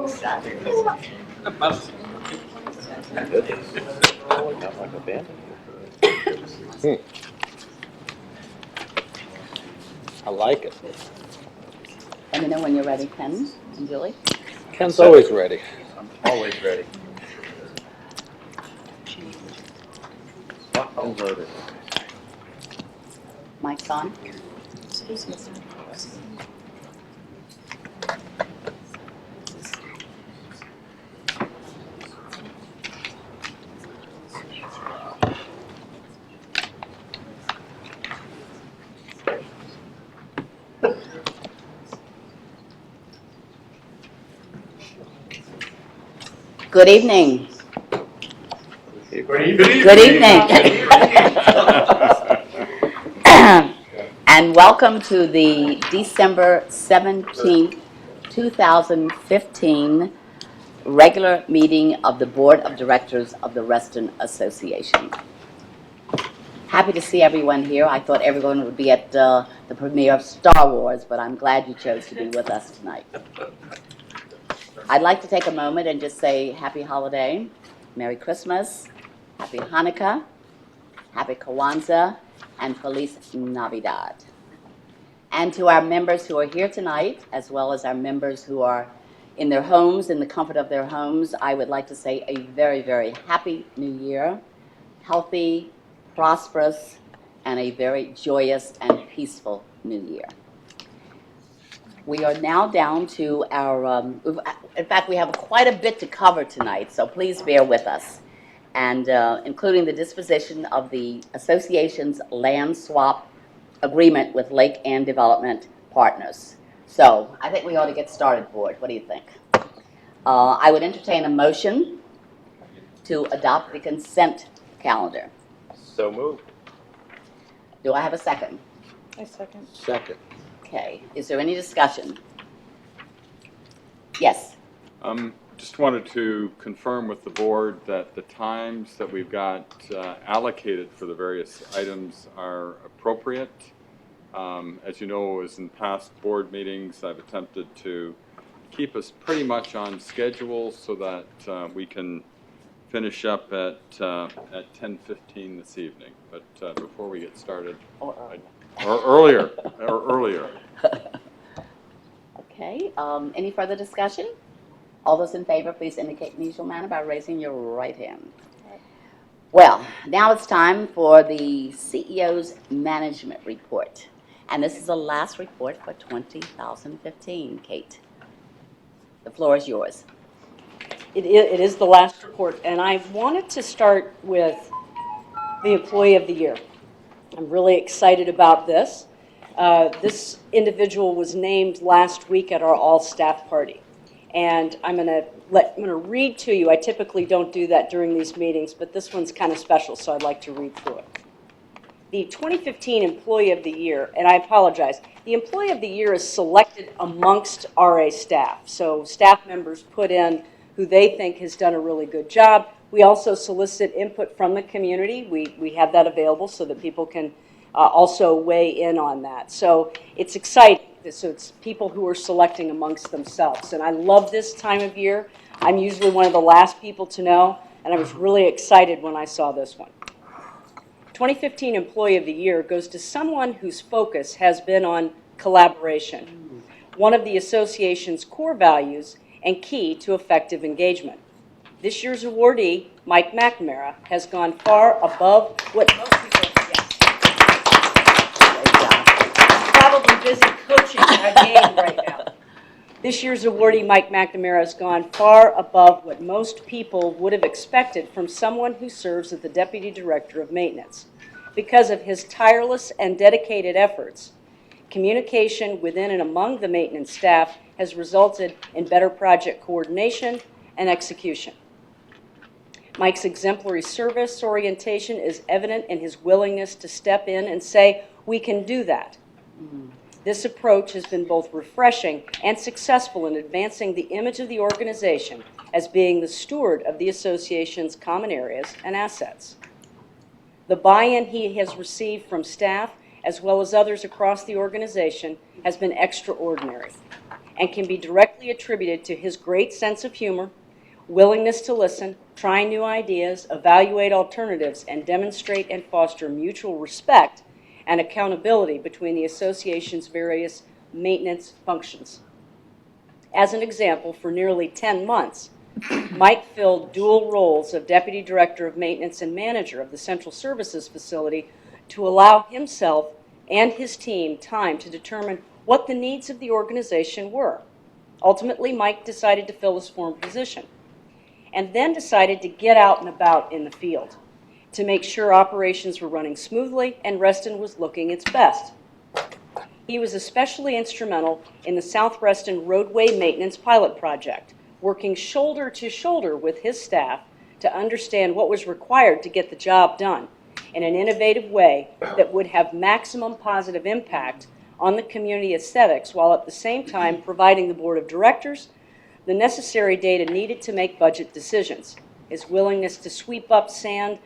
Not like a band. I like it. Let me know when you're ready, Ken and Julie. Ken's always ready. I'm always ready. Unloaded. Mike's on. Good evening. Good evening. And welcome to the December 17th, 2015 regular meeting of the Board of Directors of the Reston Association. Happy to see everyone here. I thought everyone would be at the premiere of Star Wars, but I'm glad you chose to be with us tonight. I'd like to take a moment and just say happy holiday, Merry Christmas, Happy Hanukkah, Happy Kwanzaa, and Feliz Navidad. And to our members who are here tonight, as well as our members who are in their homes, in the comfort of their homes, I would like to say a very, very happy new year, healthy, prosperous, and a very joyous and peaceful new year. We are now down to our, in fact, we have quite a bit to cover tonight, so please bear with us, and including the disposition of the association's land swap agreement with Lake Ann Development Partners. So I think we ought to get started, Board. What do you think? I would entertain a motion to adopt the consent calendar. So moved. Do I have a second? I second. Second. Okay. Is there any discussion? Yes. Just wanted to confirm with the board that the times that we've got allocated for the various items are appropriate. As you know, as in past board meetings, I've attempted to keep us pretty much on schedule so that we can finish up at 10:15 this evening. But before we get started, or earlier. Okay. Any further discussion? All those in favor, please indicate in the usual manner by raising your right hand. Well, now it's time for the CEO's management report. And this is the last report for 2015. Kate, the floor is yours. It is the last report, and I wanted to start with the Employee of the Year. I'm really excited about this. This individual was named last week at our all-staff party. And I'm going to read to you. I typically don't do that during these meetings, but this one's kind of special, so I'd like to read through it. The 2015 Employee of the Year, and I apologize, the Employee of the Year is selected amongst RA staff. So staff members put in who they think has done a really good job. We also solicit input from the community. We have that available so that people can also weigh in on that. So it's exciting. So it's people who are selecting amongst themselves. And I love this time of year. I'm usually one of the last people to know, and I was really excited when I saw this one. 2015 Employee of the Year goes to someone whose focus has been on collaboration, one of the association's core values and key to effective engagement. This year's awardee, Mike McNamara, has gone far above what most people probably busy coaching our game right now. This year's awardee, Mike McNamara, has gone far above what most people would have expected from someone who serves as the Deputy Director of Maintenance. Because of his tireless and dedicated efforts, communication within and among the maintenance staff has resulted in better project coordination and execution. Mike's exemplary service orientation is evident in his willingness to step in and say, "We can do that." This approach has been both refreshing and successful in advancing the image of the organization as being the steward of the association's common areas and assets. The buy-in he has received from staff, as well as others across the organization, has been extraordinary. and can be directly attributed to his great sense of humor, willingness to listen, try new ideas, evaluate alternatives, and demonstrate and foster mutual respect and accountability between the association's various maintenance functions. As an example, for nearly 10 months, Mike filled dual roles of Deputy Director of Maintenance and Manager of the Central Services Facility to allow himself and his team time to determine what the needs of the organization were. Ultimately, Mike decided to fill his former position and then decided to get out and about in the field to make sure operations were running smoothly and Reston was looking its best. He was especially instrumental in the South Reston roadway maintenance pilot project, working shoulder to shoulder with his staff to understand what was required to get the job done in an innovative way that would have maximum positive impact on the community aesthetics, while at the same time providing the board of directors the necessary data needed to make budget decisions. His willingness to sweep up sand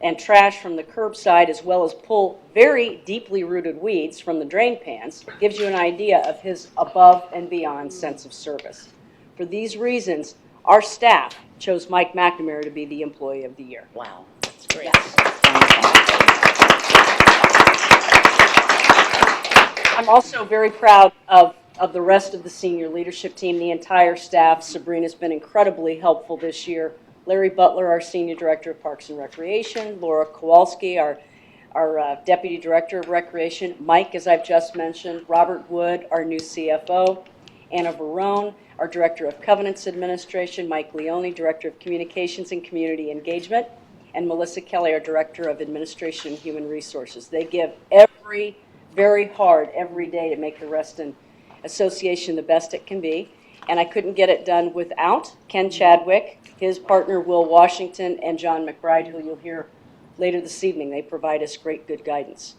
and trash from the curbside, as well as pull very deeply rooted weeds from the drain pans, gives you an idea of his above and beyond sense of service. For these reasons, our staff chose Mike McNamara to be the Employee of the Year. Wow, that's great. Yes. I'm also very proud of the rest of the senior leadership team, the entire staff. Sabrina's been incredibly helpful this year. Larry Butler, our Senior Director of Parks and Recreation. Laura Kowalski, our Deputy Director of Recreation. Mike, as I've just mentioned. Robert Wood, our new CFO. Anna Verone, our Director of Covenants Administration. Mike Leone, Director of Communications and Community Engagement. And Melissa Kelly, our Director of Administration and Human Resources. They give very hard every day to make the Reston Association the best it can be. And I couldn't get it done without Ken Chadwick, his partner Will Washington, and John McBride, who you'll hear later this evening. They provide us good guidance.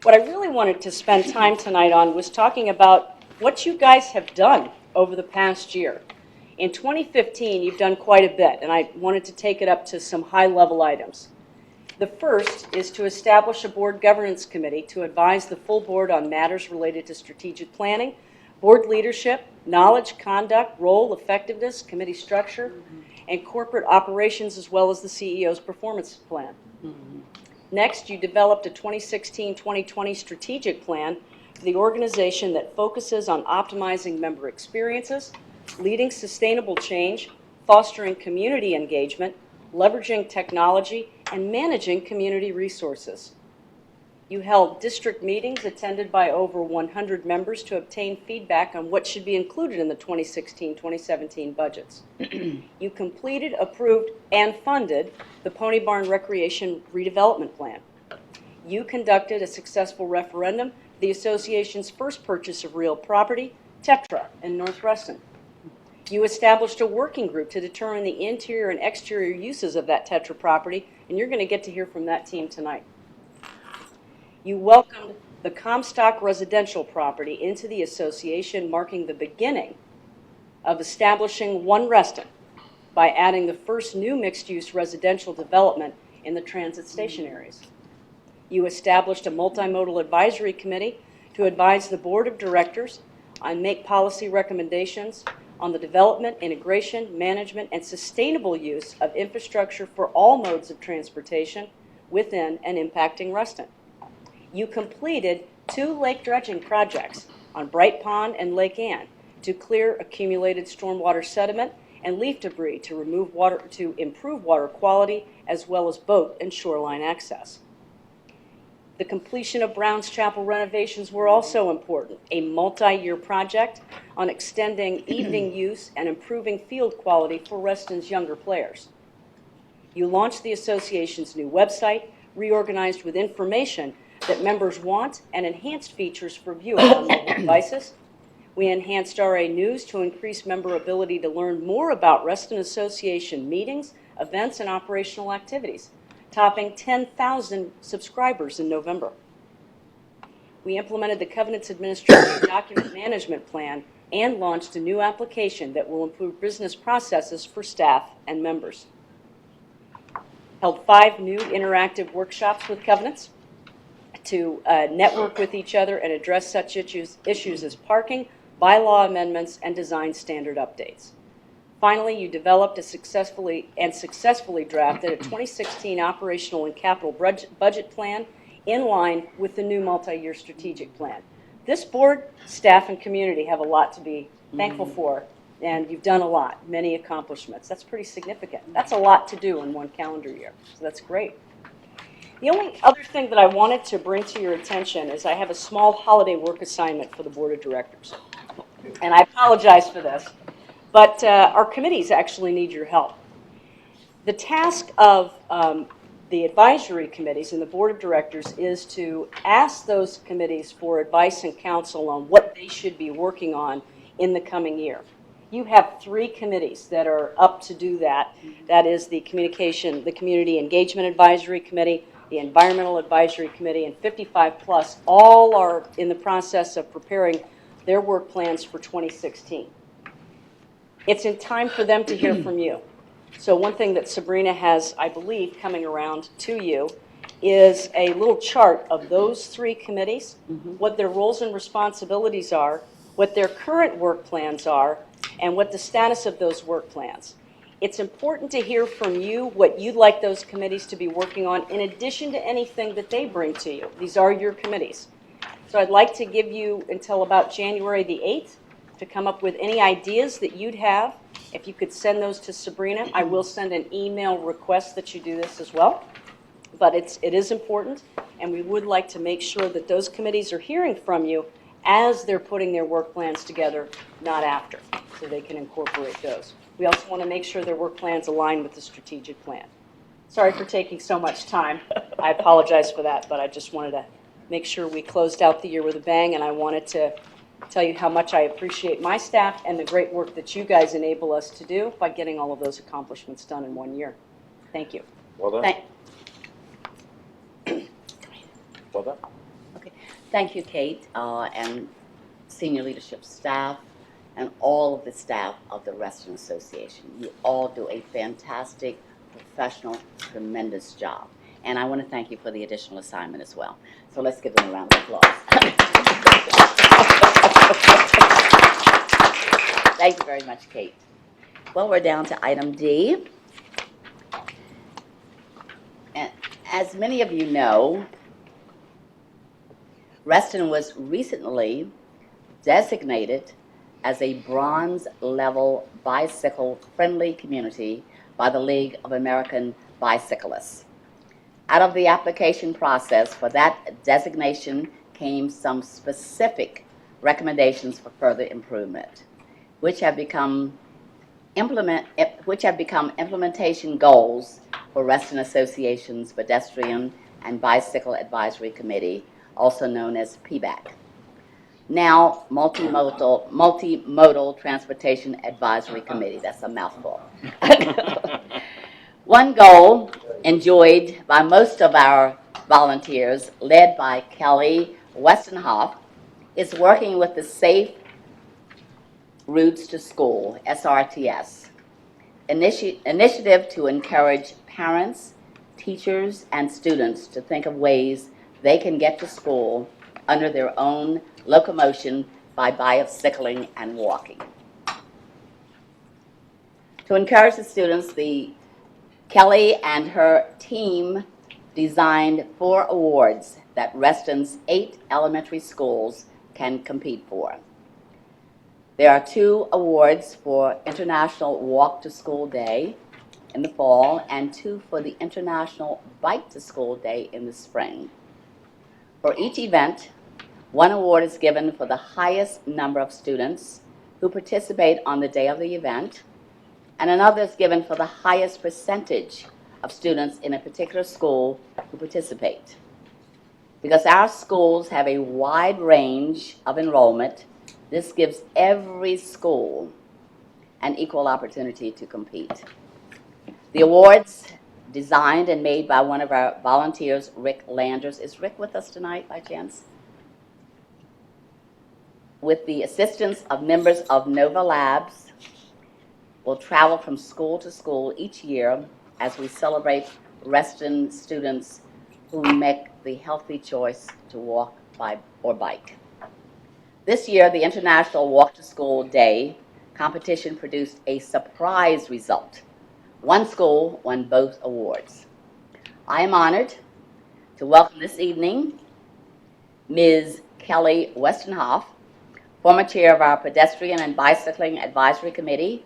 What I really wanted to spend time tonight on was talking about what you guys have done over the past year. In 2015, you've done quite a bit, and I wanted to take it up to some high-level items. The first is to establish a board governance committee to advise the full board on matters related to strategic planning, board leadership, knowledge, conduct, role, effectiveness, committee structure, and corporate operations, as well as the CEO's performance plan. Next, you developed a 2016-2020 strategic plan for the organization that focuses on optimizing member experiences, leading sustainable change, fostering community engagement, leveraging technology, and managing community resources. You held district meetings attended by over 100 members to obtain feedback on what should be included in the 2016-2017 budgets. You completed, approved, and funded the Pony Barn Recreation Redevelopment Plan. You conducted a successful referendum, the association's first purchase of real property, Tetra, in North Reston. You established a working group to determine the interior and exterior uses of that Tetra property, and you're going to get to hear from that team tonight. You welcomed the Comstock residential property into the association, marking the beginning of establishing One Reston by adding the first new mixed-use residential development in the transit station areas. You established a multimodal advisory committee to advise the board of directors on make policy recommendations on the development, integration, management, and sustainable use of infrastructure for all modes of transportation within and impacting Reston. You completed 2 lake dredging projects on Bright Pond and Lake Ann to clear accumulated stormwater sediment and leaf debris to improve water quality, as well as boat and shoreline access. The completion of Browns Chapel renovations were also important, a multi-year project on extending evening use and improving field quality for Reston's younger players. You launched the association's new website, reorganized with information that members want and enhanced features for viewing on mobile devices. We enhanced RA News to increase member ability to learn more about Reston Association meetings, events, and operational activities, topping 10,000 subscribers in November. We implemented the Covenants Administration Document Management Plan and launched a new application that will improve business processes for staff and members. Held 5 new interactive workshops with Covenants to network with each other and address such issues as parking, bylaw amendments, and design standard updates. Finally, you developed a successfully drafted a 2016 operational and capital budget plan in line with the new multi-year strategic plan. This board, staff, and community have a lot to be thankful for, and you've done a lot, many accomplishments. That's pretty significant. That's a lot to do in one calendar year, so that's great. The only other thing that I wanted to bring to your attention is I have a small holiday work assignment for the board of directors. And I apologize for this, but our committees actually need your help. The task of the advisory committees and the board of directors is to ask those committees for advice and counsel on what they should be working on in the coming year. You have 3 committees that are up to do that. That is the Community Engagement Advisory Committee, the Environmental Advisory Committee, and 55 Plus. All are in the process of preparing their work plans for 2016. It's in time for them to hear from you. So one thing that Sabrina has, I believe, coming around to you is a little chart of those 3 committees, what their roles and responsibilities are, what their current work plans are, and what the status of those work plans. It's important to hear from you what you'd like those committees to be working on in addition to anything that they bring to you. These are your committees. So I'd like to give you until about January the 8th to come up with any ideas that you'd have. If you could send those to Sabrina, I will send an email request that you do this as well. But it is important, and we would like to make sure that those committees are hearing from you as they're putting their work plans together, not after, so they can incorporate those. We also want to make sure their work plans align with the strategic plan. Sorry for taking so much time. I apologize for that, but I just wanted to make sure we closed out the year with a bang, and I wanted to tell you how much I appreciate my staff and the great work that you guys enable us to do by getting all of those accomplishments done in one year. Thank you. Well done. Well done. Okay. Thank you, Kate, and senior leadership staff, and all of the staff of the Reston Association. You all do a fantastic, professional, tremendous job. And I want to thank you for the additional assignment as well. So let's give them a round of applause. Thank you very much, Kate. Well, we're down to item D. And as many of you know, Reston was recently designated as a bronze level bicycle-friendly community by the League of American Bicyclists. Out of the application process for that designation came some specific recommendations for further improvement, which have become implementation goals for Reston Association's Pedestrian and Bicycle Advisory Committee, also known as PBAC. Now, Multimodal Transportation Advisory Committee. That's a mouthful. One goal enjoyed by most of our volunteers, led by Kelly Westenhoff, is working with the Safe Routes to School, SRTS, initiative to encourage parents, teachers, and students to think of ways they can get to school under their own locomotion by bicycling and walking. To encourage the students, Kelly and her team designed 4 awards that Reston's 8 elementary schools can compete for. There are 2 awards for International Walk to School Day in the fall and 2 for the International Bike to School Day in the spring. For each event, 1 award is given for the highest number of students who participate on the day of the event, and another is given for the highest percentage of students in a particular school who participate. Because our schools have a wide range of enrollment, this gives every school an equal opportunity to compete. The awards, designed and made by one of our volunteers, Rick Landers. Is Rick with us tonight by chance? With the assistance of members of Nova Labs, will travel from school to school each year as we celebrate Reston students who make the healthy choice to walk or bike. This year, the International Walk to School Day competition produced a surprise result. One school won both awards. I am honored to welcome this evening Ms. Kelly Westenhoff, former chair of our Pedestrian and Bicycling Advisory Committee,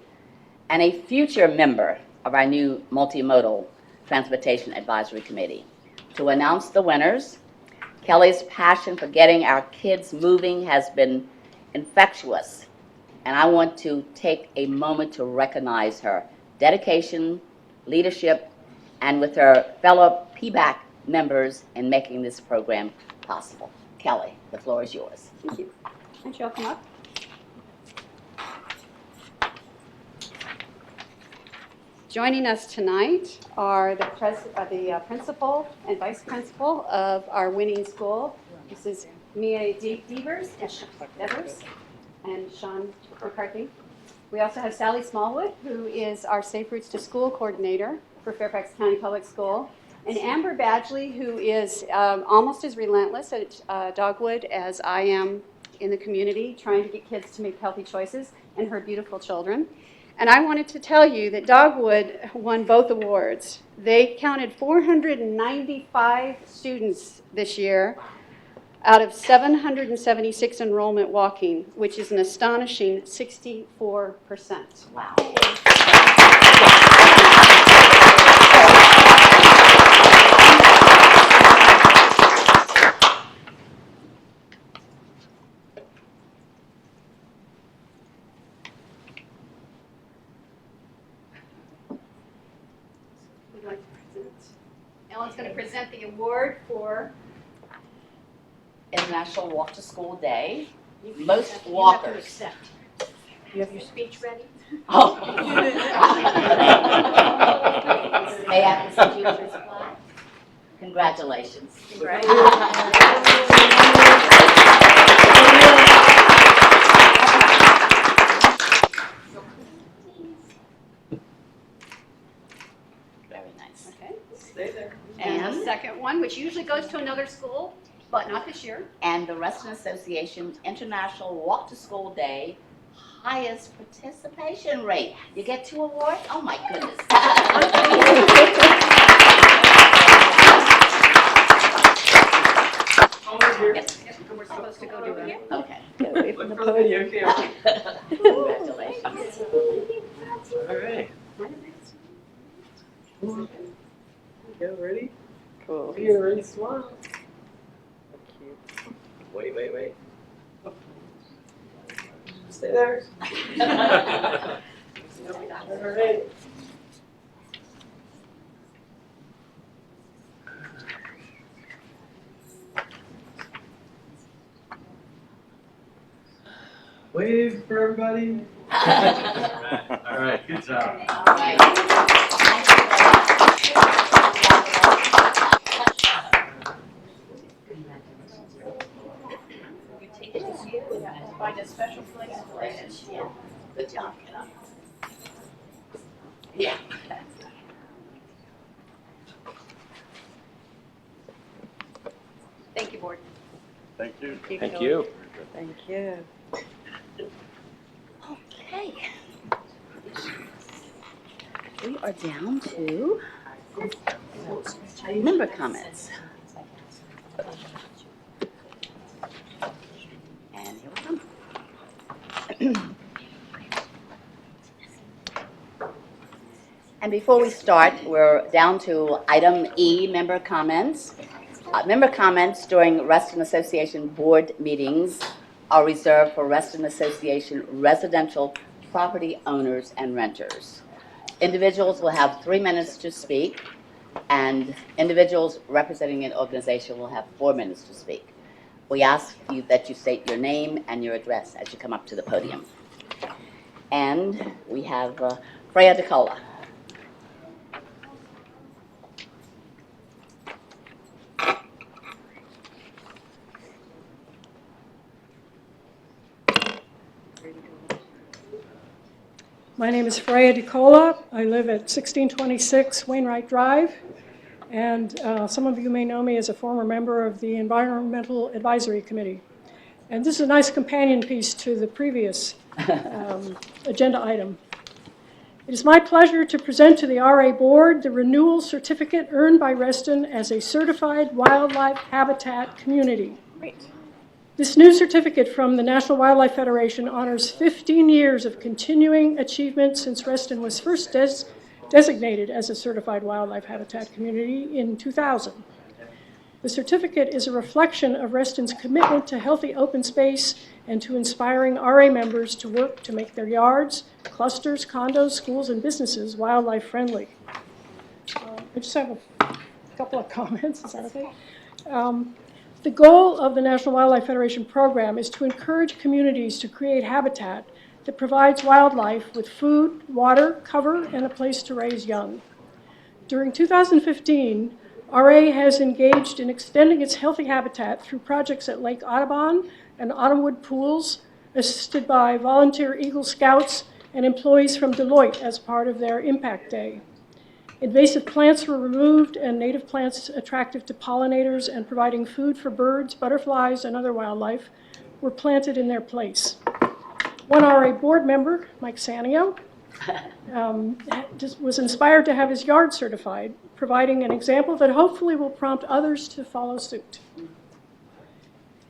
and a future member of our new Multimodal Transportation Advisory Committee. To announce the winners, Kelly's passion for getting our kids moving has been infectious, and I want to take a moment to recognize her dedication, leadership, and with her fellow PBAC members in making this program possible. Kelly, the floor is yours. Thank you. Why don't you all come up? Joining us tonight are the principal and vice principal of our winning school. This is Mia Devers and Sean McCarthy. We also have Sally Smallwood, who is our Safe Routes to School coordinator for Fairfax County Public School, and Amber Badgley, who is almost as relentless at Dogwood as I am in the community, trying to get kids to make healthy choices, and her beautiful children. And I wanted to tell you that Dogwood won both awards. They counted 495 students this year out of 776 enrollment walking, which is an astonishing 64%. Wow. We'd like to present. Ellen's going to present the award for International Walk to School Day. You Most have to walkers. accept. You have your speech ready? Oh. May I present you with this plaque? Congratulations. Very nice. Okay. Stay there. And the second one, which usually goes to another school, but not this year. And the Reston Association's International Walk to School Day highest participation rate. You get 2 awards? Oh my goodness. We're supposed to go do it. Okay. Look for the video camera. Congratulations. All right. Go, ready? Cool. Here, ready, smile. Wait. Stay there. All right. Wave for everybody. All right, good job. Find a special place for it. Yeah. Good job, kiddo. Yeah. Thank you, board. Thank you. Thank you. Thank you. Okay. We are down to member comments. And here we come. And before we start, we're down to item E, member comments. Member comments during Reston Association board meetings are reserved for Reston Association residential property owners and renters. Individuals will have 3 minutes to speak, and individuals representing an organization will have 4 minutes to speak. We ask you that you state your name and your address as you come up to the podium. And we have Freya DeCola. My name is Freya DeCola. I live at 1626 Wainwright Drive, and some of you may know me as a former member of the Environmental Advisory Committee. And this is a nice companion piece to the previous agenda item. It is my pleasure to present to the RA Board the renewal certificate earned by Reston as a certified wildlife habitat community. Great. This new certificate from the National Wildlife Federation honors 15 years of continuing achievement since Reston was first designated as a certified wildlife habitat community in 2000. The certificate is a reflection of Reston's commitment to healthy open space and to inspiring RA members to work to make their yards, clusters, condos, schools, and businesses wildlife friendly. I just have a couple of comments, is that okay? The goal of the National Wildlife Federation program is to encourage communities to create habitat that provides wildlife with food, water, cover, and a place to raise young. During 2015, RA has engaged in extending its healthy habitat through projects at Lake Audubon and Autumnwood Pools, assisted by volunteer Eagle Scouts and employees from Deloitte as part of their Impact Day. Invasive plants were removed and native plants attractive to pollinators and providing food for birds, butterflies, and other wildlife were planted in their place. One RA board member, Mike Sanio, was inspired to have his yard certified, providing an example that hopefully will prompt others to follow suit.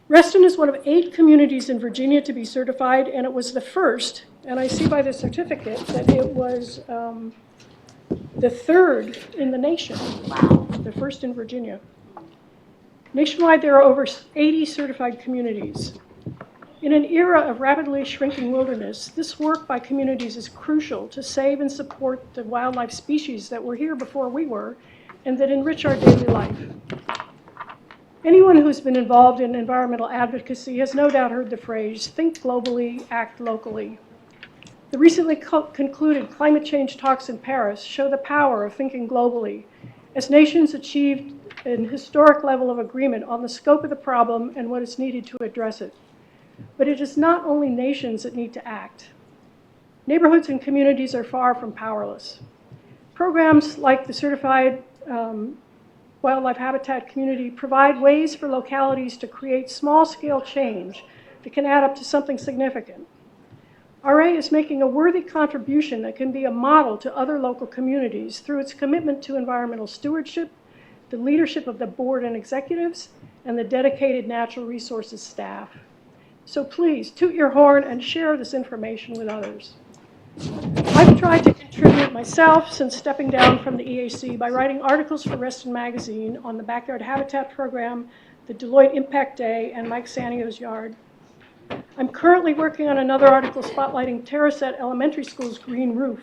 Reston is one of 8 communities in Virginia to be certified, and it was the first, and I see by the certificate that it was the 3rd in the nation. Wow. The first in Virginia. Nationwide, there are over 80 certified communities. In an era of rapidly shrinking wilderness, this work by communities is crucial to save and support the wildlife species that were here before we were and that enrich our daily life. Anyone who's been involved in environmental advocacy has no doubt heard the phrase, think globally, act locally. The recently concluded climate change talks in Paris show the power of thinking globally as nations achieved an historic level of agreement on the scope of the problem and what is needed to address it. But it is not only nations that need to act. Neighborhoods and communities are far from powerless. Programs like the Certified Wildlife Habitat Community provide ways for localities to create small-scale change that can add up to something significant. RA is making a worthy contribution that can be a model to other local communities through its commitment to environmental stewardship, the leadership of the board and executives, and the dedicated natural resources staff. So please, toot your horn and share this information with others. I've tried to contribute myself since stepping down from the EAC by writing articles for Reston Magazine on the Backyard Habitat Program, the Deloitte Impact Day, and Mike Sanio's yard. I'm currently working on another article spotlighting Terraset Elementary School's green roof,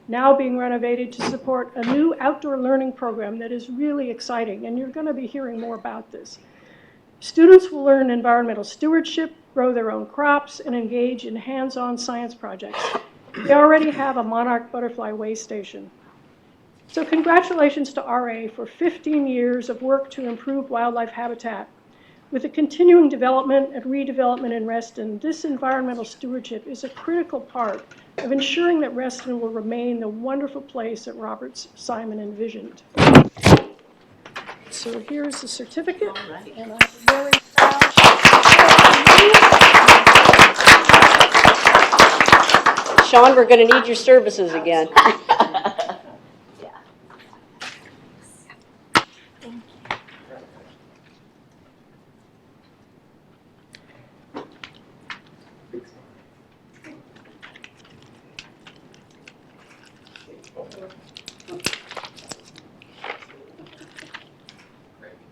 now being renovated to support a new outdoor learning program that is really exciting, and you're going to be hearing more about this. Students will learn environmental stewardship, grow their own crops, and engage in hands-on science projects. They already have a monarch butterfly way station. So congratulations to RA for 15 years of work to improve wildlife habitat. With the continuing development and redevelopment in Reston, this environmental stewardship is a critical part of ensuring that Reston will remain the wonderful place that Robert Simon envisioned. So here's the certificate, and I'm very proud. Sean, we're going to need your services again.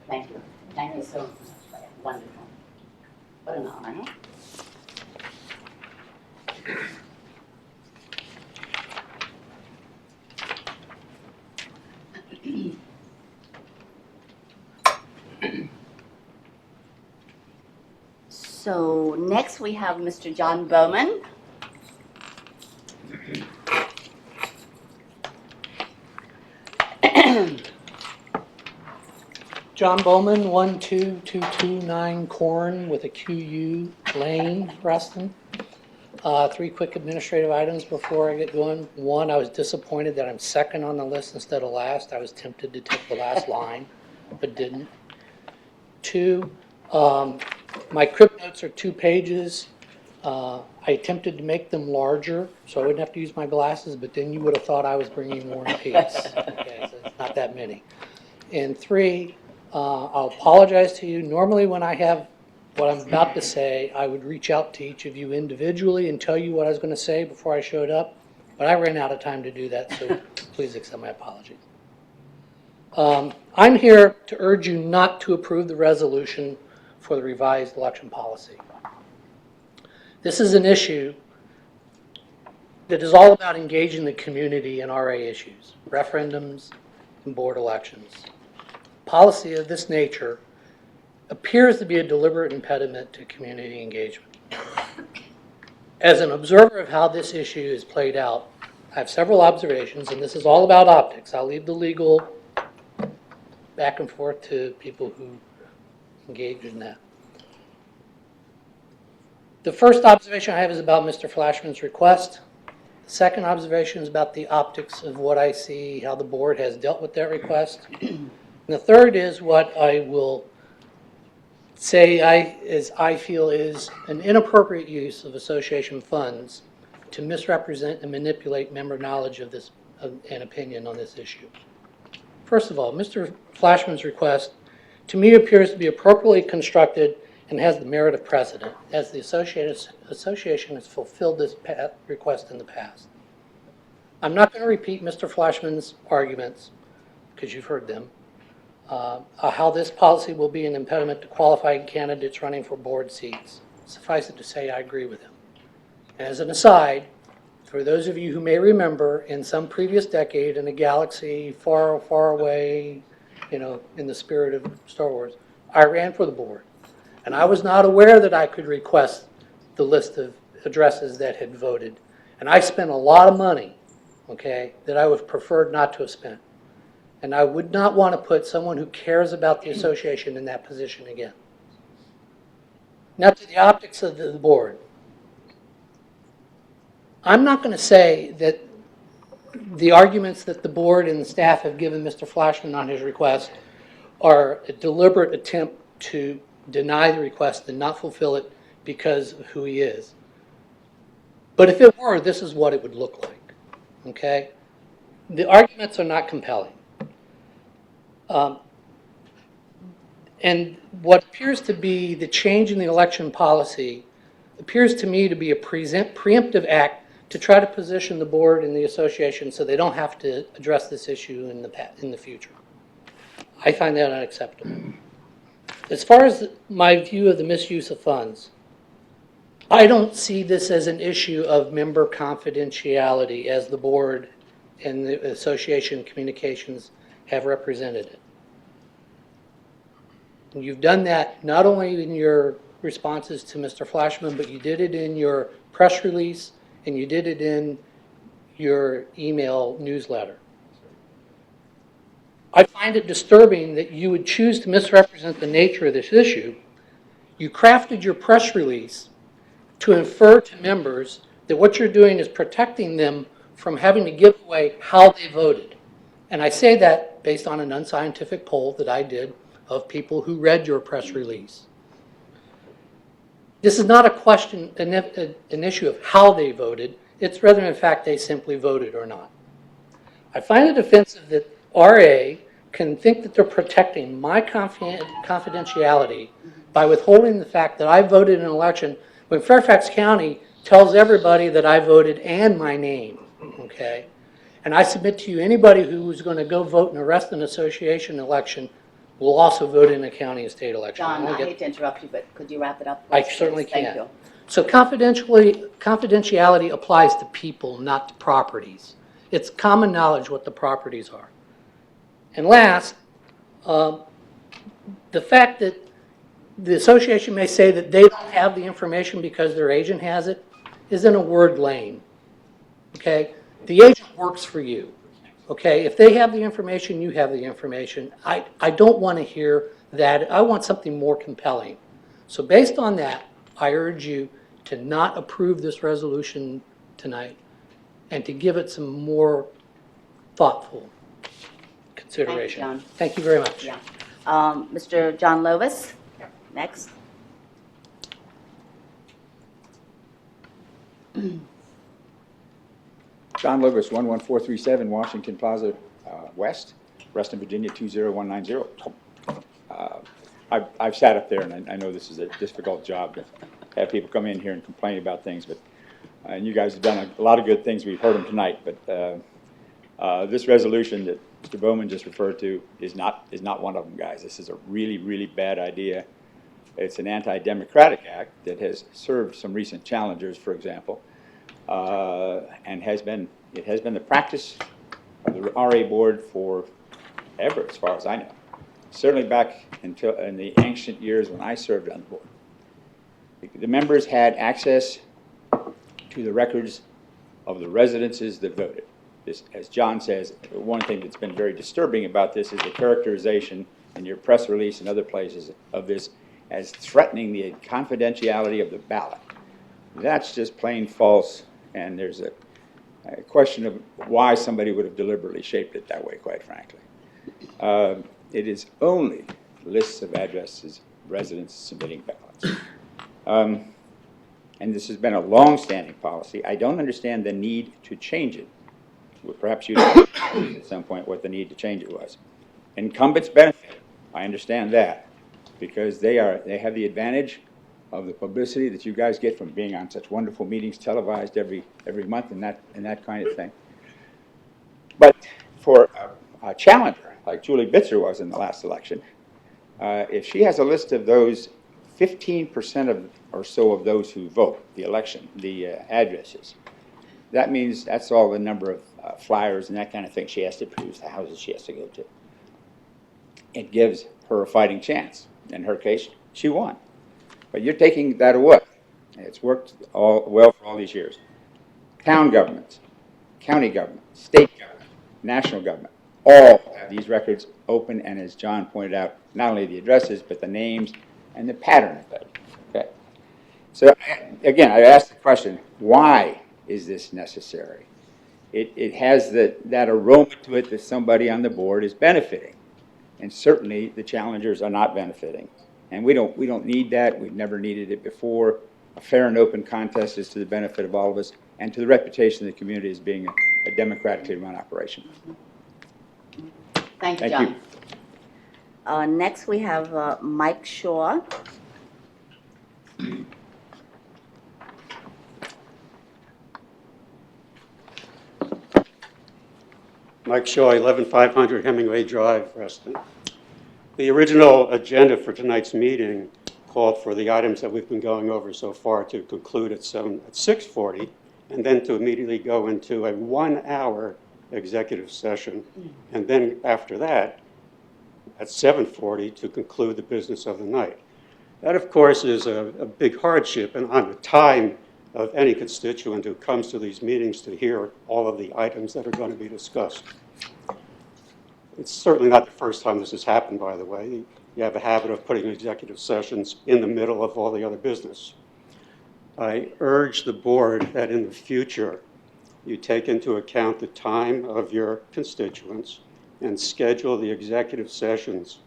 Thank you. Thank you so much. Wonderful. What an honor, huh? So next we have Mr. John Bowman. John Bowman, 12229 Corn with a QU Lane, Reston. 3 quick administrative items before I get going. 1, I was disappointed that I'm second on the list instead of last. I was tempted to take the last line, but didn't. 2, My Crip notes are 2 pages. I attempted to make them larger, so I wouldn't have to use my glasses, but then you would have thought I was bringing War and Peace. Okay, so it's not that many. And 3, I'll apologize to you. Normally when I have what I'm about to say, I would reach out to each of you individually and tell you what I was going to say before I showed up, but I ran out of time to do that, so please accept my apologies. I'm here to urge you not to approve the resolution for the revised election policy. This is an issue that is all about engaging the community in RA issues, referendums, and board elections. Policy of this nature appears to be a deliberate impediment to community engagement. As an observer of how this issue is played out, I have several observations, and this is all about optics. I'll leave the legal back and forth to people who engage in that. The first observation I have is about Mr. Flashman's request. The second observation is about the optics of what I see, how the board has dealt with that request. And the third is what I will say I feel is an inappropriate use of association funds to misrepresent and manipulate member knowledge of this and opinion on this issue. First of all, Mr. Flashman's request to me appears to be appropriately constructed and has the merit of precedent, as the association has fulfilled this request in the past. I'm not going to repeat Mr. Flashman's arguments, because you've heard them, how this policy will be an impediment to qualified candidates running for board seats. Suffice it to say, I agree with him. As an aside, for those of you who may remember, in some previous decade, in a galaxy far, far away, in the spirit of Star Wars, I ran for the board. And I was not aware that I could request the list of addresses that had voted. And I spent a lot of money, okay, that I would have preferred not to have spent. And I would not want to put someone who cares about the association in that position again. Now to the optics of the board. I'm not going to say that the arguments that the board and the staff have given Mr. Flashman on his request are a deliberate attempt to deny the request and not fulfill it because of who he is. But if it were, this is what it would look like, okay? The arguments are not compelling. And what appears to be the change in the election policy appears to me to be a preemptive act to try to position the board and the association so they don't have to address this issue in the future. I find that unacceptable. As far as my view of the misuse of funds, I don't see this as an issue of member confidentiality as the board and the association communications have represented it. And you've done that not only in your responses to Mr. Flashman, but you did it in your press release and you did it in your email newsletter. I find it disturbing that you would choose to misrepresent the nature of this issue. You crafted your press release to infer to members that what you're doing is protecting them from having to give away how they voted. And I say that based on an unscientific poll that I did of people who read your press release. This is not a question, an issue of how they voted. It's whether, in fact, they simply voted or not. I find it offensive that RA can think that they're protecting my confidentiality by withholding the fact that I voted in an election when Fairfax County tells everybody that I voted and my name, okay? And I submit to you, anybody who's going to go vote in a Reston Association election will also vote in a county and state election. John, I hate to interrupt you, but could you wrap it up? I certainly can. Thank you. So confidentiality applies to people, not to properties. It's common knowledge what the properties are. And last, the fact that the association may say that they don't have the information because their agent has it is in a word lane, okay? The agent works for you, okay? If they have the information, you have the information. I don't want to hear that. I want something more compelling. So based on that, I urge you to not approve this resolution tonight and to give it some more thoughtful consideration. John. Thank you very much. Yeah. Mr. John Lovis, next. John Lewis, 11437 Washington Plaza West, Reston, Virginia, 20190. I've sat up there, and I know this is a difficult job to have people come in here and complain about things, but and you guys have done a lot of good things. We've heard them tonight, but this resolution that Mr. Bowman just referred to is not one of them, guys. This is a really, really bad idea. It's an anti-democratic act that has served some recent challengers, for example, and it has been the practice of the RA board forever, as far as I know. Certainly back until in the ancient years when I served on the board. The members had access to the records of the residences that voted. This, as John says, one thing that's been very disturbing about this is the characterization in your press release and other places of this as threatening the confidentiality of the ballot. That's just plain false, and there's a question of why somebody would have deliberately shaped it that way, quite frankly. It is only lists of addresses, residents submitting ballots. And this has been a long-standing policy. I don't understand the need to change it. Well, perhaps you know at some point what the need to change it was. Incumbents benefit. I understand that because they have the advantage of the publicity that you guys get from being on such wonderful meetings televised every month and that kind of thing. But for a challenger like Julie Bitzer was in the last election, if she has a list of those 15% or so of those who vote the election, the addresses, that means that's all the number of flyers and that kind of thing she has to produce, the houses she has to go to. It gives her a fighting chance. In her case, she won. But you're taking that away. It's worked well for all these years. Town governments, county government, state government, national government, all have these records open, and as John pointed out, not only the addresses, but the names and the pattern of it. Okay. So again, I asked the question, why is this necessary? It has that aroma to it that somebody on the board is benefiting. And certainly the challengers are not benefiting. And we don't need that. We've never needed it before. A fair and open contest is to the benefit of all of us and to the reputation of the community as being a democratically run operation. Thank you, Thank John. Next, we have Mike Shaw. Mike Shaw, 11500 Hemingway Drive, Reston. The original agenda for tonight's meeting called for the items that we've been going over so far to conclude at 6:40, and then to immediately go into a 1-hour executive session, and then after that, at 7:40, to conclude the business of the night. That, of course, is a big hardship and on the time of any constituent who comes to these meetings to hear all of the items that are going to be discussed. It's certainly not the first time this has happened, by the way. You have a habit of putting executive sessions in the middle of all the other business. I urge the board that in the future, you take into account the time of your constituents and schedule the executive sessions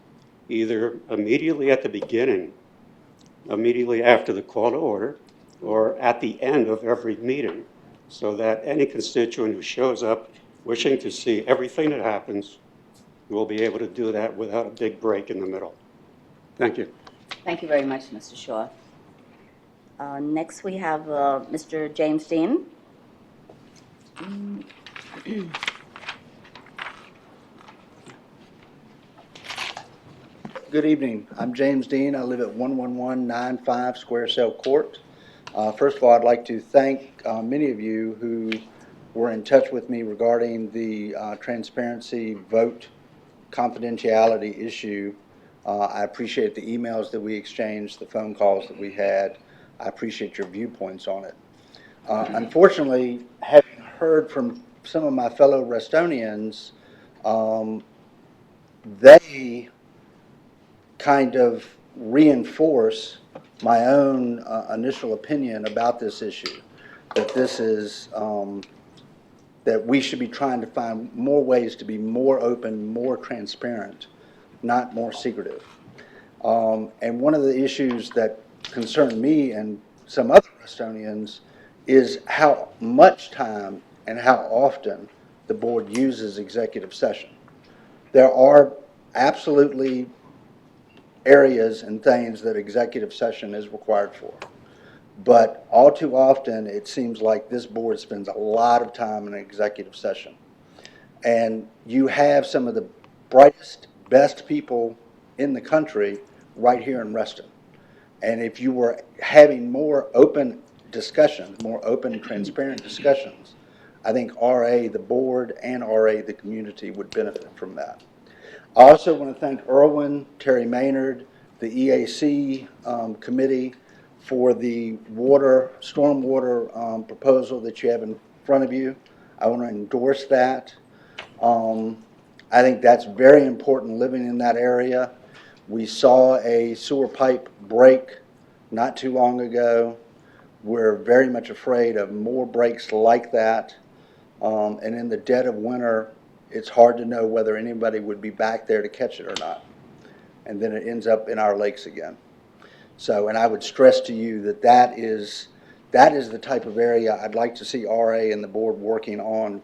either immediately at the beginning, immediately after the call to order, or at the end of every meeting, so that any constituent who shows up wishing to see everything that happens will be able to do that without a big break in the middle. Thank you. Thank you very much, Mr. Shaw. Next, we have Mr. James Dean. Good evening. I'm James Dean. I live at 11195 Square Cell Court. First of all, I'd like to thank many of you who were in touch with me regarding the transparency vote confidentiality issue. I appreciate the emails that we exchanged, the phone calls that we had. I appreciate your viewpoints on it. Unfortunately, having heard from some of my fellow Restonians, they kind of reinforce my own initial opinion about this issue, that this is, that we should be trying to find more ways to be more open, more transparent, not more secretive. And one of the issues that concern me and some other Restonians is how much time and how often the board uses executive session. There are absolutely areas and things that executive session is required for. But all too often, it seems like this board spends a lot of time in executive session. And you have some of the brightest, best people in the country right here in Reston. And if you were having more open discussions, more open, transparent discussions, I think RA, the board, and RA, the community, would benefit from that. I also want to thank Irwin, Terry Maynard, the EAC committee for the stormwater proposal that you have in front of you. I want to endorse that. I think that's very important living in that area. We saw a sewer pipe break not too long ago. We're very much afraid of more breaks like that. And in the dead of winter, it's hard to know whether anybody would be back there to catch it or not. And then it ends up in our lakes again. So, and I would stress to you that that is the type of area I'd like to see RA and the board working on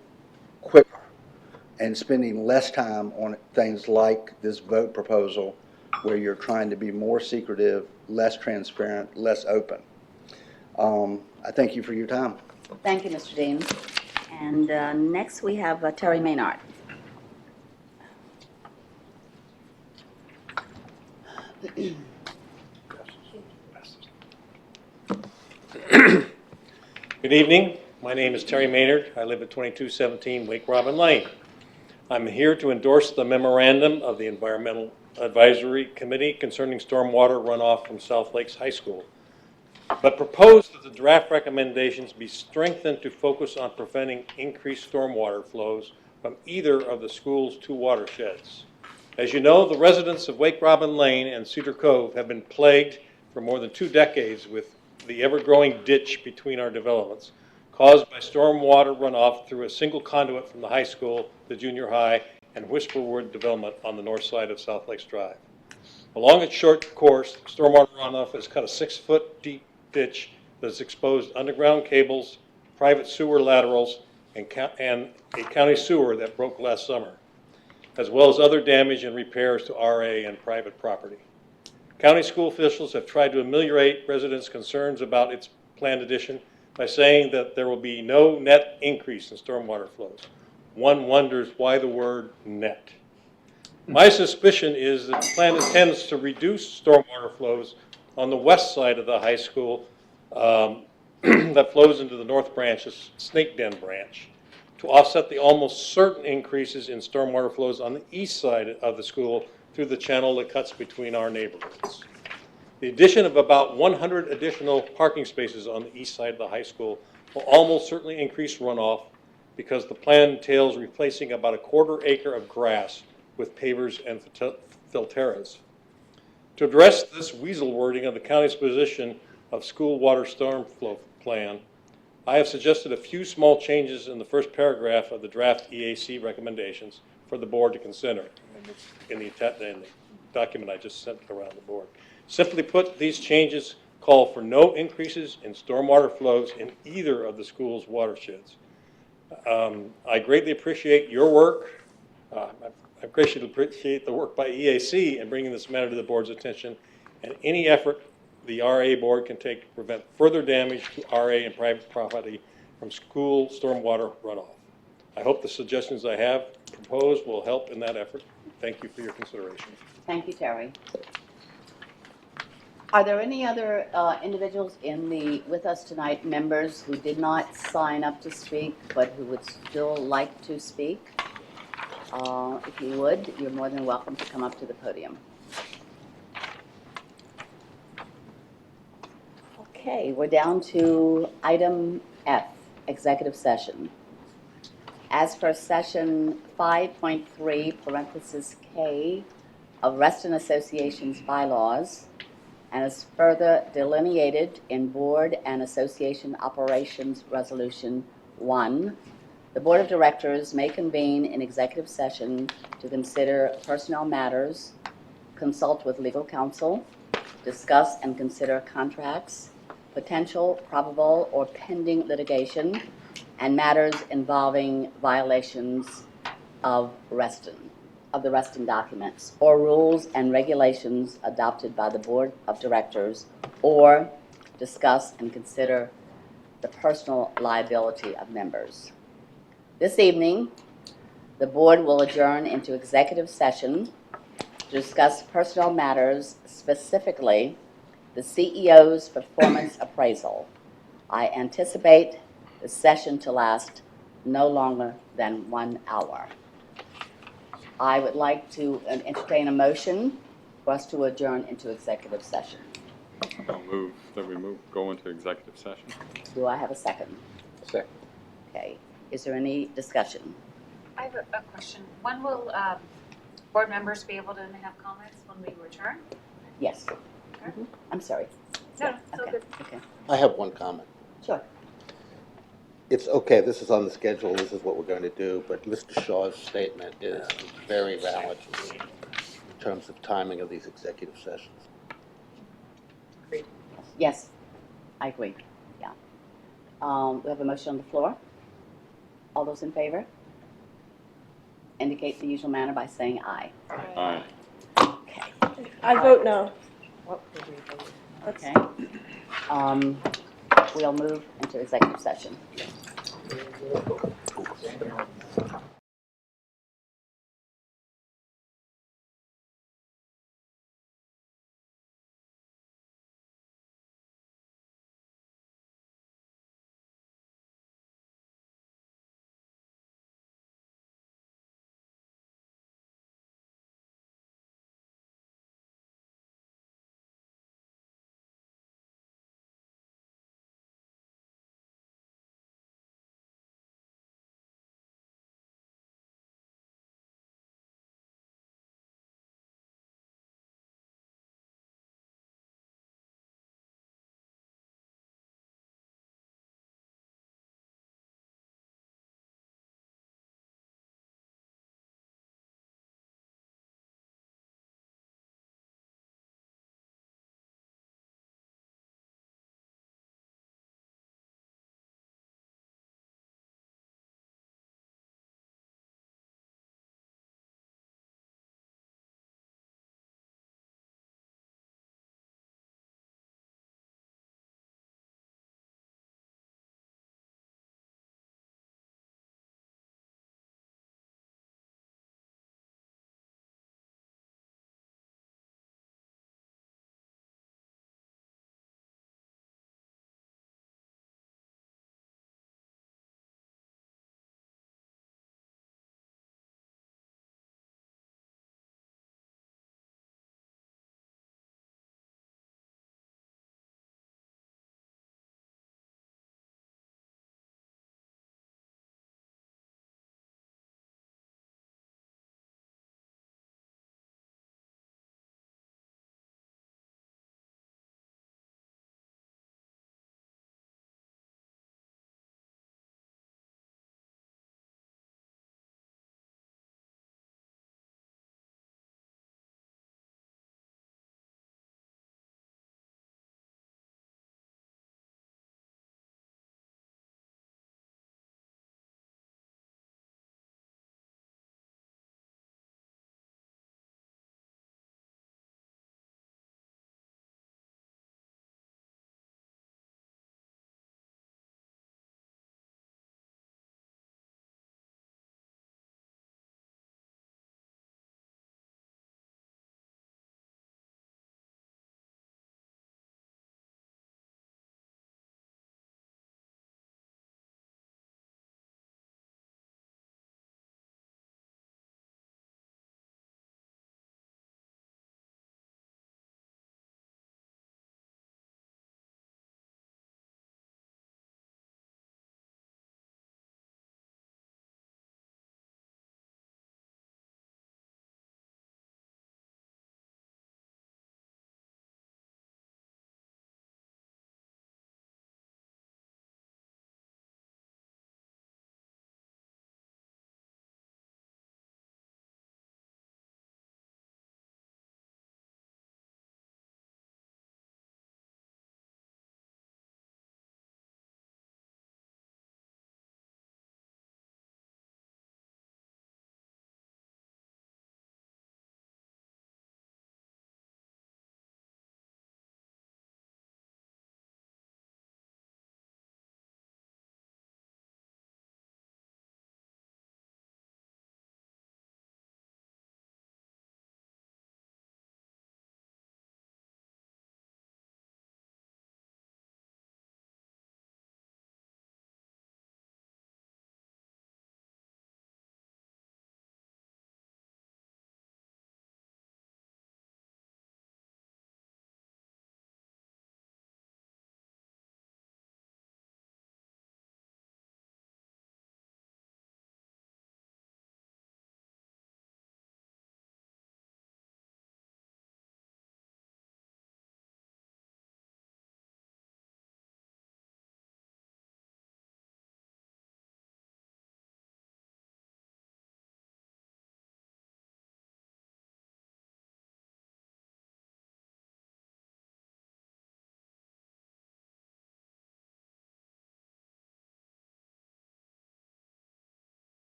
quicker and spending less time on things like this vote proposal where you're trying to be more secretive, less transparent, less open. I thank you for your time. Thank you, Mr. Dean. And next we have Terry Maynard. Good evening. My name is Terry Maynard. I live at 2217 Wake Robin Lane. I'm here to endorse the memorandum of the Environmental Advisory Committee concerning stormwater runoff from South Lakes High School, but propose that the draft recommendations be strengthened to focus on preventing increased stormwater flows from either of the school's two watersheds. As you know, the residents of Wake Robin Lane and Cedar Cove have been plagued for more than 2 decades with the ever-growing ditch between our developments, caused by stormwater runoff through a single conduit from the high school, the junior high, and Whisperwood development on the north side of South Lakes Drive. Along its short course, stormwater runoff has cut a 6-foot deep ditch that has exposed underground cables, private sewer laterals, and a county sewer that broke last summer, as well as other damage and repairs to RA and private property. County school officials have tried to ameliorate residents' concerns about its planned addition by saying that there will be no net increase in stormwater flows. One wonders why the word net. My suspicion is that the plan intends to reduce stormwater flows on the west side of the high school that flows into the north branch's Snake Den branch to offset the almost certain increases in stormwater flows on the east side of the school through the channel that cuts between our neighborhoods. The addition of about 100 additional parking spaces on the east side of the high school will almost certainly increase runoff because the plan entails replacing about a 1/4 acre of grass with pavers and filteras. To address this weasel wording of the county's position of school water storm flow plan, I have suggested a few small changes in the first paragraph of the draft EAC recommendations for the board to consider in the document I just sent around the board. Simply put, these changes call for no increases in stormwater flows in either of the school's watersheds. I greatly appreciate your work. I greatly appreciate the work by EAC in bringing this matter to the board's attention and any effort the RA board can take to prevent further damage to RA and private property from school stormwater runoff. I hope the suggestions I have proposed will help in that effort. Thank you for your consideration. Thank you, Terry. Are there any other individuals with us tonight, members who did not sign up to speak but who would still like to speak? If you would, you're more than welcome to come up to the podium. Okay, we're down to item F, executive session. As per session 5.3, parenthesis K of Reston Association's bylaws, and is further delineated in Board and Association Operations Resolution 1, the Board of Directors may convene in executive session to consider personnel matters, consult with legal counsel, discuss and consider contracts, potential, probable, or pending litigation, and matters involving violations of the Reston documents, or rules and regulations adopted by the Board of Directors, or discuss and consider the personal liability of members. This evening, the board will adjourn into executive session to discuss personnel matters, specifically the CEO's performance appraisal. I anticipate the session to last no longer than 1 hour. I would like to entertain a motion for us to adjourn into executive session. I'll move that we go into executive session. Do I have a second? Second. Okay. Is there any discussion? I have a question. When will board members be able to have comments when we return? Yes. Okay. I'm sorry. No, it's all Okay. good. Okay. I have one comment. Sure. It's okay, this is on the schedule, this is what we're going to do, but Mr. Shaw's statement is very valid in terms of timing of these executive sessions. Yes, I agree. Yeah. We have a motion on the floor. All those in favor? Indicate the usual manner by saying aye. Aye. Okay. I vote no. Okay. We'll move into executive session.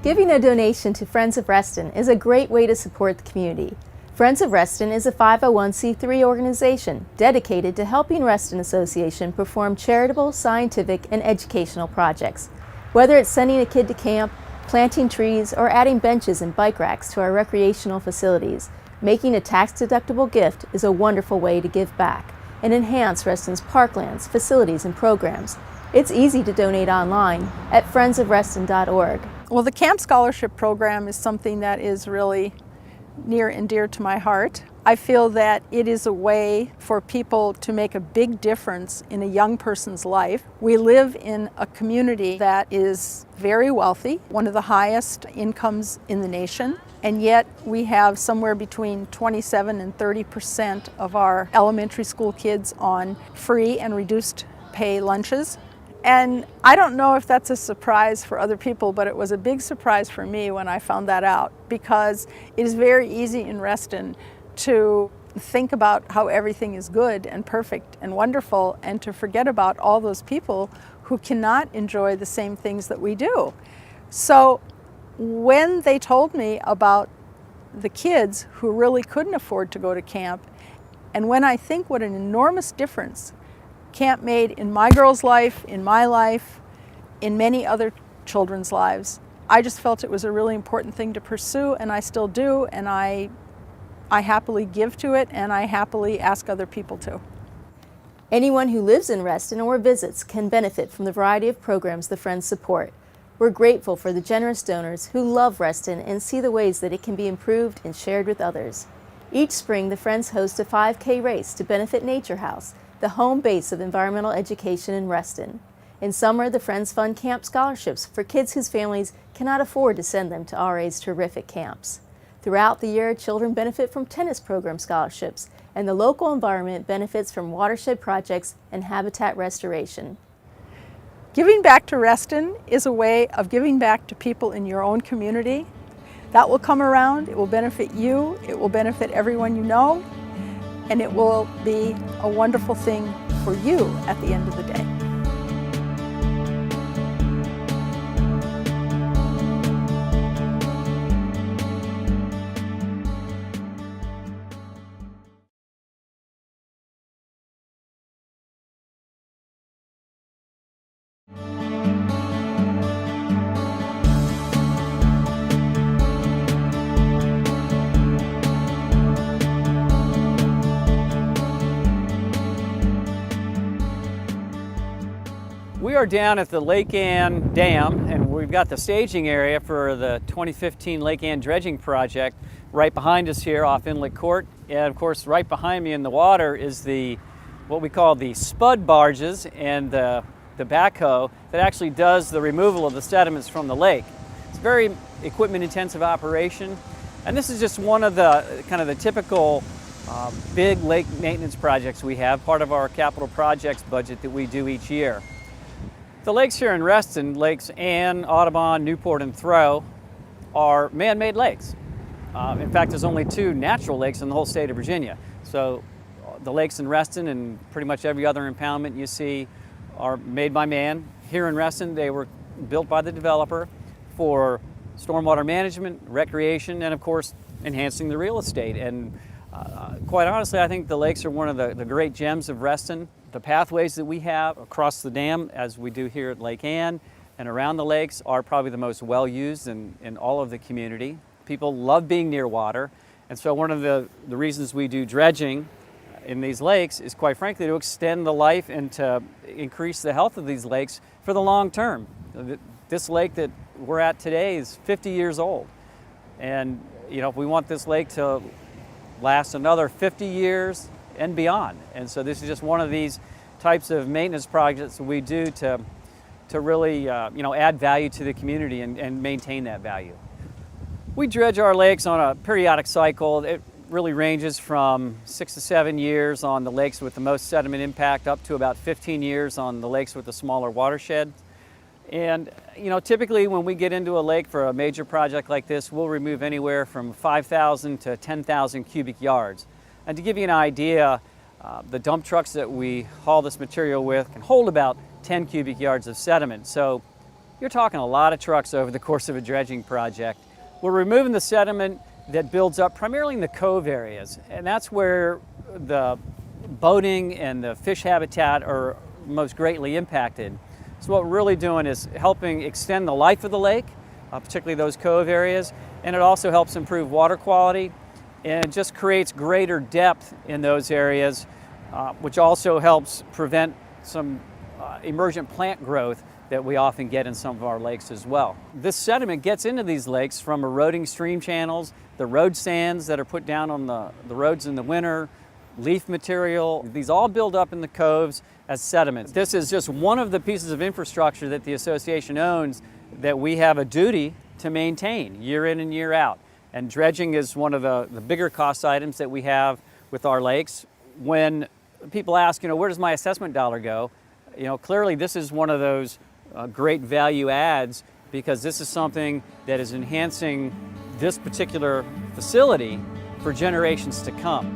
Giving a donation to Friends of Reston is a great way to support the community. Friends of Reston is a 501c3 organization dedicated to helping Reston Association perform charitable, scientific, and educational projects. Whether it's sending a kid to camp, planting trees, or adding benches and bike racks to our recreational facilities, making a tax-deductible gift is a wonderful way to give back and enhance Reston's parklands, facilities, and programs. It's easy to donate online at friendsofreston.org. Well, the Camp Scholarship Program is something that is really near and dear to my heart. I feel that it is a way for people to make a big difference in a young person's life. We live in a community that is very wealthy, one of the highest incomes in the nation, and yet we have somewhere between 27 and 30% of our elementary school kids on free and reduced pay lunches. And I don't know if that's a surprise for other people, but it was a big surprise for me when I found that out, because it is very easy in Reston to think about how everything is good and perfect and wonderful and to forget about all those people who cannot enjoy the same things that we do. So when they told me about the kids who really couldn't afford to go to camp, and when I think what an enormous difference camp made in my girl's life, in my life, in many other children's lives, I just felt it was a really important thing to pursue, and I still do, and I happily give to it, and I happily ask other people to. Anyone who lives in Reston or visits can benefit from the variety of programs the Friends support. We're grateful for the generous donors who love Reston and see the ways that it can be improved and shared with others. Each spring, the Friends host a 5K race to benefit Nature House, the home base of environmental education in Reston. In summer, the Friends fund camp scholarships for kids whose families cannot afford to send them to RA's terrific camps. Throughout the year, children benefit from tennis program scholarships, and the local environment benefits from watershed projects and habitat restoration. Giving back to Reston is a way of giving back to people in your own community. That will come around, it will benefit you, it will benefit everyone you know, and it will be a wonderful thing for you at the end of the day. We are down at the Lake Ann Dam, and we've got the staging area for the 2015 Lake Ann dredging project right behind us here off Inlet Court. And of course, right behind me in the water is what we call the spud barges and the backhoe that actually does the removal of the sediments from the lake. It's a very equipment intensive operation, and this is just one of the kind of the typical big lake maintenance projects we have, part of our capital projects budget that we do each year. The lakes here in Reston, Lakes Ann, Audubon, Newport, and Thoreau, are man-made lakes. In fact, there's only 2 natural lakes in the whole state of Virginia. So the lakes in Reston and pretty much every other impoundment you see are made by man. Here in Reston, they were built by the developer for stormwater management, recreation, and of course, enhancing the real estate. And quite honestly, I think the lakes are one of the great gems of Reston. The pathways that we have across the dam, as we do here at Lake Ann and around the lakes, are probably the most well-used in all of the community. People love being near water, and so one of the reasons we do dredging in these lakes is, quite frankly, to extend the life and to increase the health of these lakes for the long term. This lake that we're at today is 50 years old, and if we want this lake to last another 50 years and beyond. And so this is just one of these types of maintenance projects that we do to really add value to the community and maintain that value. We dredge our lakes on a periodic cycle. really ranges from 6 to 7 years on the lakes with the most sediment impact up to about 15 years on the lakes with the smaller watershed. And typically when we get into a lake for a major project like this, we'll remove anywhere from 5,000 to 10,000 cubic yards. And to give you an idea, the dump trucks that we haul this material with can hold about 10 cubic yards of sediment. So you're talking a lot of trucks over the course of a dredging project. We're removing the sediment that builds up primarily in the cove areas, and that's where the boating and the fish habitat are most greatly impacted. So what we're really doing is helping extend the life of the lake, particularly those cove areas, and it also helps improve water quality and just creates greater depth in those areas, which also helps prevent some emergent plant growth that we often get in some of our lakes as well. This sediment gets into these lakes from eroding stream channels, the road sands that are put down on the roads in the winter, leaf material. These all build up in the coves as sediment. This is just one of the pieces of infrastructure that the association owns that we have a duty to maintain year in and year out. And dredging is one of the bigger cost items that we have with our lakes. When people ask, where does my assessment dollar go? Clearly this is one of those great value adds, because this is something that is enhancing this particular facility for generations to come.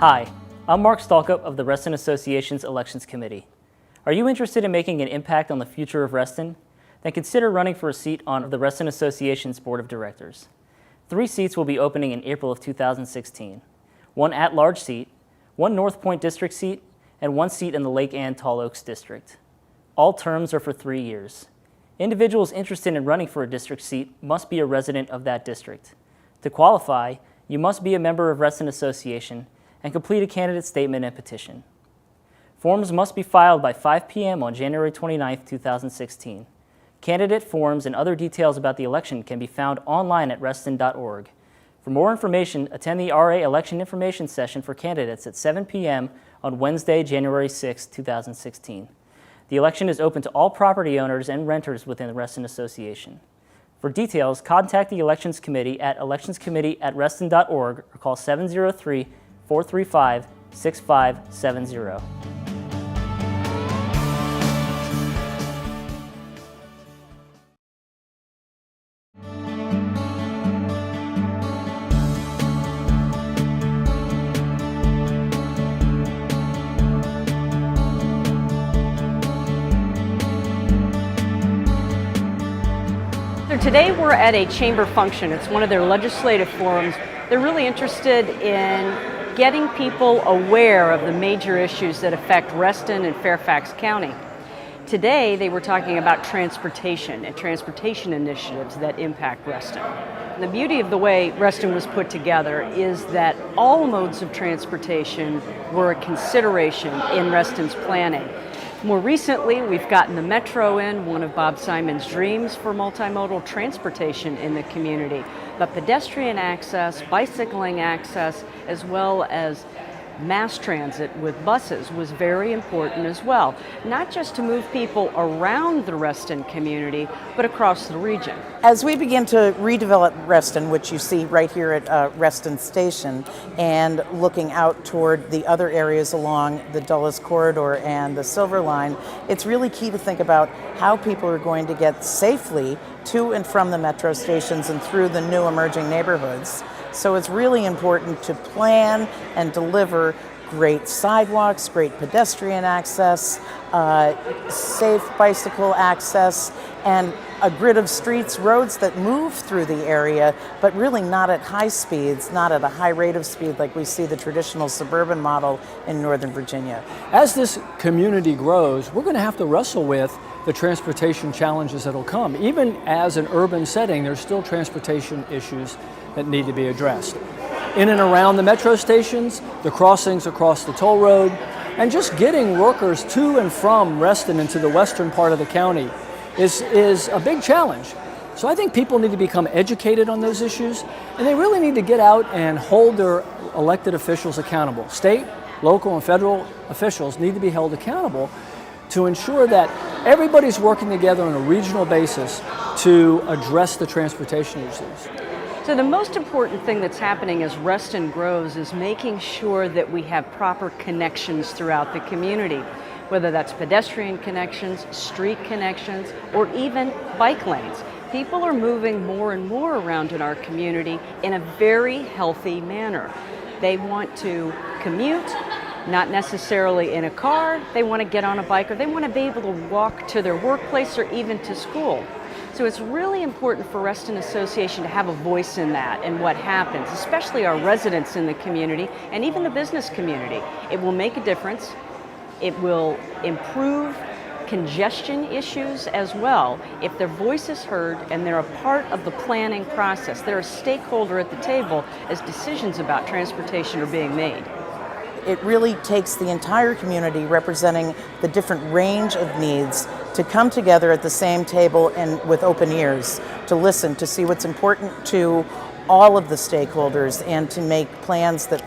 Hi, I'm Mark Stalkup of the Reston Association's Elections Committee. Are you interested in making an impact on the future of Reston? Then consider running for a seat on the Reston Association's Board of Directors. 3 seats will be opening in April of 2016. 1 at-large seat, 1 North Point District seat, and 1 seat in the Lake Ann Tall Oaks District. All terms are for 3 years. Individuals interested in running for a district seat must be a resident of that district. To qualify, you must be a member of Reston Association and complete a candidate statement and petition. Forms must be filed by 5 p.m. on January 29, 2016. Candidate forms and other details about the election can be found online at reston.org. For more information, attend the RA Election Information Session for candidates at 7 p.m. on Wednesday, January 6, 2016. The election is open to all property owners and renters within the Reston Association. For details, contact the Elections Committee at electionscommittee@reston.org or call 703-435-6570. Today we're at a chamber function. It's one of their legislative forums. They're really interested in getting people aware of the major issues that affect Reston and Fairfax County. Today they were talking about transportation and transportation initiatives that impact Reston. And the beauty of the way Reston was put together is that all modes of transportation were a consideration in Reston's planning. More recently, we've gotten the Metro in, one of Bob Simon's dreams for multimodal transportation in the community. But pedestrian access, bicycling access, as well as mass transit with buses was very important as well. Not just to move people around the Reston community, but across the region. As we begin to redevelop Reston, which you see right here at Reston Station, and looking out toward the other areas along the Dulles Corridor and the Silver Line, it's really key to think about how people are going to get safely to and from the metro stations and through the new emerging neighborhoods. So it's really important to plan and deliver great sidewalks, great pedestrian access, safe bicycle access, and a grid of streets, roads that move through the area, but really not at high speeds, not at a high rate of speed like we see the traditional suburban model in Northern Virginia. As this community grows, we're going to have to wrestle with the transportation challenges that'll come. Even as an urban setting, there's still transportation issues that need to be addressed. In and around the metro stations, the crossings across the toll road, and just getting workers to and from Reston into the western part of the county is a big challenge. So I think people need to become educated on those issues, and they really need to get out and hold their elected officials accountable. State, local, and federal officials need to be held accountable to ensure that everybody's working together on a regional basis to address the transportation issues. So the most important thing that's happening as Reston grows is making sure that we have proper connections throughout the community, whether that's pedestrian connections, street connections, or even bike lanes. People are moving more and more around in our community in a very healthy manner. They want to commute, not necessarily in a car. They want to get on a bike, or they want to be able to walk to their workplace or even to school. So it's really important for Reston Association to have a voice in that and what happens, especially our residents in the community and even the business community. It will make a difference. It will improve congestion issues as well if their voice is heard and they're a part of the planning process. They're a stakeholder at the table as decisions about transportation are being made. It really takes the entire community representing the different range of needs to come together at the same table and with open ears to listen, to see what's important to all of the stakeholders, and to make plans that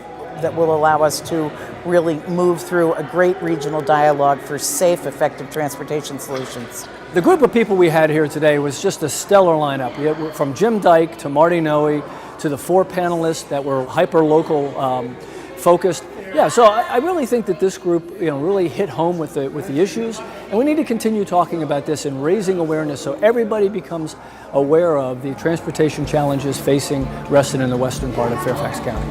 will allow us to really move through a great regional dialogue for safe, effective transportation solutions. The group of people we had here today was just a stellar lineup. We had from Jim Dyke to Marty Noe to the 4 panelists that were hyper-local focused. Yeah, so I really think that this group, really hit home with the issues, and we need to continue talking about this and raising awareness so everybody becomes aware of the transportation challenges facing Reston in the western part of Fairfax County.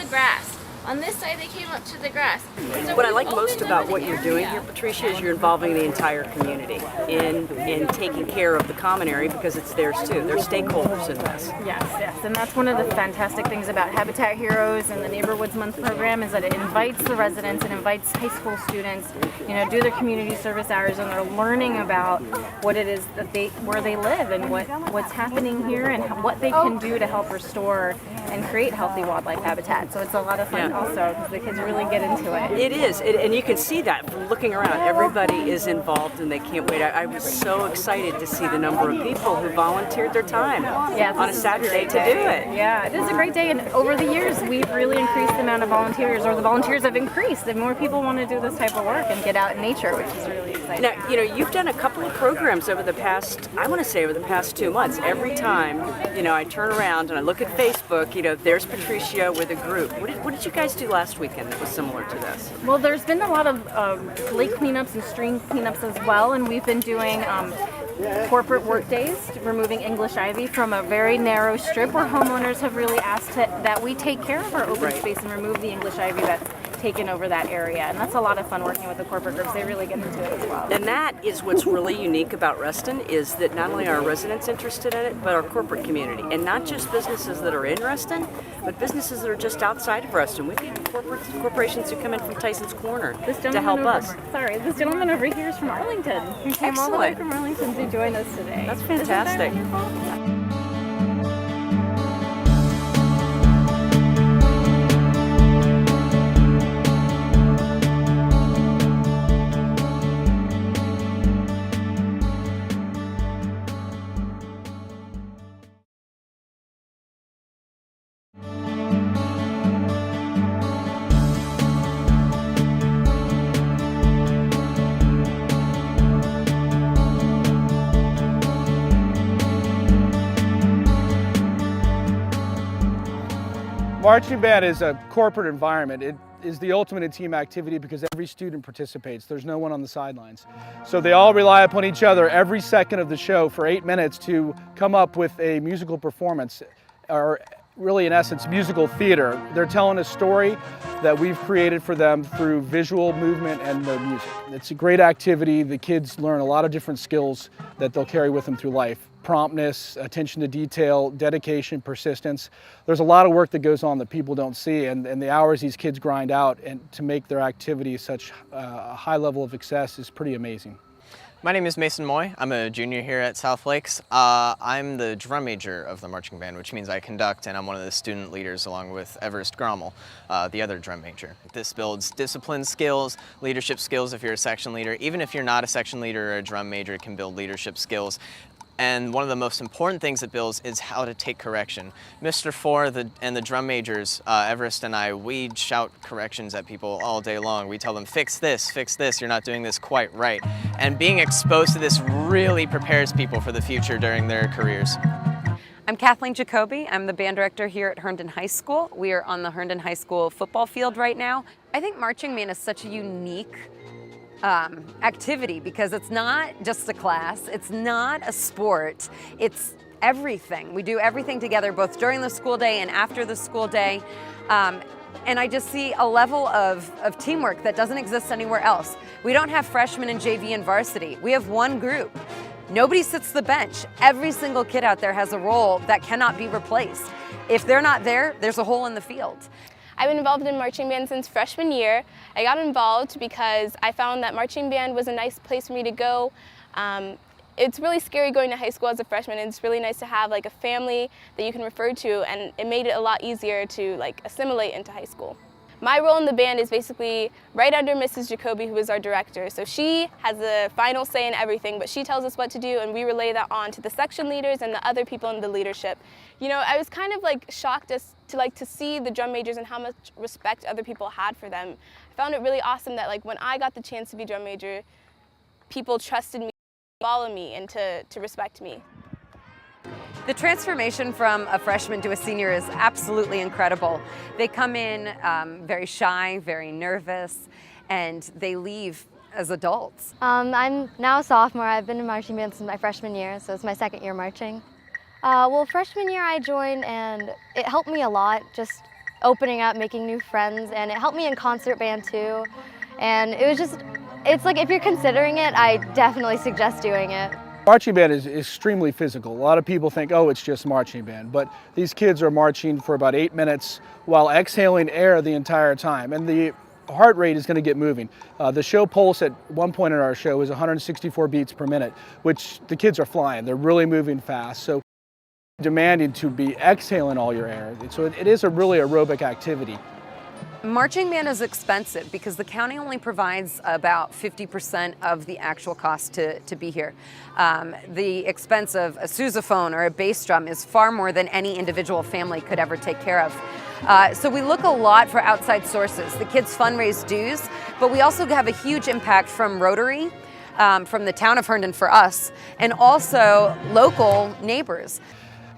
the grass. On this side, they came up to the grass. So What I like most about what you're doing here, Patricia, is you're involving the entire community in taking care of the common area because it's theirs too. They're stakeholders in this. Yes, and that's one of the fantastic things about Habitat Heroes and the Neighborhoods Month program is that it invites the residents and invites high school students, do their community service hours, and they're learning about what it is that where they live and what's happening here and what they can do to help restore and create healthy wildlife habitat. So it's a lot of fun also because the kids really get into it. It is, and you can see that from looking around. Everybody is involved and they can't wait. I was so excited to see the number of people who volunteered their time on a Saturday to do it. Yeah, it is a great day, and over the years we've really increased the amount of volunteers, or the volunteers have increased, and more people want to do this type of work and get out in nature, which is really exciting. Now, you've done a couple of programs over the past, I want to say over the past 2 months. Every time, I turn around and I look at Facebook, there's Patricia with a group. What did you guys do last weekend that was similar to this? Well, there's been a lot of lake cleanups and stream cleanups as well, and we've been doing corporate work days, removing English ivy from a very narrow strip where homeowners have really asked that we take care of our open space and remove the English ivy that's taken over that area. And that's a lot of fun working with the corporate groups. They really get into it as well. And that is what's really unique about Reston, is that not only are our residents interested in it, but our corporate community. And not just businesses that are in Reston, but businesses that are just outside of Reston. We've got corporations who come in from Tyson's Corner to help us. Sorry, this gentleman over here is from Arlington. He came all the way from Arlington to join us today. That's fantastic. Marching band is a corporate environment. It is the ultimate in team activity because every student participates. There's no one on the sidelines. So they all rely upon each other every second of the show for 8 minutes to come up with a musical performance, or really in essence musical theater. They're telling a story that we've created for them through visual movement and the music. It's a great activity. The kids learn a lot of different skills that they'll carry with them through life. Promptness, attention to detail, dedication, persistence. There's a lot of work that goes on that people don't see, and the hours these kids grind out and to make their activity such a high level of success is pretty amazing. My name is Mason Moy. I'm a junior here at South Lakes. I'm the drum major of the marching band, which means I conduct, and I'm one of the student leaders along with Everest Grommel, the other drum major. This builds discipline skills, leadership skills if you're a section leader. Even if you're not a section leader or a drum major, it can build leadership skills. And one of the most important things it builds is how to take correction. Mr. Four and the drum majors, Everest and I, we shout corrections at people all day long. We tell them, fix this, you're not doing this quite right. And being exposed to this really prepares people for the future during their careers. I'm Kathleen Jacoby. I'm the band director here at Herndon High School. We are on the Herndon High School football field right now. I think marching band is such a unique activity because it's not just a class, it's not a sport, it's everything. We do everything together both during the school day and after the school day. And I just see a level of teamwork that doesn't exist anywhere else. We don't have freshmen and JV and varsity. We have one group. Nobody sits the bench. Every single kid out there has a role that cannot be replaced. If they're not there, there's a hole in the field. I've been involved in marching band since freshman year. I got involved because I found that marching band was a nice place for me to go. It's really scary going to high school as a freshman, and it's really nice to have like a family that you can refer to, and it made it a lot easier to like assimilate into high school. My role in the band is basically right under Mrs. Jacoby, who is our director. So she has the final say in everything, but she tells us what to do, and we relay that on to the section leaders and the other people in the leadership. You know, I was kind of like shocked to see the drum majors and how much respect other people had for them. I found it really awesome that like when I got the chance to be drum major, people trusted me, to follow me, and to respect me. The transformation from a freshman to a senior is absolutely incredible. They come in very shy, very nervous, and they leave as adults. I'm now a sophomore. I've been in marching band since my freshman year, so it's my second year marching. Well, freshman year I joined, and it helped me a lot, just opening up, making new friends, and it helped me in concert band too. And it was just, it's like if you're considering it, I definitely suggest doing it. Marching band is extremely physical. A lot of people think, oh, it's just marching band, but these kids are marching for about 8 minutes while exhaling air the entire time, and the heart rate is going to get moving. The show pulse at one point in our show is 164 beats per minute, which the kids are flying. They're really moving fast, so demanding to be exhaling all your air. So it is a really aerobic activity. Marching band is expensive because the county only provides about 50% of the actual cost to be here. The expense of a sousaphone or a bass drum is far more than any individual family could ever take care of. So we look a lot for outside sources. The kids fundraise dues, but we also have a huge impact from Rotary, from the town of Herndon for us, and also local neighbors.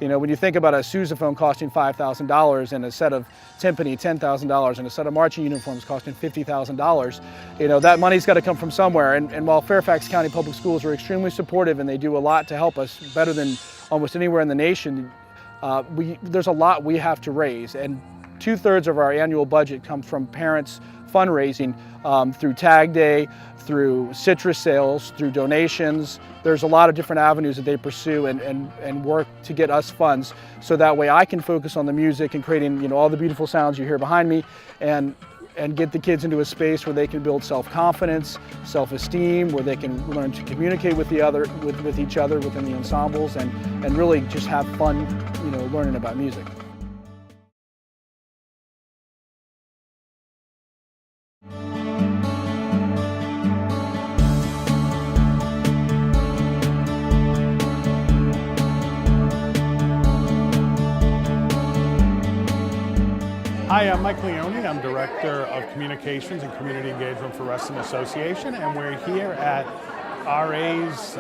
You know, when you think about a sousaphone costing $5,000 and a set of timpani $10,000 and a set of marching uniforms costing $50,000, you know, that money's got to come from somewhere. And while Fairfax County Public Schools are extremely supportive and they do a lot to help us, better than almost anywhere in the nation, there's a lot we have to raise. And 2/3 of our annual budget comes from parents fundraising through Tag Day, through citrus sales, through donations. There's a lot of different avenues that they pursue and work to get us funds, so that way I can focus on the music and creating, you know, all the beautiful sounds you hear behind me, and get the kids into a space where they can build self-confidence, self-esteem, where they can learn to communicate with with each other within the ensembles, and really just have fun, you know, learning about music. Hi, I'm Mike Leone. I'm Director of Communications and Community Engagement for Reston Association, and we're here at RA's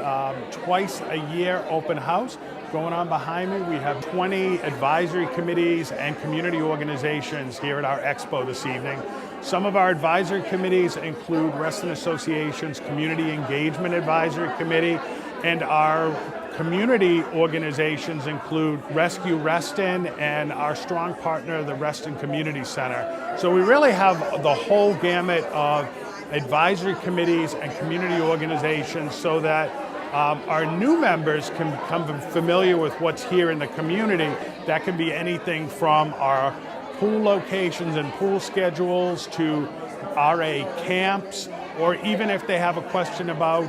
twice a year open house. Going on behind me, we have 20 advisory committees and community organizations here at our expo this evening. Some of our advisory committees include Reston Association's Community Engagement Advisory Committee, and our community organizations include Rescue Reston and our strong partner, the Reston Community Center. So we really have the whole gamut of advisory committees and community organizations, so that our new members can become familiar with what's here in the community. That can be anything from our pool locations and pool schedules to RA camps, or even if they have a question about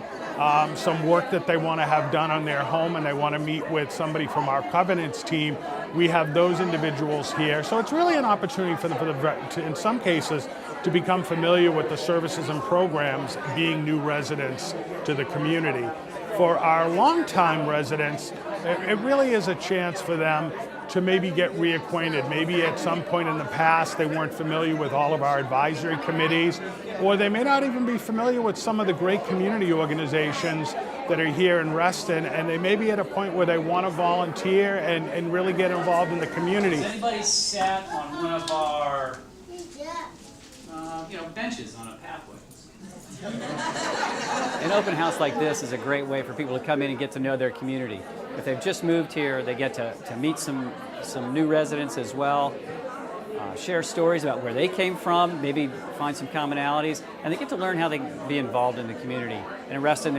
some work that they want to have done on their home and they want to meet with somebody from our Covenants team, we have those individuals here. So it's really an opportunity for them, in some cases, to become familiar with the services and programs, being new residents to the community. For our longtime residents, it really is a chance for them to maybe get reacquainted. Maybe at some point in the past they weren't familiar with all of our advisory committees, or they may not even be familiar with some of the great community organizations that are here in Reston, and they may be at a point where they want to volunteer and really get involved in the community. Has anybody sat on one of our benches on a pathway? An open house like this is a great way for people to come in and get to know their community. If they've just moved here, they get to meet some new residents as well, share stories about where they came from, maybe find some commonalities, and they get to learn how they can be involved in the community. And in Reston,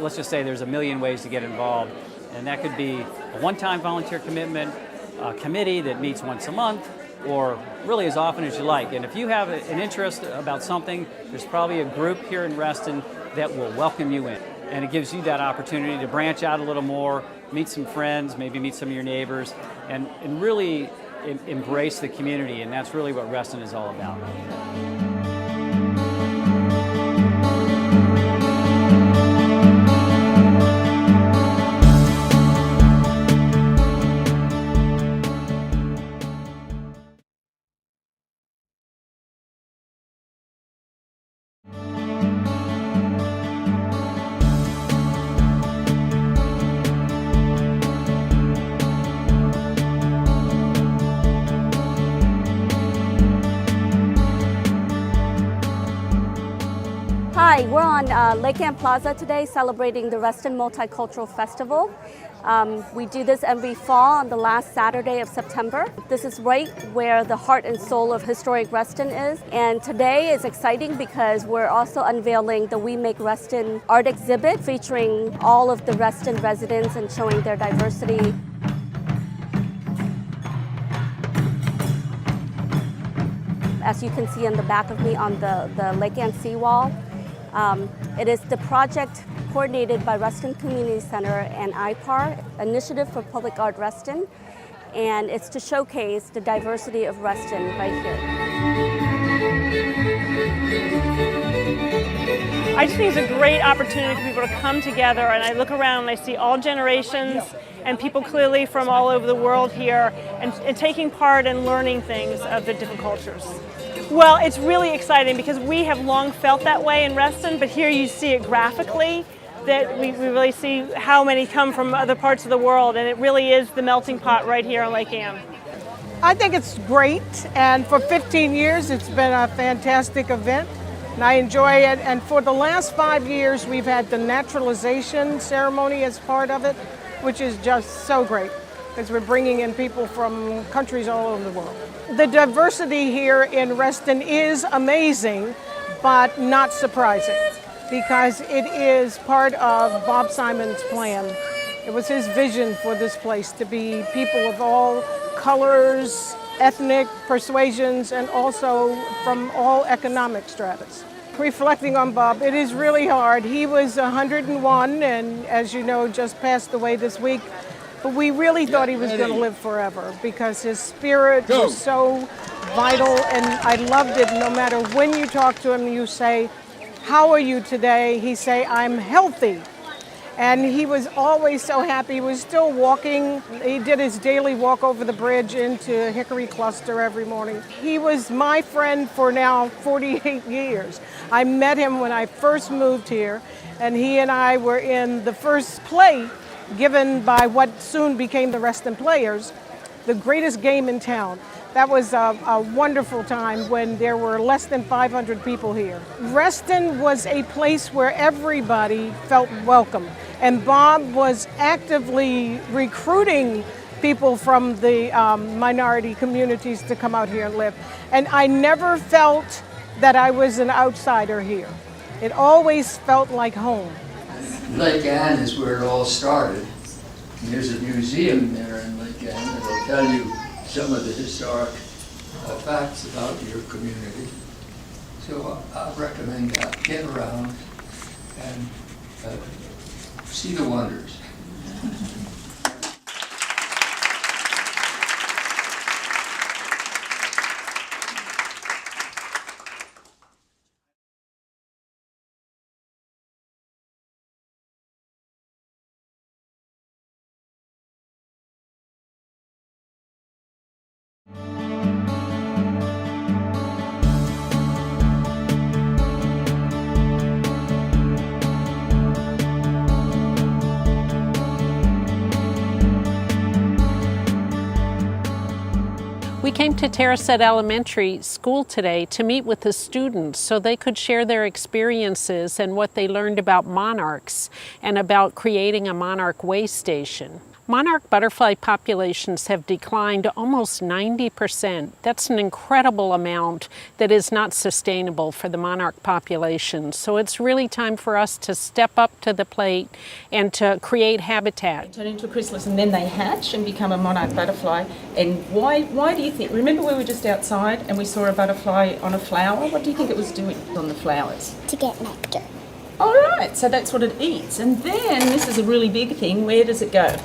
let's just say there's a million ways to get involved, and that could be a one-time volunteer commitment, a committee that meets once a month, or really as often as you like. And if you have an interest about something, there's probably a group here in Reston that will welcome you in. And it gives you that opportunity to branch out a little more, meet some friends, maybe meet some of your neighbors, and really embrace the community. And that's really what Reston is all about. Hi, we're on Lake Ann Plaza today celebrating the Reston Multicultural Festival. We do this every fall on the last Saturday of September. This is right where the heart and soul of historic Reston is. And today is exciting because we're also unveiling the We Make Reston art exhibit featuring all of the Reston residents and showing their diversity. As you can see in the back of me on the Lake Ann seawall, it is the project coordinated by Reston Community Center and IPAR, Initiative for Public Art Reston, and it's to showcase the diversity of Reston right here. I just think it's a great opportunity for people to come together, and I look around and I see all generations and people clearly from all over the world here and taking part and learning things of the different cultures. Well, it's really exciting because we have long felt that way in Reston, but here you see it graphically, that we really see how many come from other parts of the world, and it really is the melting pot right here on Lake Ann. I think it's great, and for 15 years it's been a fantastic event, and I enjoy it. And for the last 5 years we've had the naturalization ceremony as part of it, which is just so great, because we're bringing in people from countries all over the world. The diversity here in Reston is amazing, but not surprising, because it is part of Bob Simon's plan. It was his vision for this place to be people of all colors, ethnic persuasions, and also from all economic stratas. Reflecting on Bob, it is really hard. He was 101 and, as you know, just passed away this week. But we really thought he was going to live forever because his spirit was so vital, and I loved it. No matter when you talk to him, you say, "How are you today?" He say, "I'm healthy." And he was always so happy. He was still walking. He did his daily walk over the bridge into Hickory Cluster every morning. He was my friend for now 48 years. I met him when I first moved here, and he and I were in the first play given by what soon became the Reston Players, the greatest game in town. That was a wonderful time when there were less than 500 people here. Reston was a place where everybody felt welcome, and Bob was actively recruiting people from the minority communities to come out here and live. And I never felt that I was an outsider here. It always felt like home. Lake Ann is where it all started. And there's a museum there in Lake Ann that'll tell you some of the historic facts about your community. So I recommend that. Get around and see the wonders. We came to Tetra Elementary School today to meet with the students so they could share their experiences and what they learned about monarchs and about creating a monarch way station. Monarch butterfly populations have declined almost 90%. That's an incredible amount that is not sustainable for the monarch population. So it's really time for us to step up to the plate and to create habitat. Turn into a chrysalis and then they hatch and become a monarch butterfly. And why do you think? Remember we were just outside and we saw a butterfly on a flower? What do you think it was doing on the flowers? To get nectar. All right, so that's what it eats. And then, this is a really big thing, where does it go?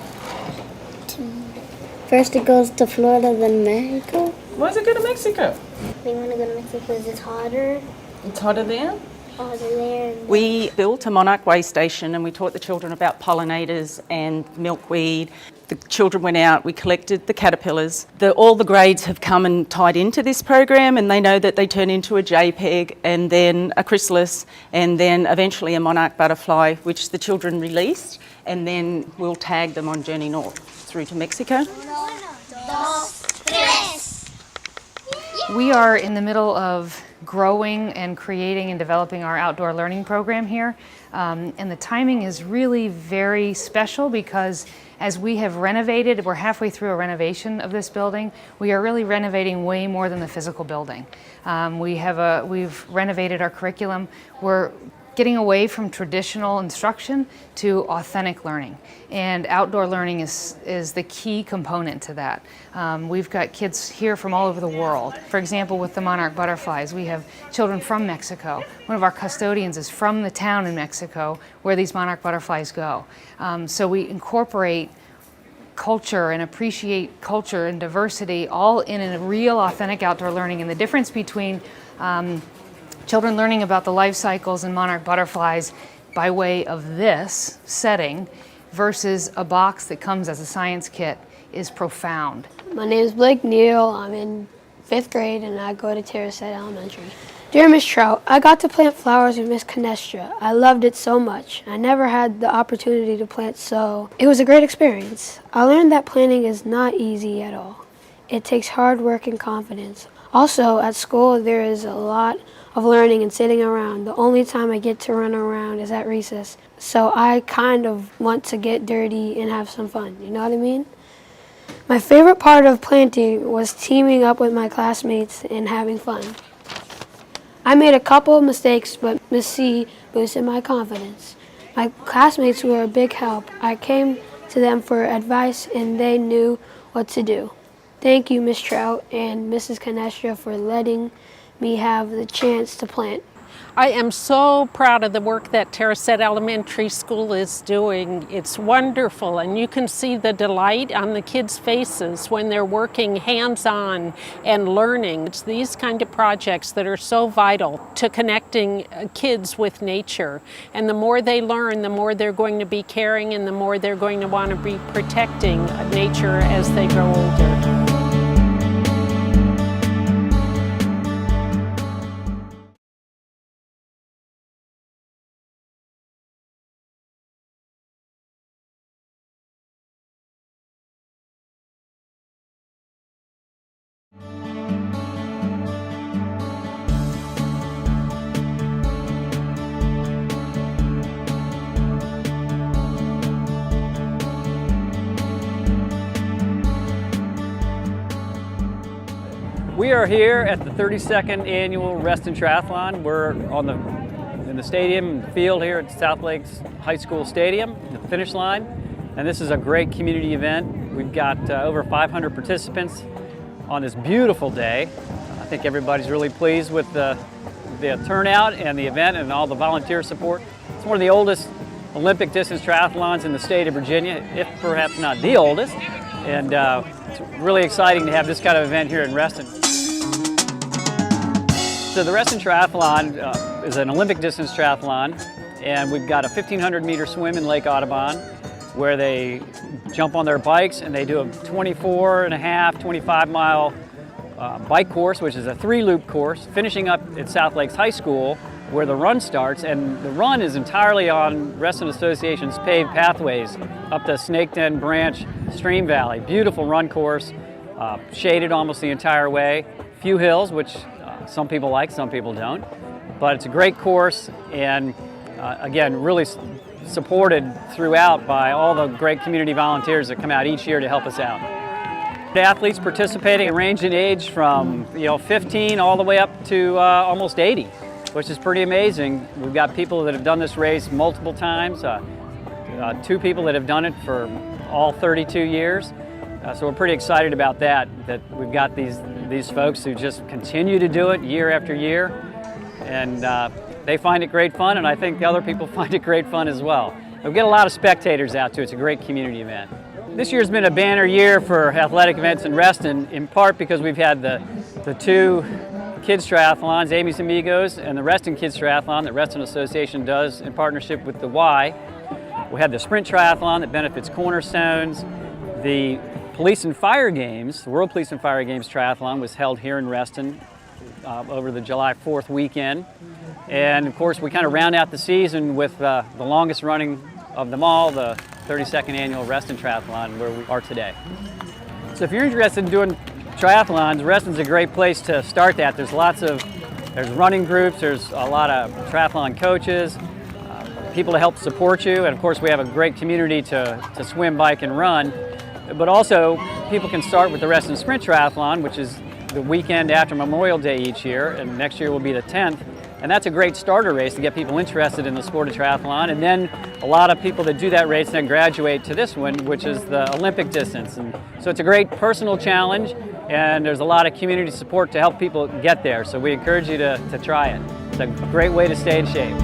First it goes to Florida, then Mexico. Why does it go to Mexico? We want to go to Mexico because it's hotter. It's hotter there? Hotter there. We built a monarch way station and we taught the children about pollinators and milkweed. The children went out, we collected the caterpillars. All the grades have come and tied into this program, and they know that they turn into a JPEG and then a chrysalis and then eventually a monarch butterfly, which the children released, and then we'll tag them on Journey North through to Mexico. 1, 2, 3. We are in the middle of growing and creating and developing our outdoor learning program here. And the timing is really very special because as we have renovated, we're halfway through a renovation of this building. We are really renovating way more than the physical building. We've renovated our curriculum. We're getting away from traditional instruction to authentic learning. And outdoor learning is the key component to that. We've got kids here from all over the world. For example, with the monarch butterflies, we have children from Mexico. One of our custodians is from the town in Mexico where these monarch butterflies go. So we incorporate culture and appreciate culture and diversity all in a real authentic outdoor learning. And the difference between children learning about the life cycles and monarch butterflies by way of this setting versus a box that comes as a science kit is profound. My name is Blake Neal. I'm in 5th grade and I go to Tetra Elementary. Dear Miss Trout, I got to plant flowers with Miss Canestra. I loved it so much. I never had the opportunity to plant, so it was a great experience. I learned that planting is not easy at all. It takes hard work and confidence. Also, at school, there is a lot of learning and sitting around. The only time I get to run around is at recess. So I kind of want to get dirty and have some fun, you know what I mean? My favorite part of planting was teaming up with my classmates and having fun. I made a couple of mistakes, but Miss C boosted my confidence. My classmates were a big help. I came to them for advice and they knew what to do. Thank you, Miss Trout and Mrs. Canestra, for letting me have the chance to plant. I am so proud of the work that Tetra Elementary School is doing. It's wonderful, and you can see the delight on the kids' faces when they're working hands-on and learning. It's these kind of projects that are so vital to connecting kids with nature. And the more they learn, the more they're going to be caring and the more they're going to want to be protecting nature as they grow older. We are here at the 32nd annual Reston Triathlon. We're in the stadium, field here at South Lakes High School Stadium, the finish line. And this is a great community event. We've got over 500 participants on this beautiful day. I think everybody's really pleased with the turnout and the event and all the volunteer support. It's one of the oldest Olympic distance triathlons in the state of Virginia, if perhaps not the oldest. And it's really exciting to have this kind of event here in Reston. So the Reston Triathlon is an Olympic distance triathlon, and we've got a 1,500 meter swim in Lake Audubon where they jump on their bikes and they do a 25 mile bike course, which is a 3-loop course, finishing up at South Lakes High School where the run starts. And the run is entirely on Reston Association's paved pathways up the Snake Den Branch Stream Valley. Beautiful run course, shaded almost the entire way. Few hills, which some people like, some people don't. But it's a great course, and again, really supported throughout by all the great community volunteers that come out each year to help us out. The athletes participating range in age from 15 all the way up to almost 80, which is pretty amazing. We've got people that have done this race multiple times, 2 people that have done it for all 32 years. So we're pretty excited about that we've got these folks who just continue to do it year after year. And they find it great fun, and I think the other people find it great fun as well. We get a lot of spectators out too. It's a great community event. This year's been a banner year for athletic events in Reston, in part because we've had the 2 kids triathlons, Amy's Amigos, and the Reston Kids Triathlon that Reston Association does in partnership with the Y. We had the Sprint Triathlon that benefits Cornerstones. The Police and Fire Games, the World Police and Fire Games Triathlon was held here in Reston over the July 4th weekend. And of course, we kind of round out the season with the longest running of them all, the 32nd annual Reston Triathlon, where we are today. So if you're interested in doing triathlons, Reston's a great place to start that. There's running groups, there's a lot of triathlon coaches, people to help support you, and of course we have a great community to swim, bike, and run. But also, people can start with the Reston Sprint Triathlon, which is the weekend after Memorial Day each year, and next year will be the 10th. And that's a great starter race to get people interested in the sport of triathlon. And then a lot of people that do that race then graduate to this one, which is the Olympic distance. And so it's a great personal challenge, and there's a lot of community support to help people get there. So we encourage you to try it. It's a great way to stay in shape.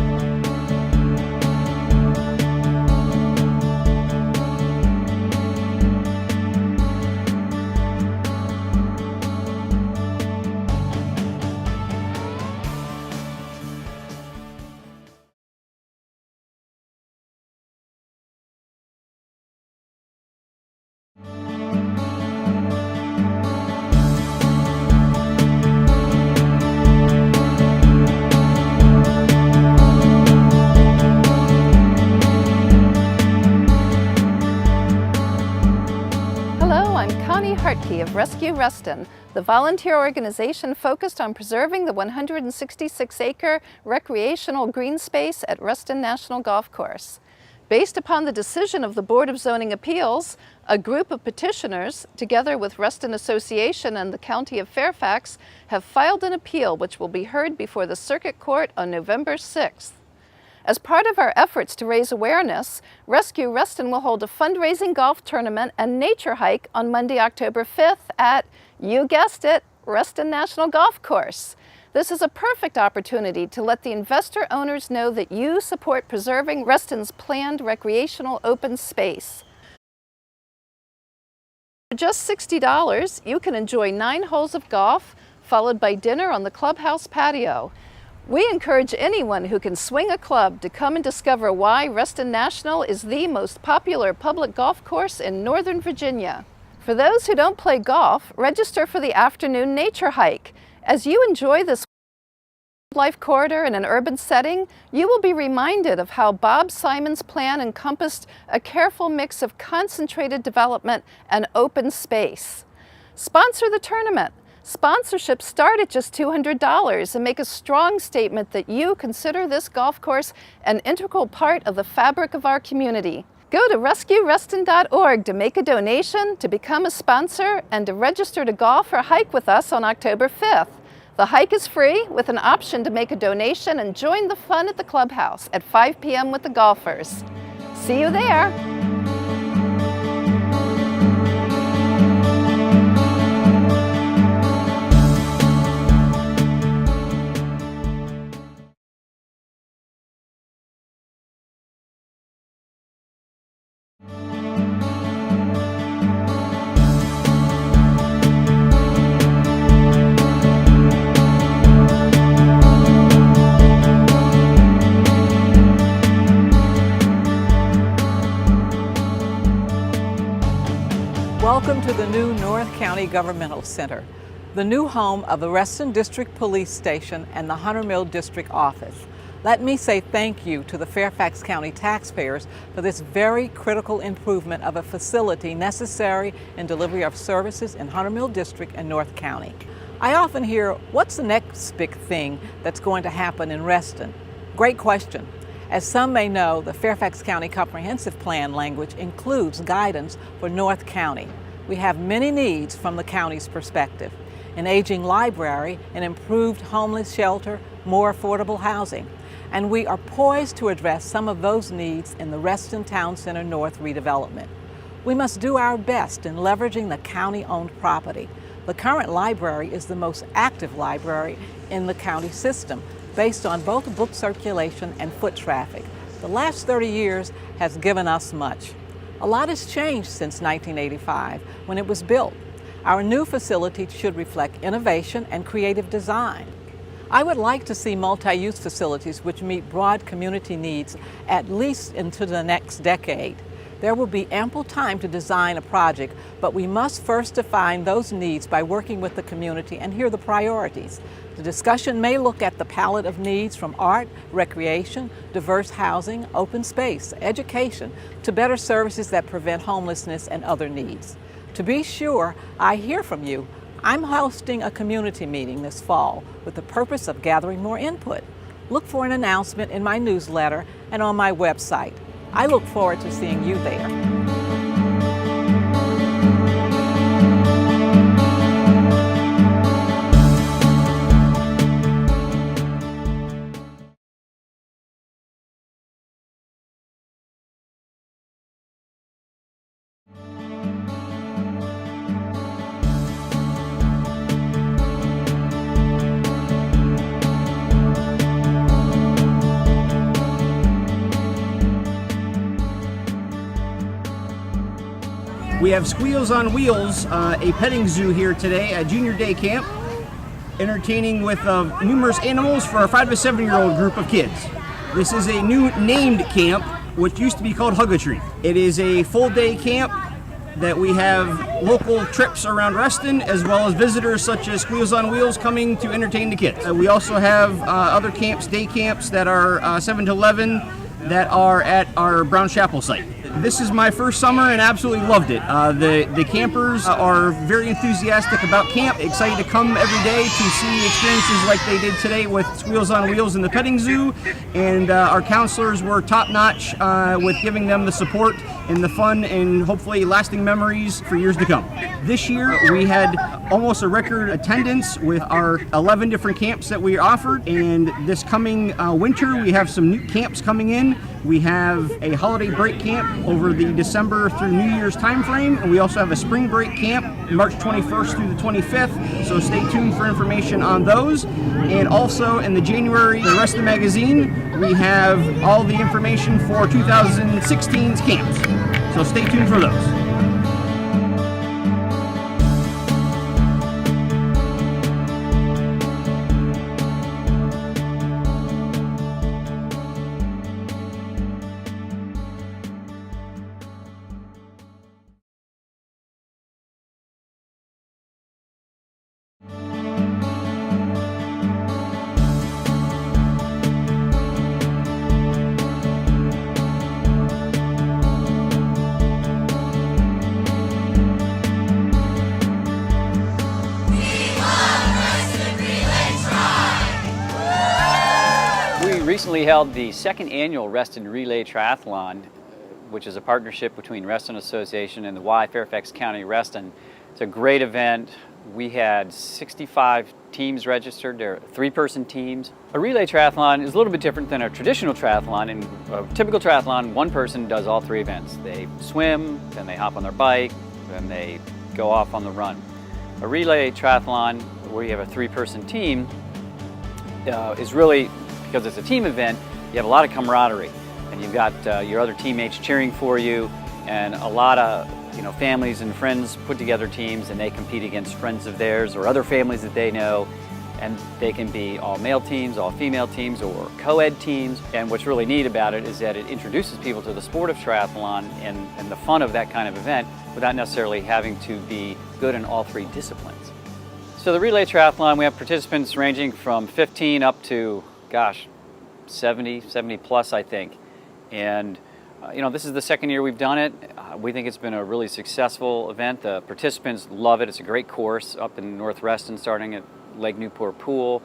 Of Rescue Reston, the volunteer organization focused on preserving the 166-acre recreational green space at Reston National Golf Course. Based upon the decision of the Board of Zoning Appeals, a group of petitioners, together with Reston Association and the County of Fairfax, have filed an appeal which will be heard before the Circuit Court on November 6th. As part of our efforts to raise awareness, Rescue Reston will hold a fundraising golf tournament and nature hike on Monday, October 5th at, you guessed it, Reston National Golf Course. This is a perfect opportunity to let the investor owners know that you support preserving Reston's planned recreational open space. For just $60, you can enjoy 9 holes of golf, followed by dinner on the clubhouse patio. We encourage anyone who can swing a club to come and discover why Reston National is the most popular public golf course in Northern Virginia. For those who don't play golf, register for the afternoon nature hike. As you enjoy this wildlife corridor in an urban setting, you will be reminded of how Bob Simon's plan encompassed a careful mix of concentrated development and open space. Sponsor the tournament. Sponsorships start at just $200 and make a strong statement that you consider this golf course an integral part of the fabric of our community. Go to rescuereston.org to make a donation, to become a sponsor, and to register to golf or hike with us on October 5th. The hike is free with an option to make a donation and join the fun at the clubhouse at 5 p.m. with the golfers. See you there. Welcome to the new North County Governmental Center, the new home of the Reston District Police Station and the Hunter Mill District Office. Let me say thank you to the Fairfax County taxpayers for this very critical improvement of a facility necessary in delivery of services in Hunter Mill District and North County. I often hear, what's the next big thing that's going to happen in Reston? Great question. As some may know, the Fairfax County Comprehensive Plan language includes guidance for North County. We have many needs from the county's perspective: an aging library, an improved homeless shelter, more affordable housing. And we are poised to address some of those needs in the Reston Town Center North redevelopment. We must do our best in leveraging the county-owned property. The current library is the most active library in the county system, based on both book circulation and foot traffic. The last 30 years has given us much. A lot has changed since 1985, when it was built. Our new facility should reflect innovation and creative design. I would like to see multi-use facilities which meet broad community needs at least into the next decade. There will be ample time to design a project, but we must first define those needs by working with the community and hear the priorities. The discussion may look at the palette of needs from art, recreation, diverse housing, open space, education, to better services that prevent homelessness and other needs. To be sure, I hear from you. I'm hosting a community meeting this fall with the purpose of gathering more input. Look for an announcement in my newsletter and on my website. I look forward to seeing you there. We have Squeals on Wheels, a petting zoo here today at Junior Day Camp, entertaining with numerous animals for our 5 to 7-year-old group of kids. This is a new named camp, which used to be called Hug-a-Tree. It is a full-day camp that we have local trips around Reston, as well as visitors such as Squeals on Wheels coming to entertain the kids. We also have other camps, day camps that are 7 to 11 that are at our Brown Chapel site. This is my first summer and absolutely loved it. The campers are very enthusiastic about camp, excited to come every day to see experiences like they did today with Squeals on Wheels in the petting zoo, and our counselors were top-notch with giving them the support and the fun and hopefully lasting memories for years to come. This year we had almost a record attendance with our 11 different camps that we offered, and this coming winter we have some new camps coming in. We have a holiday break camp over the December through New Year's time frame, and we also have a spring break camp March 21st through the 25th, so stay tuned for information on those. And also in the January, the Reston magazine, we have all the information for 2016's camps, so stay tuned for those. Recently held the second annual Reston Relay Triathlon, which is a partnership between Reston Association and the Y Fairfax County Reston. It's a great event. We had 65 teams registered. They're 3-person teams. A relay triathlon is a little bit different than a traditional triathlon. In a typical triathlon, one person does all 3 events. They swim, then they hop on their bike, then they go off on the run. A relay triathlon, where you have a 3-person team, is really, because it's a team event, you have a lot of camaraderie, and you've got your other teammates cheering for you, and a lot of families and friends put together teams, and they compete against friends of theirs or other families that they know, and they can be all male teams, all female teams, or co-ed teams. And what's really neat about it is that it introduces people to the sport of triathlon and the fun of that kind of event without necessarily having to be good in all 3 disciplines. So the relay triathlon, we have participants ranging from 15 up to 70 plus, I think. And this is the second year we've done it. We think it's been a really successful event. The participants love it. It's a great course up in North Reston, starting at Lake Newport Pool.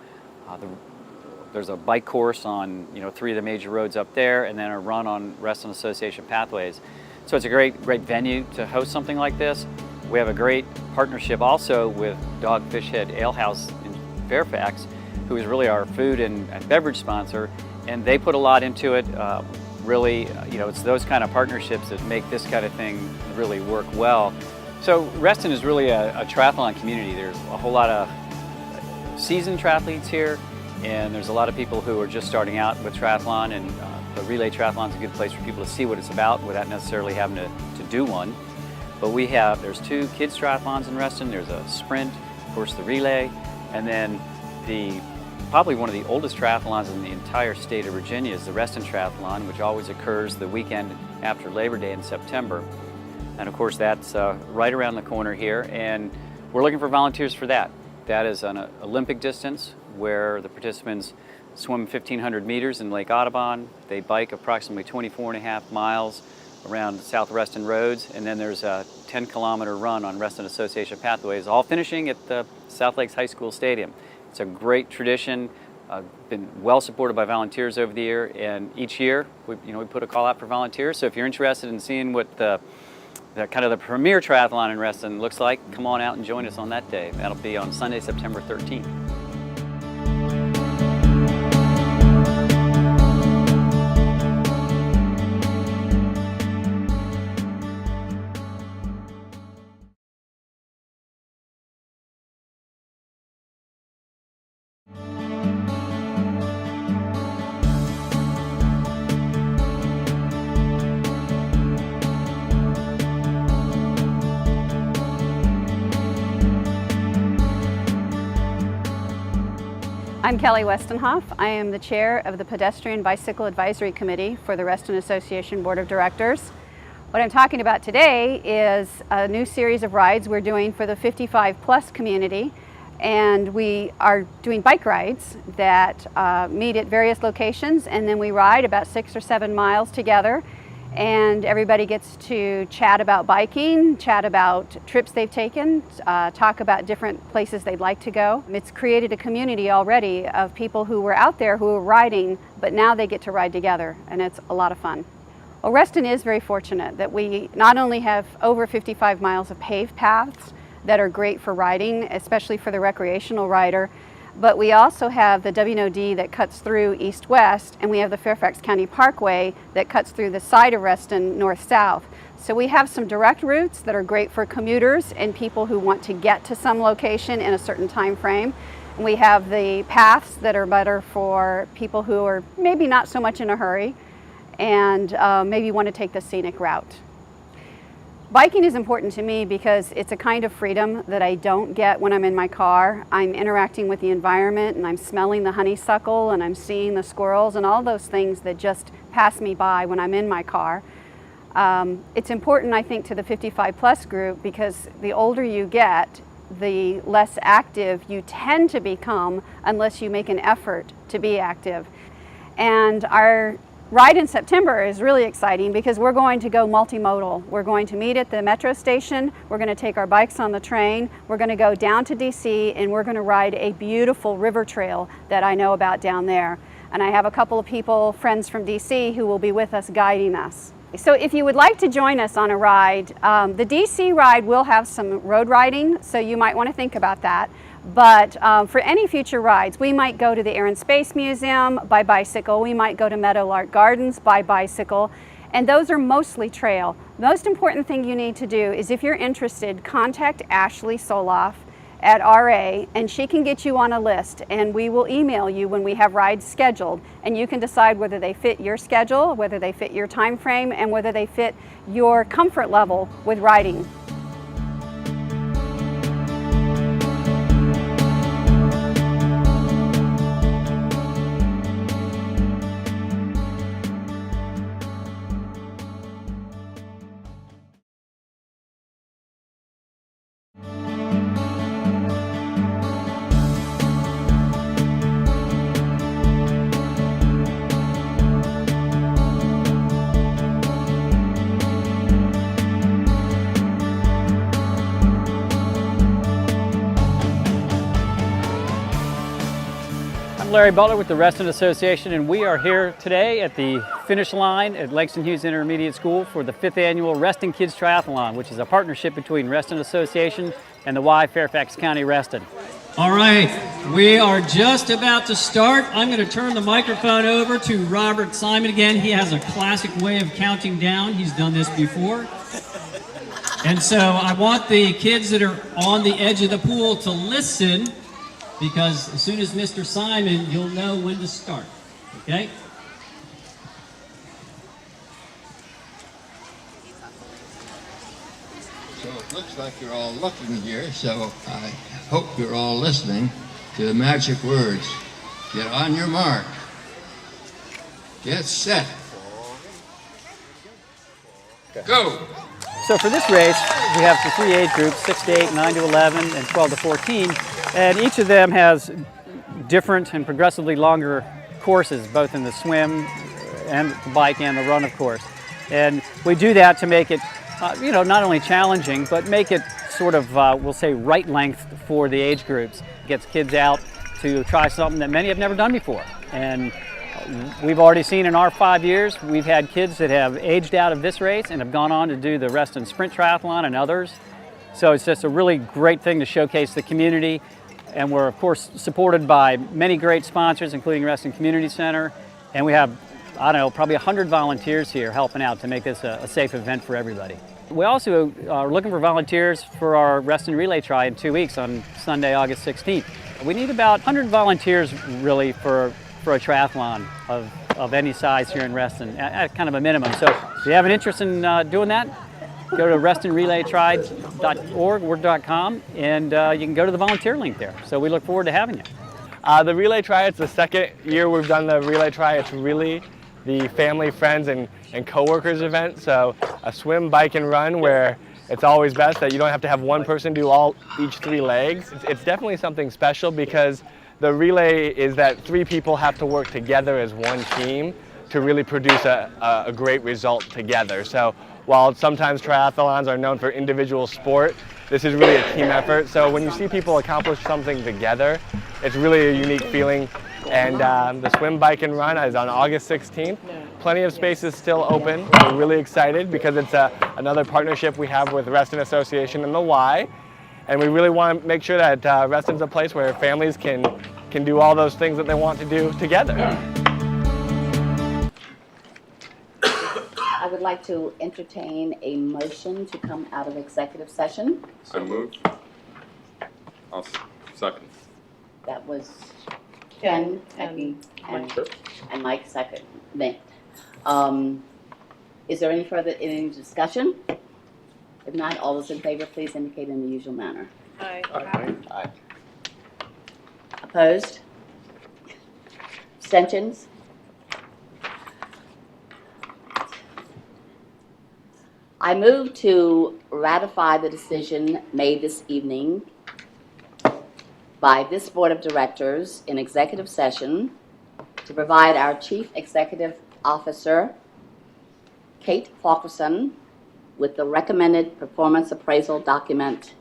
There's a bike course on 3 of the major roads up there, and then a run on Reston Association pathways. So it's a great venue to host something like this. We have a great partnership also with Dogfish Head Ale House in Fairfax, who is really our food and beverage sponsor, and they put a lot into it. Really, it's those kind of partnerships that make this kind of thing really work well. So Reston is really a triathlon community. There's a whole lot of seasoned triathletes here, and there's a lot of people who are just starting out with triathlon, and the relay triathlon is a good place for people to see what it's about without necessarily having to do one. But there's 2 kids triathlons in Reston. There's a sprint, of course the relay, and then probably one of the oldest triathlons in the entire state of Virginia is the Reston Triathlon, which always occurs the weekend after Labor Day in September. And of course that's right around the corner here, and we're looking for volunteers for that. That is an Olympic distance where the participants swim 1,500 meters in Lake Audubon. They bike approximately 24.5 miles around South Reston roads, and then there's a 10-kilometer run on Reston Association pathways, all finishing at the South Lakes High School Stadium. It's a great tradition, been well supported by volunteers over the year, and each year we put a call out for volunteers. So if you're interested in seeing what the kind of the premier triathlon in Reston looks like, come on out and join us on that day. That'll be on Sunday, September 13th. I'm Kelly Westenhoff. I am the chair of the Pedestrian Bicycle Advisory Committee for the Reston Association Board of Directors. What I'm talking about today is a new series of rides we're doing for the 55-plus community, and we are doing bike rides that meet at various locations, and then we ride about 6 or 7 miles together, and everybody gets to chat about biking, chat about trips they've taken, talk about different places they'd like to go. It's created a community already of people who were out there who were riding, but now they get to ride together, and it's a lot of fun. Well, Reston is very fortunate that we not only have over 55 miles of paved paths that are great for riding, especially for the recreational rider, but we also have the W&OD that cuts through east-west, and we have the Fairfax County Parkway that cuts through the side of Reston north-south. So we have some direct routes that are great for commuters and people who want to get to some location in a certain time frame. And we have the paths that are better for people who are maybe not so much in a hurry and maybe want to take the scenic route. Biking is important to me because it's a kind of freedom that I don't get when I'm in my car. I'm interacting with the environment, and I'm smelling the honeysuckle, and I'm seeing the squirrels and all those things that just pass me by when I'm in my car. It's important, I think, to the 55-plus group because the older you get, the less active you tend to become unless you make an effort to be active. And our ride in September is really exciting because we're going to go multimodal. We're going to meet at the metro station, we're going to take our bikes on the train, we're going to go down to DC, and we're going to ride a beautiful river trail that I know about down there. And I have a couple of people, friends from DC, who will be with us guiding us. So if you would like to join us on a ride, the DC ride will have some road riding, so you might want to think about that. But for any future rides, we might go to the Air and Space Museum by bicycle, we might go to Meadowlark Gardens by bicycle, and those are mostly trail. The most important thing you need to do is, if you're interested, contact Ashley Soloff at RA, and she can get you on a list, and we will email you when we have rides scheduled, and you can decide whether they fit your schedule, whether they fit your time frame, and whether they fit your comfort level with riding. Larry Butler with the Reston Association, and we are here today at the finish line at Langston Hughes Intermediate School for the 5th annual Reston Kids Triathlon, which is a partnership between Reston Association and the Y Fairfax County Reston. All right, we are just about to start. I'm going to turn the microphone over to Robert Simon again. He has a classic way of counting down. He's done this before. And so I want the kids that are on the edge of the pool to listen, because as soon as Mr. Simon, you'll know when to start, okay? So it looks like you're all looking here, so I hope you're all listening to the magic words. Get on your mark. Get set. Go! So for this race, we have the 3 age groups, 6 to 8, 9 to 11, and 12 to 14. And each of them has different and progressively longer courses, both in the swim and the bike and the run, of course. And We do that to make it, not only challenging, but make it sort of, we'll say, right length for the age groups. It gets kids out to try something that many have never done before. And we've already seen in our 5 years, we've had kids that have aged out of this race and have gone on to do the Reston Sprint Triathlon and others. So it's just a really great thing to showcase the community. And we're, of course, supported by many great sponsors, including Reston Community Center. And we have, I don't know, probably 100 volunteers here helping out to make this a safe event for everybody. We also are looking for volunteers for our Reston Relay Tri in 2 weeks on Sunday, August 16th. We need about 100 volunteers really for a triathlon of any size here in Reston, at kind of a minimum. So if you have an interest in doing that, go to restonrelaytri.org or .com, and you can go to the volunteer link there. So we look forward to having you. The Relay Tri, it's the second year we've done the Relay Tri. It's really the family, friends, and coworkers event. So a swim, bike, and run where it's always best that you don't have to have one person do each 3 legs. It's definitely something special because the relay is that 3 people have to work together as one team to really produce a great result together. So while sometimes triathlons are known for individual sport, this is really a team effort. So when you see people accomplish something together, it's really a unique feeling. And the swim, bike, and run is on August 16th. Plenty of spaces still open. We're really excited because it's another partnership we have with Reston Association and the Y. And we really want to make sure that Reston's a place where families can do all those things that they want to do together. I would like to entertain a motion to come out of executive session. So moved. I'll second. That was Jen, Becky, and Mike second. Is there any discussion? If not, all those in favor, please indicate in the usual manner. Aye. Aye. Opposed? Abstentions? I move to ratify the decision made this evening by this Board of Directors in executive session to provide our Chief Executive Officer, Kate Falkerson, with the recommended performance appraisal document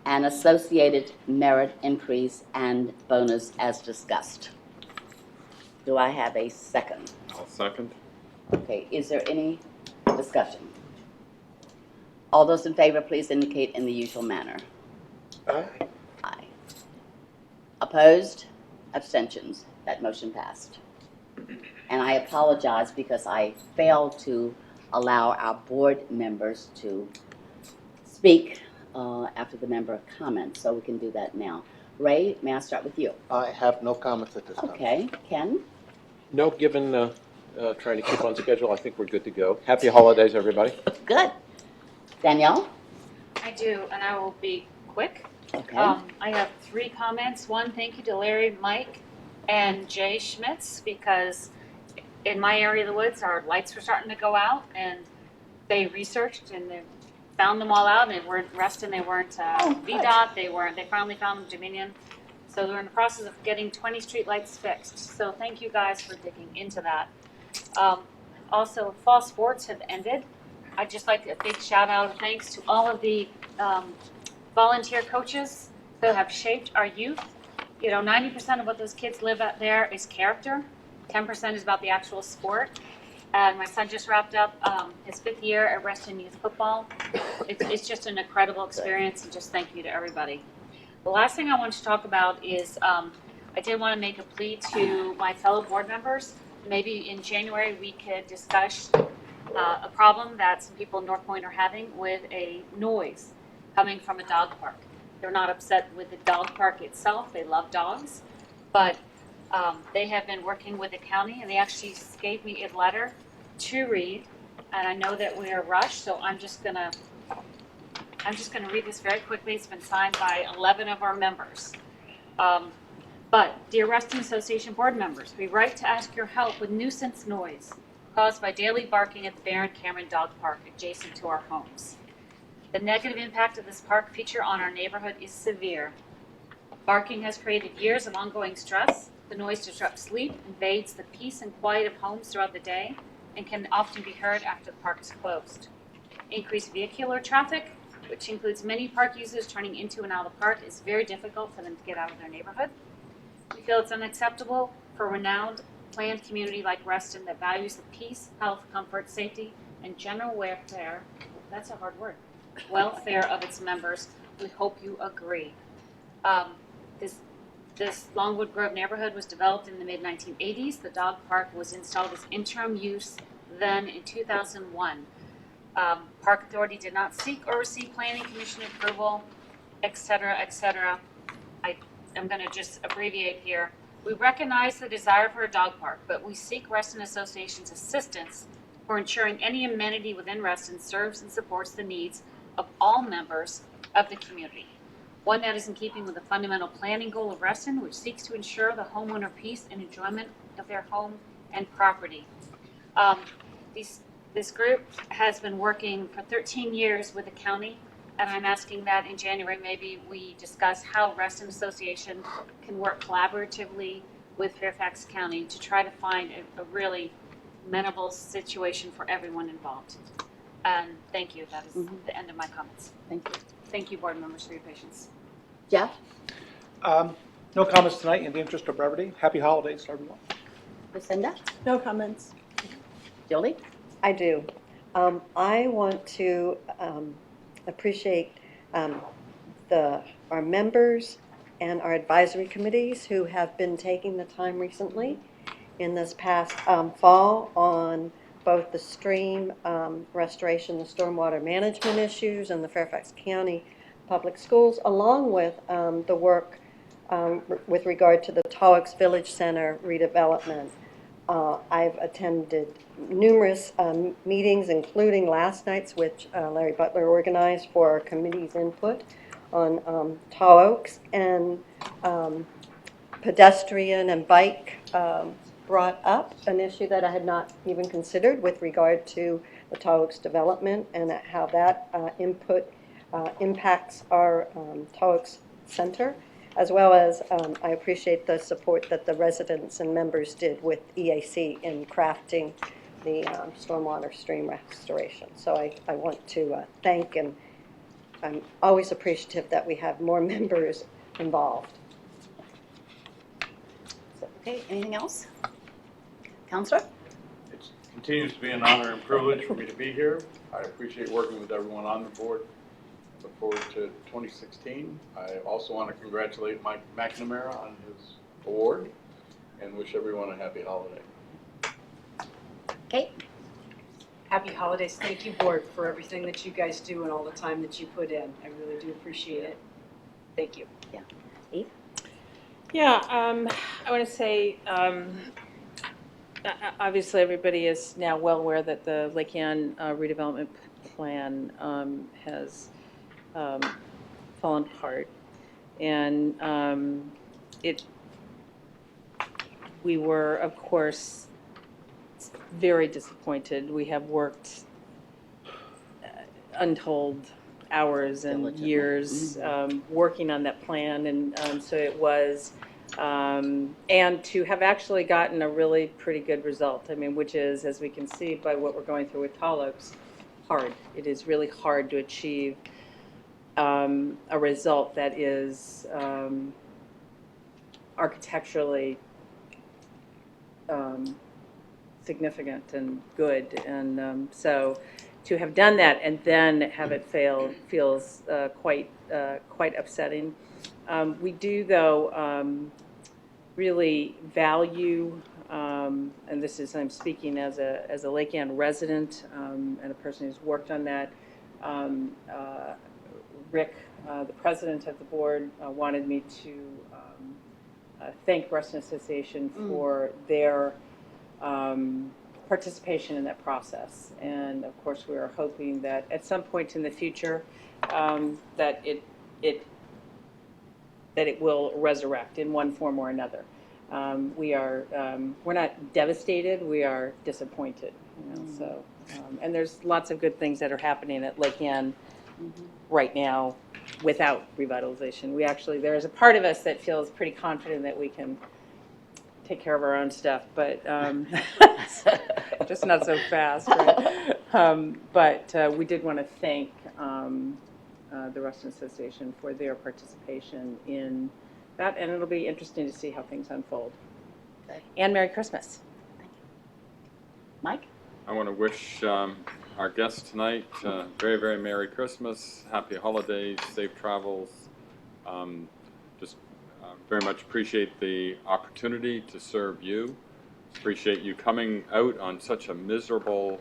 and associated merit increase and bonus as discussed. Do I have a second? I'll second. Okay, is there any discussion? All those in favor, please indicate in the usual manner. Aye. Aye. Opposed? Abstentions? That motion passed. And I apologize because I failed to allow our board members to speak after the member comments, so we can do that now. Ray, may I start with you? I have no comments at this time. Okay. Ken? No, given trying to keep on schedule, I think we're good to go. Happy holidays, everybody. Good. Danielle? I do, and I will be quick. Okay. I have 3 comments. One, thank you to Larry, Mike, and Jay Schmitz, because in my area of the woods, our lights were starting to go out, and they researched and they found them all out, and they weren't Reston, they weren't VDOT, they finally found them Dominion. So they're in the process of getting 20 street lights fixed. So thank you guys for digging into that. Also, fall sports have ended. I'd just like a big shout out and thanks to all of the volunteer coaches that have shaped our youth. You know, 90% of what those kids live out there is character. 10% is about the actual sport. And my son just wrapped up his 5th year at Reston Youth Football. It's just an incredible experience, and just thank you to everybody. The last thing I want to talk about is I did want to make a plea to my fellow board members. Maybe in January we could discuss a problem that some people in North Point are having with a noise coming from a dog park. They're not upset with the dog park itself. They love dogs, but they have been working with the county, and they actually gave me a letter to read. And I know that we are rushed, so I'm just gonna read this very quickly. It's been signed by 11 of our members. But dear Reston Association board members, we write to ask your help with nuisance noise caused by daily barking at the Baron Cameron Dog Park adjacent to our homes. The negative impact of this park feature on our neighborhood is severe. Barking has created years of ongoing stress. The noise disrupts sleep, invades the peace and quiet of homes throughout the day, and can often be heard after the park is closed. Increased vehicular traffic, which includes many park users turning into and out of the park, is very difficult for them to get out of their neighborhood. We feel it's unacceptable for a renowned planned community like Reston that values the peace, health, comfort, safety, and general welfare, that's a hard word, welfare of its members. We hope you agree. This Longwood Grove neighborhood was developed in the mid-1980s. The dog park was installed as interim use then in 2001. Park Authority did not seek or receive planning commission approval, et cetera, et cetera. I'm going to just abbreviate here. We recognize the desire for a dog park, but we seek Reston Association's assistance for ensuring any amenity within Reston serves and supports the needs of all members of the community. One that is in keeping with the fundamental planning goal of Reston, which seeks to ensure the homeowner peace and enjoyment of their home and property. This group has been working for 13 years with the county, and I'm asking that in January maybe we discuss how Reston Association can work collaboratively with Fairfax County to try to find a really amenable situation for everyone involved. And thank you. That is the end of my comments. Thank you. Thank you, board members, for your patience. Jeff? No comments tonight in the interest of brevity. Happy holidays to everyone. Lucinda? No comments. Julie? I do. I want to appreciate our members and our advisory committees who have been taking the time recently in this past fall on both the stream restoration, the stormwater management issues, and the Fairfax County Public Schools, along with the work with regard to the Tall Village Center redevelopment. I've attended numerous meetings, including last night's, which Larry Butler organized for our committee's input on Tall Oaks, and pedestrian and bike brought up an issue that I had not even considered with regard to the Tall Oaks development and how that impacts our Tall Oaks Center, as well as I appreciate the support that the residents and members did with EAC in crafting the stormwater stream restoration. So I want to thank, and I'm always appreciative that we have more members involved. Okay, anything else? Counselor? It continues to be an honor and privilege for me to be here. I appreciate working with everyone on the board. Look forward to 2016. I also want to congratulate Mike McNamara on his award and wish everyone a happy holiday. Kate? Happy holidays. Thank you, board, for everything that you guys do and all the time that you put in. I really do appreciate it. Thank you. Yeah. Eve? Yeah, I want to say, obviously everybody is now well aware that the Lake Ann redevelopment plan has fallen apart, and we were, of course, very disappointed. We have worked untold hours and years working on that plan, and so it was, and to have actually gotten a really pretty good result. I mean, which is, as we can see by what we're going through with Tall Oaks, hard. It is really hard to achieve a result that is architecturally significant and good, and so to have done that and then have it fail feels quite upsetting. We do, though, really value, and this is, I'm speaking as a Lake Ann resident and a person who's worked on that. Rick, the president of the board, wanted me to thank Reston Association for their participation in that process, and of course we are hoping that at some point in the future that it will resurrect in one form or another. We're not devastated, we are disappointed, you know, so and there's lots of good things that are happening at Lake Ann right now without revitalization. We actually, there is a part of us that feels pretty confident that we can take care of our own stuff, but just not so fast, right? But we did want to thank the Reston Association for their participation in that, and it'll be interesting to see how things unfold. And Merry Christmas. Mike? I want to wish our guests tonight very, very Merry Christmas, Happy Holidays, safe travels. Just very much appreciate the opportunity to serve you. Appreciate you coming out on such a miserable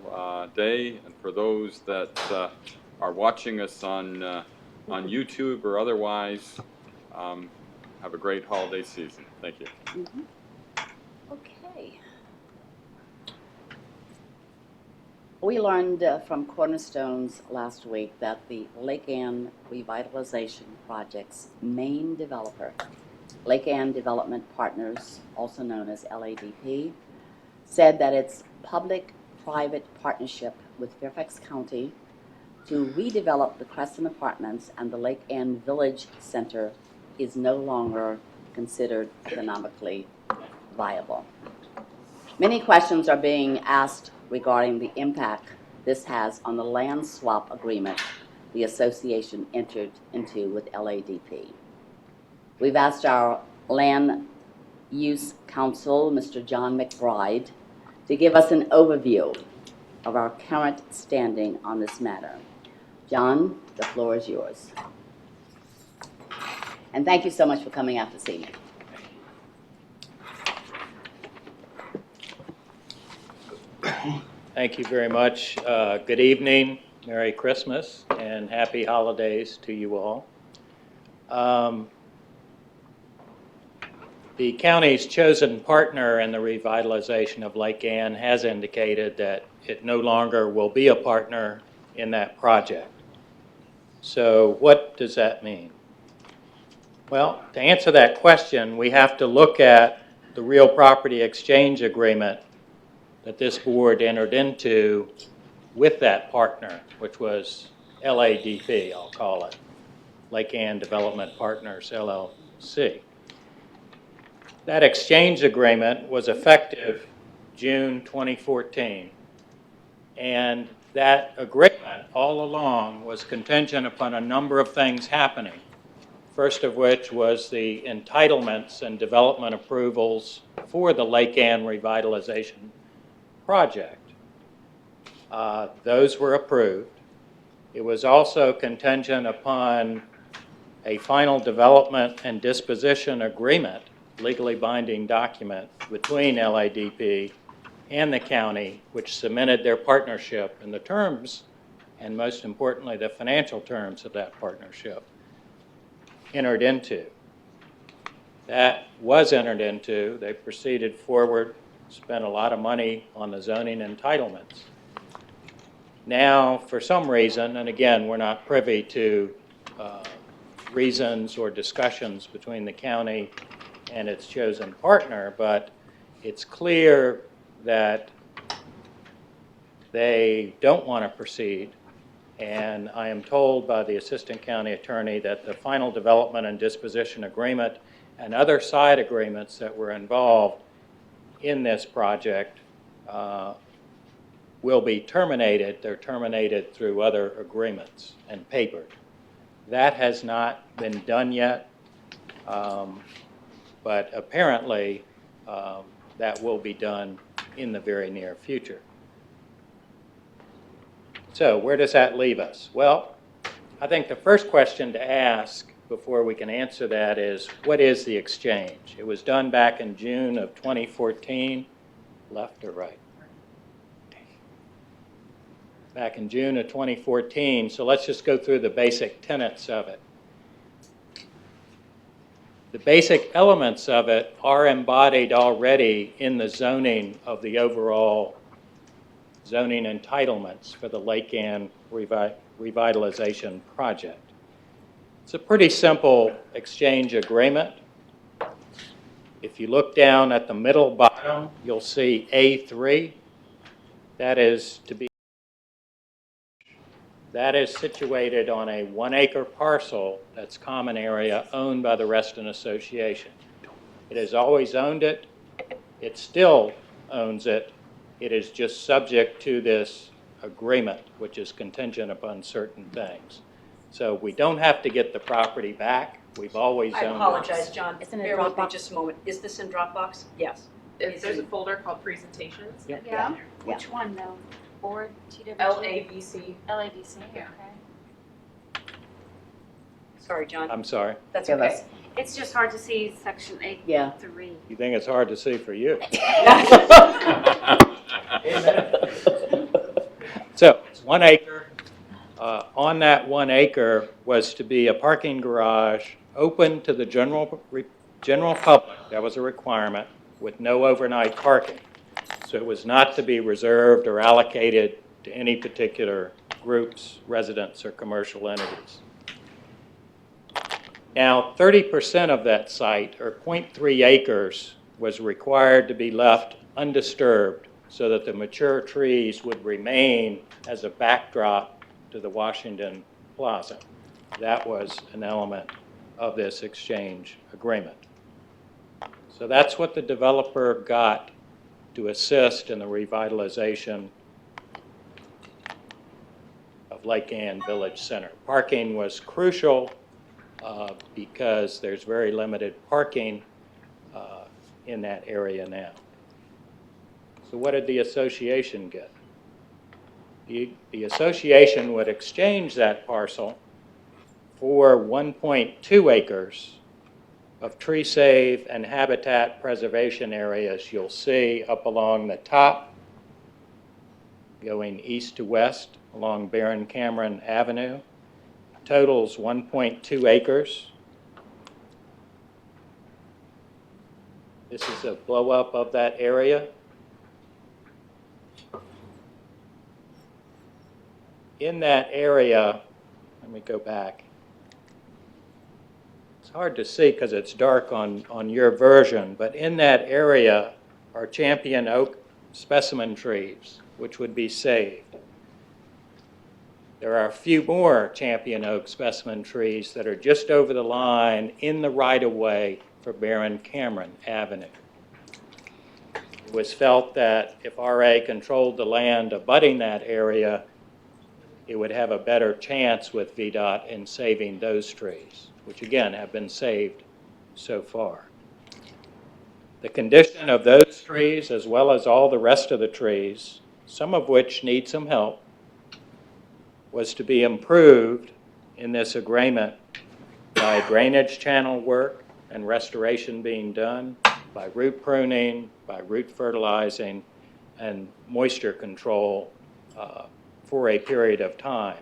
day. And for those that are watching us on YouTube or otherwise, have a great holiday season. Thank you. Mm-hmm. Okay. We learned from Cornerstones last week that the Lake Ann Revitalization Project's main developer, Lake Ann Development Partners, also known as LADP, said that its public-private partnership with Fairfax County to redevelop the Crescent Apartments and the Lake Ann Village Center is no longer considered economically viable. Many questions are being asked regarding the impact this has on the land swap agreement the association entered into with LADP. We've asked our Land Use Counsel, Mr. John McBride, to give us an overview of our current standing on this matter. John, the floor is yours. And thank you so much for coming out this evening. Thank you very much. Good evening, Merry Christmas, and Happy Holidays to you all. The county's chosen partner in the revitalization of Lake Ann has indicated that it no longer will be a partner in that project. So what does that mean? Well, to answer that question, we have to look at the real property exchange agreement that this board entered into with that partner, which was LADP, I'll call it, Lake Ann Development Partners, LLC. That exchange agreement was effective June 2014, and that agreement all along was contingent upon a number of things happening. First of which was the entitlements and development approvals for the Lake Ann Revitalization Project. Those were approved. It was also contingent upon a final development and disposition agreement, legally binding document between LADP and the county, which cemented their partnership and the terms, and most importantly, the financial terms of that partnership entered into. That was entered into. They proceeded forward, spent a lot of money on the zoning entitlements. Now, for some reason, and again, we're not privy to reasons or discussions between the county and its chosen partner, but it's clear that they don't want to proceed. And I am told by the Assistant County Attorney that the final development and disposition agreement and other side agreements that were involved in this project will be terminated. They're terminated through other agreements and papered. That has not been done yet, but apparently that will be done in the very near future. So where does that leave us? Well, I think the first question to ask before we can answer that is, what is the exchange? It was done back in June of 2014, left or right? Back in June of 2014, so let's just go through the basic tenets of it. The basic elements of it are embodied already in the zoning of the overall zoning entitlements for the Lake Ann Revitalization Project. It's a pretty simple exchange agreement. If you look down at the middle bottom, you'll see A3. That is situated on a 1-acre parcel that's common area owned by the Reston Association. It has always owned it. It still owns it. It is just subject to this agreement, which is contingent upon certain things. So we don't have to get the property back. We've always I owned apologize, it. John. It's in a Bear with me Dropbox. just a moment. Is this in Dropbox? Yes. There's a folder called presentations. Yep. Yeah. Which one though? Board, TWG? LABC. LABC, Yeah. okay. Sorry, John. I'm sorry. That's okay. It's just hard to see section 8.3. Yeah. You think it's hard to see for you? So it's 1 acre. On that 1 acre was to be a parking garage open to the general public. That was a requirement, with no overnight parking. So it was not to be reserved or allocated to any particular groups, residents, or commercial entities. Now, 30% of that site, or 0.3 acres, was required to be left undisturbed so that the mature trees would remain as a backdrop to the Washington Plaza. That was an element of this exchange agreement. So that's what the developer got to assist in the revitalization of Lake Ann Village Center. Parking was crucial because there's very limited parking in that area now. So what did the association get? The association would exchange that parcel for 1.2 acres of tree save and habitat preservation areas you'll see up along the top, going east to west along Baron Cameron Avenue. Totals 1.2 acres. This is a blow up of that area. In that area, let me go back. It's hard to see because it's dark on your version, but in that area are champion oak specimen trees, which would be saved. There are a few more champion oak specimen trees that are just over the line in the right-of-way for Baron Cameron Avenue. It was felt that if RA controlled the land abutting that area, it would have a better chance with VDOT in saving those trees, which again have been saved so far. The condition of those trees, as well as all the rest of the trees, some of which need some help, was to be improved in this agreement by drainage channel work and restoration being done, by root pruning, by root fertilizing, and moisture control for a period of time.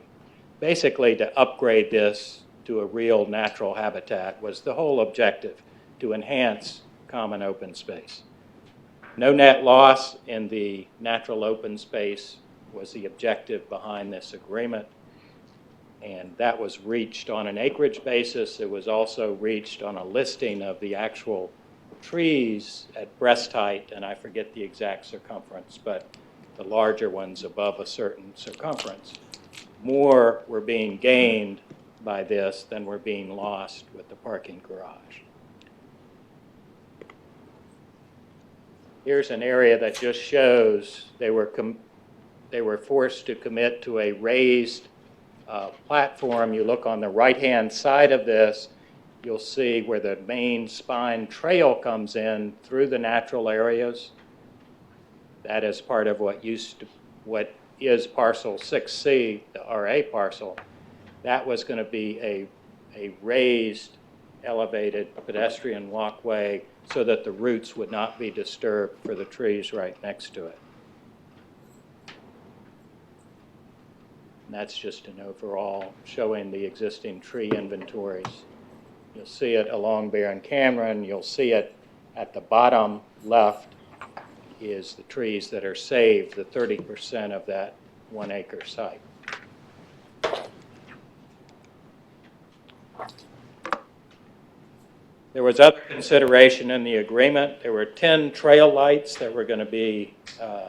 Basically, to upgrade this to a real natural habitat was the whole objective, to enhance common open space. No net loss in the natural open space was the objective behind this agreement, and that was reached on an acreage basis. It was also reached on a listing of the actual trees at breast height, and I forget the exact circumference, but the larger ones above a certain circumference. More were being gained by this than were being lost with the parking garage. Here's an area that just shows they were forced to commit to a raised platform. You look on the right-hand side of this, you'll see where the main spine trail comes in through the natural areas. That is part of what is parcel 6C, the RA parcel. That was going to be a raised, elevated pedestrian walkway so that the roots would not be disturbed for the trees right next to it. And that's just an overall showing the existing tree inventories. You'll see it along Baron Cameron. You'll see it at the bottom left is the trees that are saved, the 30% of that 1 acre site. There was other consideration in the agreement. There were 10 trail lights that were going to be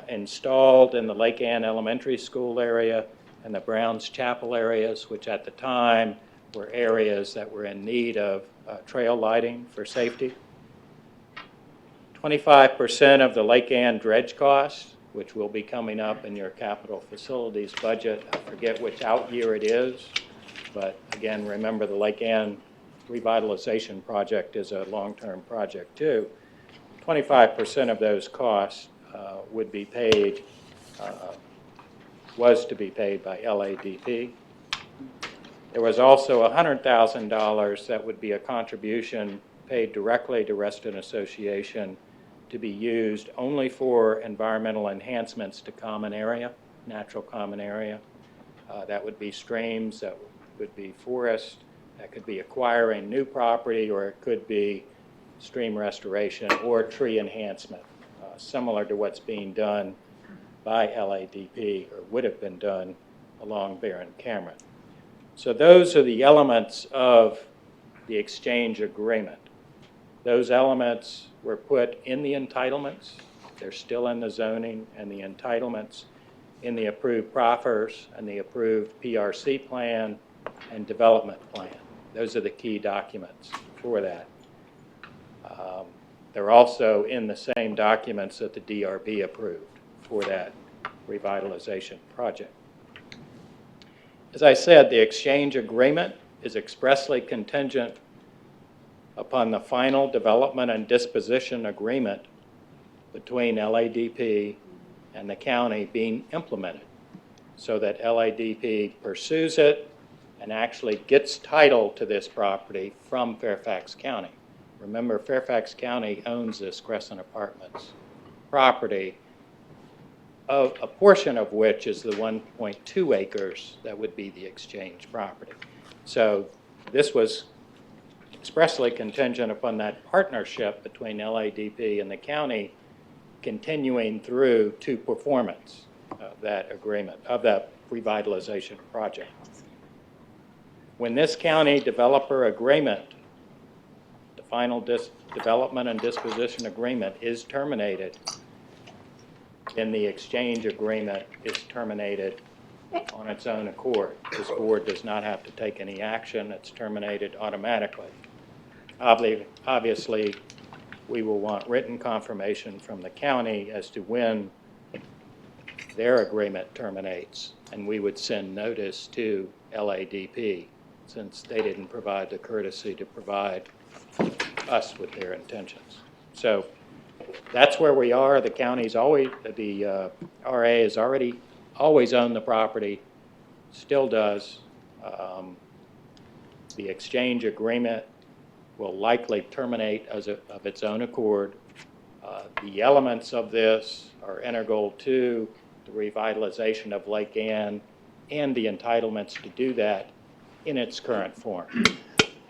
installed in the Lake Ann Elementary School area and the Browns Chapel areas, which at the time were areas that were in need of trail lighting for safety. 25% of the Lake Ann dredge costs which will be coming up in your capital facilities budget. I forget which out year it is, but again, remember the Lake Ann revitalization project is a long-term project too. 25% of those costs would be paid, was to be paid by LADP. There was also $100,000 that would be a contribution paid directly to Reston Association to be used only for environmental enhancements to common area, natural common area. That would be streams, that would be forest, that could be acquiring new property, or it could be stream restoration or tree enhancement, similar to what's being done by LADP or would have been done along Barron Cameron. So those are the elements of the exchange agreement. Those elements were put in the entitlements. They're still in the zoning and the entitlements, in the approved proffers and the approved PRC plan and development plan. Those are the key documents for that. They're also in the same documents that the DRB approved for that revitalization project. As I said, the exchange agreement is expressly contingent upon the final development and disposition agreement between LADP and the county being implemented, so that LADP pursues it and actually gets title to this property from Fairfax County. Remember, Fairfax County owns this Crescent Apartments property, a portion of which is the 1.2 acres that would be the exchange property. So this was expressly contingent upon that partnership between LADP and the county continuing through to performance of that agreement, of that revitalization project. When this county developer agreement, the final development and disposition agreement, is terminated, then the exchange agreement is terminated on its own accord. This board does not have to take any action. It's terminated automatically. Obviously, we will want written confirmation from the county as to when their agreement terminates, and we would send notice to LADP since they didn't provide the courtesy to provide us with their intentions. So that's where we are. The county's always, the RA has always owned the property, still does. The exchange agreement will likely terminate of its own accord. The elements of this are integral to the revitalization of Lake Ann and the entitlements to do that in its current form.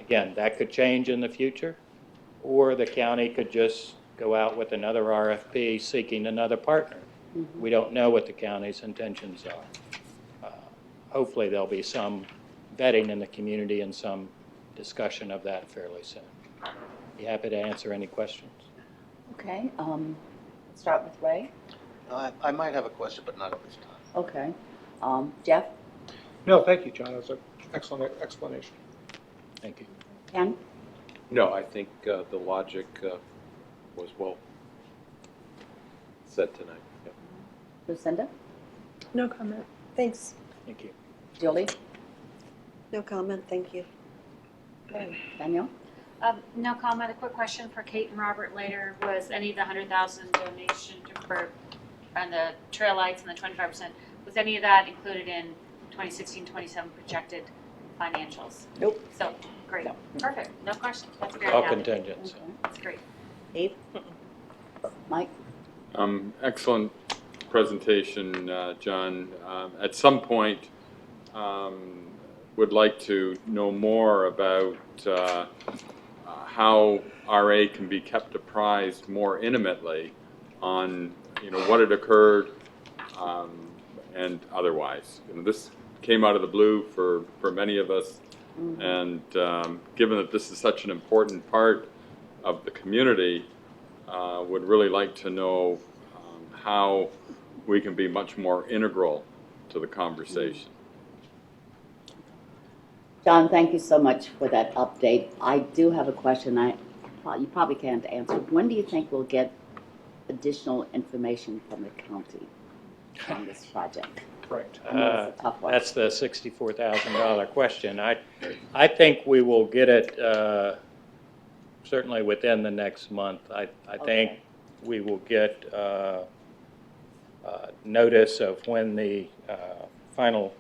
Again, that could change in the future, or the county could just go out with another RFP seeking another partner. We don't know what the county's intentions are. Hopefully there'll be some vetting in the community and some discussion of that fairly soon. Be happy to answer any questions. Okay, let's start with Ray. I might have a question, but not at this time. Okay. Jeff? No, thank you, John. That's an excellent explanation. Thank you. Ken? No, I think the logic was well said tonight. Yep. Lucinda? No comment. Thanks. Thank you. Julie? No comment. Thank you. Okay. Danielle? No comment. A quick question for Kate and Robert later. Was any of the 100,000 donation for on the trail lights and the 25%, was any of that included in 2016-27 projected financials? Nope. So great. No. Perfect. No questions. That's very All happy. contingents. Okay. That's great. Eve? Mike? Excellent presentation, John. At some point, would like to know more about how RA can be kept apprised more intimately on, what had occurred and otherwise. This came out of the blue for many of us, and given that this is such an important part of the community, would really like to know how we can be much more integral to the conversation. John, thank you so much for that update. I do have a question you probably can't answer. When do you think we'll get additional information from the county on this project? Correct. I know it's a tough one. That's the $64,000 question. I think we will get it certainly within the next month. I think we will get notice of when the final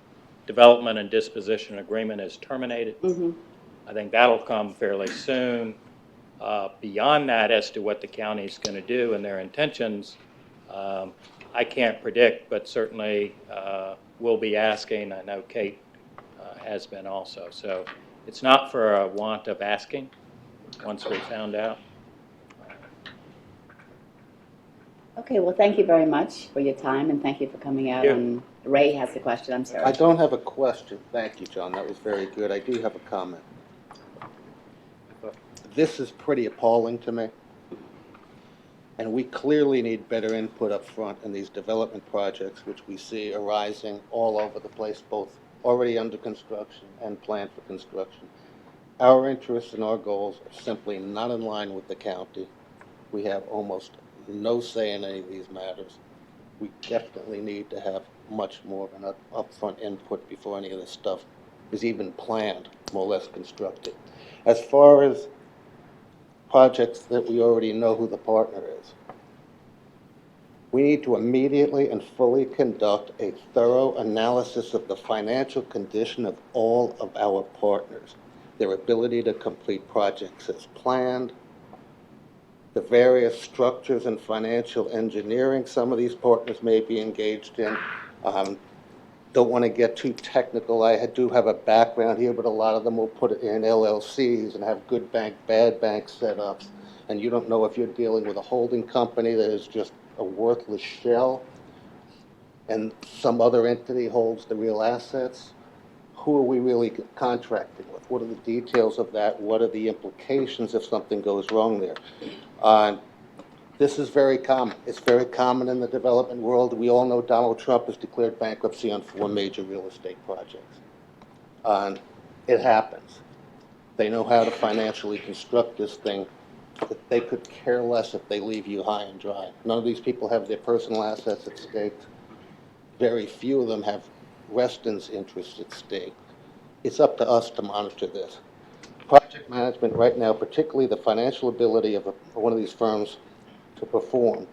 development and disposition agreement is terminated. I think that'll come fairly soon. Beyond that, as to what the county's going to do and their intentions, I can't predict, but certainly we'll be asking. I know Kate has been also. So it's not for a want of asking once we found out. Okay, well, thank you very much for your time, and thank you for coming out. And Ray has a question. I'm sorry. I don't have a question. Thank you, John. That was very good. I do have a comment. This is pretty appalling to me. And we clearly need better input up front in these development projects, which we see arising all over the place, both already under construction and planned for construction. Our interests and our goals are simply not in line with the county. We have almost no say in any of these matters. We definitely need to have much more of an upfront input before any of this stuff is even planned, more or less constructed. As far as projects that we already know who the partner is, we need to immediately and fully conduct a thorough analysis of the financial condition of all of our partners, their ability to complete projects as planned, the various structures and financial engineering some of these partners may be engaged in. Don't want to get too technical. I do have a background here, but a lot of them will put it in LLCs and have good bank, bad bank setups. And you don't know if you're dealing with a holding company that is just a worthless shell and some other entity holds the real assets. Who are we really contracting with? What are the details of that? What are the implications if something goes wrong there? This is very common. It's very common in the development world. We all know Donald Trump has declared bankruptcy on 4 major real estate projects. It happens. They know how to financially construct this thing. They could care less if they leave you high and dry. None of these people have their personal assets at stake. Very few of them have Reston's interests at stake. It's up to us to monitor this. Project management right now, particularly the financial ability of one of these firms to perform,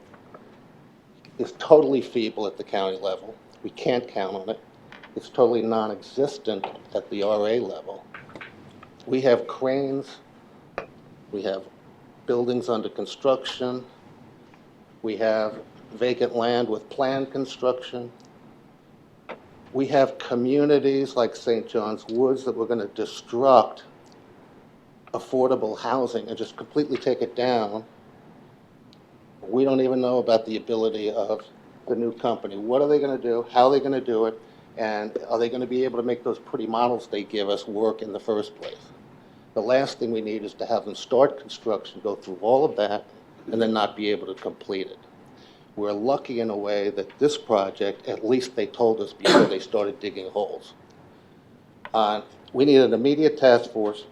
is totally feeble at the county level. We can't count on it. It's totally non-existent at the RA level. We have cranes. We have buildings under construction. We have vacant land with planned construction. We have communities like St. John's Woods that we're going to destruct affordable housing and just completely take it down. We don't even know about the ability of the new company. What are they going to do? How are they going to do it? And are they going to be able to make those pretty models they give us work in the first place? The last thing we need is to have them start construction, go through all of that, and then not be able to complete it. We're lucky in a way that this project, at least they told us before they started digging holes. We need an immediate task force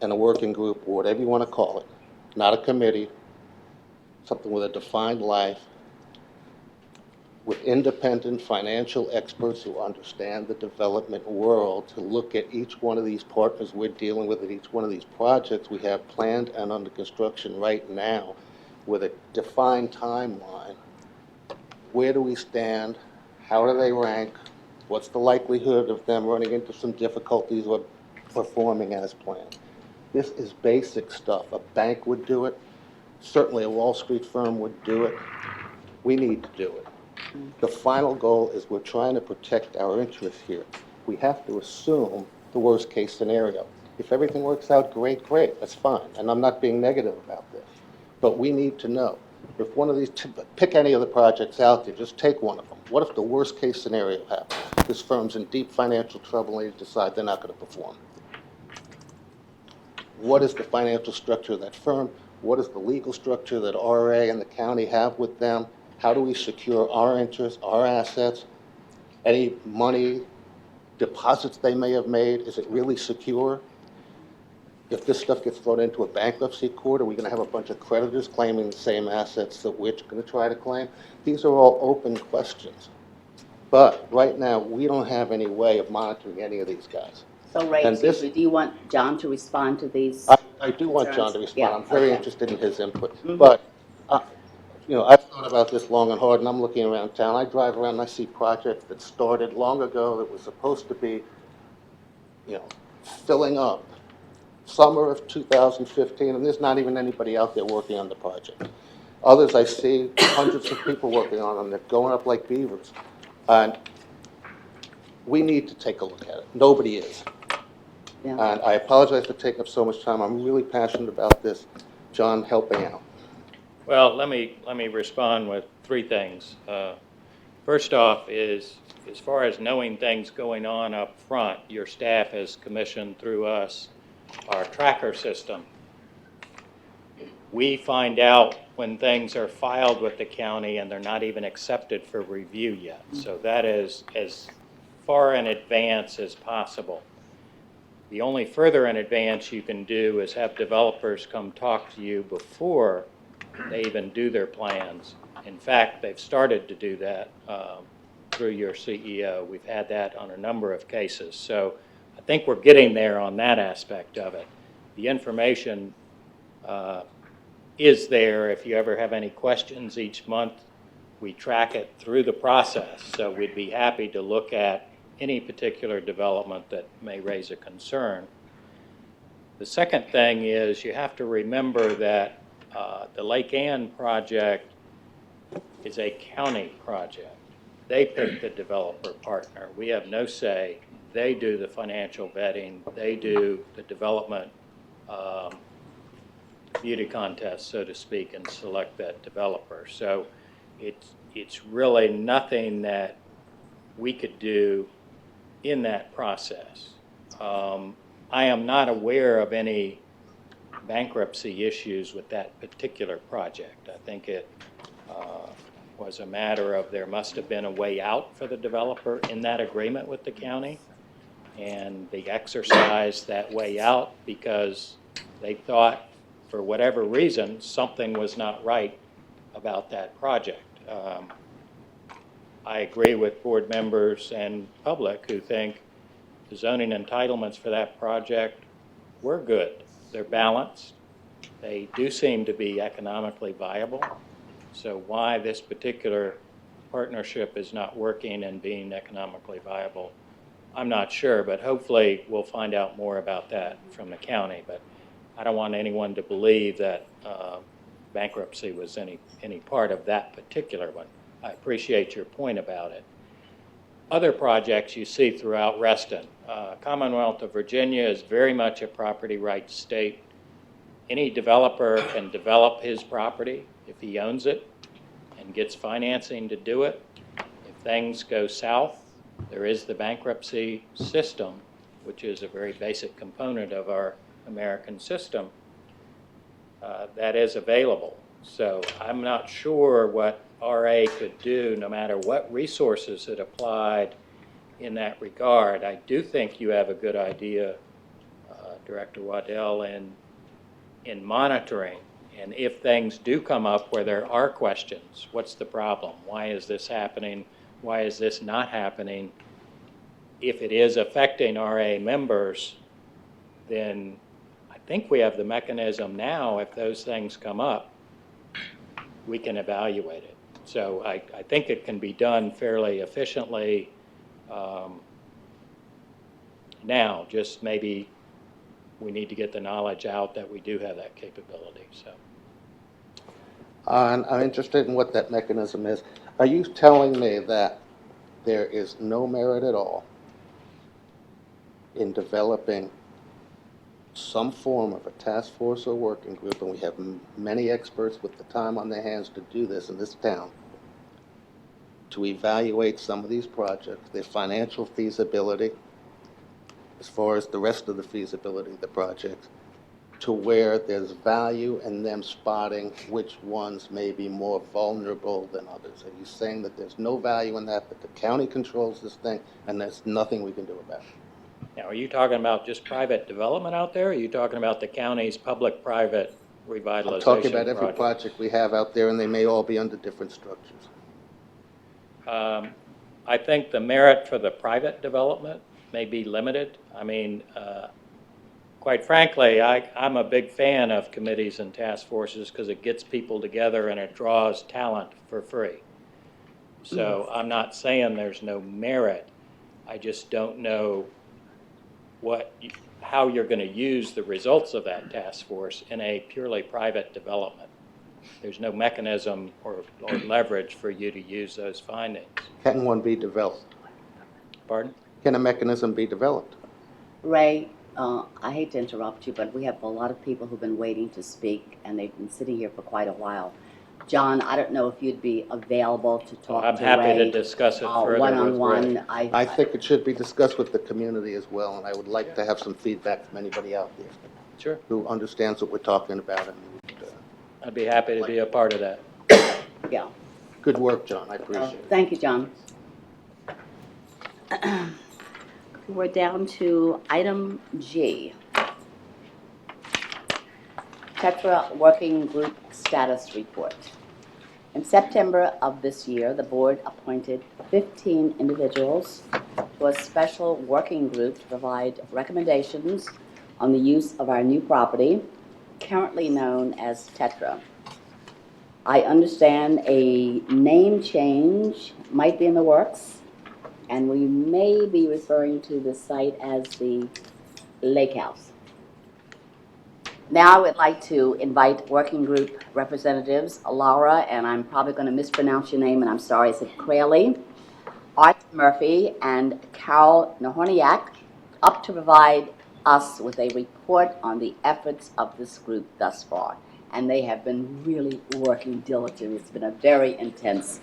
and a working group, or whatever you want to call it, not a committee, something with a defined life, with independent financial experts who understand the development world to look at each one of these partners we're dealing with at each one of these projects we have planned and under construction right now with a defined timeline. Where do we stand? How do they rank? What's the likelihood of them running into some difficulties or performing as planned? This is basic stuff. A bank would do it. Certainly a Wall Street firm would do it. We need to do it. The final goal is we're trying to protect our interests here. We have to assume the worst case scenario. If everything works out great, that's fine. And I'm not being negative about this. But we need to know. If one of these, pick any of the projects out there, just take one of them. What if the worst case scenario happens? This firm's in deep financial trouble and they decide they're not going to perform. What is the financial structure of that firm? What is the legal structure that RA and the county have with them? How do we secure our interests, our assets? Any money, deposits they may have made, is it really secure? if this stuff gets thrown into a bankruptcy court, are we going to have a bunch of creditors claiming the same assets that we're going to try to claim? These are all open questions. But right now, we don't have any way of monitoring any of these guys. So, Ray, And excuse me, do you want John to respond to these? I do want John to concerns? respond. Yeah, I'm very okay. interested in his input. Mhm. But, you know, I've thought about this long and hard, and I'm looking around town. I drive around and I see projects that started long ago that was supposed to be, you know, filling up summer of 2015, and there's not even anybody out there working on the project. Others I see, hundreds of people working on them. They're going up like beavers. And we need to take a look at it. Nobody is. Yeah. And I apologize for taking up so much time. I'm really passionate about this. John, helping out. Well, let me respond with three things. First off is, as far as knowing things going on up front, your staff has commissioned through us our tracker system. We find out when things are filed with the county and they're not even accepted for review yet. So that is as far in advance as possible. The only further in advance you can do is have developers come talk to you before they even do their plans. In fact, they've started to do that through your CEO. We've had that on a number of cases. So I think we're getting there on that aspect of it. The information is there. If you ever have any questions each month, we track it through the process. So we'd be happy to look at any particular development that may raise a concern. The second thing is you have to remember that the Lake Ann project is a county project. They pick the developer partner. We have no say. They do the financial vetting. They do the development beauty contest, so to speak, and select that developer. So it's really nothing that we could do in that process. I am not aware of any bankruptcy issues with that particular project. I think it was a matter of there must have been a way out for the developer in that agreement with the county, and they exercised that way out because they thought, for whatever reason, something was not right about that project. I agree with board members and public who think the zoning entitlements for that project were good. They're balanced. They do seem to be economically viable. So why this particular partnership is not working and being economically viable, I'm not sure, but hopefully we'll find out more about that from the county. But I don't want anyone to believe that bankruptcy was any part of that particular one. I appreciate your point about it. Other projects you see throughout Reston. Commonwealth of Virginia is very much a property rights state. Any developer can develop his property if he owns it and gets financing to do it. If things go south, there is the bankruptcy system, which is a very basic component of our American system, that is available. So I'm not sure what RA could do, no matter what resources it applied in that regard. I do think you have a good idea, Director Waddell, in monitoring. And if things do come up where there are questions, what's the problem? Why is this happening? Why is this not happening? If it is affecting RA members, then I think we have the mechanism now, if those things come up, we can evaluate it. So I think it can be done fairly efficiently now, just maybe we need to get the knowledge out that we do have that capability. So. And I'm interested in what that mechanism is. Are you telling me that there is no merit at all in developing some form of a task force or working group, and we have many experts with the time on their hands to do this in this town, to evaluate some of these projects, their financial feasibility, as far as the rest of the feasibility of the projects, to where there's value in them spotting which ones may be more vulnerable than others? Are you saying that there's no value in that the county controls this thing and there's nothing we can do about it? Now, are you talking about just private development out there, or are you talking about the county's public-private revitalization I'm talking about every project? project we have out there, and they may all be under different structures. I think the merit for the private development may be limited. I mean, quite frankly, I'm a big fan of committees and task forces because it gets people together and it draws talent for free. So I'm not saying there's no merit. I just don't know how you're going to use the results of that task force in a purely private development. There's no mechanism or leverage for you to use those findings. Can one be developed? Pardon? Can a mechanism be developed? Ray, I hate to interrupt you, but we have a lot of people who've been waiting to speak, and they've been sitting here for quite a while. John, I don't know if you'd be available to talk I'm to happy Ray, to discuss it further one-on-one. with Ray. I think it should be discussed with the community as well, and I would like to have some feedback from anybody out there. Sure. Who understands what we're talking about. And I'd be happy to be a part of that. Yeah. good work, John. I appreciate it. Thank you, John. We're down to item G. Tetra Working Group Status Report. In September of this year, the board appointed 15 individuals to a special working group to provide recommendations on the use of our new property, currently known as Tetra. I understand a name change might be in the works, and we may be referring to the site as the Lake House. Now I would like to invite working group representatives, Laura, and I'm probably going to mispronounce your name, and I'm sorry, is it Craley, Art Murphy, and Carol Nahorniak, up to provide us with a report on the efforts of this group thus far. And they have been really working diligently. It's been a very intense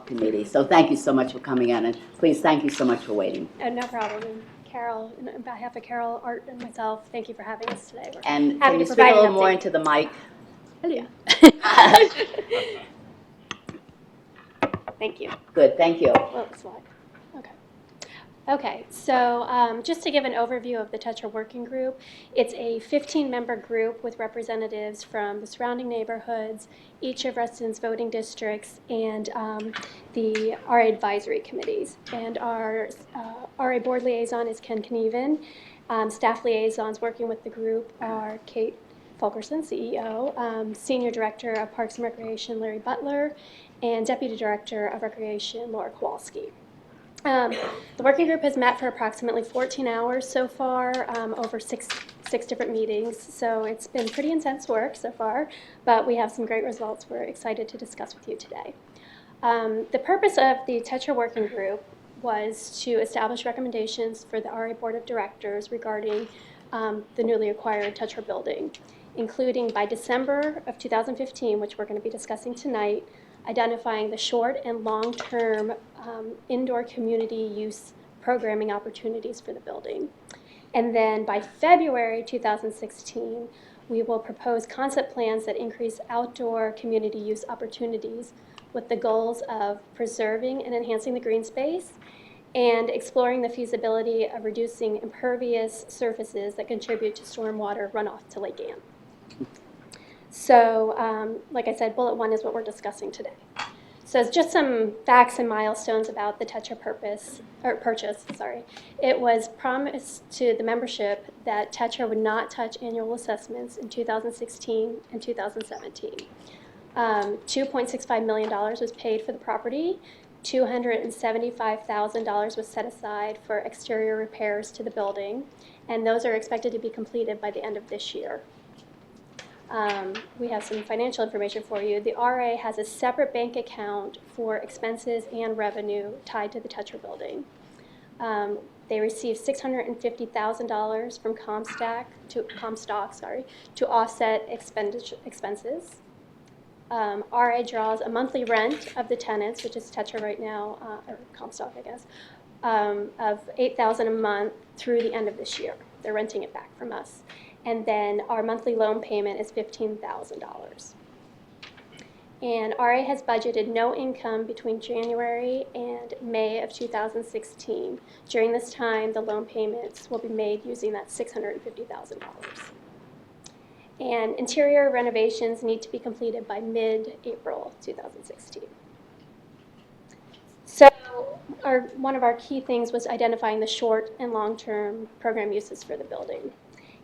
committee. So thank you so much for coming in, and please thank you so much for waiting. No problem. And Carol, on behalf of Carol, Art, and myself, thank you for having us today. We're And happy can you to speak a provide little an more update. into the mic? Thank you. Good, thank you. Well, slide. Okay, so just to give an overview of the Tetra Working Group, it's a 15-member group with representatives from the surrounding neighborhoods, each of Reston's voting districts, and the RA advisory committees. And our RA board liaison is Ken Knieven. Staff liaisons working with the group are Kate Fulkerson, CEO, Senior Director of Parks and Recreation, Larry Butler, and Deputy Director of Recreation, Laura Kowalski. The working group has met for approximately 14 hours so far, over six different meetings, so it's been pretty intense work so far, but we have some great results we're excited to discuss with you today. The purpose of the Tetra Working Group was to establish recommendations for the RA Board of Directors regarding the newly acquired Tetra building, including by December of 2015, which we're going to be discussing tonight, identifying the short and long-term indoor community use programming opportunities for the building. And then by February 2016, we will propose concept plans that increase outdoor community use opportunities with the goals of preserving and enhancing the green space and exploring the feasibility of reducing impervious surfaces that contribute to stormwater runoff to Lake Ann. So, like I said, bullet one is what we're discussing today. So it's just some facts and milestones about the Tetra purchase. It was promised to the membership that Tetra would not touch annual assessments in 2016 and 2017. $2.65 million was paid for the property. $275,000 was set aside for exterior repairs to the building, and those are expected to be completed by the end of this year. We have some financial information for you. The RA has a separate bank account for expenses and revenue tied to the Tetra building. They received $650,000 from Comstock to offset expenses. RA draws a monthly rent of the tenants, which is Tetra right now, or Comstock, I guess, of $8,000 a month through the end of this year. They're renting it back from us. And then our monthly loan payment is $15,000. And RA has budgeted no income between January and May of 2016. During this time, the loan payments will be made using that $650,000. And interior renovations need to be completed by mid-April 2016. So one of our key things was identifying the short and long-term program uses for the building.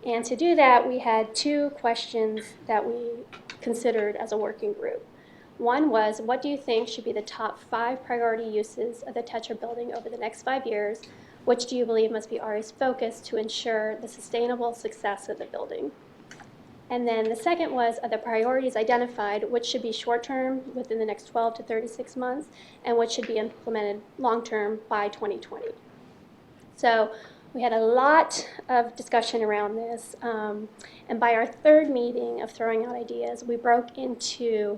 And to do that, we had 2 questions that we considered as a working group. One was, what do you think should be the top 5 priority uses of the Tetra building over the next 5 years? Which do you believe must be RA's focus to ensure the sustainable success of the building? And then the second was, of the priorities identified, which should be short-term within the next 12 to 36 months, and which should be implemented long-term by 2020. So we had a lot of discussion around this, and by our 3rd meeting of throwing out ideas, we broke into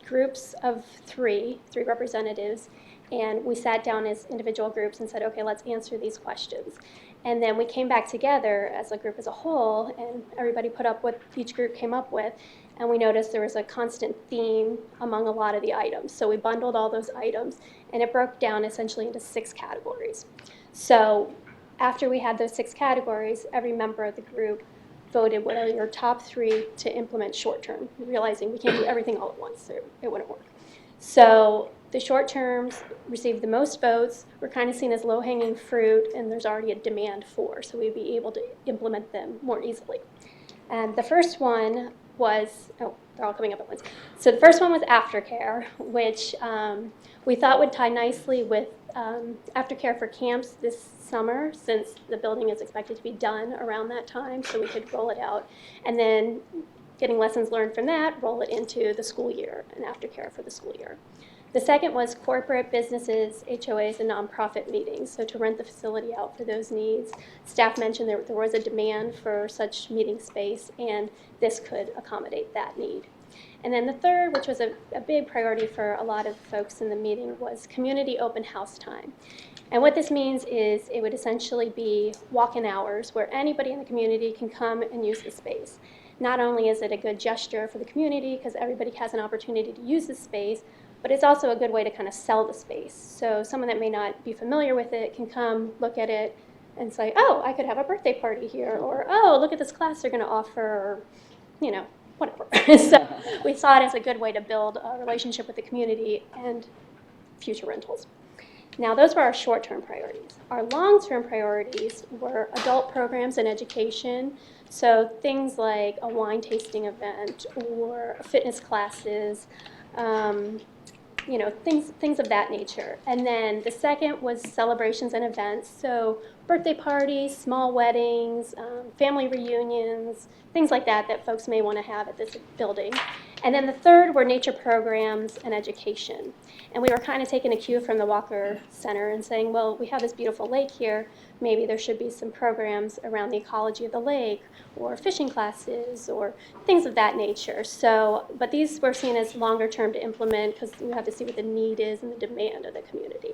groups of 3 representatives, and we sat down as individual groups and said, okay, let's answer these questions. And then we came back together as a group as a whole, and everybody put up what each group came up with, and we noticed there was a constant theme among a lot of the items. So we bundled all those items, and it broke down essentially into 6 categories. So after we had those 6 categories, every member of the group voted what are your top 3 to implement short-term, realizing we can't do everything all at once, so it wouldn't work. So the short terms received the most votes, were kind of seen as low-hanging fruit, and there's already a demand for, so we'd be able to implement them more easily. And the first one was, oh, they're all coming up at once. So the first one was aftercare, which we thought would tie nicely with aftercare for camps this summer, since the building is expected to be done around that time, so we could roll it out. And then getting lessons learned from that, roll it into the school year and aftercare for the school year. The second was corporate businesses, HOAs, and nonprofit meetings, so to rent the facility out for those needs. Staff mentioned there was a demand for such meeting space, and this could accommodate that need. And then the third, which was a big priority for a lot of folks in the meeting, was community open house time. And what this means is it would essentially be walk-in hours where anybody in the community can come and use the space. Not only is it a good gesture for the community because everybody has an opportunity to use the space, but it's also a good way to kind of sell the space. So someone that may not be familiar with it can come, look at it, and say, oh, I could have a birthday party here, or oh, look at this class they're going to offer, or, you know, whatever. So we saw it as a good way to build a relationship with the community and future rentals. Now, those were our short-term priorities. Our long-term priorities were adult programs and education, so things like a wine tasting event or fitness classes, you know, things of that nature. And then the second was celebrations and events, so birthday parties, small weddings, family reunions, things like that that folks may want to have at this building. And then the third were nature programs and education. And we were kind of taking a cue from the Walker Center and saying, well, we have this beautiful lake here, maybe there should be some programs around the ecology of the lake, or fishing classes, or things of that nature. So, but these were seen as longer term to implement because we have to see what the need is and the demand of the community.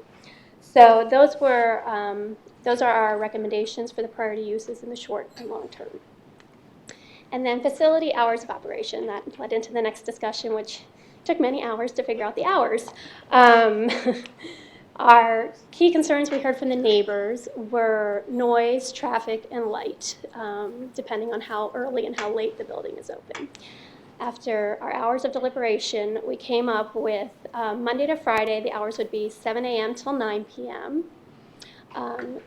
So those are our recommendations for the priority uses in the short and long term. And then facility hours of operation, that led into the next discussion, which took many hours to figure out the hours. Our key concerns we heard from the neighbors were noise, traffic, and light, depending on how early and how late the building is open. After our hours of deliberation, we came up with Monday to Friday, the hours would be 7 a.m. till 9 p.m.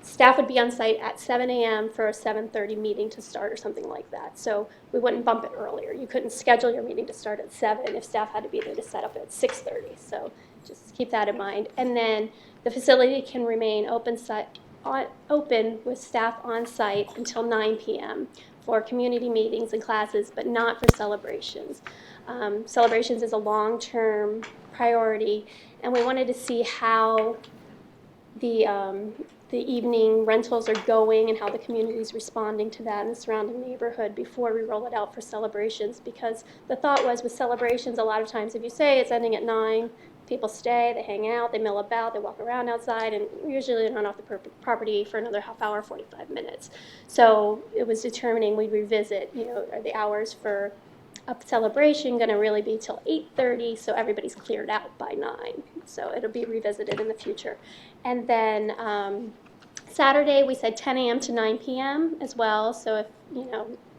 Staff would be on site at 7 a.m. for a 7:30 meeting to start or something like that. So we wouldn't bump it earlier. You couldn't schedule your meeting to start at 7 if staff had to be there to set up at 6:30. So just keep that in mind. And then the facility can remain open with staff on site until 9 p.m. for community meetings and classes, but not for celebrations. Celebrations is a long-term priority, and we wanted to see how the evening rentals are going and how the community is responding to that in the surrounding neighborhood before we roll it out for celebrations, because the thought was with celebrations, a lot of times if you say it's ending at 9, people stay, they hang out, they mill about, they walk around outside, and usually they're not off the property for another half hour, 45 minutes. So it was determining we'd revisit, you know, are the hours for a celebration going to really be till 8:30, so everybody's cleared out by 9. So it'll be revisited in the future. And then Saturday, we said 10 a.m. to 9 p.m. as well. So if,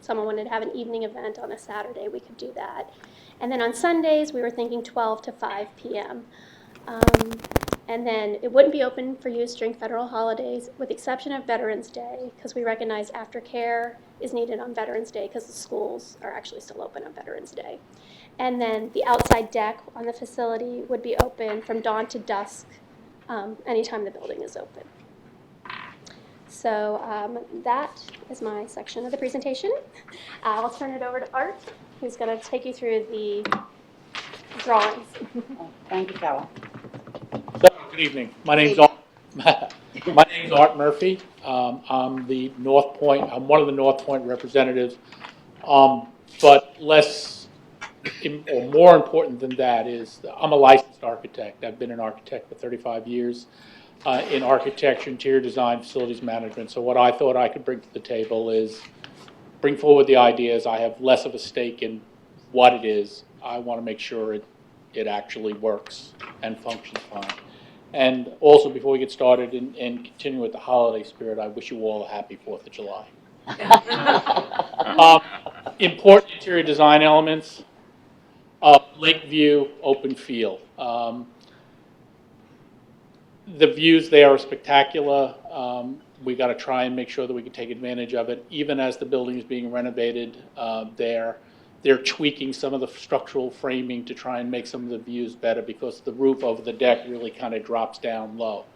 someone wanted to have an evening event on a Saturday, we could do that. And then on Sundays, we were thinking 12 to 5 p.m. And then it wouldn't be open for use during federal holidays, with the exception of Veterans Day, because we recognize aftercare is needed on Veterans Day because the schools are actually still open on Veterans Day. And then the outside deck on the facility would be open from dawn to dusk anytime the building is open. So that is my section of the presentation. I'll turn it over to Art, who's going to take you through the drawings. Thank you, Carol. Good evening. My name's Art Murphy. I'm the North Point. I'm one of the North Point representatives. But less or more important than that is I'm a licensed architect. I've been an architect for 35 years in architecture, interior design, facilities management. So what I thought I could bring to the table is bring forward the ideas. I have less of a stake in what it is. I want to make sure it actually works and functions fine. And also, before we get started and continue with the holiday spirit, I wish you all a happy 4th of July. Important interior design elements, lake view, open field. The views there are spectacular. We got to try and make sure that we can take advantage of it. Even as the building is being renovated, they're tweaking some of the structural framing to try and make some of the views better because the roof over the deck really kind of drops down low.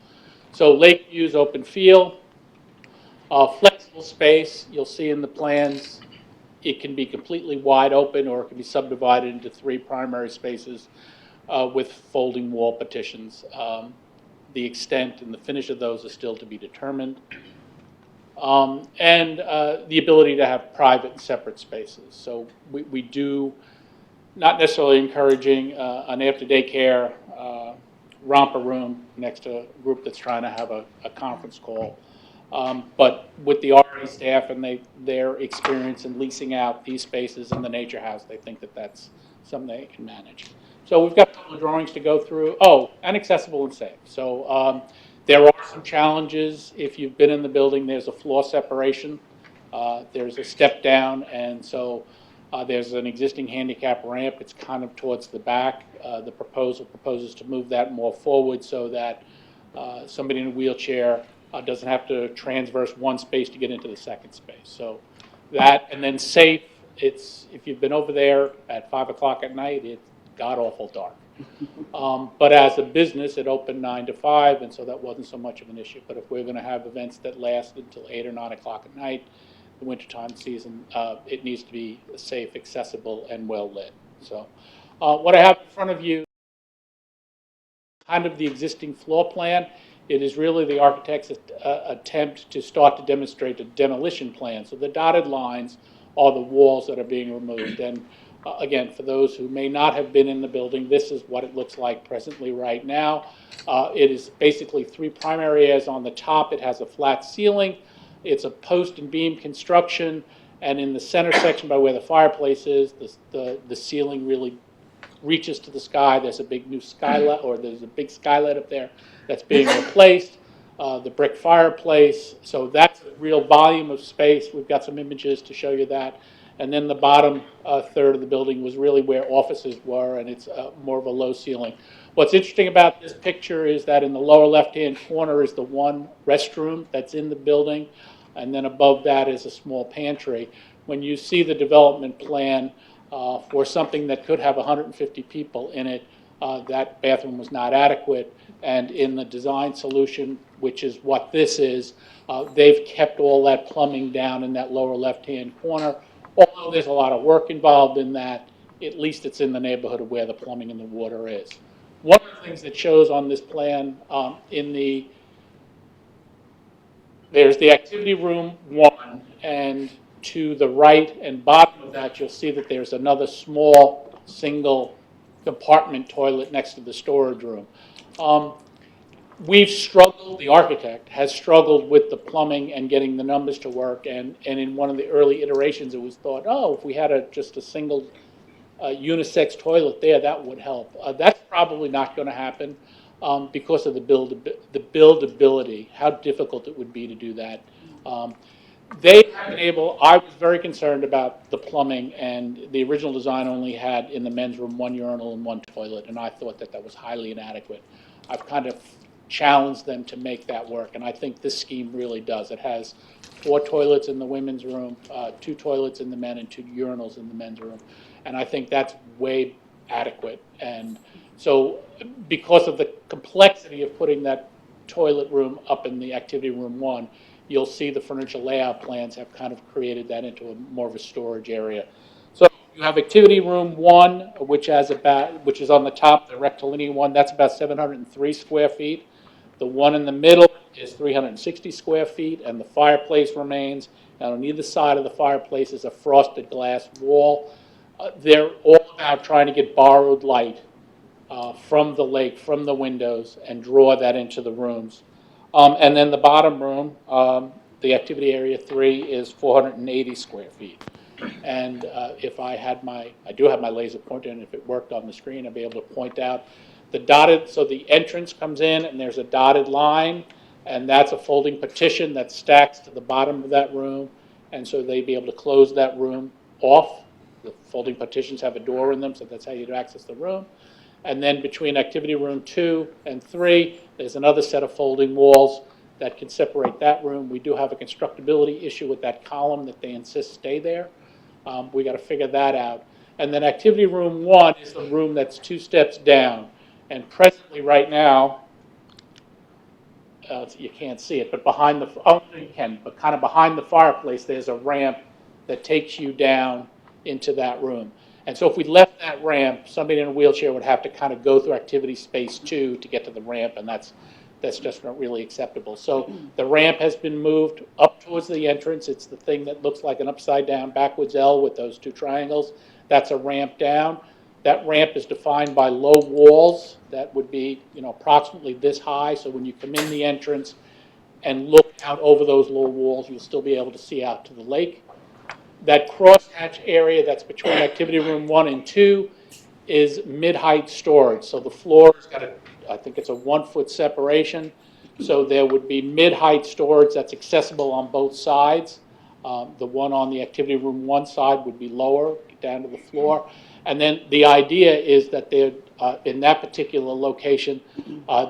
So lake views, open field, flexible space. You'll see in the plans, it can be completely wide open or it can be subdivided into 3 primary spaces with folding wall partitions. The extent and the finish of those is still to be determined. And the ability to have private and separate spaces. So we do, not necessarily encouraging an after daycare romper room next to a group that's trying to have a conference call. But with the RA staff and their experience in leasing out these spaces in the nature house, they think that that's something they can manage. So we've got a couple of drawings to go through. Oh, and accessible and safe. So there are some challenges. If you've been in the building, there's a floor separation. There's a step down, and so there's an existing handicap ramp. It's kind of towards the back. The proposal proposes to move that more forward so that somebody in a wheelchair doesn't have to transverse one space to get into the second space. So that, and then safe, if you've been over there at 5 o'clock at night, it's god-awful dark. But as a business, it opened 9 to 5, and so that wasn't so much of an issue. But if we're going to have events that last until 8 or 9 o'clock at night, the wintertime season, it needs to be safe, accessible, and well lit. So what I have in front of you, kind of the existing floor plan. It is really the architect's attempt to start to demonstrate a demolition plan. So the dotted lines are the walls that are being removed. And again, for those who may not have been in the building, this is what it looks like presently right now. It is basically 3 primary areas. On the top, it has a flat ceiling. It's a post and beam construction. And in the center section by where the fireplace is, the ceiling really reaches to the sky. There's a big new skylight, or there's a big skylight up there that's being replaced. The brick fireplace. So that's a real volume of space. We've got some images to show you that. And then the bottom third of the building was really where offices were, and it's more of a low ceiling. What's interesting about this picture is that in the lower left-hand corner is the one restroom that's in the building, and then above that is a small pantry. When you see the development plan for something that could have 150 people in it, that bathroom was not adequate. And in the design solution, which is what this is, they've kept all that plumbing down in that lower left-hand corner. Although there's a lot of work involved in that, at least it's in the neighborhood of where the plumbing and the water is. One of the things that shows on this plan, there's the activity room 1, and to the right and bottom of that, you'll see that there's another small single compartment toilet next to the storage room. We've struggled, the architect has struggled with the plumbing and getting the numbers to work, and in one of the early iterations it was thought, oh, if we had just a single unisex toilet there, that would help. That's probably not going to happen because of the buildability, how difficult it would be to do that. They have been able, I was very concerned about the plumbing, and the original design only had in the men's room 1 urinal and 1 toilet, and I thought that that was highly inadequate. I've kind of challenged them to make that work, and I think this scheme really does. It has 4 toilets in the women's room, 2 toilets in the men, and 2 urinals in the men's room, and I think that's way adequate. And so because of the complexity of putting that toilet room up in the activity room 1, you'll see the furniture layout plans have kind of created that into a more of a storage area. So you have activity room 1, which is on the top, the rectilinear one, that's about 703 square feet. The one in the middle is 360 square feet, and the fireplace remains. And on either side of the fireplace is a frosted glass wall. They're all about trying to get borrowed light from the lake, from the windows, and draw that into the rooms. And then the bottom room, the activity area 3 is 480 square feet. And if I do have my laser pointer, and if it worked on the screen, I'd be able to point out the dotted, so the entrance comes in and there's a dotted line, and that's a folding partition that stacks to the bottom of that room. And so they'd be able to close that room off. The folding partitions have a door in them, so that's how you'd access the room. And then between activity room 2 and 3, there's another set of folding walls that can separate that room. We do have a constructability issue with that column that they insist stay there. We got to figure that out. And then activity room 1 is the room that's 2 steps down. And presently, right now, you can't see it, but behind the, oh, you can, but kind of behind the fireplace, there's a ramp that takes you down into that room. And so if we left that ramp, somebody in a wheelchair would have to kind of go through activity space 2 to get to the ramp, and that's just not really acceptable. So the ramp has been moved up towards the entrance. It's the thing that looks like an upside down backwards L with those 2 triangles. That's a ramp down. That ramp is defined by low walls that would be, approximately this high. So when you come in the entrance and look out over those low walls, you'll still be able to see out to the lake. That crosshatch area that's between activity room 1 and 2 is mid-height storage. So the floor has got I think it's a 1-foot separation. So there would be mid-height storage that's accessible on both sides. The one on the activity room 1 side would be lower, down to the floor. And then the idea is that in that particular location,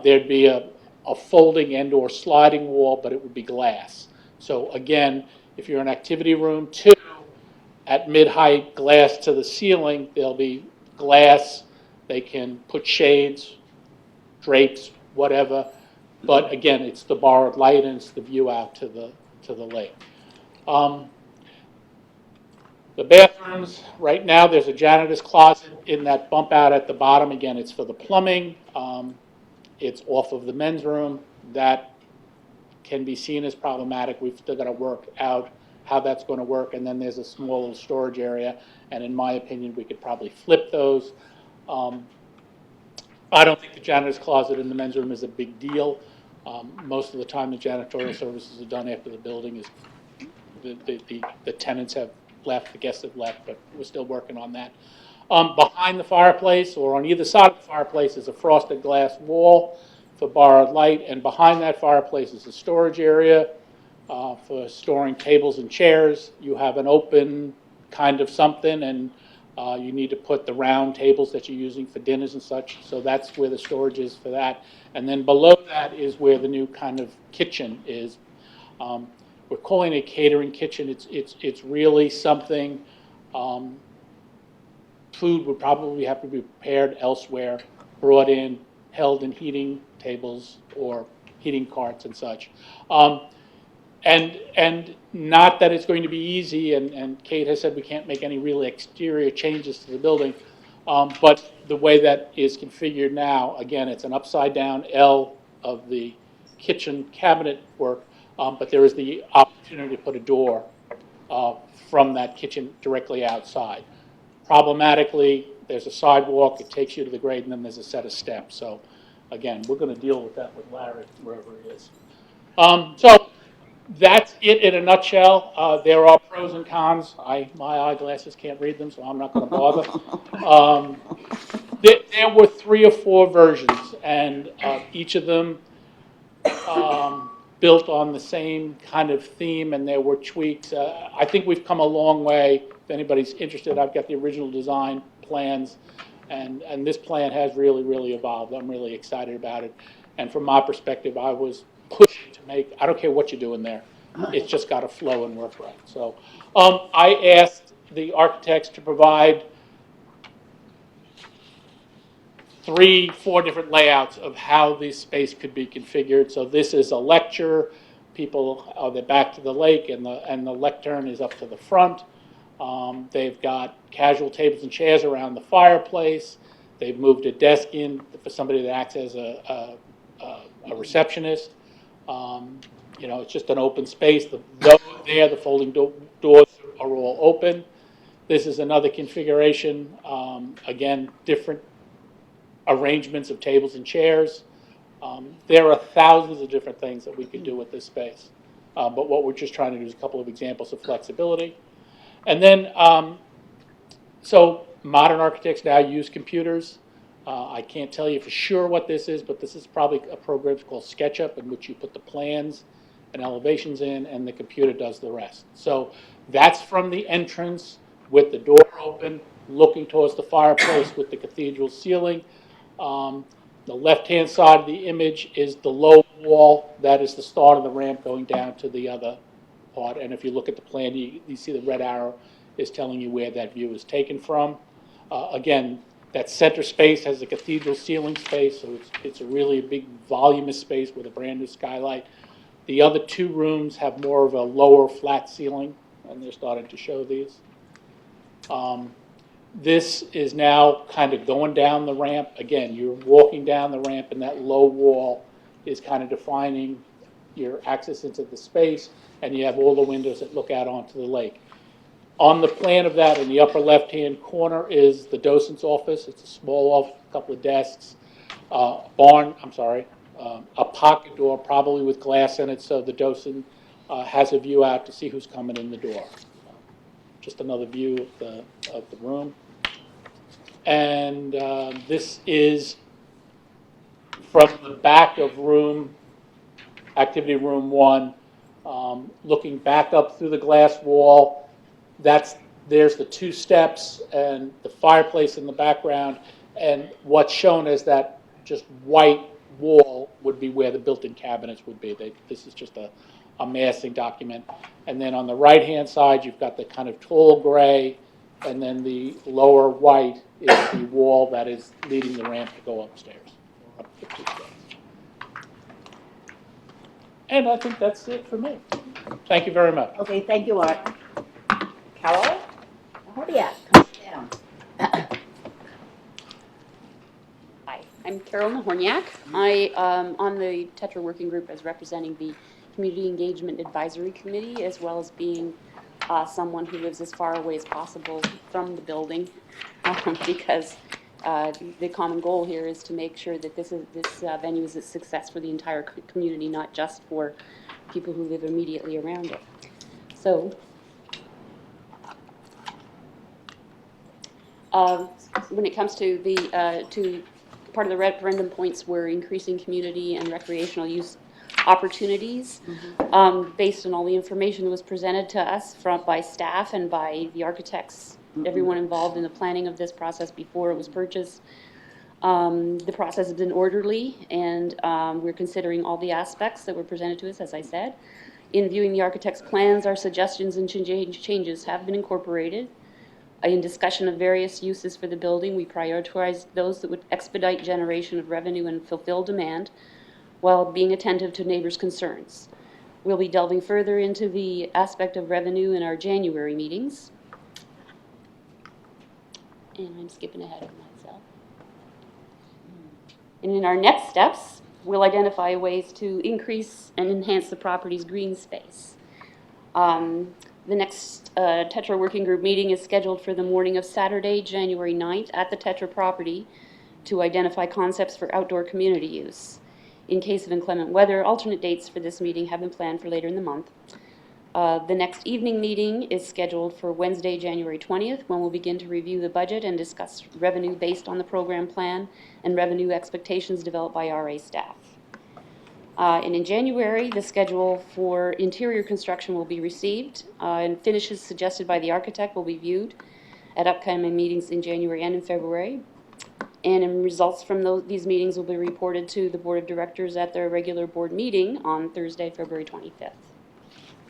there'd be a folding and or sliding wall, but it would be glass. So again, if you're in activity room 2, at mid-height, glass to the ceiling, there'll be glass. They can put shades, drapes, whatever. But again, it's the borrowed light and it's the view out to the lake. The bathrooms, right now there's a janitor's closet in that bump out at the bottom. Again, it's for the plumbing. It's off of the men's room. That can be seen as problematic. We've still got to work out how that's going to work. And then there's a small little storage area. And in my opinion, we could probably flip those. I don't think the janitor's closet in the men's room is a big deal. Most of the time the janitorial services are done after the building is, the tenants have left, the guests have left, but we're still working on that. Behind the fireplace, or on either side of the fireplace, is a frosted glass wall for borrowed light, and behind that fireplace is a storage area for storing tables and chairs. You have an open kind of something, and you need to put the round tables that you're using for dinners and such, so that's where the storage is for that. And then below that is where the new kind of kitchen is. We're calling it a catering kitchen. It's really something. Food would probably have to be prepared elsewhere, brought in, held in heating tables or heating carts and such. And not that it's going to be easy, and Kate has said we can't make any real exterior changes to the building, but the way that is configured now, again, it's an upside down L of the kitchen cabinet work, but there is the opportunity to put a door from that kitchen directly outside. Problematically, there's a sidewalk, it takes you to the grade, and then there's a set of steps. So again, we're going to deal with that with Larry, wherever he is. So That's it in a nutshell. There are pros and cons. My eyeglasses can't read them, so I'm not going to bother. There were 3 or 4 versions, and each of them built on the same kind of theme, and there were tweaks. I think we've come a long way. If anybody's interested, I've got the original design plans, and this plan has really, really evolved. I'm really excited about it. And from my perspective, I was pushing to make, I don't care what you do in there, it's just got to flow and work right. So I asked the architects to provide 3, 4 different layouts of how this space could be configured. So this is a lecture. People they're back to the lake, and the lectern is up to the front. They've got casual tables and chairs around the fireplace. They've moved a desk in for somebody that acts as a receptionist. You know, it's just an open space. The folding doors are all open. This is another configuration. Again, different arrangements of tables and chairs. There are thousands of different things that we could do with this space. But what we're just trying to do is a couple of examples of flexibility. And then, so modern architects now use computers. I can't tell you for sure what this is, but this is probably a program called SketchUp, in which you put the plans and elevations in, and the computer does the rest. So that's from the entrance with the door open, looking towards the fireplace with the cathedral ceiling. The left-hand side of the image is the low wall. That is the start of the ramp going down to the other part. And if you look at the plan, you see the red arrow is telling you where that view is taken from. Again, that center space has a cathedral ceiling space, so it's a really big voluminous space with a brand new skylight. The other 2 rooms have more of a lower flat ceiling, and they're starting to show these. This is now kind of going down the ramp. Again, you're walking down the ramp, and that low wall is kind of defining your access into the space, and you have all the windows that look out onto the lake. On the plan of that, in the upper left-hand corner, is the docent's office. It's a small office, a couple of desks, a pocket door, probably with glass in it, so the docent has a view out to see who's coming in the door. Just another view of the room. And this is from the back of activity room 1, looking back up through the glass wall. There's the 2 steps and the fireplace in the background, and what's shown as that just white wall would be where the built-in cabinets would be. This is just a massing document. And then on the right-hand side, you've got the kind of tall gray, and then the lower white is the wall that is leading the ramp to go upstairs. Up the 2 steps. And I think that's it for me. Thank you very much. Okay, thank you, Art. Carol? Hordiak, come down. Hi, I'm Carol Nahorniak. I on the Tetra working group as representing the Community Engagement Advisory Committee, as well as being someone who lives as far away as possible from the building, because the common goal here is to make sure that this venue is a success for the entire community, not just for people who live immediately around it. So, when it comes to the part of the referendum points were increasing community and recreational use opportunities, based on all the information that was presented to us by staff and by the architects, everyone involved in the planning of this process before it was purchased. The process has been orderly, and we're considering all the aspects that were presented to us, as I said. In viewing the architect's plans, our suggestions and changes have been incorporated. In discussion of various uses for the building, we prioritized those that would expedite generation of revenue and fulfill demand, while being attentive to neighbors' concerns. We'll be delving further into the aspect of revenue in our January meetings. And I'm skipping ahead of myself. And in our next steps, we'll identify ways to increase and enhance the property's green space. The next Tetra Working Group meeting is scheduled for the morning of Saturday, January 9th at the Tetra property to identify concepts for outdoor community use. in case of inclement weather. Alternate dates for this meeting have been planned for later in the month. The next evening meeting is scheduled for Wednesday, January 20th, when we'll begin to review the budget and discuss revenue based on the program plan and revenue expectations developed by RA staff. And in January, the schedule for interior construction will be received, and finishes suggested by the architect will be viewed at upcoming meetings in January and in February. And results from these meetings will be reported to the Board of Directors at their regular board meeting on Thursday, February 25th.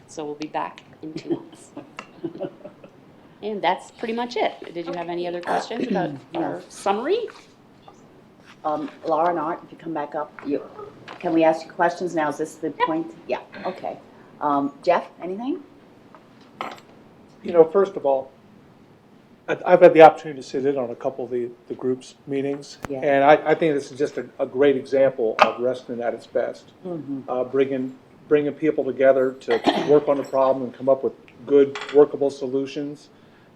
So we'll be back in 2 months. And that's pretty much it. Did you have any other questions about our summary? Laura and Art, if you come back up, can we ask you questions now? Is this the point? Yeah, okay. Jeff, anything? You know, first of all, I've had the opportunity to sit in on a couple of the group's meetings, Yeah. and I think this is just a great example of Reston at its best. Bringing people together to work on the problem and come up with good, workable solutions.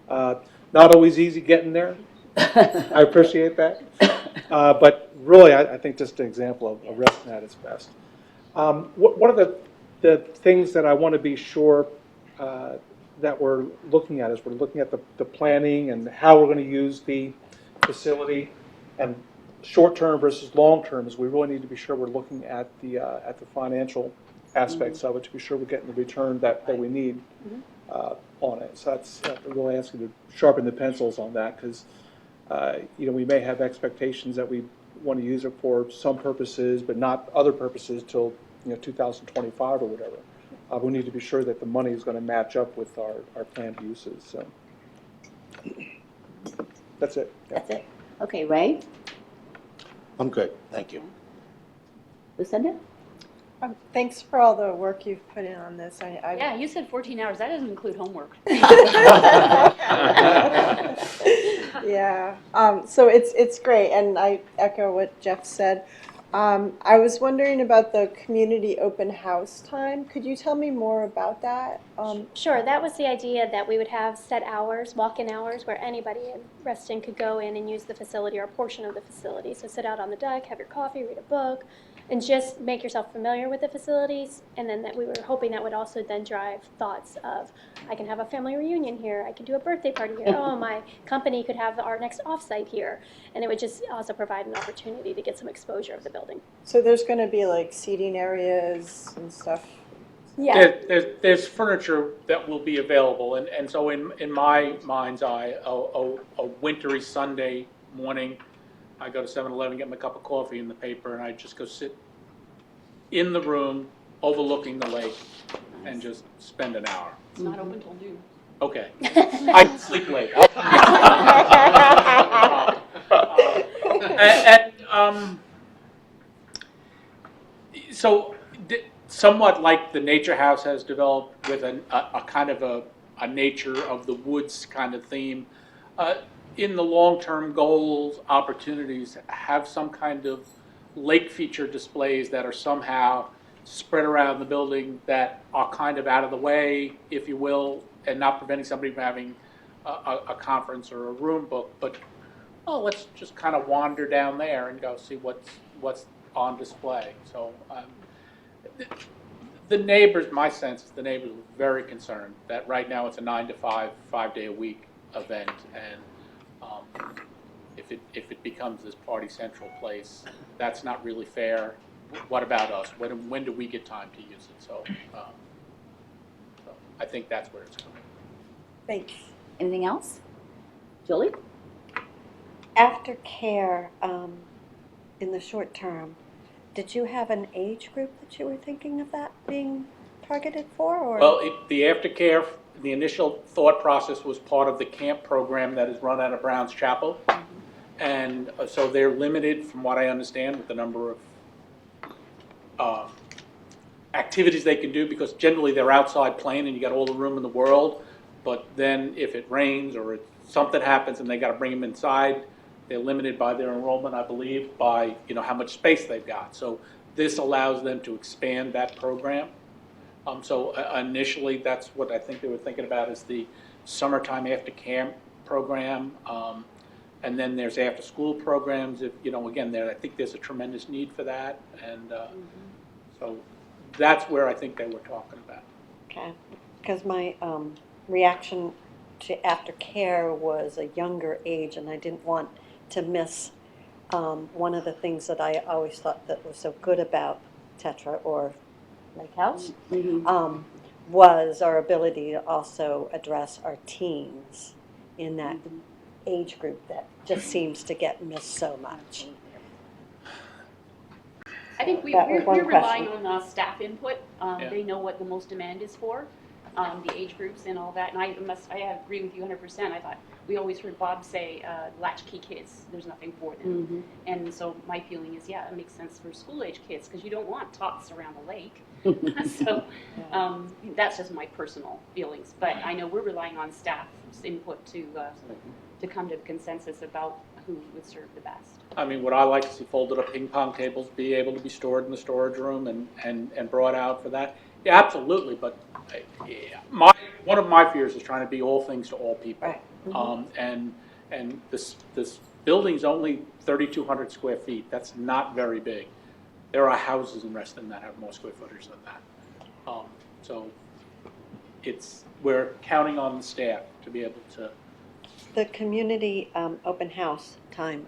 Not always easy getting there. I appreciate that. But really, I think just an example of Reston at its best. One of the things that I want to be sure that we're looking at is we're looking at the planning and how we're going to use the facility, and short-term versus long-term is we really need to be sure we're looking at the financial aspects of it to be sure we're getting the return that we need on it. So that's really asking to sharpen the pencils on that, because you know, we may have expectations that we want to use it for some purposes, but not other purposes till 2025 or whatever. We need to be sure that the money is going to match up with our planned uses. So that's it. Yeah. That's it. Okay, Ray? I'm good, thank you. Lucinda? Thanks for all the work you've put in on this. Yeah, you said 14 hours. That doesn't include homework. Yeah. So it's great, and I echo what Jeff said. I was wondering about the community open house time. Could you tell me more about that? Sure, that was the idea, that we would have set hours, walk-in hours, where anybody in Reston could go in and use the facility or a portion of the facility. So sit out on the deck, have your coffee, read a book, and just make yourself familiar with the facilities. And then that we were hoping that would also then drive thoughts of, I can have a family reunion here, I can do a birthday party here, oh, my company could have our next offsite here. And it would just also provide an opportunity to get some exposure of the building. So there's going to be like seating areas and stuff. Yeah. There's furniture that will be available, and so in my mind's eye, a wintry Sunday morning, I go to 7-Eleven, get my cup of coffee and the paper, and I just go sit in the room overlooking the lake and just spend an hour. It's not open till noon. Okay. I sleep late. So somewhat like the Nature House has developed with a kind of a nature of the woods kind of theme, in the long-term goals, opportunities, have some kind of lake feature displays that are somehow spread around the building that are kind of out of the way, if you will, and not preventing somebody from having a conference or a room book, but let's just kind of wander down there and go see what's on display. So the neighbors, my sense is the neighbors were very concerned that right now it's a 9 to 5, 5-day-a-week event, and if it becomes this party central place, that's not really fair. What about us? When do we get time to use it? So I think that's where it's going. Thanks. Anything else? Julie? Aftercare, in the short term, did you have an age group that you were thinking of that being targeted for? Or? Well, the aftercare, the initial thought process was part of the camp program that is run out of Brown's Chapel. And so they're limited, from what I understand, with the number of activities they can do, because generally they're outside playing and you got all the room in the world. But then if it rains or something happens and they got to bring them inside, they're limited by their enrollment, I believe, by how much space they've got. So this allows them to expand that program. So initially, that's what I think they were thinking about, is the summertime after camp program. And then there's after-school programs, if, you know, again, I think there's a tremendous need for that, and so that's where I think they were talking about. Okay, because my reaction to aftercare was a younger age, and I didn't want to miss one of the things that I always thought that was so good about Tetra or Lake House was our ability to also address our teens in that age group that just seems to get missed so much. I think That was one we're relying question. on staff input. Yeah. They know what the most demand is for, the age groups and all that. And I agree with you 100%. I thought we always heard Bob say latchkey kids, there's nothing for them. And so my feeling is, yeah, it makes sense for school age kids because you don't want tots around the lake. So that's just my personal feelings. But I know we're relying on staff's input to come to a consensus about who would serve the best. I mean, would I like to see folded up ping pong tables be able to be stored in the storage room and brought out for that? Yeah, absolutely, but one of my fears is trying to be all things to all people. Right. And this building's only 3,200 square feet. That's not very big. There are houses in Reston that have more square footage than that. So we're counting on the staff to be able to. The community open house time,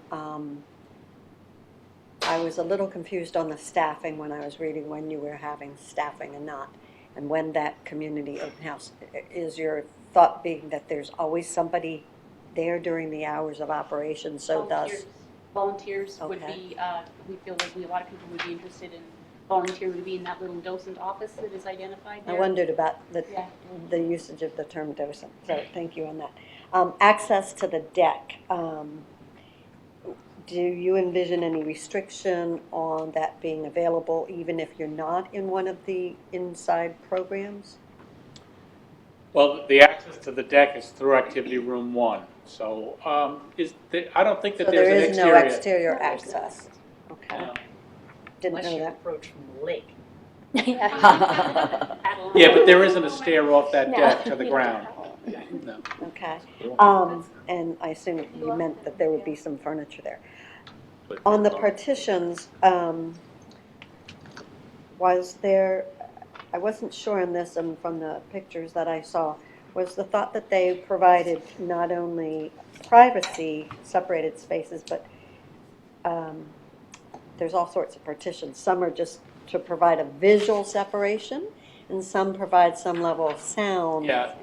I was a little confused on the staffing when I was reading when you were having staffing and not, and when that community open house. Is your thought being that there's always somebody there during the hours of operation, so Volunteers Okay. would be, we feel like a lot of people would be interested in volunteering to be in that little docent office that is identified there. I wondered about the usage of the term docent, so thank you on that. Access to the deck. Do you envision any restriction on that being available even if you're not in one of the inside programs? Well, the access to the deck is through Activity Room 1. So I don't think that So there's there an is exterior. no exterior access. Okay. Didn't Unless know you that. approach from the lake. Yeah, but there isn't a stair off that deck to the ground. No. Okay. And I assume you meant that there would be some furniture there. On the partitions, was there, I wasn't sure on this, and from the pictures that I saw, was the thought that they provided not only privacy, separated spaces, but there's all sorts of partitions. Some are just to provide a visual separation, and some provide some level of sound. Yeah,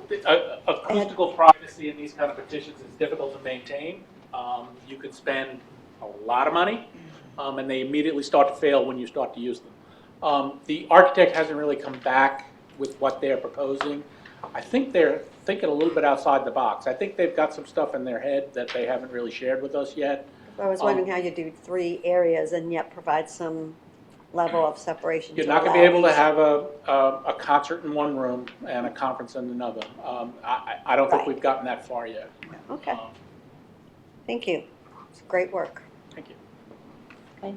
acoustical privacy in these kind of petitions is difficult to maintain. You could spend a lot of money, and they immediately start to fail when you start to use them. The architect hasn't really come back with what they're proposing. I think they're thinking a little bit outside the box. I think they've got some stuff in their head that they haven't really shared with us yet. I was wondering how you do 3 areas and yet provide some level of separation. You're not going to be able to have a concert in one room and a conference in another. I don't think we've gotten that far yet. Okay. Thank you. It's great work. Thank you. Okay.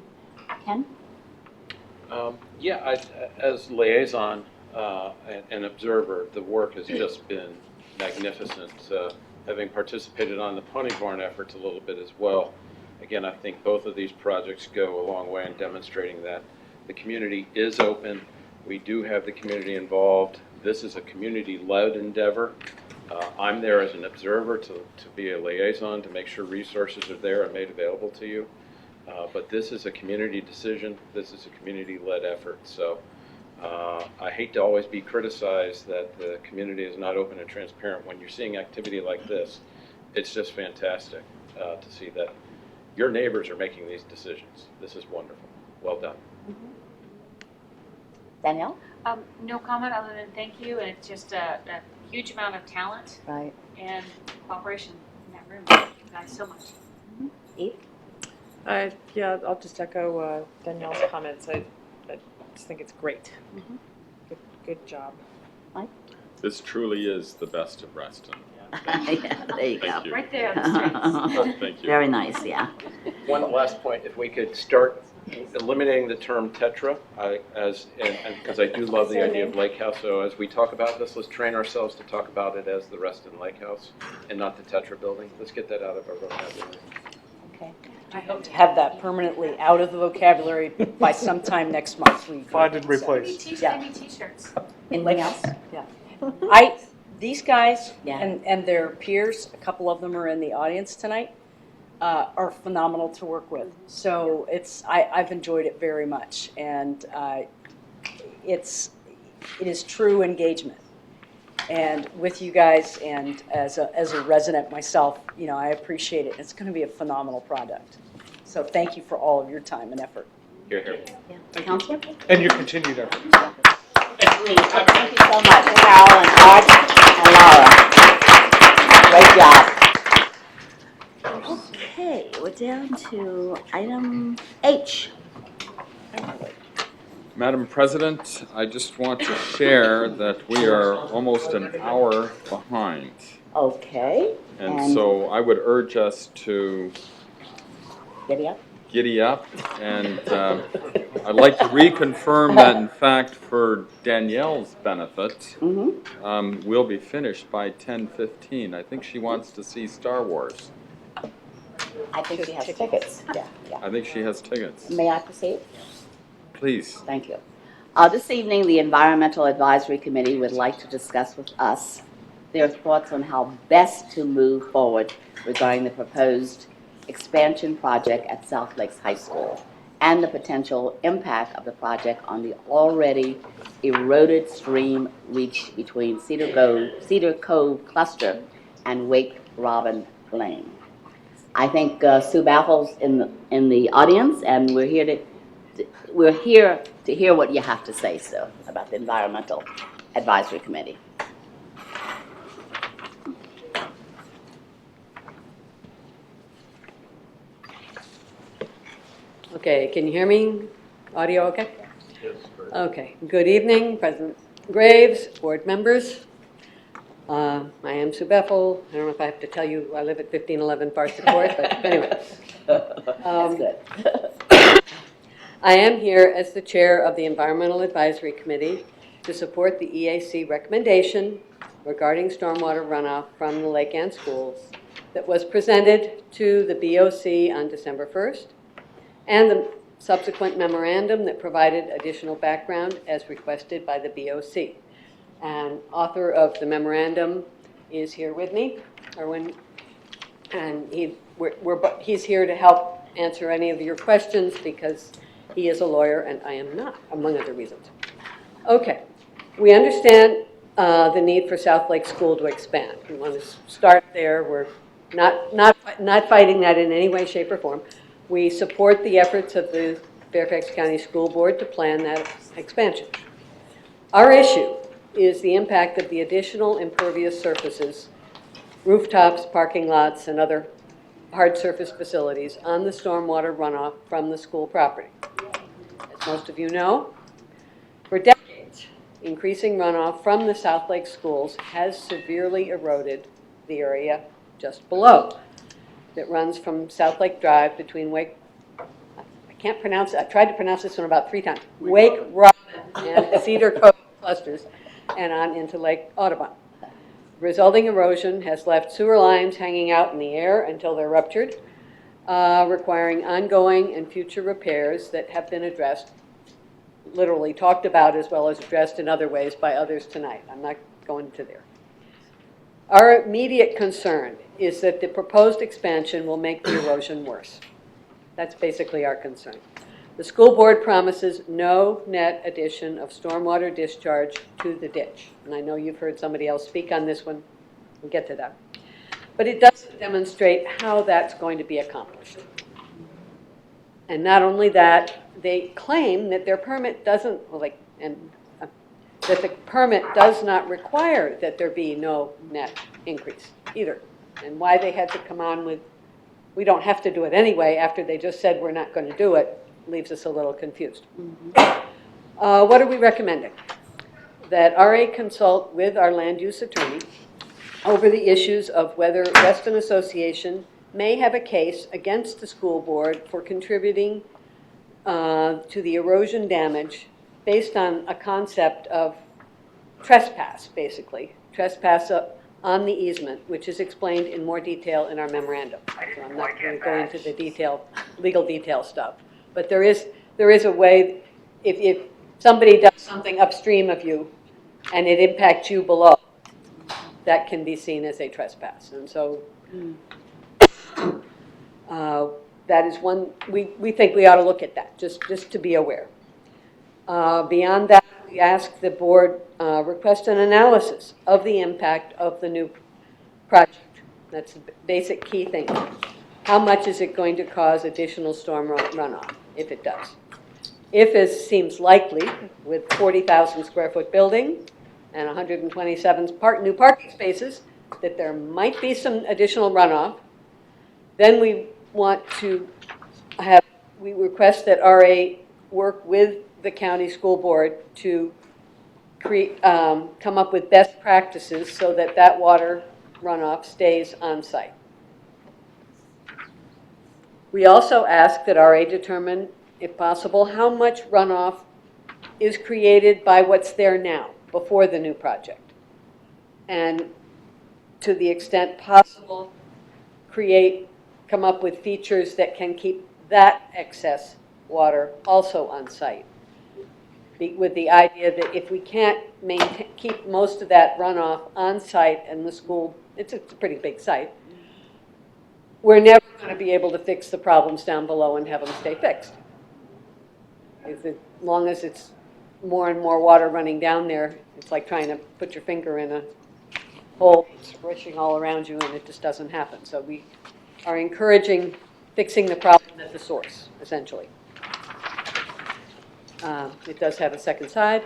Ken? Yeah, as liaison and observer, the work has just been magnificent. Having participated on the Pony Barn efforts a little bit as well, again, I think both of these projects go a long way in demonstrating that the community is open. We do have the community involved. This is a community-led endeavor. I'm there as an observer to be a liaison, to make sure resources are there and made available to you. But this is a community decision. This is a community-led effort. So I hate to always be criticized that the community is not open and transparent. When you're seeing activity like this, it's just fantastic to see that your neighbors are making these decisions. This is wonderful. Well done. Danielle? No comment other than thank you, and it's just a huge amount of talent and cooperation in that room. Thank you guys so much. Eve? Yeah, I'll just echo Danielle's comments. I just think it's great. Good job. Mike? This truly is the best of Reston. Yeah, there you go. Thank you. Right there on the streets. Thank you. Very nice, yeah. One last point, if we could start eliminating the term Tetra, because I do love the idea of lake house. So as we talk about this, let's train ourselves to talk about it as the Reston Lake House and not the Tetra building. Let's get that out of our vocabulary. Okay. I hope to have that permanently out of the vocabulary by sometime next month. Find and replace. Yeah. Any t-shirts? Anything else? Yeah. These guys Yeah. and their peers, a couple of them are in the audience tonight, are phenomenal to work with. So I've enjoyed it very much, and it is true engagement. And with you guys, and as a resident myself, I appreciate it. It's going to be a phenomenal product. So thank you for all of your time and effort. Here, here. Counselor? And your continued effort. Thank you so much, Carol and Art and Laura. Great job. Okay, we're down to item H. Madam President, I just want to share that we are almost an hour behind. Okay. And so I would urge us to giddy up. And I'd like to reconfirm that, in fact, for Danielle's benefit, we'll be finished by 10:15. I think she wants to see Star Wars. I think she has tickets. Yeah. I think she has tickets. May I proceed? Please. Thank you. This evening, the Environmental Advisory Committee would like to discuss with us their thoughts on how best to move forward regarding the proposed expansion project at South Lakes High School and the potential impact of the project on the already eroded stream reach between Cedar Cove Cluster and Wake Robin Lane. I think Sue Baffle's in the audience, and we're here to hear what you have to say, Sue, about the Environmental Advisory Committee. Okay, can you hear me? Audio okay? Yes. Okay, good evening, President Graves, board members. I am Sue Beffel. I don't know if I have to tell you I live at 1511 Barstow Court, but anyway. That's good. I am here as the chair of the Environmental Advisory Committee to support the EAC recommendation regarding stormwater runoff from the Lake Ann schools that was presented to the BOC on December 1st, and the subsequent memorandum that provided additional background as requested by the BOC. And author of the memorandum is here with me, Erwin, and he's here to help answer any of your questions because he is a lawyer and I am not, among other reasons. Okay, we understand the need for South Lake School to expand. We want to start there. We're not fighting that in any way, shape, or form. We support the efforts of the Fairfax County School Board to plan that expansion. Our issue is the impact of the additional impervious surfaces, rooftops, parking lots, and other hard surface facilities on the stormwater runoff from the school property. As most of you know, for decades, increasing runoff from the South Lake schools has severely eroded the area just below. That runs from South Lake Drive between I can't pronounce it, I tried to pronounce this one about 3 times, Wake Robin and Cedar Cove clusters, and on into Lake Audubon. Resulting erosion has left sewer lines hanging out in the air until they're ruptured, requiring ongoing and future repairs that have been addressed, literally talked about as well as addressed in other ways by others tonight. I'm not going to there. Our immediate concern is that the proposed expansion will make the erosion worse. That's basically our concern. The school board promises no net addition of stormwater discharge to the ditch. And I know you've heard somebody else speak on this one. We'll get to that. But it doesn't demonstrate how that's going to be accomplished. And not only that, they claim that their permit doesn't, that the permit does not require that there be no net increase either. And why they had to come on with, we don't have to do it anyway, after they just said we're not going to do it, leaves us a little confused. What are we recommending? That RA consult with our land use attorney over the issues of whether Reston Association may have a case against the school board for contributing to the erosion damage based on a concept of trespass, basically. Trespass on the easement, which is explained in more detail in our memorandum. So I'm not going to go into the legal detail stuff. But there is a way, if somebody does something upstream of you and it impacts you below, that can be seen as a trespass. And so that is one, we think we ought to look at that, just to be aware. Beyond that, we ask the board request an analysis of the impact of the new project. That's the basic key thing. How much is it going to cause additional storm runoff, if it does? If, as seems likely, with 40,000 square foot building and 127 new parking spaces, that there might be some additional runoff, then we request that RA work with the county school board to come up with best practices so that that water runoff stays on site. We also ask that RA determine, if possible, how much runoff is created by what's there now, before the new project. And to the extent possible, come up with features that can keep that excess water also on site. With the idea that if we can't keep most of that runoff on site and the school, it's a pretty big site, we're never going to be able to fix the problems down below and have them stay fixed. As long as it's more and more water running down there, it's like trying to put your finger in a hole, splishing all around you, and it just doesn't happen. So we are encouraging fixing the problem at the source, essentially. It does have a second side.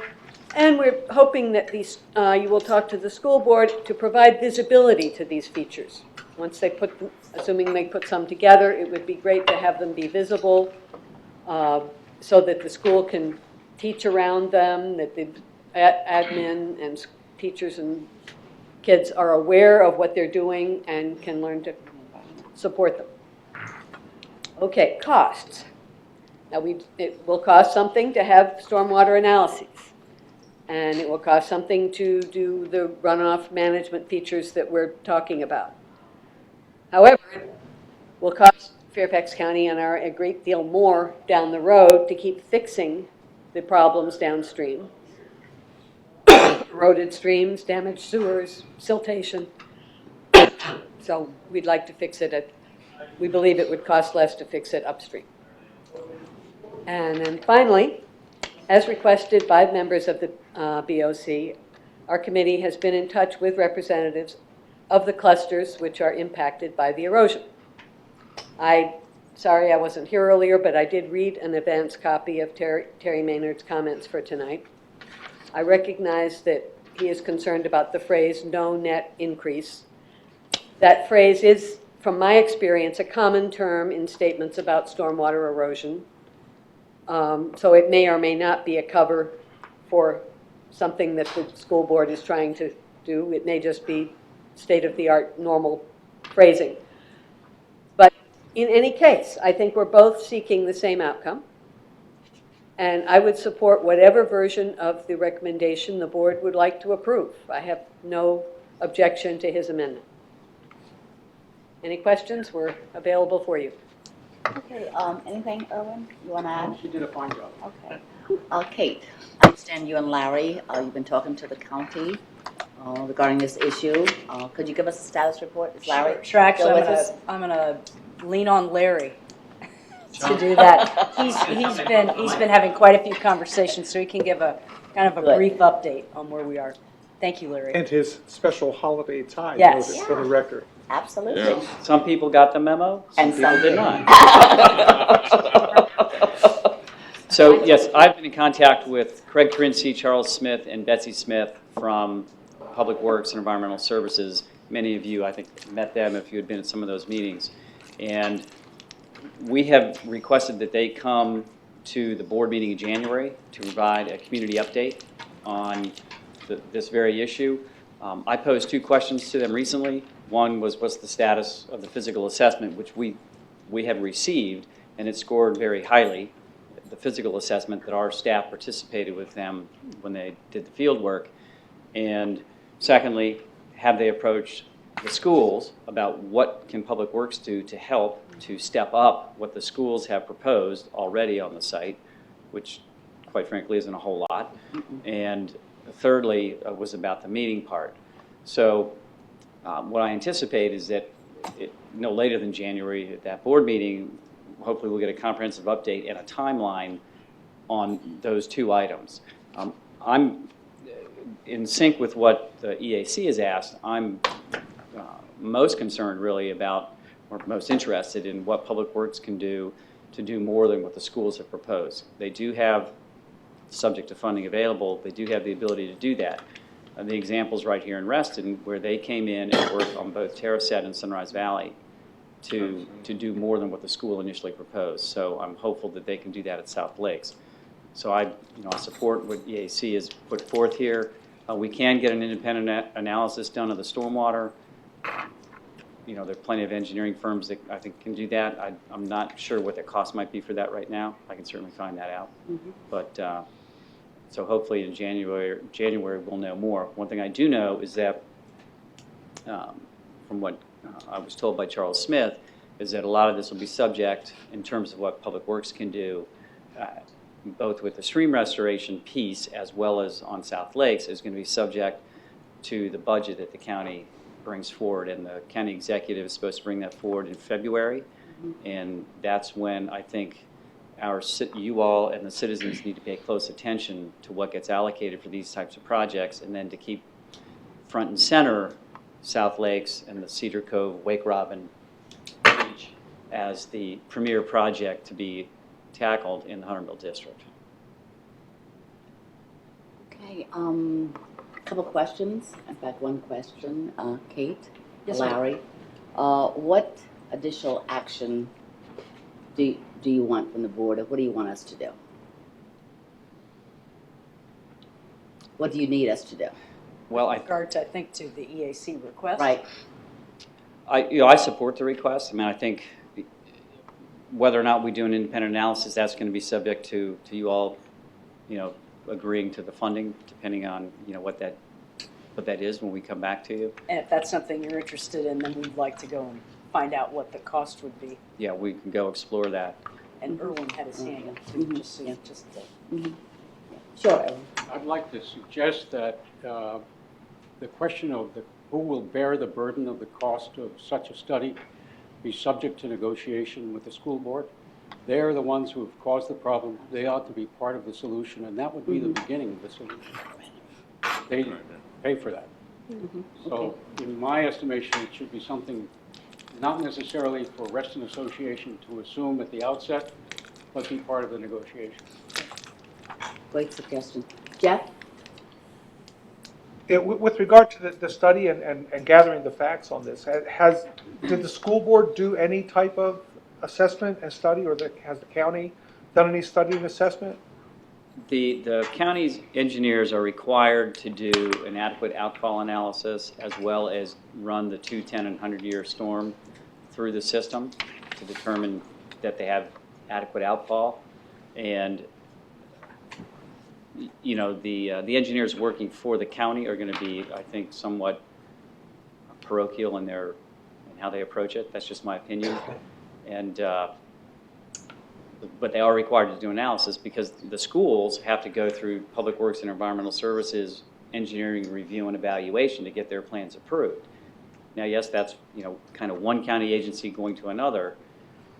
And we're hoping that you will talk to the school board to provide visibility to these features. Once they assuming they put some together, it would be great to have them be visible so that the school can teach around them, that the admin and teachers and kids are aware of what they're doing and can learn to support them. Okay, costs. Now, it will cost something to have stormwater analyses, and it will cost something to do the runoff management features that we're talking about. However, it will cost Fairfax County and a great deal more down the road to keep fixing the problems downstream. Eroded streams, damaged sewers, siltation. So we'd like to fix it we believe it would cost less to fix it upstream. And then finally, as requested by members of the BOC, our committee has been in touch with representatives of the clusters which are impacted by the erosion. Sorry I wasn't here earlier, but I did read an advance copy of Terry Maynard's comments for tonight. I recognize that he is concerned about the phrase no net increase. That phrase is, from my experience, a common term in statements about stormwater erosion. So it may or may not be a cover for something that the school board is trying to do. It may just be state-of-the-art normal phrasing. But in any case, I think we're both seeking the same outcome. And I would support whatever version of the recommendation the board would like to approve. I have no objection to his amendment. Any questions? We're available for you. Okay, anything, Erwin, you want to add? She did a fine job. Okay. Kate, I understand you and Larry, you've been talking to the county regarding this issue. Could you give us a status report? Is Larry Sure. Actually, still with us? I'm gonna lean on Larry to do that. He's been having quite a few conversations, so he can give a kind of a Good. brief update on where we are. Thank you, Larry. And his special holiday tie Yes. noted for the record. Absolutely. Yeah. Some people got the memo, some And people some did didn't. not. So, yes, I've been in contact with Craig Crincy, Charles Smith, and Betsy Smith from Public Works and Environmental Services. Many of you, I think, met them if you had been at some of those meetings. And we have requested that they come to the board meeting in January to provide a community update on this very issue. I posed 2 questions to them recently. One was, what's the status of the physical assessment, which we have received, and it scored very highly, the physical assessment that our staff participated with them when they did the field work. And secondly, have they approached the schools about what can Public Works do to help to step up what the schools have proposed already on the site, which quite frankly isn't a whole lot. And thirdly was about the meeting part. So what I anticipate is that no later than January at that board meeting, hopefully we'll get a comprehensive update and a timeline on those two items. I'm in sync with what the EAC has asked. I'm most concerned really about, or most interested in what Public Works can do to do more than what the schools have proposed. They do have, subject to funding available, they do have the ability to do that. The examples right here in Reston, where they came in and worked on both Terraset and Sunrise Valley to do more than what the school initially proposed. So I'm hopeful that they can do that at South Lakes. So I support what EAC has put forth here. We can get an independent analysis done of the stormwater. There are plenty of engineering firms that I think can do that. I'm not sure what the cost might be for that right now. I can certainly find that out. But so hopefully in January we'll know more. One thing I do know is that from what I was told by Charles Smith is that a lot of this will be subject in terms of what Public Works can do, both with the stream restoration piece as well as on South Lakes, is going to be subject to the budget that the county brings forward. And the county executive is supposed to bring that forward in February. And that's when I think you all and the citizens need to pay close attention to what gets allocated for these types of projects, and then to keep front and center South Lakes and the Cedar Cove, Wake Robin Beach as the premier project to be tackled in the Hunter Mill District. Okay, a couple questions. In fact, one question. Kate, Yes, Larry, what additional action do you want from the board, or what do you want us to do? What do you need us to do? Well, With regard to, I think, to the EAC request. Right. I support the request. I mean, I think whether or not we do an independent analysis, that's going to be subject to you all, agreeing to the funding, depending on what that is when we come back to you. And if that's something you're interested in, then we'd like to go and find out what the cost would be. Yeah, we can go explore that. And Erwin had his hand up too, just Sure, Erwin. I'd like to suggest that the question of who will bear the burden of the cost of such a study be subject to negotiation with the school board. They're the ones who have caused the problem. They ought to be part of the solution, and that would be the beginning of the solution. They pay for that. So in my estimation, it should be something not necessarily for Reston Association to assume at the outset, but be part of the negotiation. Great suggestion. Jeff? Yeah, with regard to the study and gathering the facts on this, did the school board do any type of assessment and study, or has the county done any study and assessment? The county's engineers are required to do an adequate outfall analysis as well as run the 210 and 100-year storm through the system to determine that they have adequate outfall. And the engineers working for the county are going to be, I think, somewhat parochial in how they approach it. That's just my opinion. And but they are required to do analysis because the schools have to go through Public Works and Environmental Services engineering review and evaluation to get their plans approved. Now, yes, that's kind of one county agency going to another,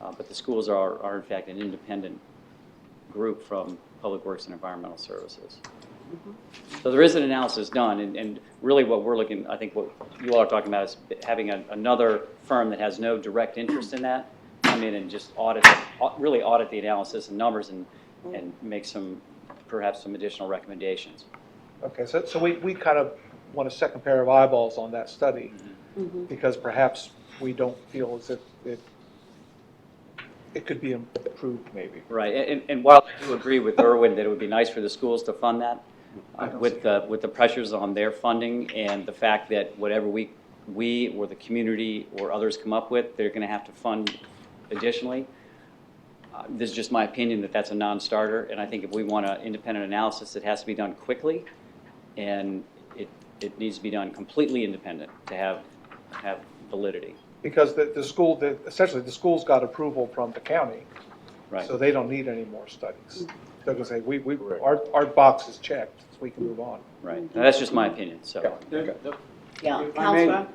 but the schools are in fact an independent group from Public Works and Environmental Services. So there is an analysis done, and really what we're looking, I think what you all are talking about is having another firm that has no direct interest in that come in and just really audit the analysis and numbers and make perhaps some additional recommendations. Okay, so we kind of want a second pair of eyeballs on that study because perhaps we don't feel as if it could be improved maybe. Right, and while I do agree with Erwin that it would be nice for the schools to fund that, with the pressures on their funding and the fact that whatever we or the community or others come up with, they're going to have to fund additionally. This is just my opinion that that's a non-starter, and I think if we want an independent analysis, it has to be done quickly, and it needs to be done completely independent to have validity. Because the school, essentially, the school's got approval from the county, Right. so they don't need any more studies. They're gonna say, our box is checked, so we can move on. Right. Now, that's just my opinion, so. Yeah, If I may- Councilor?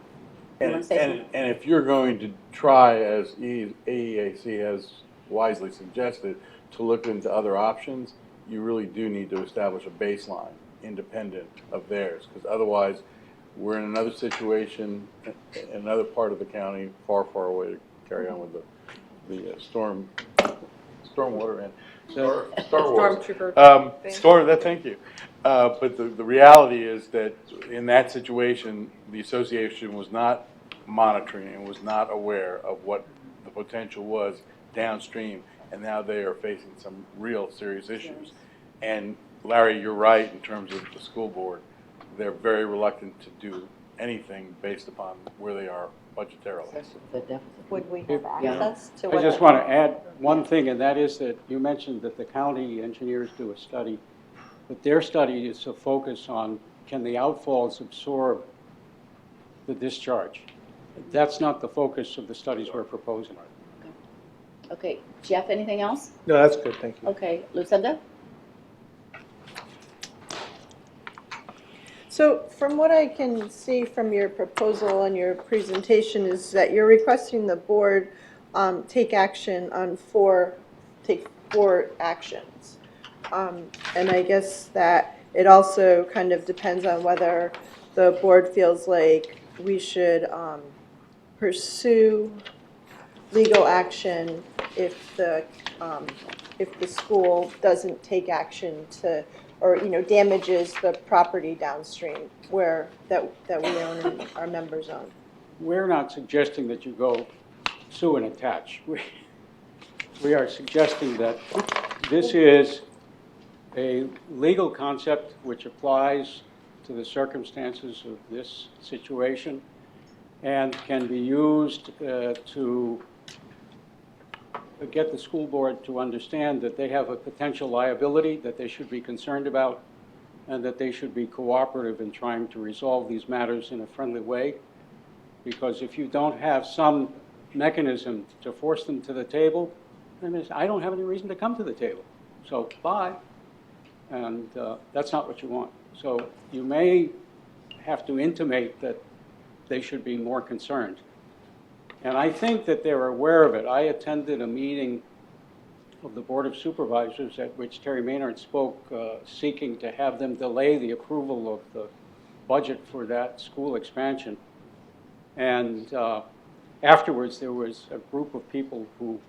You wanna say something? And if you're going to try, as AEAC has wisely suggested, to look into other options, you really do need to establish a baseline independent of theirs, because otherwise, we're in another situation, in another part of the county, far, far away to carry on with the stormwater and Star Wars. Stormtrooper. Thank you. But the reality is that in that situation, the association was not monitoring and was not aware of what the potential was downstream, and now they are facing some real serious issues. And Larry, you're right in terms of the school board. They're very reluctant to do anything based upon where they are budgetarily. Would we have access to I what? just want to add one thing, and that is that you mentioned that the county engineers do a study, but their study is to focus on, can the outfalls absorb the discharge? That's not the focus of the studies we're proposing. Okay, Jeff, anything else? No, that's good, thank you. Okay, Lucinda? So from what I can see from your proposal and your presentation is that you're requesting the board take four actions. And I guess that it also kind of depends on whether the board feels like we should pursue legal action if the school doesn't take action to, or damages the property downstream that we own and our members own. We're not suggesting that you go sue and attach. We are suggesting that this is a legal concept which applies to the circumstances of this situation and can be used to get the school board to understand that they have a potential liability that they should be concerned about and that they should be cooperative in trying to resolve these matters in a friendly way. Because if you don't have some mechanism to force them to the table, then I don't have any reason to come to the table. So bye. And that's not what you want. So you may have to intimate that they should be more concerned. And I think that they're aware of it. I attended a meeting of the Board of Supervisors at which Terry Maynard spoke, seeking to have them delay the approval of the budget for that school expansion. And afterwards, there was a group of people who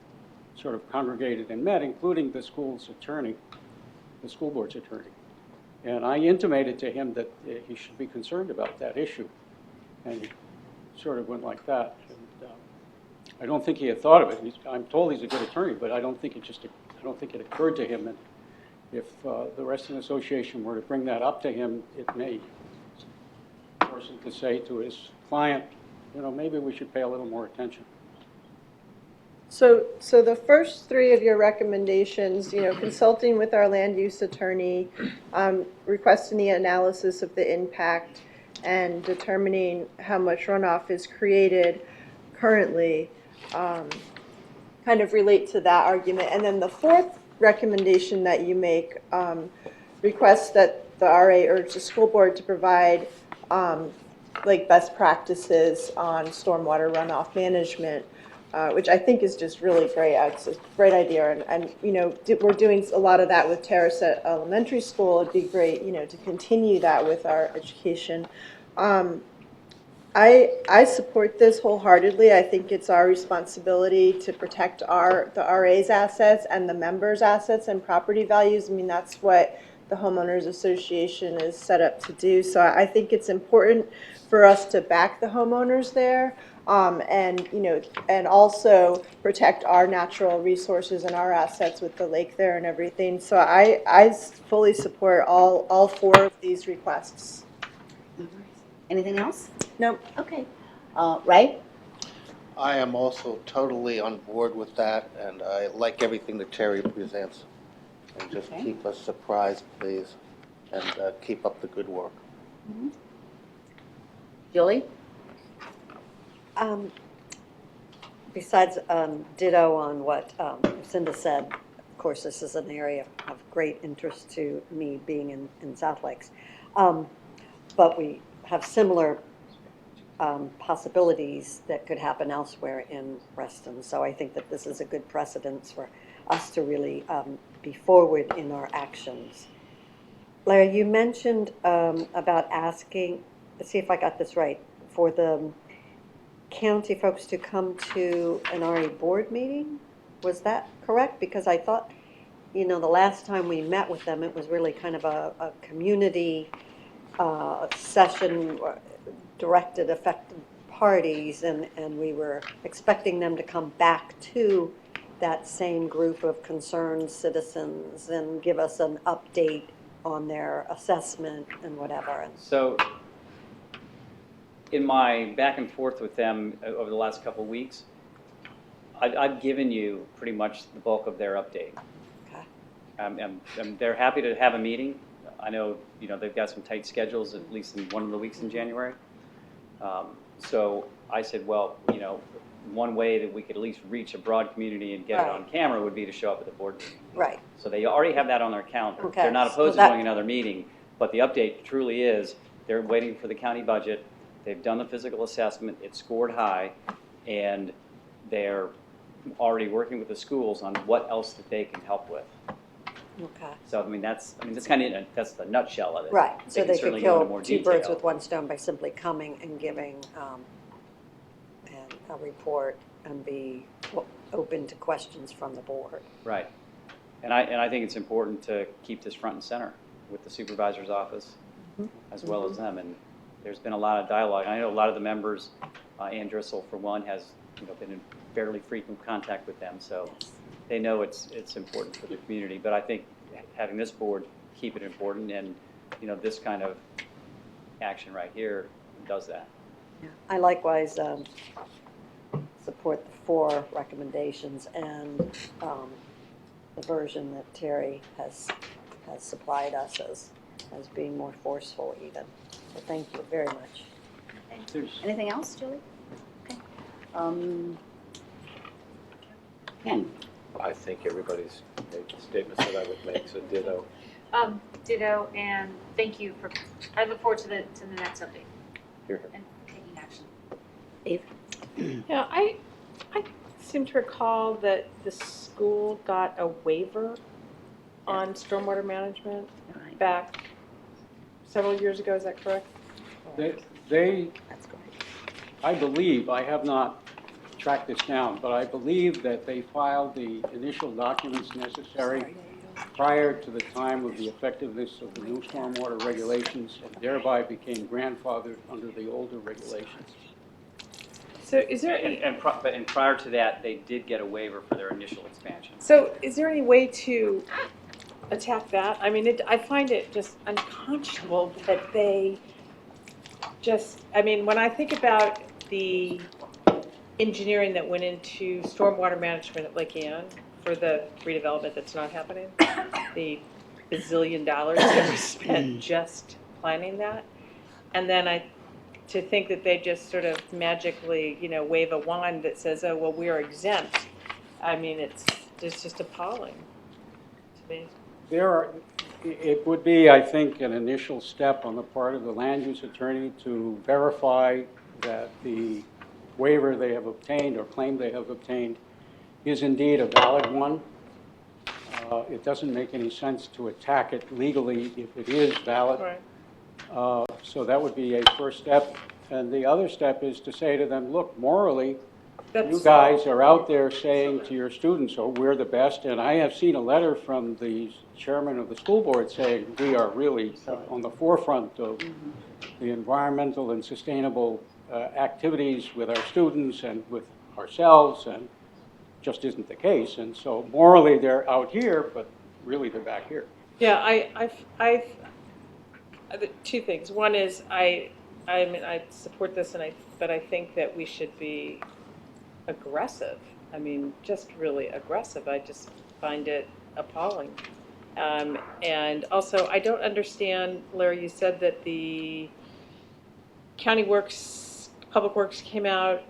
sort of congregated and met, including the school's attorney, the school board's attorney. And I intimated to him that he should be concerned about that issue. And he sort of went like that. And, I don't think he had thought of it. I'm told he's a good attorney, but I don't think it occurred to him. And if the Reston Association were to bring that up to him, it may force him to say to his client, maybe we should pay a little more attention. So the first three of your recommendations, consulting with our land use attorney, requesting the analysis of the impact, and determining how much runoff is created currently, kind of relate to that argument. And then the fourth recommendation that you make requests that the RA urge the school board to provide like best practices on stormwater runoff management, which I think is just really great. It's a great idea, and we're doing a lot of that with Terrace at Elementary School. It'd be great, to continue that with our education. I support this wholeheartedly. I think it's our responsibility to protect the RA's assets and the members' assets and property values. I mean, that's what the Homeowners Association is set up to do. So I think it's important for us to back the homeowners there, and also protect our natural resources and our assets with the lake there and everything. So I fully support all four of these requests. Anything else? Nope. Okay. Ray? I am also totally on board with that, and I like everything that Terry presents. And just keep us surprised, please, and keep up the good work. Julie? Besides ditto on what Cinda said, of course, this is an area of great interest to me being in South Lakes. But we have similar possibilities that could happen elsewhere in Reston. So I think that this is a good precedence for us to really be forward in our actions. Larry, you mentioned about asking, let's see if I got this right, for the county folks to come to an RE board meeting. Was that correct? Because I thought, the last time we met with them, it was really kind of a community session, directed, affected parties, and we were expecting them to come back to that same group of concerned citizens and give us an update on their assessment and whatever. So in my back and forth with them over the last couple of weeks, I've given you pretty much the bulk of their update. Okay. And they're happy to have a meeting. I know, they've got some tight schedules, at least in one of the weeks in January. So I said, well, one way that we could at least reach a broad community and get it on camera would be to show up at the board meeting. Right. So they already have that on their calendar. Okay. They're not opposed to doing another meeting, but the update truly is they're waiting for the county budget. They've done the physical assessment. It scored high, and they're already working with the schools on what else that they can help with. Okay. So that's kind of that's the nutshell of it. Right. So they could kill two birds with one stone by simply coming and giving a report and be open to questions from the board. Right. And I think it's important to keep this front and center with the supervisor's office as well as them. And there's been a lot of dialogue. I know a lot of the members, Ann Driscoll for one, has been in fairly frequent contact with them, so they know it's important for the community. But I think having this board keep it important, and this kind of action right here does that. Yeah. I likewise support the 4 recommendations and the version that Terry has supplied us as being more forceful even. So thank you very much. Anything else, Julie? Okay. Ken? I think everybody's made the statements that I would make, so ditto. Ditto, and thank you I look forward to the next update. Here. And taking action. Eve? Yeah, I seem to recall that the school got a waiver on stormwater management back several years ago. Is that correct? I believe, I have not tracked this down, but I believe that they filed the initial documents necessary prior to the time of the effectiveness of the new stormwater regulations, and thereby became grandfathered under the older regulations. So is there any... And prior to that, they did get a waiver for their initial expansion. So is there any way to attack that? I mean, I find it just unconscionable that they just, when I think about the engineering that went into stormwater management at Lake Ann for the redevelopment that's not happening, the bazillion dollars that we spent just planning that, and then to think that they just sort of magically, wave a wand that says, oh, well, we are exempt. It's just appalling to me. It would be, I think, an initial step on the part of the land use attorney to verify that the waiver they have obtained or claim they have obtained is indeed a valid one. It doesn't make any sense to attack it legally if it is valid. Right. So that would be a first step. And the other step is to say to them, look, morally, you guys are out there saying to your students, oh, we're the best. And I have seen a letter from the chairman of the school board saying we are really on the forefront of the environmental and sustainable activities with our students and with ourselves, and just isn't the case. And so morally they're out here, but really they're back here. Yeah, I two things. One is I support this, but I think that we should be aggressive. Just really aggressive. I just find it appalling. And also, I don't understand, Larry, you said that the County Works, Public Works came out,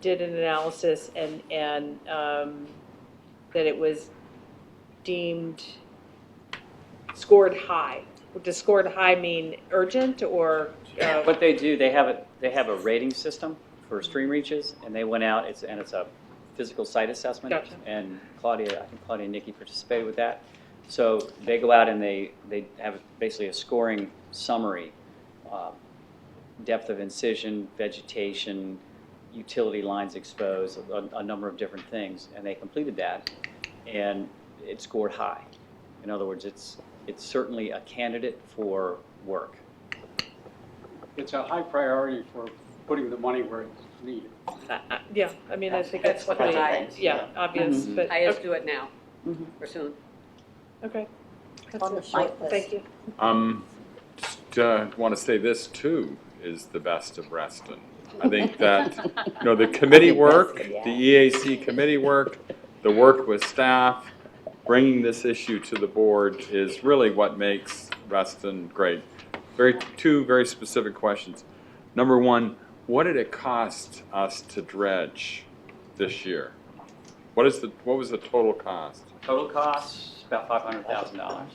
did an analysis, and that it was deemed scored high. Does scored high mean urgent or? What they do, they have a rating system for stream reaches, and they went out, it's a physical site assessment. Gotcha. And I think Claudia and Nikki participated with that. So they go out and they have basically a scoring summary, depth of incision, vegetation, utility lines exposed, a number of different things, and they completed that, and it scored high. In other words, it's certainly a candidate for work. It's a high priority for putting the money where it's needed. Yeah, I mean, I think that's what pretty, I- yeah, obvious, Mm-hmm. but. I just do it now, or soon. Okay. On the That's it. short list. Thank you. Just want to say this too is the best of Reston. I think that, the committee work, the EAC committee work, the work with staff, bringing this issue to the board is really what makes Reston great. Two very specific questions. Number one, what did it cost us to dredge this year? What was the total cost? Total cost, about $500,000.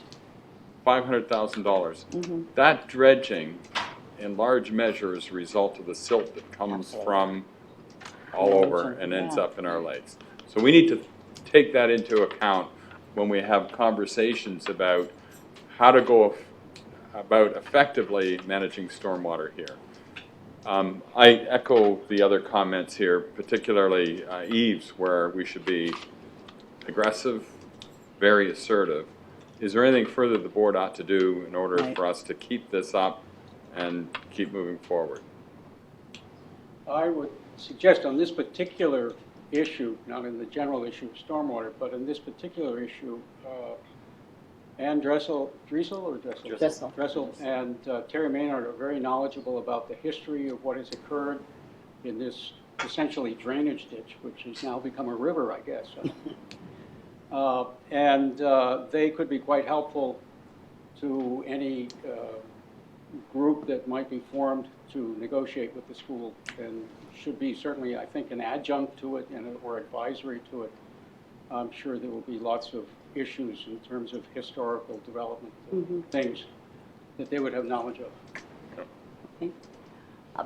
$500,000. That dredging, in large measure, is a result of the silt that comes from all over and ends up in our lakes. So we need to take that into account when we have conversations about how to go about effectively managing stormwater here. I echo the other comments here, particularly Eve's, where we should be aggressive, very assertive. Is there anything further the board ought to do in order for us to keep this up and keep moving forward? I would suggest on this particular issue, not in the general issue of stormwater, but in this particular issue, Ann Dressel and Terry Maynard are very knowledgeable about the history of what has occurred in this essentially drainage ditch, which has now become a river, I guess. And they could be quite helpful to any group that might be formed to negotiate with the school, and should be certainly, I think, an adjunct to it or advisory to it. I'm sure there will be lots of issues in terms of historical development, things that they would have knowledge of. Okay.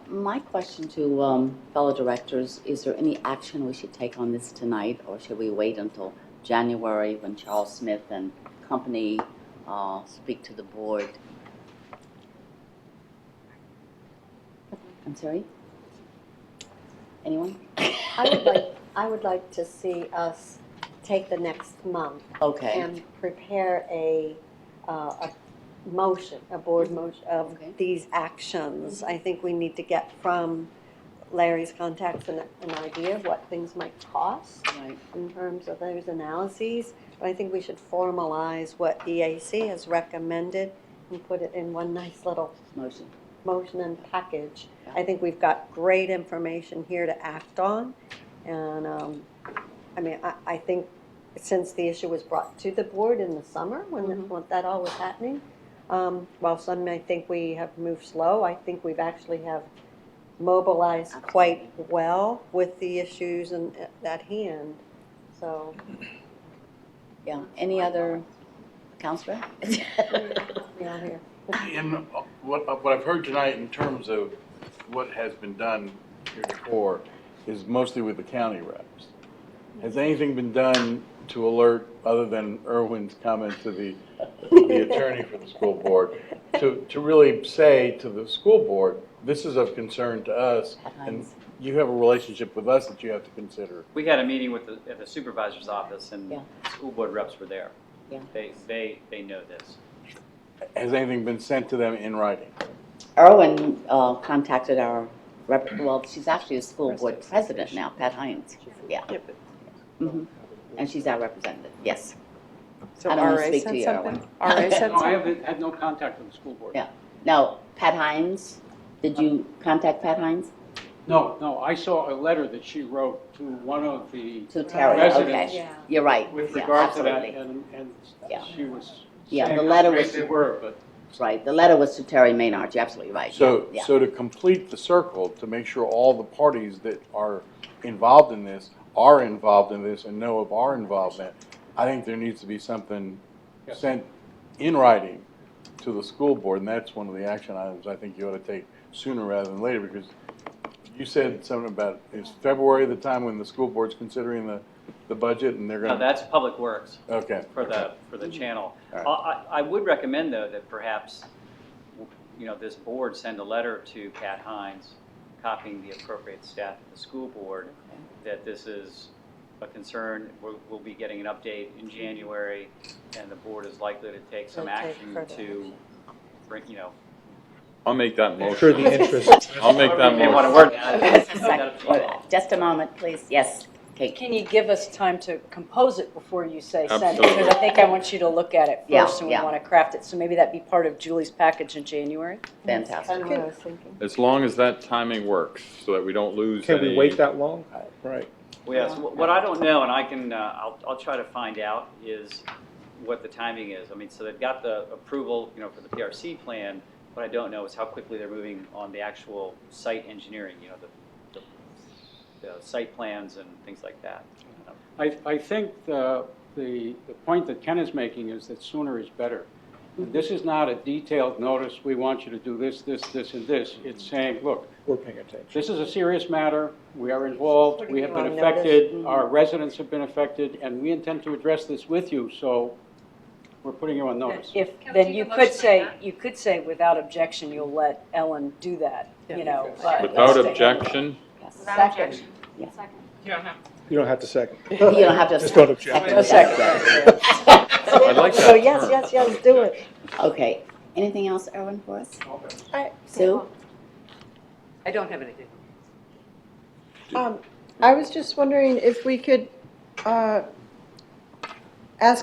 My question to fellow directors, is there any action we should take on this tonight, or should we wait until January when Charles Smith and company speak to the board? I'm sorry? Anyone? I would like to see us take the next month. Okay. And prepare a motion, a board motion of these actions. I think we need to get from Larry's contacts an idea of what things might cost in terms of those analyses. But I think we should formalize what EAC has recommended and put it in one nice little motion and package. I think we've got great information here to act on. And I mean, I think since the issue was brought to the board in the summer when that all was happening, while some may think we have moved slow, I think we've actually have mobilized quite well with the issues at hand. So, yeah. Any other counselor? yeah, here. In what I've heard tonight in terms of what has been done heretofore is mostly with the county reps. Has anything been done to alert, other than Irwin's comment to the attorney for the school board, to really say to the school board, this is of concern to us, and you have a relationship with us that you have to consider? We had a meeting with at the supervisor's office, and school board reps were there. Yeah. They know this. Has anything been sent to them in writing? Erwin contacted our rep. Well, she's actually a school board president now, Pat Hines. Yeah. And she's our representative. Yes. So I don't want RA to speak said to you, something? Erwin. RA said No, I something? have had no contact with the school board. Yeah. No, Pat Hines. Did you contact Pat Hines? No, I saw a letter that she wrote to one of the To Terry. residents. Okay. You're right. With Yeah, regard to that, absolutely. and Yeah. she was Yeah, saying the letter how great was- they were, but Right, the letter was to Terry Maynard, you're absolutely right. So, Yeah. so to complete the circle, to make sure all the parties that are involved in this and know of our involvement, I think there needs to be something sent in writing to the school board, and that's one of the action items I think you ought to take sooner rather than later, because you said something about, is February the time when the school board's considering the budget, and they're No, gonna? that's Public Works. Okay. For the channel. All right. I would recommend, though, that perhaps, this board send a letter to Pat Hines, copying the appropriate staff at the school board, that this is a concern. We'll be getting an update in January, and the board is likely to take some action to bring, I'll make that motion. Sure, the interest. I'll make that May want to motion. work. Just a moment, please. Yes, Kate. Can you give us time to compose it before you say send it? Absolutely. Because I think I want you to look at it Yeah, first, and we yeah. want to craft it. So maybe that'd be part of Julie's package in January? Fantastic. That's what I was thinking. As long as that timing works, so that we don't lose Can any. we wait that long? Right. Well, yes, what I don't know, and I can, I'll try to find out, is what the timing is. I mean, so they've got the approval, for the PRC plan. What I don't know is how quickly they're moving on the actual site engineering, the site plans and things like that. I think the point that Ken is making is that sooner is better. This is not a detailed notice, we want you to do this, this, this, and this. It's saying, look, We're paying attention. this is a serious matter, we are involved, Putting we have you been on notice. affected, our residents have been affected, and we intend to address this with you, so we're putting you on notice. If, Can we then take you a could motion on say, that? you could say without objection, you'll let Ellen do that, but. Without objection, Without objection. Yeah. Second. You don't have to second. You don't have to. Just don't object. No second. I like that So yes, term. yes, do it. Okay. Anything else, Erwin, for us? I- Sue? I don't have anything. I was just wondering if we could ask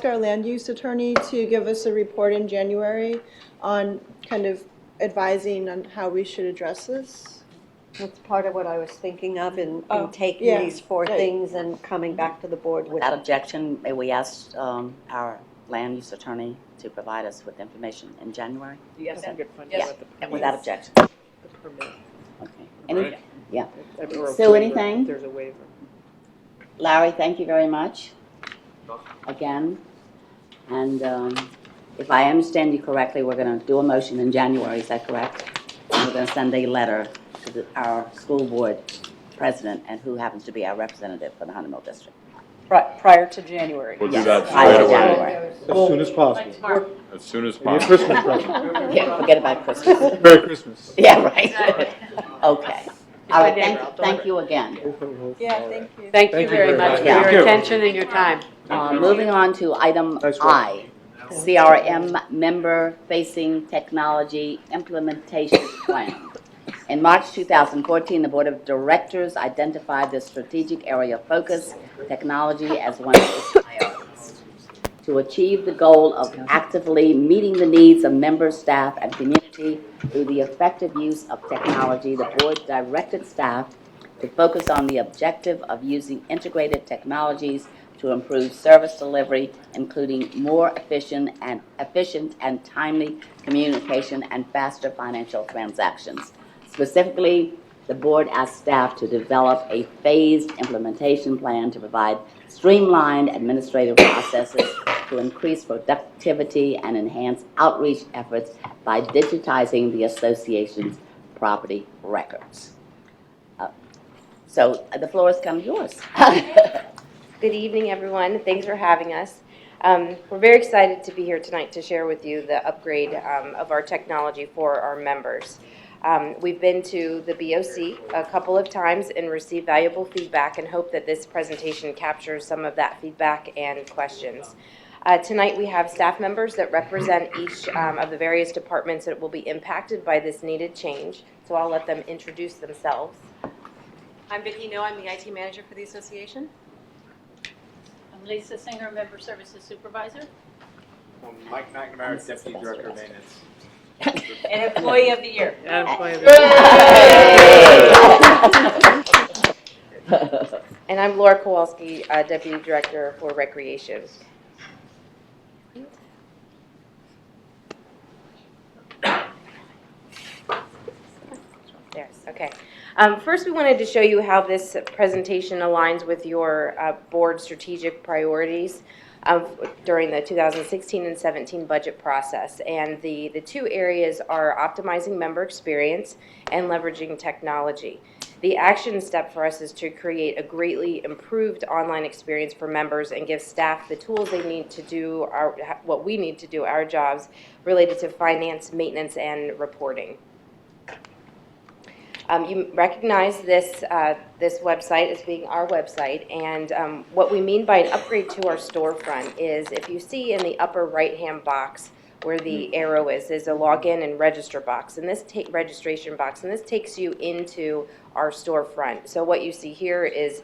our land use attorney to give us a report in January on kind of advising on how we should address this. That's part of what I was thinking of in Oh, taking yeah, these four right. things and coming back to the board with. Without objection, may we ask our land use attorney to provide us with information in January? Yes, Okay. I could find Yeah, out what and without objection. the permit. Okay. Any, Right. yeah. Or a Sue, waiver, anything? if There's a waiver. Larry, thank you very much. Again. And if I understand you correctly, we're going to do a motion in January, is that correct? And we're going to send a letter to our school board president, and who happens to be our representative for the Hunter Mill District. Prior to January. We'll do Yes, that prior straight to away, January. As soon as possible. as soon as Give me a possible. Christmas present. Yeah, forget about Christmas. Merry Christmas. Yeah, right. Okay. All right, neighbor, I'll thank you again. Yeah, thank you. Thank you very much for Yeah. your attention and your time. Moving on to item Nice work. I, CRM Member-Facing Technology Implementation Plan. In March 2014, the Board of Directors identified the strategic area of focus, technology, as one of its priorities. To achieve the goal of actively meeting the needs of members, staff, and community through the effective use of technology, the Board directed staff to focus on the objective of using integrated technologies to improve service delivery, including more efficient and timely communication and faster financial transactions. Specifically, the board asked staff to develop a phased implementation plan to provide streamlined administrative processes to increase productivity and enhance outreach efforts by digitizing the association's property records. So the floor is come yours. Good evening, everyone. Thanks for having us. We're very excited to be here tonight to share with you the upgrade of our technology for our members. We've been to the BOC a couple of times and received valuable feedback, and hope that this presentation captures some of that feedback and questions. Tonight we have staff members that represent each of the various departments that will be impacted by this needed change, so I'll let them introduce themselves. I'm Vicki No, I'm the IT manager for the association. I'm Lisa Singer, Member Services Supervisor. I'm Mike McNamara, Deputy Director of Maintenance. And Employee of the Year. And I'm Laura Kowalski, Deputy Director for Recreation. Okay. First, we wanted to show you how this presentation aligns with your board strategic priorities during the 2016 and 17 budget process. And the two areas are optimizing member experience and leveraging technology. The action step for us is to create a greatly improved online experience for members and give staff the tools they need to do what we need to do, our jobs, related to finance, maintenance, and reporting. You recognize this website as being our website, and what we mean by an upgrade to our storefront is, if you see in the upper right-hand box where the arrow is, there's a login and register box, and this registration box, and this takes you into our storefront. So what you see here is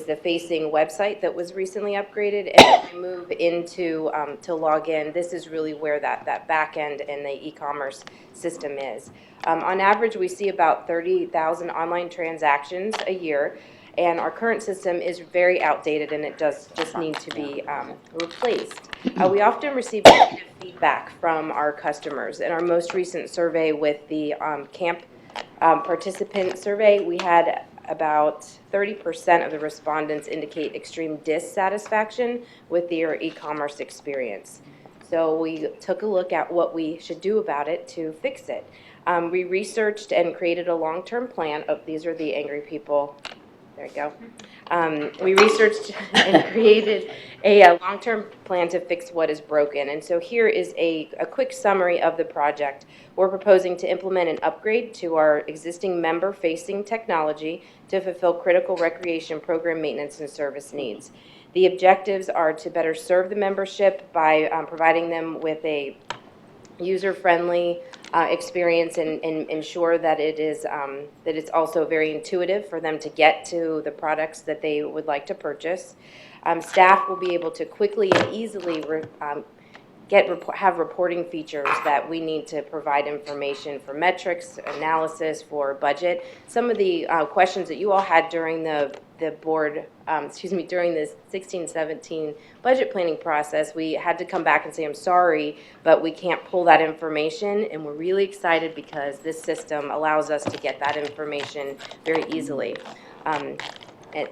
the facing website that was recently upgraded, and if you move into to log in, this is really where that back end and the e-commerce system is. On average, we see about 30,000 online transactions a year, and our current system is very outdated and it does just need to be replaced. We often receive negative feedback from our customers. In our most recent survey with the camp participant survey, we had about 30% of the respondents indicate extreme dissatisfaction with their e-commerce experience. So we took a look at what we should do about it to fix it. We researched and created a long-term plan. Oh, these are the angry people. There you go. We researched and created a long-term plan to fix what is broken. And so here is a quick summary of the project. We're proposing to implement an upgrade to our existing member-facing technology to fulfill critical recreation program maintenance and service needs. The objectives are to better serve the membership by providing them with a user-friendly experience and ensure that it is that it's also very intuitive for them to get to the products that they would like to purchase. Staff will be able to quickly and easily have reporting features that we need to provide information for metrics, analysis, for budget. Some of the questions that you all had during the board, during the 16-17 budget planning process, we had to come back and say, I'm sorry, but we can't pull that information, and we're really excited because this system allows us to get that information very easily,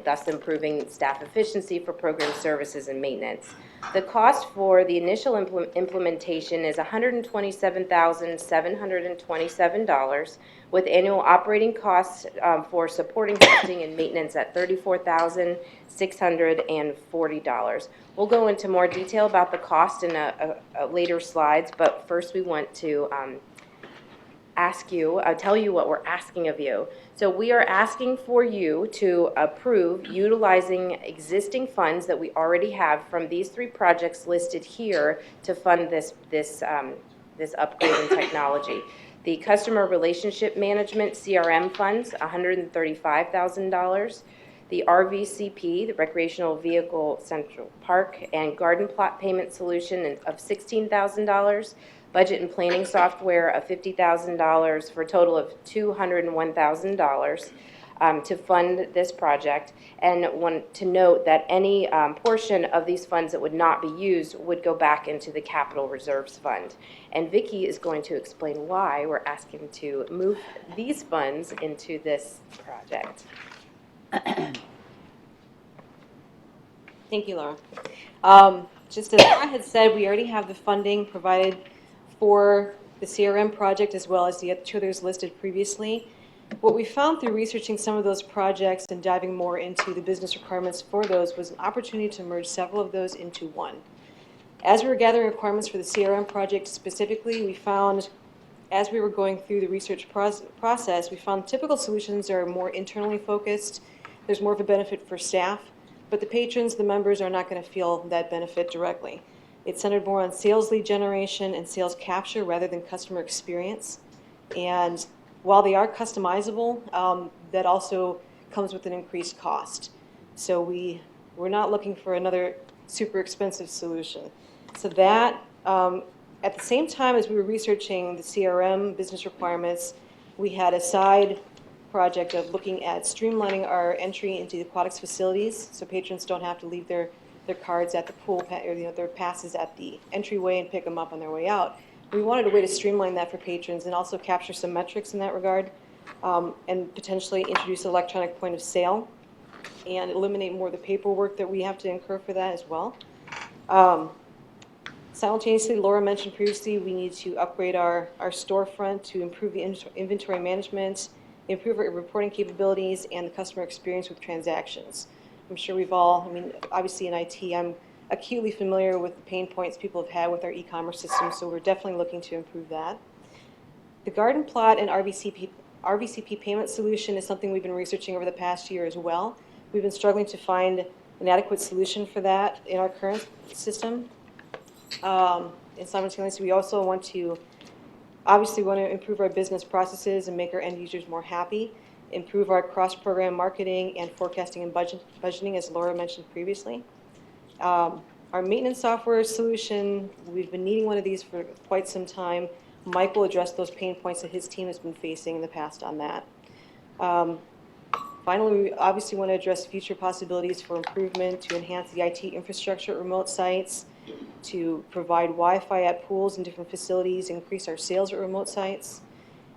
thus improving staff efficiency for program services and maintenance. The cost for the initial implementation is $127,727, with annual operating costs for supporting hosting and maintenance at $34,640. We'll go into more detail about the cost in a later slides, but first we want to tell you what we're asking of you. So we are asking for you to approve utilizing existing funds that we already have from these three projects listed here to fund this upgrade in technology. The Customer Relationship Management CRM funds, $135,000. The RVCP, the Recreational Vehicle Central Park and Garden Plot Payment Solution of $16,000. Budget and planning software of $50,000 for a total of $201,000 to fund this project. And want to note that any portion of these funds that would not be used would go back into the Capital Reserves Fund. And Vicki is going to explain why we're asking to move these funds into this project. Thank you, Laura. Just as Laura had said, we already have the funding provided for the CRM project as well as the two others listed previously. What we found through researching some of those projects and diving more into the business requirements for those was an opportunity to merge several of those into one. As we were gathering requirements for the CRM project specifically, we found, as we were going through the research process, we found typical solutions are more internally focused. There's more of a benefit for staff, but the patrons, the members, are not going to feel that benefit directly. It's centered more on sales lead generation and sales capture rather than customer experience. And while they are customizable, that also comes with an increased cost. So we're not looking for another super expensive solution. So that, at the same time as we were researching the CRM business requirements, we had a side project of looking at streamlining our entry into the aquatics facilities so patrons don't have to leave their cards at the pool, or their passes at the entryway and pick them up on their way out. We wanted a way to streamline that for patrons and also capture some metrics in that regard. and potentially introduce an electronic point of sale and eliminate more of the paperwork that we have to incur for that as well. Simultaneously, Laura mentioned previously, we need to upgrade our storefront to improve the inventory management, improve our reporting capabilities, and the customer experience with transactions. I'm sure we've all, I mean, obviously in IT, I'm acutely familiar with the pain points people have had with our e-commerce system, so we're definitely looking to improve that. The garden plot and RVCP payment solution is something we've been researching over the past year as well. We've been struggling to find an adequate solution for that in our current system. And simultaneously, we also want to improve our business processes and make our end users more happy, improve our cross-program marketing and forecasting and budgeting, as Laura mentioned previously. Our maintenance software solution, we've been needing one of these for quite some time. Mike will address those pain points that his team has been facing in the past on that. Finally, we obviously want to address future possibilities for improvement to enhance the IT infrastructure at remote sites, to provide Wi-Fi at pools and different facilities, increase our sales at remote sites.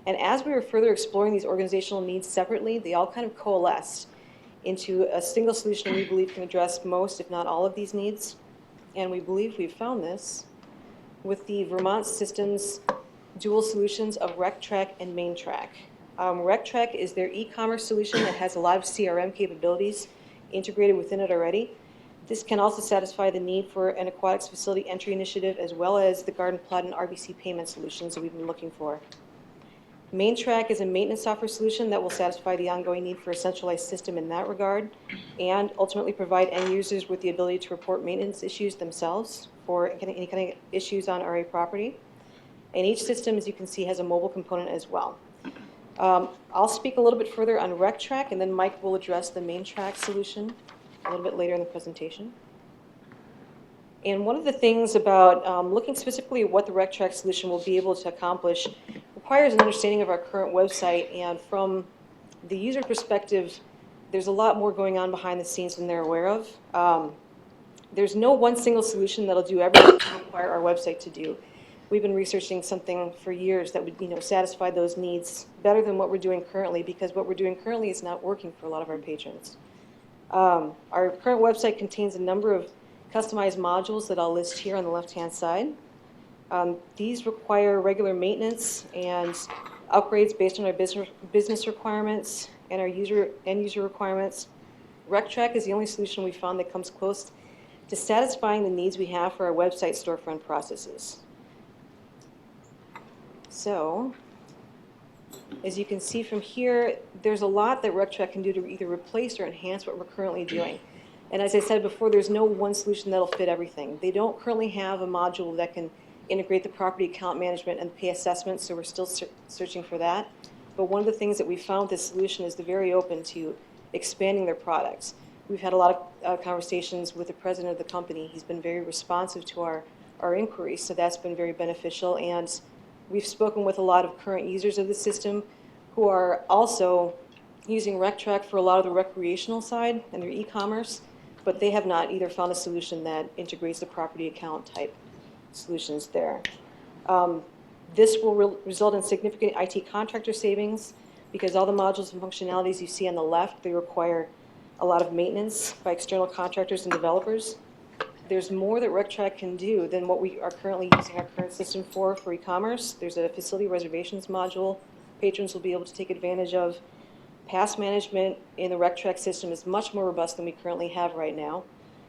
And as we were further exploring these organizational needs separately, they all kind of coalesced into a single solution we believe can address most, if not all, of these needs. And we believe we've found this with the Vermont Systems dual solutions of RecTrack and MainTrack. RecTrack is their e-commerce solution that has a lot of CRM capabilities integrated within it already. This can also satisfy the need for an aquatics facility entry initiative as well as the garden plot and RBC payment solutions that we've been looking for. MainTrack is a maintenance software solution that will satisfy the ongoing need for a centralized system in that regard and ultimately provide end users with the ability to report maintenance issues themselves for any kind of issues on RA property. And each system, as you can see, has a mobile component as well. I'll speak a little bit further on RecTrack, and then Mike will address the MainTrack solution a little bit later in the presentation. And one of the things about looking specifically at what the RecTrack solution will be able to accomplish requires an understanding of our current website. And from the user perspective, there's a lot more going on behind the scenes than they're aware of. There's no one single solution that'll do everything we require our website to do. We've been researching something for years that would, satisfy those needs better than what we're doing currently, because what we're doing currently is not working for a lot of our patrons. Our current website contains a number of customized modules that I'll list here on the left-hand side. These require regular maintenance and upgrades based on our business requirements and our end user requirements. RecTrack is the only solution we found that comes close to satisfying the needs we have for our website storefront processes. So, as you can see from here, there's a lot that RecTrack can do to either replace or enhance what we're currently doing. And as I said before, there's no one solution that'll fit everything. They don't currently have a module that can integrate the property account management and pay assessment, so we're still searching for that. But one of the things that we found with this solution is they're very open to expanding their products. We've had a lot of conversations with the president of the company. He's been very responsive to our inquiries, so that's been very beneficial. And we've spoken with a lot of current users of the system who are also using RecTrack for a lot of the recreational side and their e-commerce, but they have not either found a solution that integrates the property account type solutions there. This will result in significant IT contractor savings because all the modules and functionalities you see on the left, they require a lot of maintenance by external contractors and developers. There's more that RecTrack can do than what we are currently using our current system for e-commerce. There's a facility reservations module patrons will be able to take advantage of. Pass management in the RecTrack system is much more robust than we currently have right now.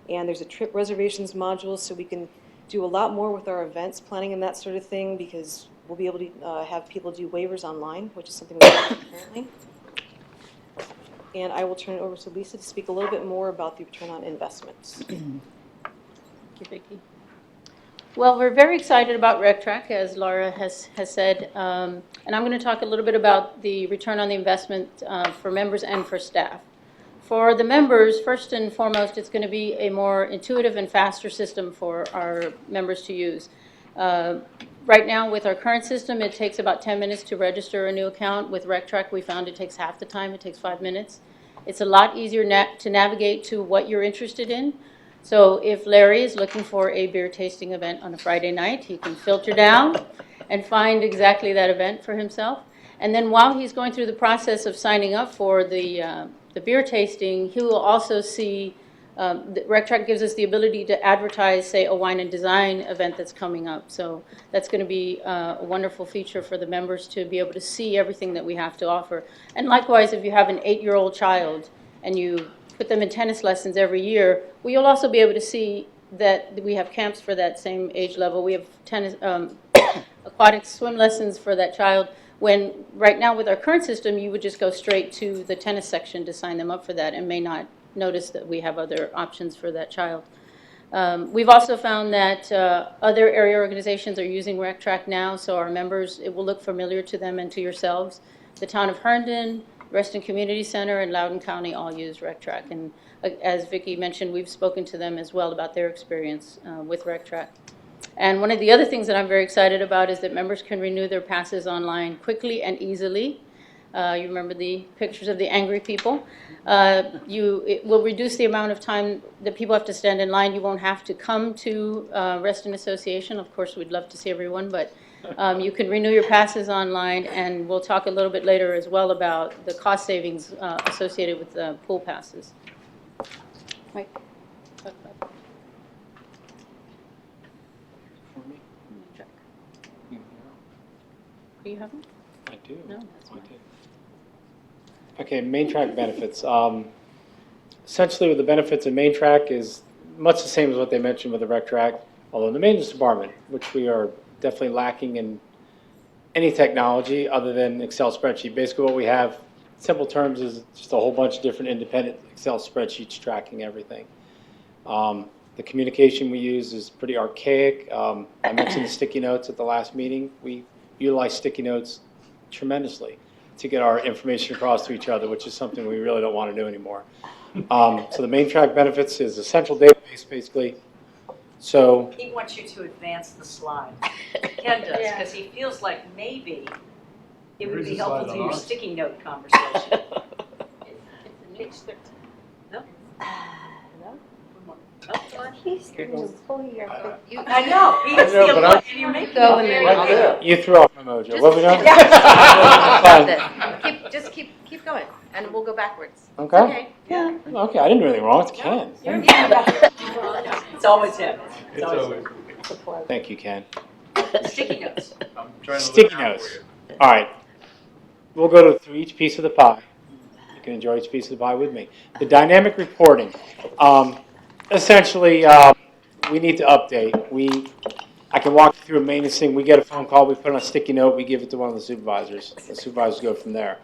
And there's a trip reservations module, so we can do a lot more with our events planning and that sort of thing, because we'll be able to have people do waivers online, which is something we're doing currently. And I will turn it over to Lisa to speak a little bit more about the return on investments. Thank you, Vicki. Well, we're very excited about RecTrack, as Laura has said, and I'm going to talk a little bit about the return on the investment for members and for staff. For the members, first and foremost, it's going to be a more intuitive and faster system for our members to use. Right now, with our current system, it takes about 10 minutes to register a new account. With RecTrack, we found it takes half the time. It takes 5 minutes. It's a lot easier to navigate to what you're interested in. So if Larry is looking for a beer tasting event on a Friday night, he can filter down and find exactly that event for himself. And then while he's going through the process of signing up for the beer tasting, he will also see, the Rec Track gives us the ability to advertise, say, a wine and design event that's coming up. So that's going to be a wonderful feature for the members to be able to see everything that we have to offer. And likewise, if you have an 8-year-old child and you put them in tennis lessons every year, well, you'll also be able to see that we have camps for that same age level. We have tennis, aquatic swim lessons for that child, when right now with our current system, you would just go straight to the tennis section to sign them up for that and may not notice that we have other options for that child. We've also found that other area organizations are using Rec Track now, so our members, it will look familiar to them and to yourselves. The town of Herndon, Reston Community Center, and Loudoun County all use Rec Track. And as Vicki mentioned, we've spoken to them as well about their experience with Rec Track. And one of the other things that I'm very excited about is that members can renew their passes online quickly and easily. You remember the pictures of the angry people. It will reduce the amount of time that people have to stand in line. You won't have to come to Reston Association. Of course, we'd love to see everyone, but you can renew your passes online, and we'll talk a little bit later as well about the cost savings associated with the pool passes. Mike? Talk about that. Do you have them? I do. No, that's fine. Okay, main track benefits. Essentially, with the benefits of main track is much the same as what they mentioned with the rec track, although the maintenance department, which we are definitely lacking in any technology other than Excel spreadsheet. Basically, what we have, simple terms, is just a whole bunch of different independent Excel spreadsheets tracking everything. The communication we use is pretty archaic. I mentioned the sticky notes at the last meeting. We utilize sticky notes tremendously to get our information across to each other, which is something we really don't want to do anymore. So the main track benefits is a central database, basically. So He wants you to advance the slide. Ken does, because he feels like maybe it would be helpful to your sticky note conversation. Page 13. No? He's going to pull your. I know, he is the one, and you're making Go it and then very I'll clear. you threw off my mojo. What we doing? Just keep going, and we'll go backwards. Okay. Yeah. Okay, I didn't do anything wrong. It's Ken. It's always him. It's always. Thank you, Ken. Sticky notes. I'm trying to Sticky look out notes. for you. All right. We'll go through each piece of the pie. You can enjoy each piece of the pie with me. The dynamic reporting. Essentially, we need to update. I can walk you through a maintenance thing. We get a phone call, we put it on a sticky note, we give it to one of the supervisors. The supervisors go from there.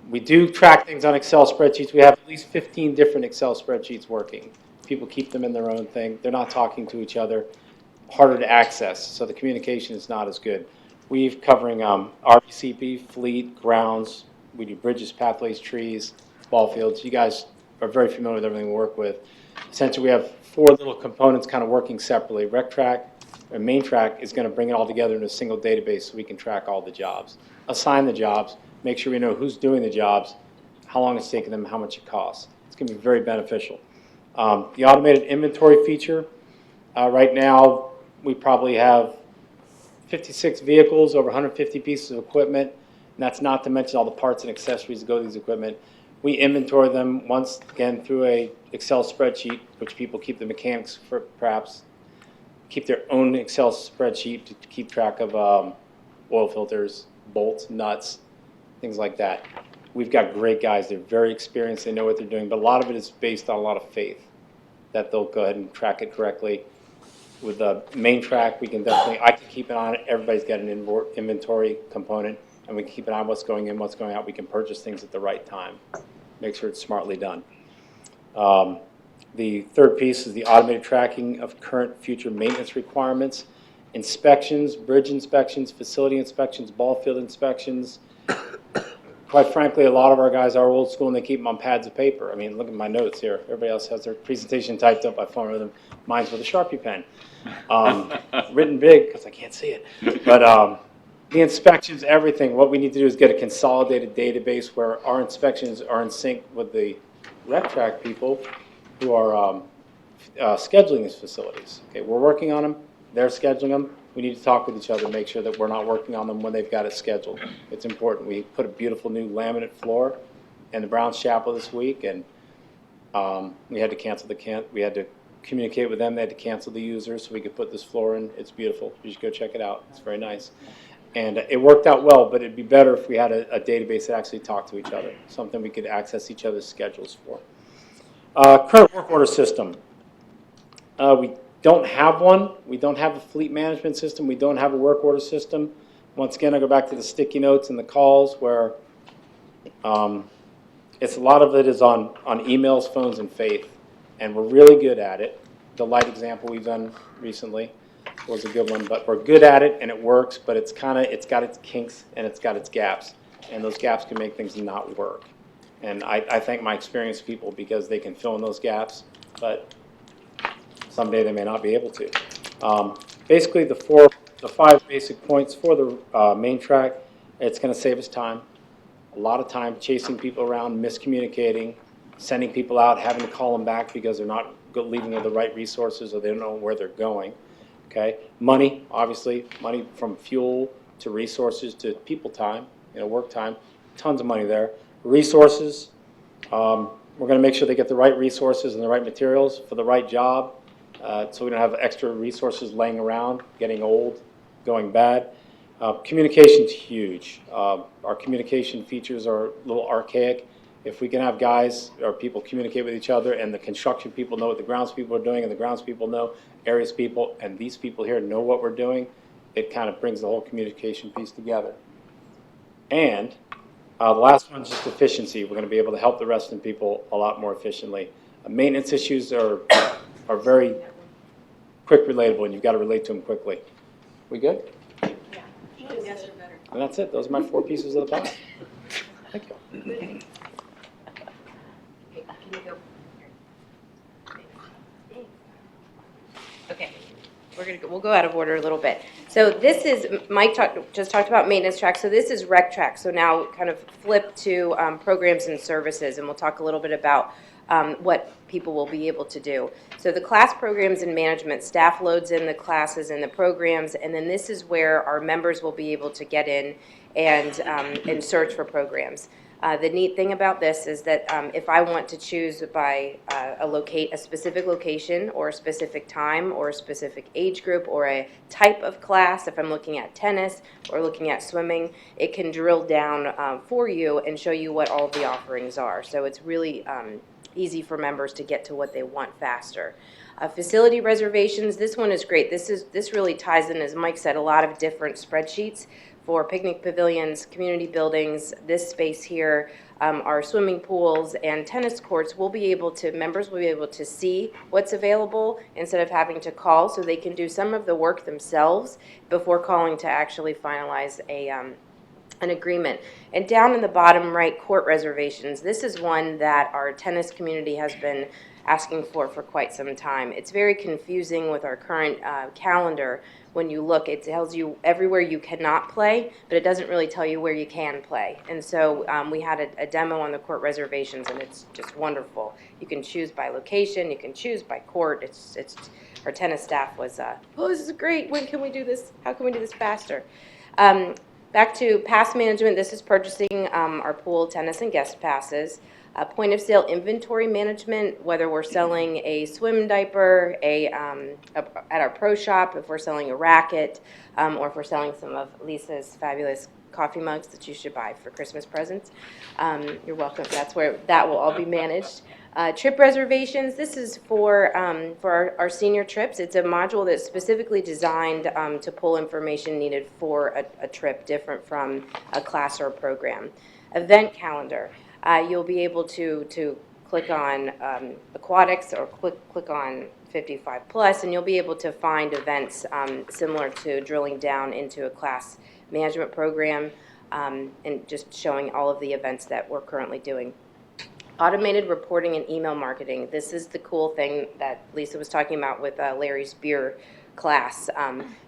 We do track things on Excel spreadsheets. We have at least 15 different Excel spreadsheets working. People keep them in their own thing. They're not talking to each other. Harder to access, so the communication is not as good. We're covering RVCP, fleet, grounds. We do bridges, pathways, trees, ball fields. You guys are very familiar with everything we work with. Essentially, we have 4 little components kind of working separately. Rec track and main track is going to bring it all together in a single database so we can track all the jobs, assign the jobs, make sure we know who's doing the jobs, how long it's taking them, how much it costs. It's going to be very beneficial. The automated inventory feature, right now we probably have 56 vehicles, over 150 pieces of equipment, and that's not to mention all the parts and accessories that go to these equipment. We inventory them once again through a Excel spreadsheet, which people keep, the mechanics for perhaps keep their own Excel spreadsheet to keep track of oil filters, bolts, nuts, things like that. We've got great guys. They're very experienced. They know what they're doing, but a lot of it is based on a lot of faith that they'll go ahead and track it correctly. With the main track, we can definitely, I can keep an eye on it. Everybody's got an inventory component, and we can keep an eye on what's going in, what's going out. We can purchase things at the right time. Make sure it's smartly done. The third piece is the automated tracking of current future maintenance requirements, inspections, bridge inspections, facility inspections, ball field inspections. Quite frankly, a lot of our guys are old school and they keep them on pads of paper. I mean, look at my notes here. Everybody else has their presentation typed up by phone with them. Mine's with a Sharpie pen. Written big because I can't see it. But the inspections, everything, what we need to do is get a consolidated database where our inspections are in sync with the rec track people who are scheduling these facilities. Okay, we're working on them. They're scheduling them. we need to talk with each other, make sure that we're not working on them when they've got it scheduled. It's important. We put a beautiful new laminate floor in the Browns Chapel this week, and we had to cancel we had to communicate with them. They had to cancel the users so we could put this floor in. It's beautiful. You should go check it out. It's very nice. And it worked out well, but it'd be better if we had a database that actually talked to each other, something we could access each other's schedules for. Current work order system. We don't have one. We don't have a fleet management system. We don't have a work order system. Once again, I go back to the sticky notes and the calls where it's a lot of it is on emails, phones, and faith. And we're really good at it. The light example we've done recently was a good one, but we're good at it and it works, but it's got its kinks and it's got its gaps. And those gaps can make things not work. And I thank my experienced people because they can fill in those gaps, but someday they may not be able to. Basically, the 5 basic points for the main track, it's going to save us time. A lot of time chasing people around, miscommunicating, sending people out, having to call them back because they're not leaving with the right resources or they don't know where they're going. Okay, money, obviously, money from fuel to resources to people time, work time, tons of money there. Resources, we're going to make sure they get the right resources and the right materials for the right job, so we don't have extra resources laying around, getting old, going bad. Communication's huge. Our communication features are a little archaic. If we can have guys or people communicate with each other and the construction people know what the grounds people are doing and the grounds people know areas people and these people here know what we're doing, it kind of brings the whole communication piece together. And the last one is just efficiency. We're going to be able to help the Reston people a lot more efficiently. Maintenance issues are very quick relatable and you've got to relate to them quickly. We good? Yeah. And that's it. Those are my 4 pieces of the pie. Thank you. Okay, we'll go out of order a little bit. So this is, Mike just talked about maintenance track, so this is rec track. So now kind of flip to programs and services, and we'll talk a little bit about what people will be able to do. So the class programs and management, staff loads in the classes and the programs, and then this is where our members will be able to get in and search for programs. The neat thing about this is that if I want to choose by a specific location or a specific time or a specific age group or a type of class, if I'm looking at tennis or looking at swimming, it can drill down for you and show you what all of the offerings are. So it's really easy for members to get to what they want faster. Facility reservations, this one is great. This really ties in, as Mike said, a lot of different spreadsheets for picnic pavilions, community buildings, this space here, our swimming pools and tennis courts. Members will be able to see what's available instead of having to call, so they can do some of the work themselves before calling to actually finalize an agreement. And down in the bottom right, court reservations. This is one that our tennis community has been asking for quite some time. It's very confusing with our current calendar. When you look, it tells you everywhere you cannot play, but it doesn't really tell you where you can play. And so we had a demo on the court reservations, and it's just wonderful. You can choose by location, you can choose by court. It's our tennis staff was, oh, this is great. When can we do this? How can we do this faster? Back to pass management. This is purchasing our pool, tennis, and guest passes. Point of sale inventory management, whether we're selling a swim diaper, at our pro shop, if we're selling a racket, or if we're selling some of Lisa's fabulous coffee mugs that you should buy for Christmas presents. You're welcome. That's where that will all be managed. Trip reservations, this is for our senior trips. It's a module that's specifically designed to pull information needed for a trip, different from a class or a program. Event calendar. You'll be able to click on aquatics or click on 55 plus, and you'll be able to find events similar to drilling down into a class management program and just showing all of the events that we're currently doing. Automated reporting and email marketing. This is the cool thing that Lisa was talking about with Larry's beer class,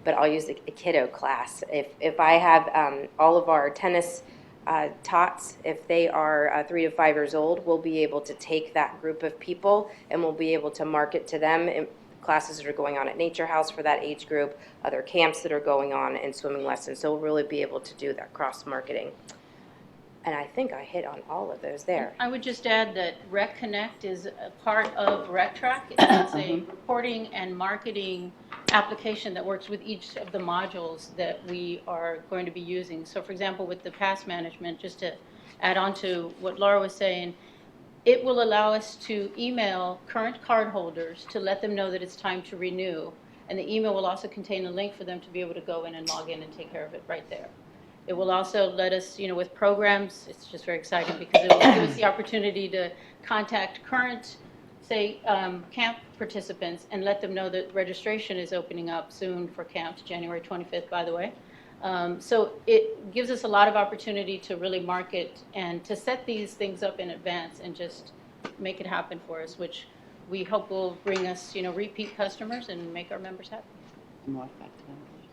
but I'll use a kiddo class. If I have all of our tennis tots, if they are 3 to 5 years old, we'll be able to take that group of people and we'll be able to market to them. And classes that are going on at Nature House for that age group, other camps that are going on, and swimming lessons. So we'll really be able to do that cross-marketing. And I think I hit on all of those there. I would just add that Rec Connect is a part of RecTrack. It's a reporting and marketing application that works with each of the modules that we are going to be using. So for example, with the pass management, just to add on to what Laura was saying, it will allow us to email current card holders to let them know that it's time to renew. And the email will also contain a link for them to be able to go in and log in and take care of it right there. It will also let us, with programs, it's just very exciting because it will give us the opportunity to contact current, say, camp participants and let them know that registration is opening up soon for camps, January 25th, by the way. So it gives us a lot of opportunity to really market and to set these things up in advance and just make it happen for us, which we hope will bring us, repeat customers and make our members happy.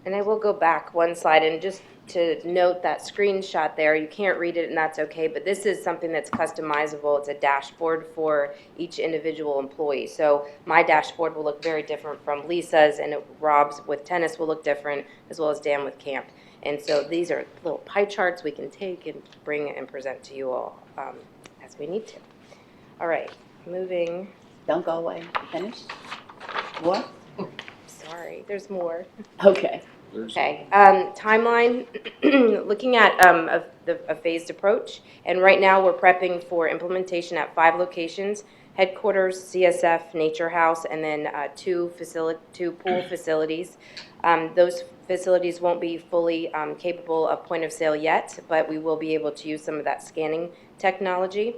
And I will go back one slide and just to note that screenshot there, you can't read it and that's okay, but this is something that's customizable. It's a dashboard for each individual employee. So my dashboard will look very different from Lisa's, and Rob's with tennis will look different, as well as Dan with camp. And so these are little pie charts we can take and bring and present to you all as we need to. All right, moving. Don't go away. Finished? What? Sorry, there's more. Okay. Okay, timeline, looking at a phased approach, and right now we're prepping for implementation at 5 locations: headquarters, CSF, Nature House, and then 2 pool facilities. Those facilities won't be fully capable of point of sale yet, but we will be able to use some of that scanning technology.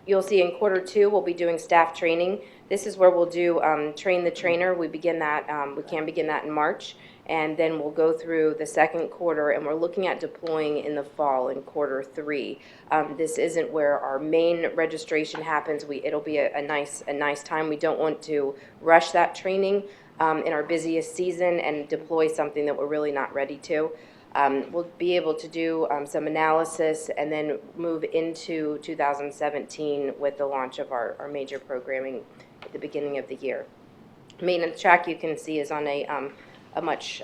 You'll see in Q2 we'll be doing staff training. This is where we'll do train the trainer. We can begin that in March, and then we'll go through the second quarter, and we're looking at deploying in the fall in Q3. This isn't where our main registration happens. It'll be a nice time. We don't want to rush that training in our busiest season and deploy something that we're really not ready to. We'll be able to do some analysis and then move into 2017 with the launch of our major programming at the beginning of the year. Maintenance track, you can see, is on a much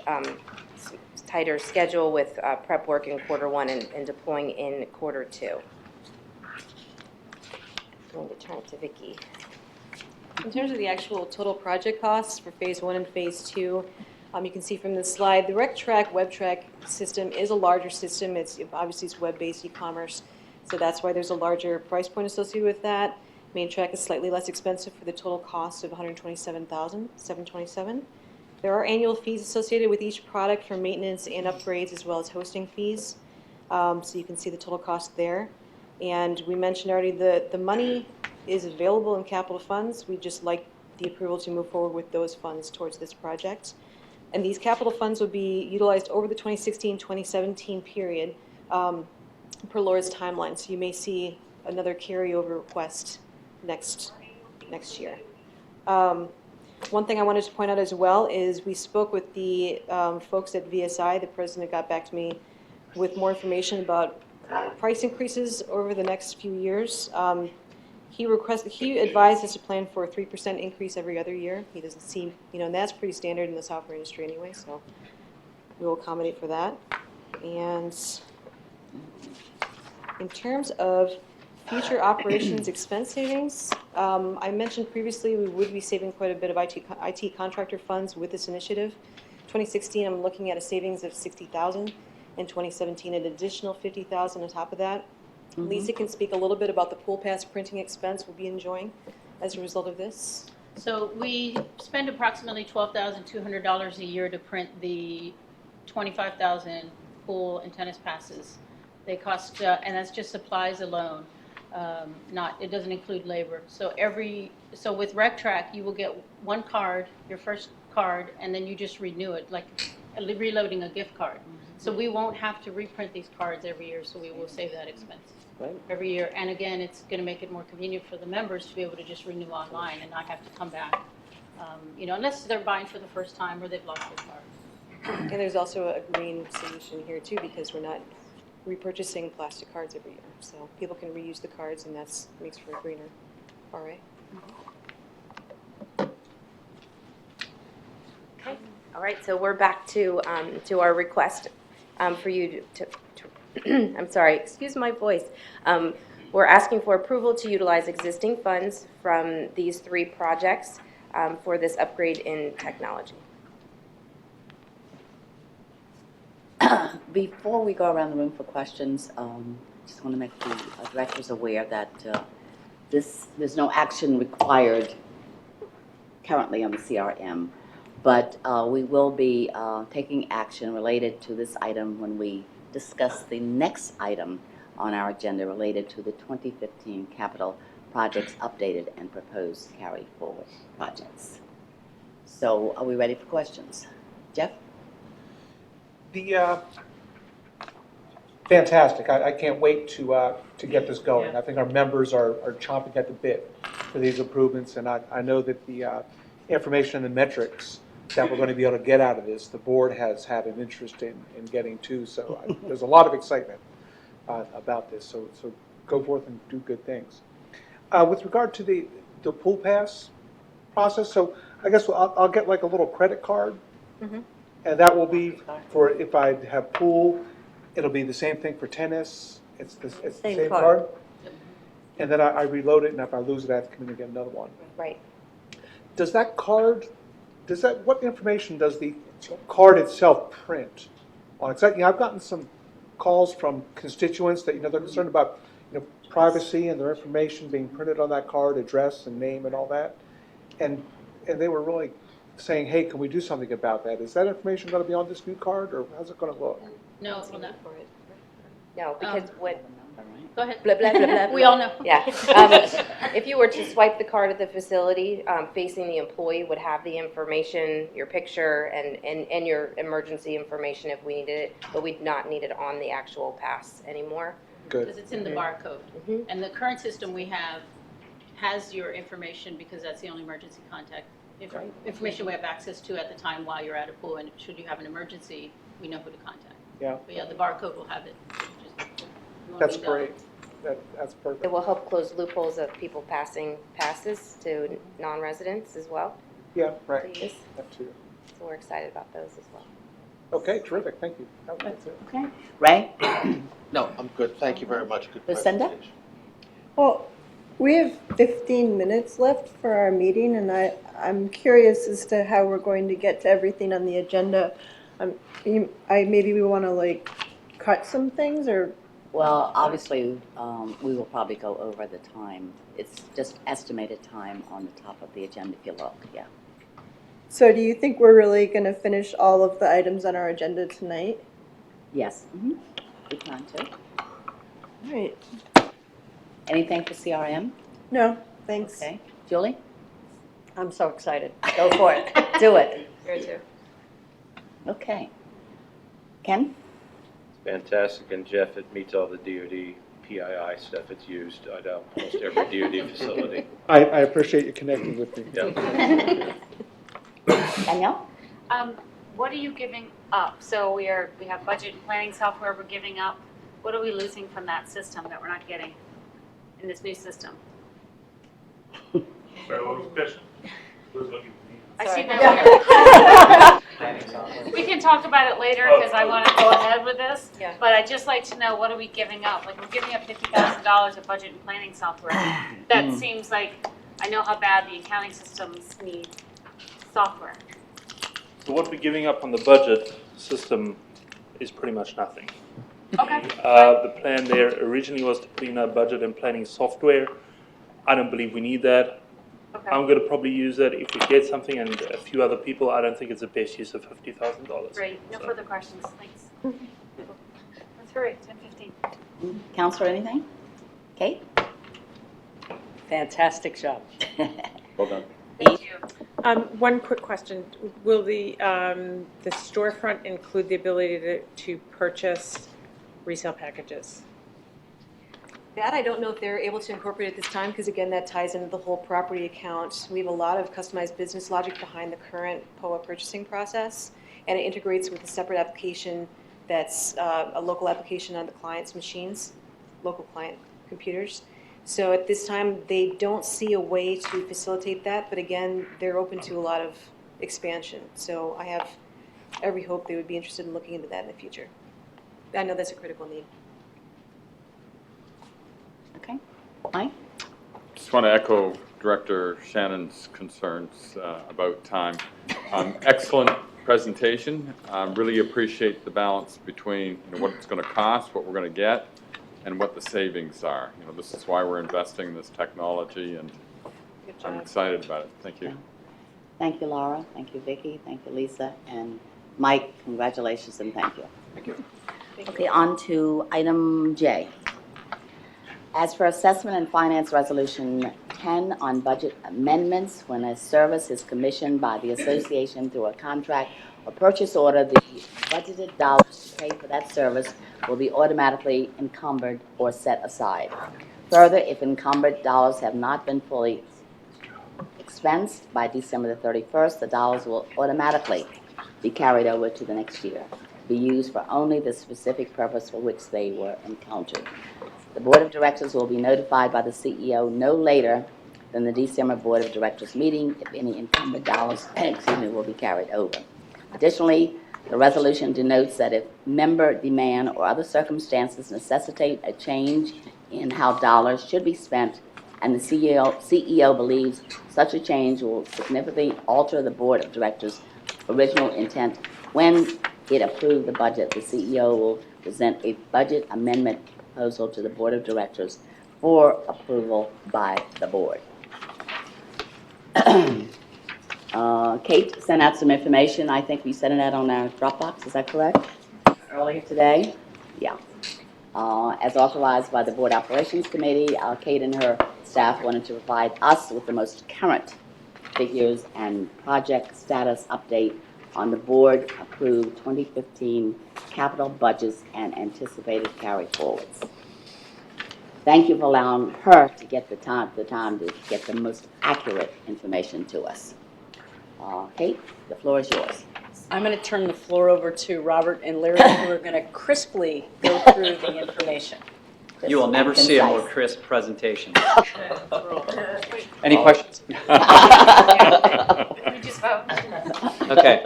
tighter schedule with prep work in Q1 and deploying in Q2. I'm going to turn it to Vicki. In terms of the actual total project costs for Phase 1 and Phase 2, you can see from this slide, the RecTrack WebTrack system is a larger system. It's web-based e-commerce, so that's why there's a larger price point associated with that. MainTrack is slightly less expensive for the total cost of $127,727. There are annual fees associated with each product for maintenance and upgrades, as well as hosting fees. So you can see the total cost there. And we mentioned already the money is available in capital funds. We just like the approval to move forward with those funds towards this project. And these capital funds will be utilized over the 2016-2017 period per Laura's timeline. So you may see another carryover request next year. One thing I wanted to point out as well is we spoke with the folks at VSI. The president got back to me with more information about price increases over the next few years. He advised us to plan for a 3% increase every other year. He doesn't see, and that's pretty standard in the software industry anyway, so we will accommodate for that. And in terms of future operations expense savings, I mentioned previously we would be saving quite a bit of IT contractor funds with this initiative. 2016, I'm looking at a savings of $60,000. In 2017, an additional $50,000 on top of that. Mm-hmm. Lisa can speak a little bit about the pool pass printing expense we'll be enjoying as a result of this. So we spend approximately $12,200 a year to print the 25,000 pool and tennis passes. They cost, and that's just supplies alone. It doesn't include labor. So with RecTrack, you will get one card, your first card, and then you just renew it, like reloading a gift card. Mm-hmm. So we won't have to reprint these cards every year, so we will save that expense every year. And again, it's going to make it more convenient for the members to be able to just renew online and not have to come back, unless they're buying for the first time or they've lost their card. And there's also a green solution here too, because we're not repurchasing plastic cards every year. So people can reuse the cards, and that makes for a greener RA. Okay. All right, so we're back to our request for you to I'm sorry, excuse my voice. We're asking for approval to utilize existing funds from these 3 projects for this upgrade in technology. Before we go around the room for questions, just want to make the directors aware that there's no action required currently on the CRM, but we will be taking action related to this item when we discuss the next item on our agenda related to the 2015 capital projects updated and proposed carry forward projects. So are we ready for questions? Jeff? Fantastic. I can't wait to get this going. I think our members are chomping at the bit for these improvements, and I know that the information and the metrics that we're going to be able to get out of this, the board has had an interest in getting to. So there's a lot of excitement about this. So go forth and do good things. With regard to the pool pass process, so I guess I'll get like a little credit card, and that will be for if I have pool. It'll be the same thing for tennis. It's the same card. And then I reload it, and if I lose it, I have to come in and get another one. Right. Does that card? What information does the card itself print on it? I've gotten some calls from constituents that they're concerned about privacy and their information being printed on that card, address and name and all that, and they were really saying, hey, can we do something about that? Is that information going to be on this new card, or how's it going to look? No, it's not. No, because what? Go ahead. Blah, blah, blah, blah, We all know. Yeah. If you were to swipe the card at the facility, facing the employee would have the information, your picture, and your emergency information if we needed it, but we'd not need it on the actual pass anymore. Good. Because it's in the barcode. And the current system we have has your information because that's the only emergency contact information we have access to at the time while you're at a pool. And should you have an emergency, we know who to contact. Yeah. But yeah, the barcode will have it. That's great. That's perfect. It will help close loopholes of people passing passes to non-residents as well. Yeah, right. To use. That too. So we're excited about those as well. Okay, terrific. Thank you. That's it. Okay. Ray? No, I'm good. Thank you very much. Good Lucinda? presentation. Well, we have 15 minutes left for our meeting, and I'm curious as to how we're going to get to everything on the agenda. Maybe we want to like cut some things, or Well, obviously, we will probably go over the time. It's just estimated time on the top of the agenda if you look, yeah. so do you think we're really going to finish all of the items on our agenda tonight? Yes. We plan to. All right. Anything for CRM? No, thanks. Okay. Julie? I'm so excited. Go for it. Do it. Here too. Okay. Ken? Fantastic, and Jeff, it meets all the DoD PII stuff it's used at almost every DoD facility. I appreciate you connecting with me. Yeah. Danielle? What are you giving up? So we have budget and planning software we're giving up. What are we losing from that system that we're not getting in this new system? Sorry, what was the question? Who's looking for me? I see that. We can talk about it later because I want to go ahead with this. Yeah. But I'd just like to know, what are we giving up? Like, we're giving up $50,000 of budget and planning software. That seems like, I know how bad the accounting systems need software. So what we're giving up on the budget system is pretty much nothing. Okay. The plan there originally was to put in our budget and planning software. I don't believe we need that. Okay. I'm going to probably use that if we get something, and a few other people. I don't think it's the best use of $50,000. Great. No further questions. Thanks. Let's hurry. 10:15. Counselor, anything? Kate? Fantastic job. Well done. Thank you. One quick question. Will the storefront include the ability to purchase resale packages? That I don't know if they're able to incorporate at this time, because again, that ties into the whole property account. We have a lot of customized business logic behind the current POA purchasing process, and it integrates with a separate application that's a local application on the client's machines, local client computers. So at this time, they don't see a way to facilitate that, but again, they're open to a lot of expansion. So I have every hope they would be interested in looking into that in the future. I know that's a critical need. Okay. Mike? Just want to echo Director Shannon's concerns about time. Excellent presentation. Really appreciate the balance between what it's going to cost, what we're going to get, and what the savings are. This is why we're investing in this technology, and I'm excited about it. Thank you. Thank you, Laura. Thank you, Vicki. Thank you, Lisa. And Mike, congratulations and thank you. Thank you. Okay, on to item J. As for Assessment and Finance Resolution 10 on budget amendments, when a service is commissioned by the association through a contract or purchase order, the budgeted dollars to pay for that service will be automatically encumbered or set aside. Further, if encumbered dollars have not been fully expensed by December the 31st, the dollars will automatically be carried over to the next year, be used for only the specific purpose for which they were encountered. The Board of Directors will be notified by the CEO no later than the December Board of Directors meeting if any encumbered dollars will be carried over. Additionally, the resolution denotes that if member demand or other circumstances necessitate a change in how dollars should be spent, and the CEO believes such a change will significantly alter the Board of Directors' original intent when it approved the budget, the CEO will present a budget amendment proposal to the Board of Directors for approval by the Board. Kate sent out some information. I think we sent it out on our Dropbox. Is that correct? Earlier today? Yeah. As authorized by the Board Operations Committee, Kate and her staff wanted to provide us with the most current figures and project status update on the board-approved 2015 capital budgets and anticipated carry-forwards. Thank you for allowing her to get the time to get the most accurate information to us. Kate, the floor is yours. I'm going to turn the floor over to Robert and Larry, who are going to crisply go through the information. You will never see a more crisp presentation. Any questions? Okay.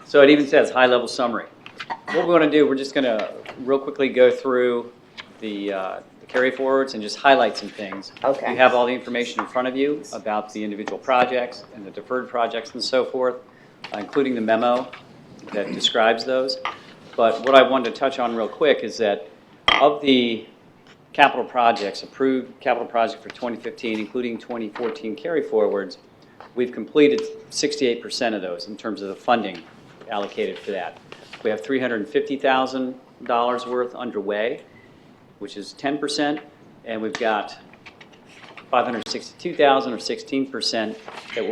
So it even says high-level summary. What we're going to do, we're just going to real quickly go through the carry forwards and just highlight some things. Okay. You have all the information in front of you about the individual projects and the deferred projects and so forth, including the memo that describes those. But what I wanted to touch on real quick is that of the capital projects, approved capital project for 2015, including 2014 carry forwards, we've completed 68% of those in terms of the funding allocated for that. We have $350,000 worth underway, which is 10%, and we've got $562,000 or 16% that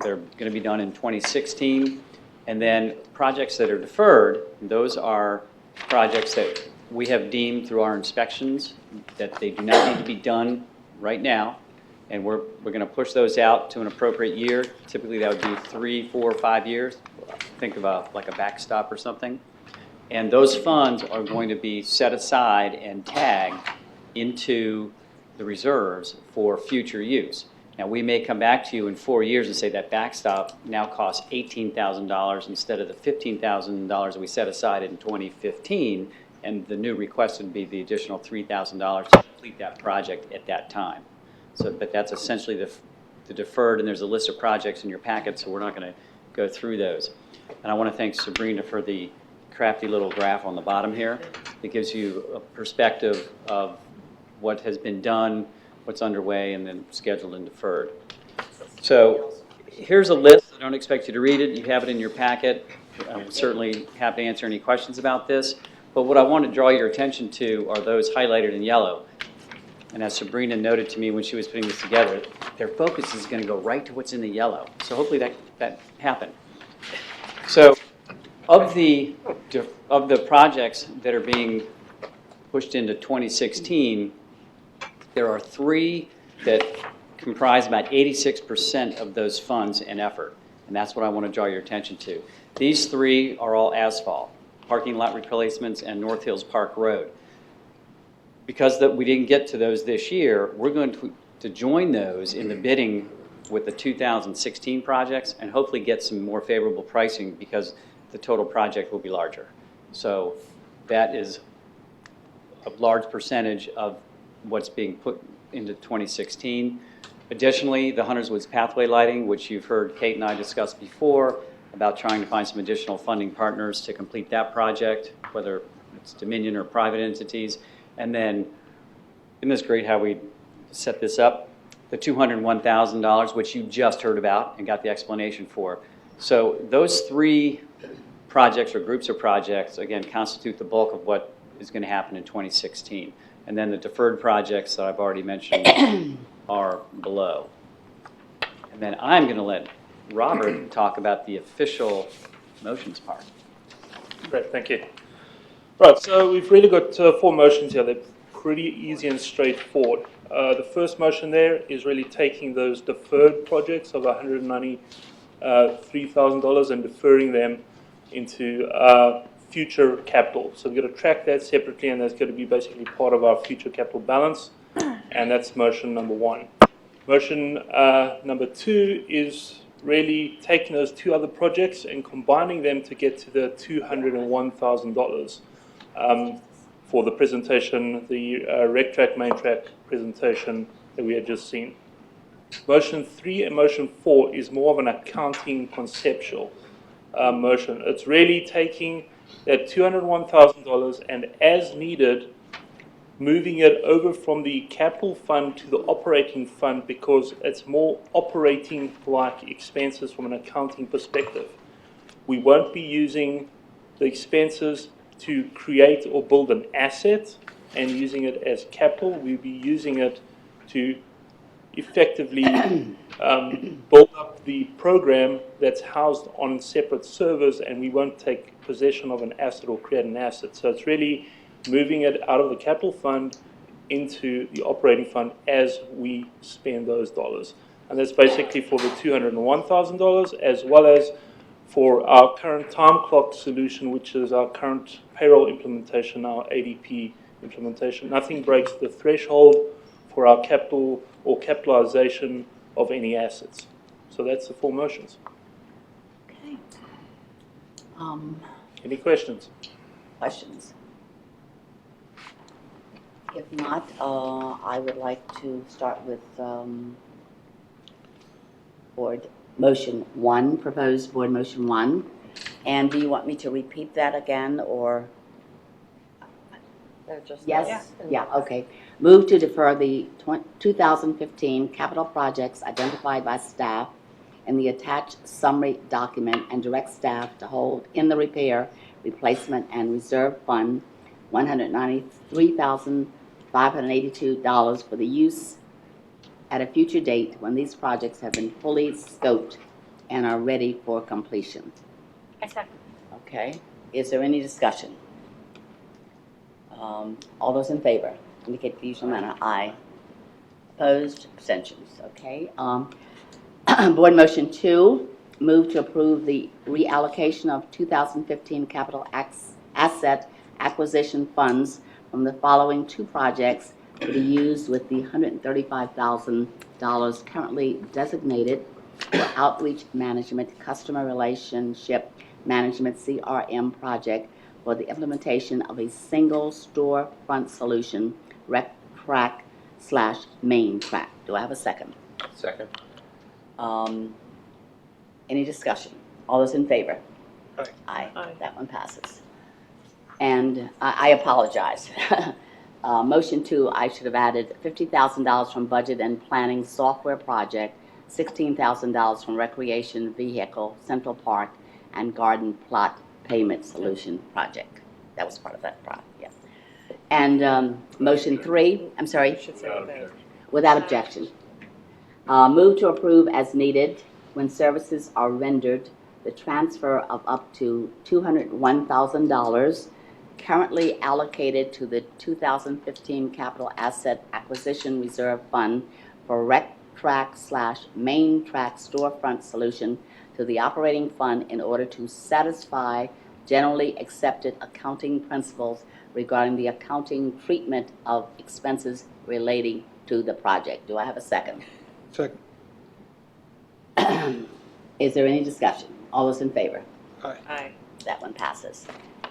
they're going to be done in 2016. And then projects that are deferred, those are projects that we have deemed through our inspections that they do not need to be done right now, and we're going to push those out to an appropriate year. Typically that would be 3, 4, 5 years. Think of like a backstop or something. And those funds are going to be set aside and tagged into the reserves for future use. Now, we may come back to you in 4 years and say that backstop now costs $18,000 instead of the $15,000 that we set aside in 2015, and the new request would be the additional $3,000 to complete that project at that time. So, but that's essentially the deferred, and there's a list of projects in your packet, so we're not going to go through those. And I want to thank Sabrina for the crafty little graph on the bottom here. It gives you a perspective of what has been done, what's underway, and then scheduled and deferred. So here's a list. I don't expect you to read it. You have it in your packet. I'm certainly happy to answer any questions about this. But what I want to draw your attention to are those highlighted in yellow. And as Sabrina noted to me when she was putting this together, their focus is going to go right to what's in the yellow. So hopefully that happened. So of the projects that are being pushed into 2016, there are 3 that comprise about 86% of those funds and effort. And that's what I want to draw your attention to. These 3 are all asphalt, parking lot replacements, and North Hills Park Road. Because we didn't get to those this year, we're going to join those in the bidding with the 2016 projects and hopefully get some more favorable pricing because the total project will be larger. So that is a large percentage of what's being put into 2016. Additionally, the Hunters Woods Pathway Lighting, which you've heard Kate and I discuss before, about trying to find some additional funding partners to complete that project, whether it's Dominion or private entities. And then, isn't this great how we set this up? The $201,000, which you just heard about and got the explanation for. So those three projects or groups of projects, again, constitute the bulk of what is going to happen in 2016. And then the deferred projects that I've already mentioned are below. And then I'm going to let Robert talk about the official motions part. Great, thank you. Right, so we've really got 4 motions here. They're pretty easy and straightforward. The first motion there is really taking those deferred projects of $193,000 and deferring them into future capital. So we're going to track that separately, and that's going to be basically part of our future capital balance, and that's motion number 1. Motion number 2 is really taking those 2 other projects and combining them to get to the $201,000 for the presentation, the rec track, main track presentation that we had just seen. Motion 3 and motion 4 is more of an accounting conceptual motion. It's really taking that $201,000 and as needed, moving it over from the capital fund to the operating fund because it's more operating-like expenses from an accounting perspective. We won't be using the expenses to create or build an asset and using it as capital. We'll be using it to effectively build up the program that's housed on separate servers, and we won't take possession of an asset or create an asset. So it's really moving it out of the capital fund into the operating fund as we spend those dollars. And that's basically for the $201,000 as well as for our current time clock solution, which is our current payroll implementation, our ADP implementation. Nothing breaks the threshold for our capital or capitalization of any assets. So that's the 4 motions. Okay. Any questions? Questions? If not, I would like to start with board motion 1, proposed board motion 1. And do you want me to repeat that again, or? Yes? Yeah, okay. Move to defer the 2015 capital projects identified by staff in the attached summary document and direct staff to hold in the repair, replacement, and reserve fund $193,582 for the use at a future date when these projects have been fully scoped and are ready for completion. I second. Okay. Is there any discussion? All those in favor indicate by the usual manner. Aye. Opposed? Abstentions. Okay. Board motion 2, move to approve the reallocation of 2015 capital asset acquisition funds from the following 2 projects to be used with the $135,000 currently designated for outreach management, customer relationship management CRM project for the implementation of a single storefront solution, rec track / main track. Do I have a second? Second. Any discussion? All those in favor? Aye. Aye. Aye. That one passes. And I apologize. Motion 2, I should have added $50,000 from budget and planning software project, $16,000 from recreation vehicle, Central Park, and garden plot payment solution project. That was part of that project, yeah. And motion 3, I'm sorry? Without objection. Move to approve as needed when services are rendered the transfer of up to $201,000 currently allocated to the 2015 Capital Asset Acquisition Reserve Fund for rec track / main track storefront solution to the operating fund in order to satisfy generally accepted accounting principles regarding the accounting treatment of expenses relating to the project. Do I have a second? Second. Is there any discussion? All those in favor? Aye. That one passes.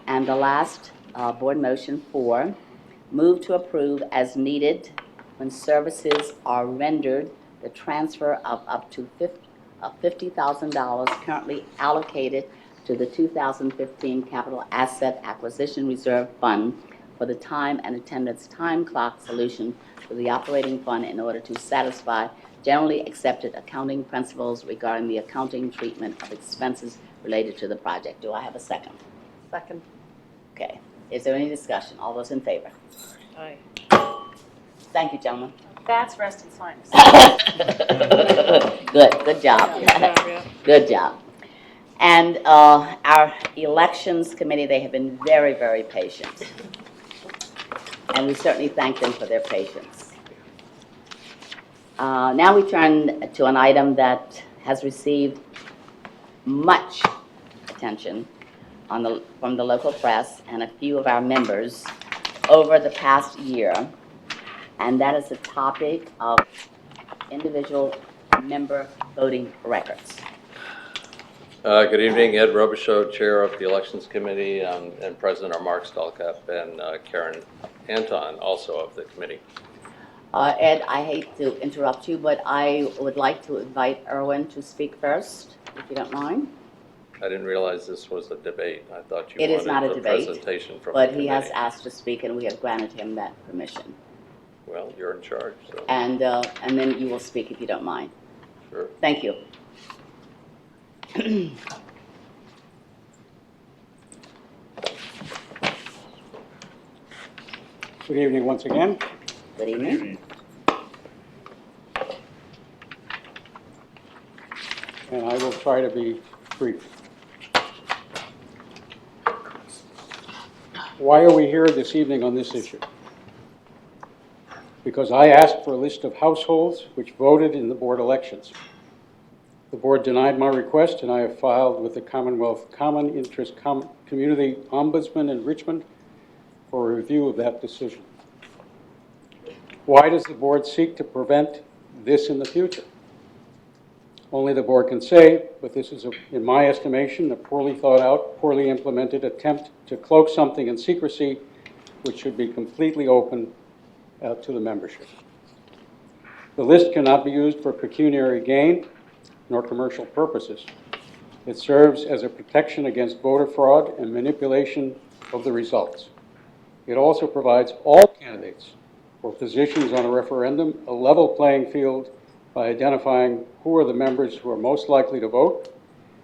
And the last board motion 4, move to approve as needed when services are rendered the transfer of up to $50,000 currently allocated to the 2015 Capital Asset Acquisition Reserve Fund for the time and attendance time clock solution to the operating fund in order to satisfy generally accepted accounting principles regarding the accounting treatment of expenses related to the project. Do I have a second? Second. Okay. Is there any discussion? All those in favor? Aye. Thank you, gentlemen. That's Reston's finest. Good job. Good job. And our elections committee, they have been very, very patient. And we certainly thank them for their patience. Now we turn to an item that has received much attention from the local press and a few of our members over the past year, and that is the topic of individual member voting records. Good evening, Ed Robichaud, Chair of the Elections Committee, and President are Mark Stalcup and Karen Anton, also of the committee. Ed, I hate to interrupt you, but I would like to invite Erwin to speak first, if you don't mind. I didn't realize this was a debate. I thought you It is not a wanted a debate, presentation from but the he has committee. asked to speak, and we have granted him that permission. Well, you're in charge, so. And then you will speak if you don't mind. Sure. Thank you. Good evening once again. Good evening. And I will try to be brief. Why are we here this evening on this issue? Because I asked for a list of households which voted in the board elections. The board denied my request, and I have filed with the Commonwealth Common Interest Community Ombudsman in Richmond for a review of that decision. Why does the board seek to prevent this in the future? Only the board can say, but this is, in my estimation, a poorly thought out, poorly implemented attempt to cloak something in secrecy which should be completely open to the membership. The list cannot be used for pecuniary gain nor commercial purposes. It serves as a protection against voter fraud and manipulation of the results. It also provides all candidates for positions on a referendum a level playing field by identifying who are the members who are most likely to vote,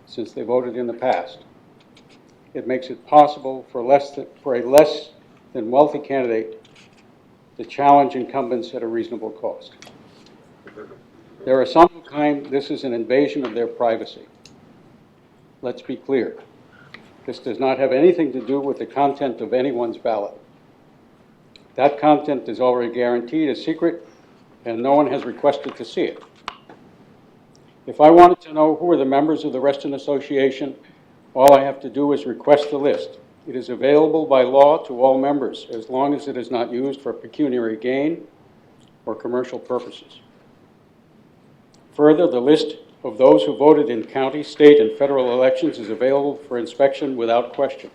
since they voted in the past. It makes it possible for a less than wealthy candidate to challenge incumbents at a reasonable cost. There are some who claim this is an invasion of their privacy. Let's be clear. This does not have anything to do with the content of anyone's ballot. That content is already guaranteed as secret, and no one has requested to see it. If I wanted to know who are the members of the Reston Association, all I have to do is request the list. It is available by law to all members, as long as it is not used for pecuniary gain or commercial purposes. Further, the list of those who voted in county, state, and federal elections is available for inspection without question.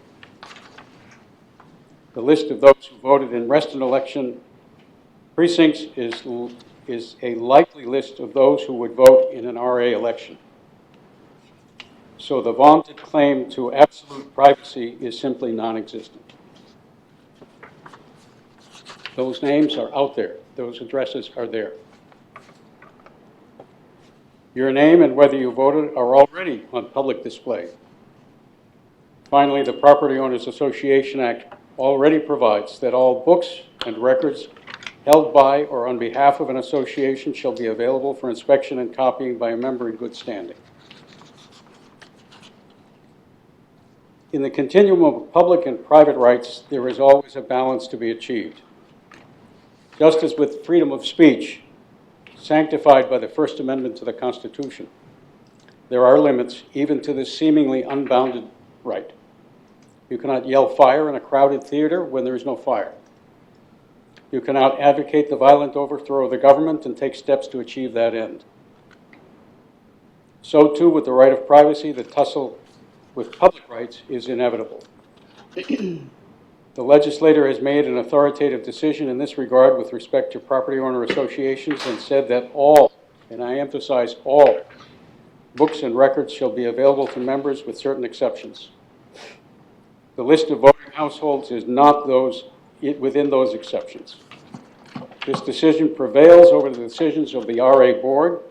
The list of those who voted in Reston election precincts is a likely list of those who would vote in an RA election. So the vaunted claim to absolute privacy is simply non-existent. Those names are out there. Those addresses are there. Your name and whether you voted are already on public display. Finally, the Property Owners Association Act already provides that all books and records held by or on behalf of an association shall be available for inspection and copying by a member in good standing. In the continuum of public and private rights, there is always a balance to be achieved. Just as with freedom of speech, sanctified by the First Amendment to the Constitution, there are limits even to this seemingly unbounded right. You cannot yell fire in a crowded theater when there is no fire. You cannot advocate the violent overthrow of the government and take steps to achieve that end. So too with the right of privacy, the tussle with public rights is inevitable. The legislator has made an authoritative decision in this regard with respect to property owner associations and said that all, and I emphasize all, books and records shall be available to members with certain exceptions. The list of voting households is not within those exceptions. This decision prevails over the decisions of the RA board,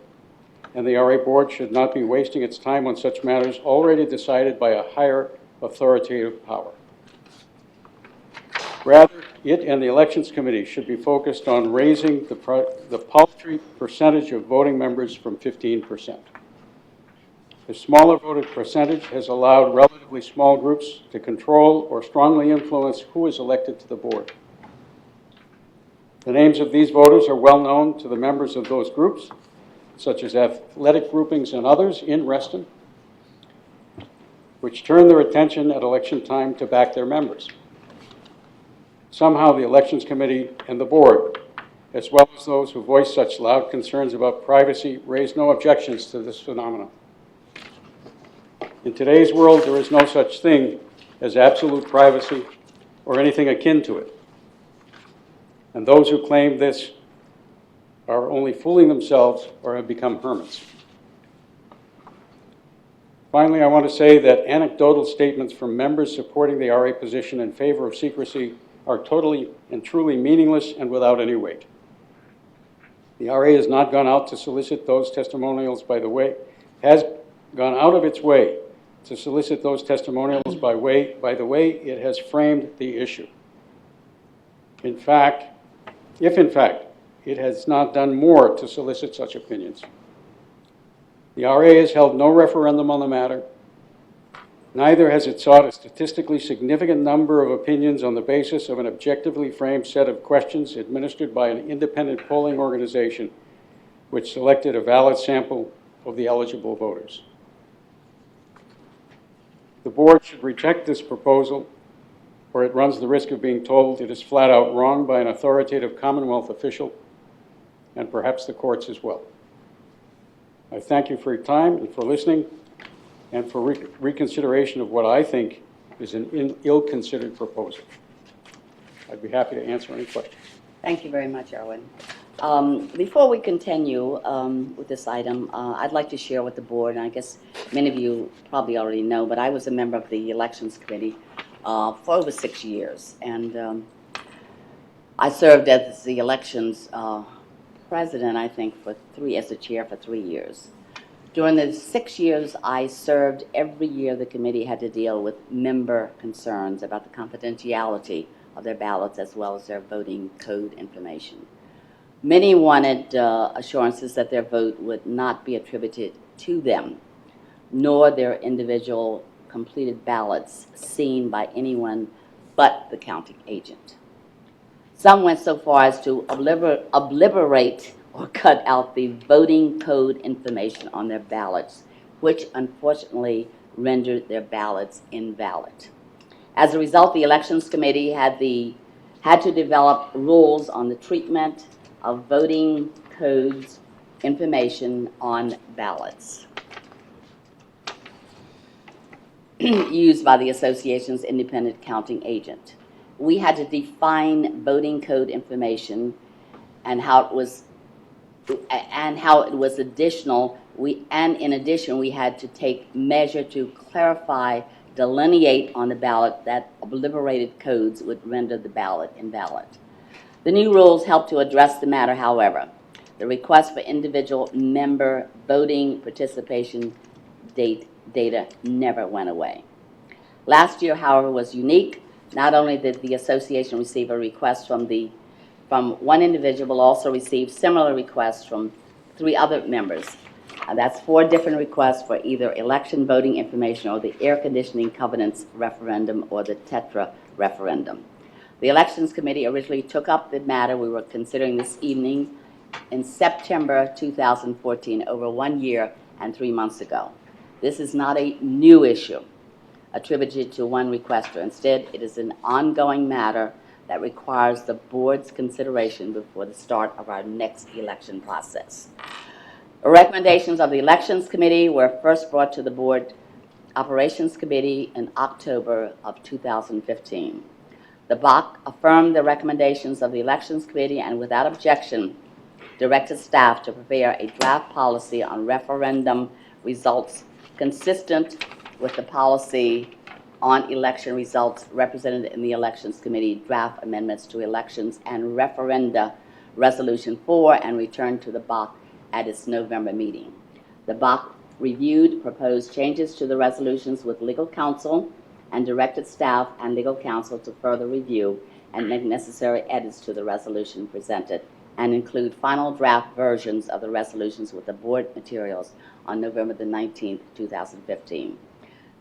and the RA board should not be wasting its time on such matters already decided by a higher authoritative power. Rather, it and the Elections Committee should be focused on raising the paltry percentage of voting members from 15%. The smaller voted percentage has allowed relatively small groups to control or strongly influence who is elected to the board. The names of these voters are well known to the members of those groups, such as athletic groupings and others in Reston, which turn their attention at election time to back their members. Somehow the Elections Committee and the board, as well as those who voice such loud concerns about privacy, raise no objections to this phenomenon. In today's world, there is no such thing as absolute privacy or anything akin to it. And those who claim this are only fooling themselves or have become hermits. Finally, I want to say that anecdotal statements from members supporting the RA position in favor of secrecy are totally and truly meaningless and without any weight. The RA has not gone out to solicit those testimonials, by the way, has gone out of its way to solicit those testimonials by the way it has framed the issue. In fact, if in fact it has not done more to solicit such opinions. The RA has held no referendum on the matter. Neither has it sought a statistically significant number of opinions on the basis of an objectively framed set of questions administered by an independent polling organization which selected a valid sample of the eligible voters. The board should reject this proposal, or it runs the risk of being told it is flat out wrong by an authoritative Commonwealth official, and perhaps the courts as well. I thank you for your time and for listening, and for reconsideration of what I think is an ill-considered proposal. I'd be happy to answer any questions. Thank you very much, Erwin. Before we continue with this item, I'd like to share with the board, and I guess many of you probably already know, but I was a member of the Elections Committee for over 6 years, and I served as the elections president, I think, as the chair for 3 years. During the 6 years I served, every year the committee had to deal with member concerns about the confidentiality of their ballots as well as their voting code information. Many wanted assurances that their vote would not be attributed to them, nor their individual completed ballots seen by anyone but the counting agent. Some went so far as to obliterate or cut out the voting code information on their ballots, which unfortunately rendered their ballots invalid. As a result, the Elections Committee had to develop rules on the treatment of voting codes information on ballots used by the association's independent counting agent. We had to define voting code information and how it was additional. And in addition, we had to take measure to clarify, delineate on the ballot that obliterated codes would render the ballot invalid. The new rules helped to address the matter, however. The request for individual member voting participation data never went away. Last year, however, was unique. Not only did the association receive a request from one individual, but also received similar requests from 3 other members. That's 4 different requests for either election voting information or the air conditioning covenants referendum or the Tetra referendum. The Elections Committee originally took up the matter we were considering this evening in September 2014, over 1 year and 3 months ago. This is not a new issue attributed to one requester. Instead, it is an ongoing matter that requires the board's consideration before the start of our next election process. Recommendations of the Elections Committee were first brought to the Board Operations Committee in October of 2015. The BOC affirmed the recommendations of the Elections Committee and without objection directed staff to prepare a draft policy on referendum results consistent with the policy on election results represented in the Elections Committee draft amendments to elections and referenda Resolution 4 and returned to the BOC at its November meeting. The BOC reviewed proposed changes to the resolutions with legal counsel and directed staff and legal counsel to further review and make necessary edits to the resolution presented and include final draft versions of the resolutions with the board materials on November the 19th, 2015.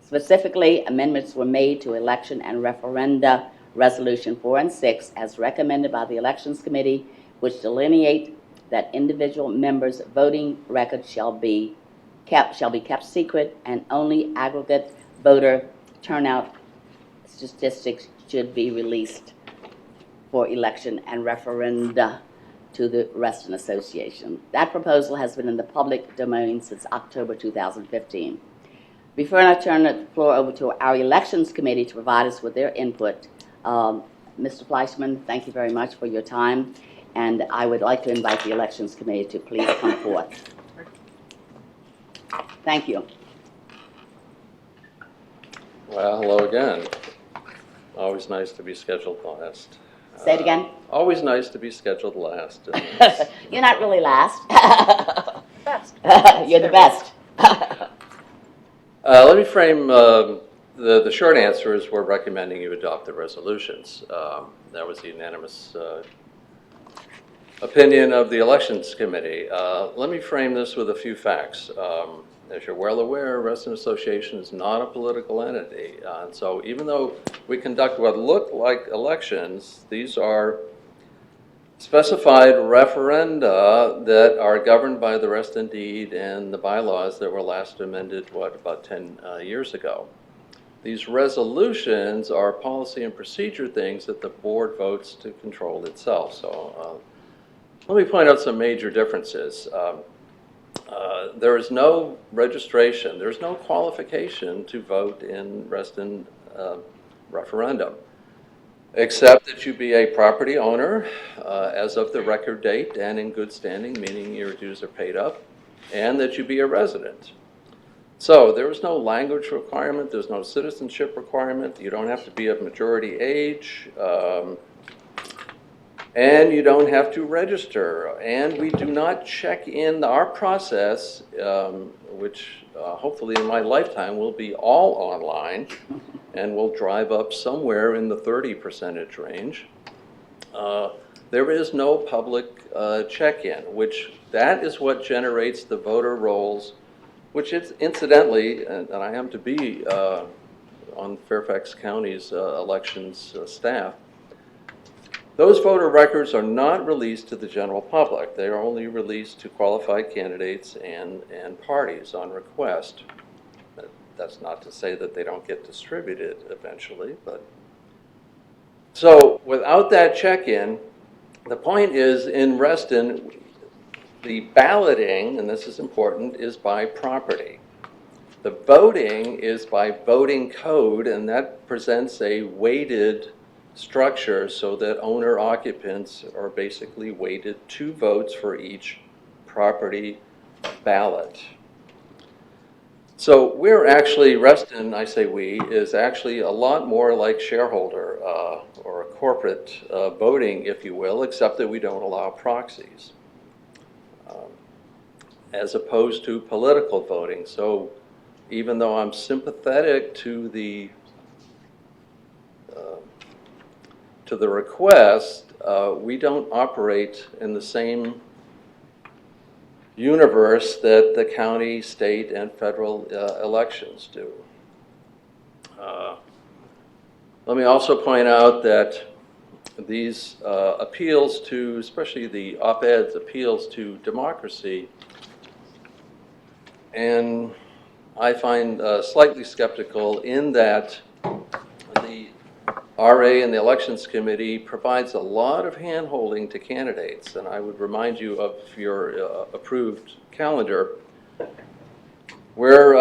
Specifically, amendments were made to election and referenda Resolution 4 and 6 as recommended by the Elections Committee, which delineate that individual members' voting records shall be kept secret and only aggregate voter turnout statistics should be released for election and referenda to the Reston Association. That proposal has been in the public domain since October 2015. Before I turn the floor over to our Elections Committee to provide us with their input, Mr. Fleischman, thank you very much for your time, and I would like to invite the Elections Committee to please come forth. Thank you. Well, hello again. Always nice to be scheduled last. Say it again. Always nice to be scheduled last. You're not really last. Best. You're the best. Let me frame the short answer is we're recommending you adopt the resolutions. That was the unanimous opinion of the Elections Committee. Let me frame this with a few facts. As you're well aware, Reston Association is not a political entity. And so even though we conduct what look like elections, these are specified referenda that are governed by the Reston Deed and the bylaws that were last amended, about 10 years ago. These resolutions are policy and procedure things that the board votes to control itself. So let me point out some major differences. There is no registration, there's no qualification to vote in Reston referendum, except that you be a property owner as of the record date and in good standing, meaning your dues are paid up, and that you be a resident. So there is no language requirement, there's no citizenship requirement, you don't have to be of majority age, and you don't have to register. And we do not check in our process, which hopefully in my lifetime will be all online, and will drive up somewhere in the 30% range. There is no public check-in, which that is what generates the voter rolls, which is incidentally, and I am to be on Fairfax County's elections staff, those voter records are not released to the general public. They are only released to qualified candidates and parties on request. That's not to say that they don't get distributed eventually, but. So without that check-in, the point is in Reston, the balloting, and this is important, is by property. The voting is by voting code, and that presents a weighted structure so that owner occupants are basically weighted 2 votes for each property ballot. So we're actually, Reston, I say we, is actually a lot more like shareholder or a corporate voting, if you will, except that we don't allow proxies, as opposed to political voting. So even though I'm sympathetic to the request, we don't operate in the same universe that the county, state, and federal elections do. Let me also point out that these appeals to, especially the op-eds, appeals to democracy, and I find slightly skeptical in that RA and the Elections Committee provides a lot of hand-holding to candidates, and I would remind you of your approved calendar, where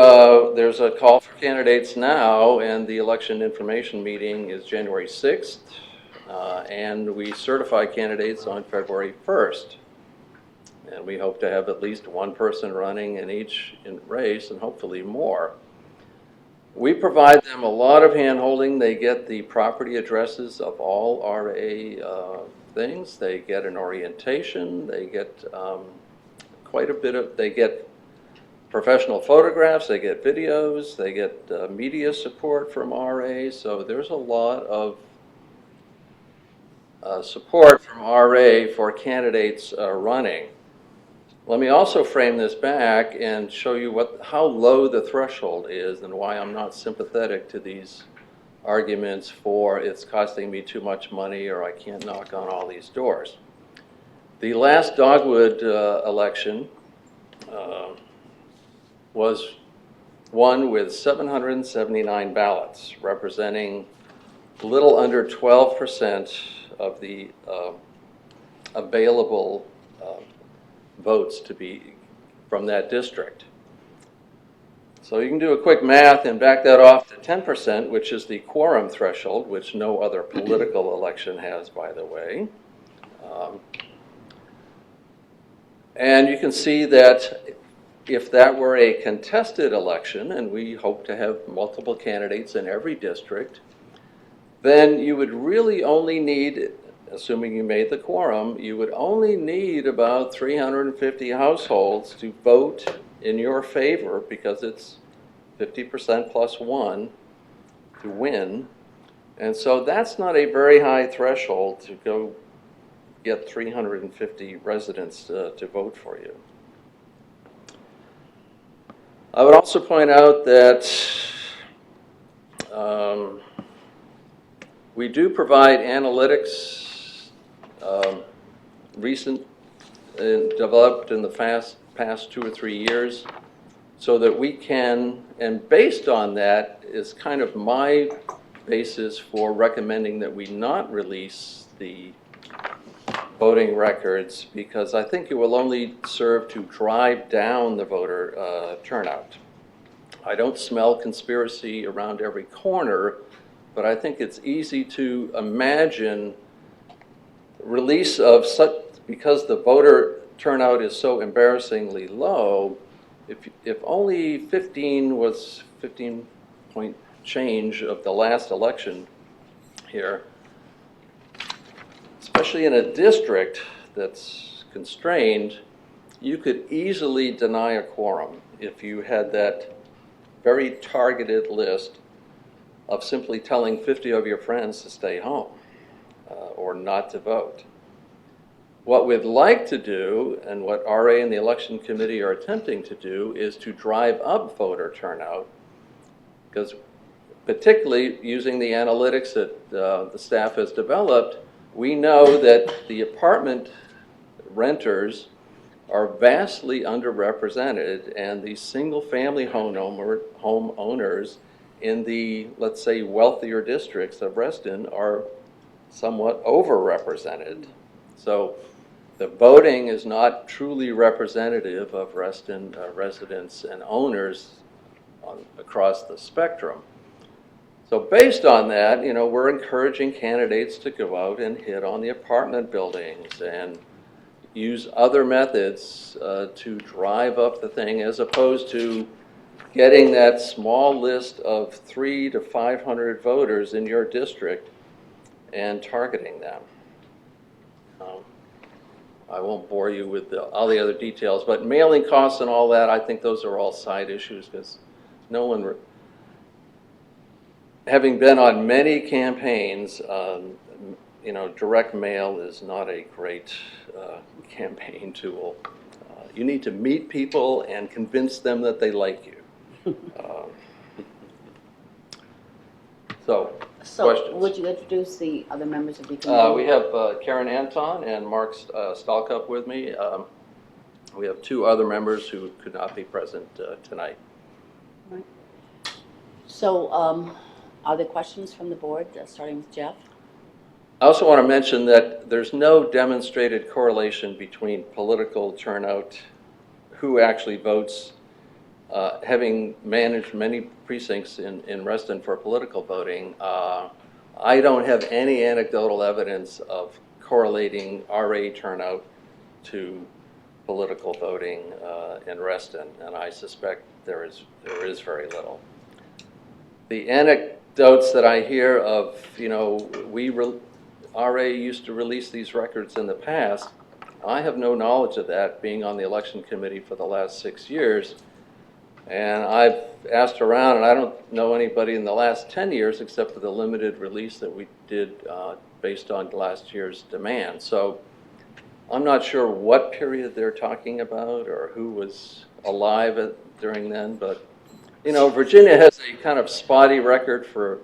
there's a call for candidates now, and the election information meeting is January 6th, and we certify candidates on February 1st. And we hope to have at least one person running in each race, and hopefully more. We provide them a lot of hand-holding. They get the property addresses of all RA things. They get an orientation. They get quite a bit of, they get professional photographs, they get videos, they get media support from RA. So there's a lot of support from RA for candidates running. Let me also frame this back and show you how low the threshold is and why I'm not sympathetic to these arguments for it's costing me too much money or I can't knock on all these doors. The last Dogwood election was won with 779 ballots, representing a little under 12% of the available votes to be from that district. So you can do a quick math and back that off to 10%, which is the quorum threshold, which no other political election has, by the way. And you can see that if that were a contested election, and we hope to have multiple candidates in every district, then you would really only need, assuming you made the quorum, you would only need about 350 households to vote in your favor, because it's 50% plus one to win. And so that's not a very high threshold to go get 350 residents to vote for you. I would also point out that we do provide analytics recent and developed in the past 2 or 3 years, so that we can, and based on that is kind of my basis for recommending that we not release the voting records, because I think it will only serve to drive down the voter turnout. I don't smell conspiracy around every corner, but I think it's easy to imagine release of such, because the voter turnout is so embarrassingly low, if only 15 point change of the last election here, especially in a district that's constrained, you could easily deny a quorum if you had that very targeted list of simply telling 50 of your friends to stay home or not to vote. What we'd like to do, and what RA and the Election Committee are attempting to do, is to drive up voter turnout, because particularly using the analytics that the staff has developed, we know that the apartment renters are vastly underrepresented, and the single-family homeowners in the, let's say, wealthier districts of Reston are somewhat overrepresented. So the voting is not truly representative of Reston residents and owners across the spectrum. So based on that, you know, we're encouraging candidates to go out and hit on the apartment buildings and use other methods to drive up the thing, as opposed to getting that small list of 300 to 500 voters in your district and targeting them. I won't bore you with all the other details, but mailing costs and all that, I think those are all side issues, because no one, having been on many campaigns, you know, direct mail is not a great campaign tool. You need to meet people and convince them that they like you. So questions? Would you introduce the other members of the committee? We have Karen Anton and Mark Stalkup with me. We have 2 other members who could not be present tonight. So Are there questions from the board, starting with Jeff? I also want to mention that there's no demonstrated correlation between political turnout, who actually votes. Having managed many precincts in Reston for political voting, I don't have any anecdotal evidence of correlating RA turnout to political voting in Reston, and I suspect there is very little. The anecdotes that I hear of, RA used to release these records in the past. I have no knowledge of that, being on the election committee for the last 6 years. And I've asked around, and I don't know anybody in the last 10 years except for the limited release that we did based on last year's demand. So I'm not sure what period they're talking about or who was alive during then, but Virginia has a kind of spotty record for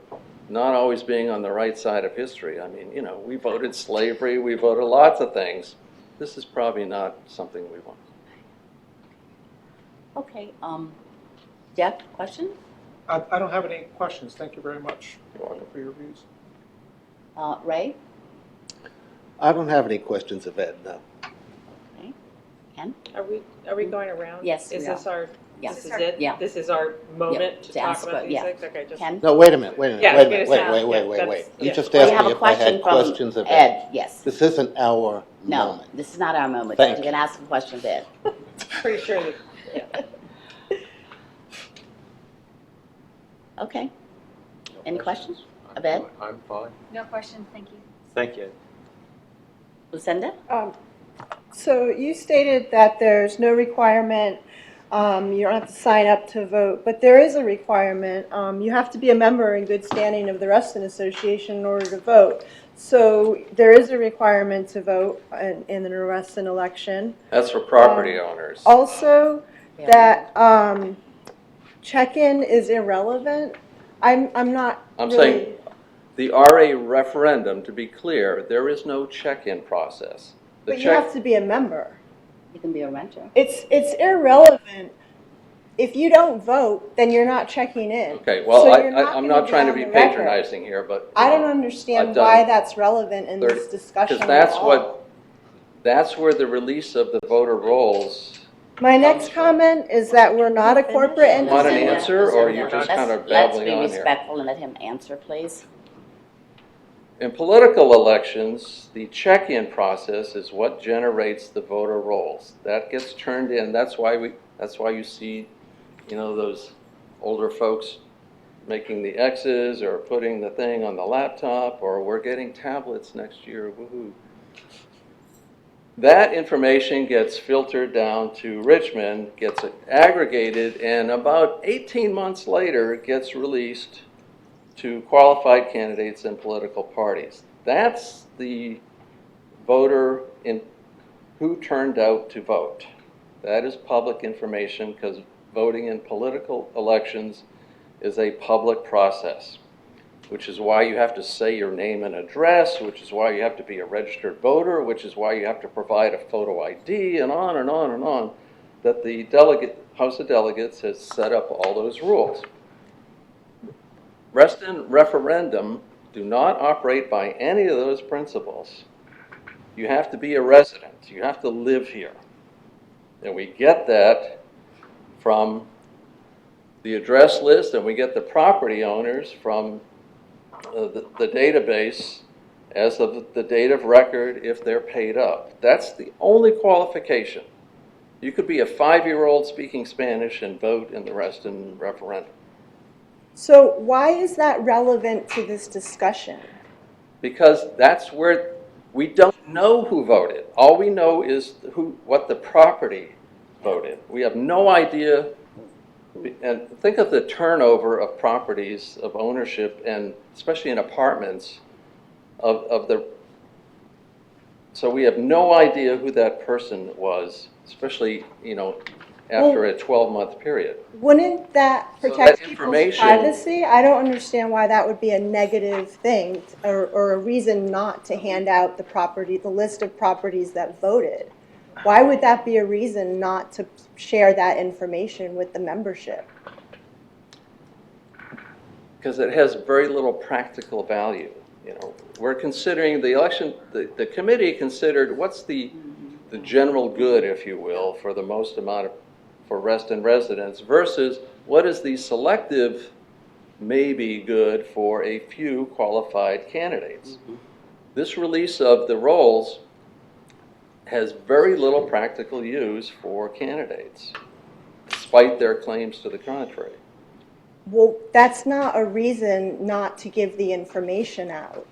not always being on the right side of history. I mean, we voted slavery, we voted lots of things. This is probably not something we want. Okay, Jeff, question? I don't have any questions. Thank you very much for your views. Ray? I don't have any questions of Ed, no. Okay. Ken? Are we going around? Yes, Is we this are. our, Yeah. this is it? Yeah. This is our moment to talk ask, about these yeah. things? Okay, just. Ken? No, wait a minute. Yeah, I was gonna say, Wait. You yeah. just We asked have me a if I had question from questions of Ed, yes. This isn't our No, moment. this is not our moment. Thank You can ask a question of Ed. Pretty sure that, yeah. Okay. Any questions of Ed? I'm fine. No question, thank you. Thank you. Lucinda? So you stated that there's no requirement, you don't have to sign up to vote, but there is a requirement. You have to be a member in good standing of the Reston Association in order to vote. So there is a requirement to vote in the Reston election. That's for property owners. Also, that check-in is irrelevant. I'm not I'm really... saying the RA referendum, to be clear, there is no check-in process. The But you have to be a member. You can be a renter. It's irrelevant. If you don't vote, then you're not checking in. Okay, well, So I'm not trying to be on the record. patronizing here, but I don't understand why that's relevant in this discussion because that's at all. that's where the release of the voter rolls. My next comment is that we're not a corporate entity. Want an answer, or you're just kind of babbling on Let's be here? respectful and let him answer, please. In political elections, the check-in process is what generates the voter rolls. That gets turned in. That's why you see, those older folks making the X's or putting the thing on the laptop, or we're getting tablets next year. Woohoo! That information gets filtered down to Richmond, gets aggregated, and about 18 months later gets released to qualified candidates and political parties. That's the voter in who turned out to vote. That is public information because voting in political elections is a public process, which is why you have to say your name and address, which is why you have to be a registered voter, which is why you have to provide a photo ID, and on and on and on, that the House of Delegates has set up all those rules. Reston referendum do not operate by any of those principles. You have to be a resident. You have to live here. And we get that from the address list, and we get the property owners from the database as of the date of record if they're paid up. That's the only qualification. You could be a 5-year-old speaking Spanish and vote in the Reston referendum. So why is that relevant to this discussion? Because that's where we don't know who voted. All we know is what the property voted. We have no idea. And think of the turnover of properties, of ownership, and especially in apartments, so we have no idea who that person was, especially, after a 12-month period. Wouldn't that So protect that people's information- privacy? I don't understand why that would be a negative thing or a reason not to hand out the list of properties that voted. Why would that be a reason not to share that information with the membership? because it has very little practical value. You know, we're considering the election, the committee considered what's the general good, if you will, for the most amount of, for Reston residents versus what is the selective maybe good for a few qualified candidates. This release of the rolls has very little practical use for candidates, despite their claims to the contrary. Well, that's not a reason not to give the information out.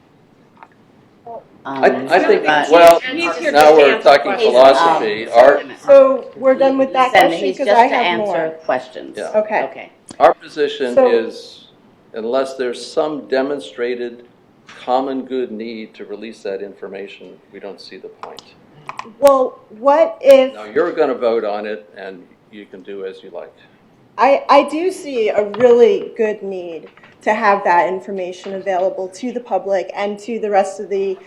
I think, but- well, He's here now just to we're answer talking questions. philosophy. So we're done with that Lucinda, question he's because just I to have more. answer questions. Yeah. Okay. Okay. Our position So- is, unless there's some demonstrated common good need to release that information, we don't see the point. Well, what if, Now, you're going to vote on it, and you can do as you like. I do see a really good need to have that information available to the public and to the rest of the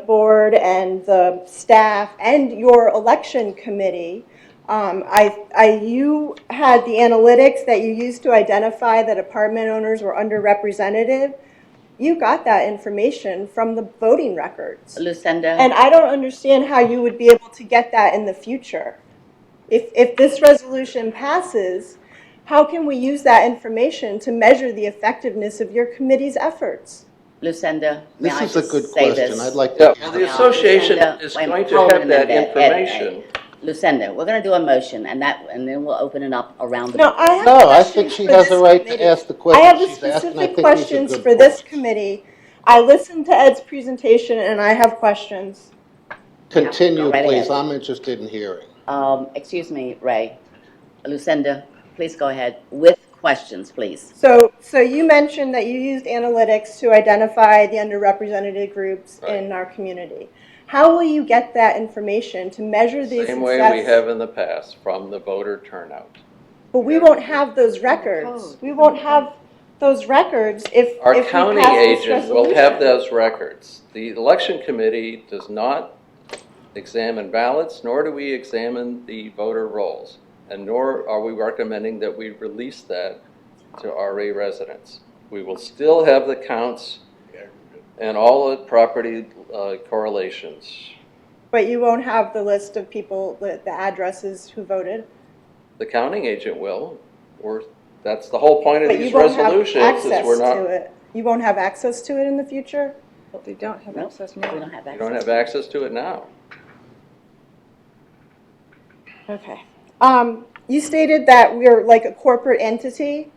board and the staff and your election committee. You had the analytics that you used to identify that apartment owners were underrepresented. You got that information from the voting records. Lucinda. And I don't understand how you would be able to get that in the future. If this resolution passes, how can we use that information to measure the effectiveness of your committee's efforts? Lucinda, may This I is a just good say question. this? I'd like Yeah, to. well, the association Lucinda, is wait, going to hold have on a that minute, information. Lucinda, we're going to do a motion, and then we'll open it up around the. No, I have No, I questions think she for has this a right to committee. ask the I question have the she's asked, and I specific think these are questions good for this points. committee. I listened to Ed's presentation and I have questions. Continue, Go right please. ahead. I'm interested in hearing. Excuse me, Ray. Lucinda, please go ahead with questions, please. So you mentioned that you used analytics to identify the underrepresented groups in our community. How will you get that information to measure the success? Same way we have in the past, from the voter turnout. But we won't have those records. We won't have those records if Our we counting pass this agent will have resolution. those records. The election committee does not examine ballots, nor do we examine the voter rolls, and nor are we recommending that we release that to RA residents. We will still have the counts and all the property correlations. But you won't have the list of people, the addresses who voted. The counting agent will, or that's the whole point of But these you won't have resolutions, access is we're not, to it. You won't have access to it in the future? But they don't have Nope, access we now. don't have you access. don't have access to it now. Okay. You stated that we're like a corporate entity,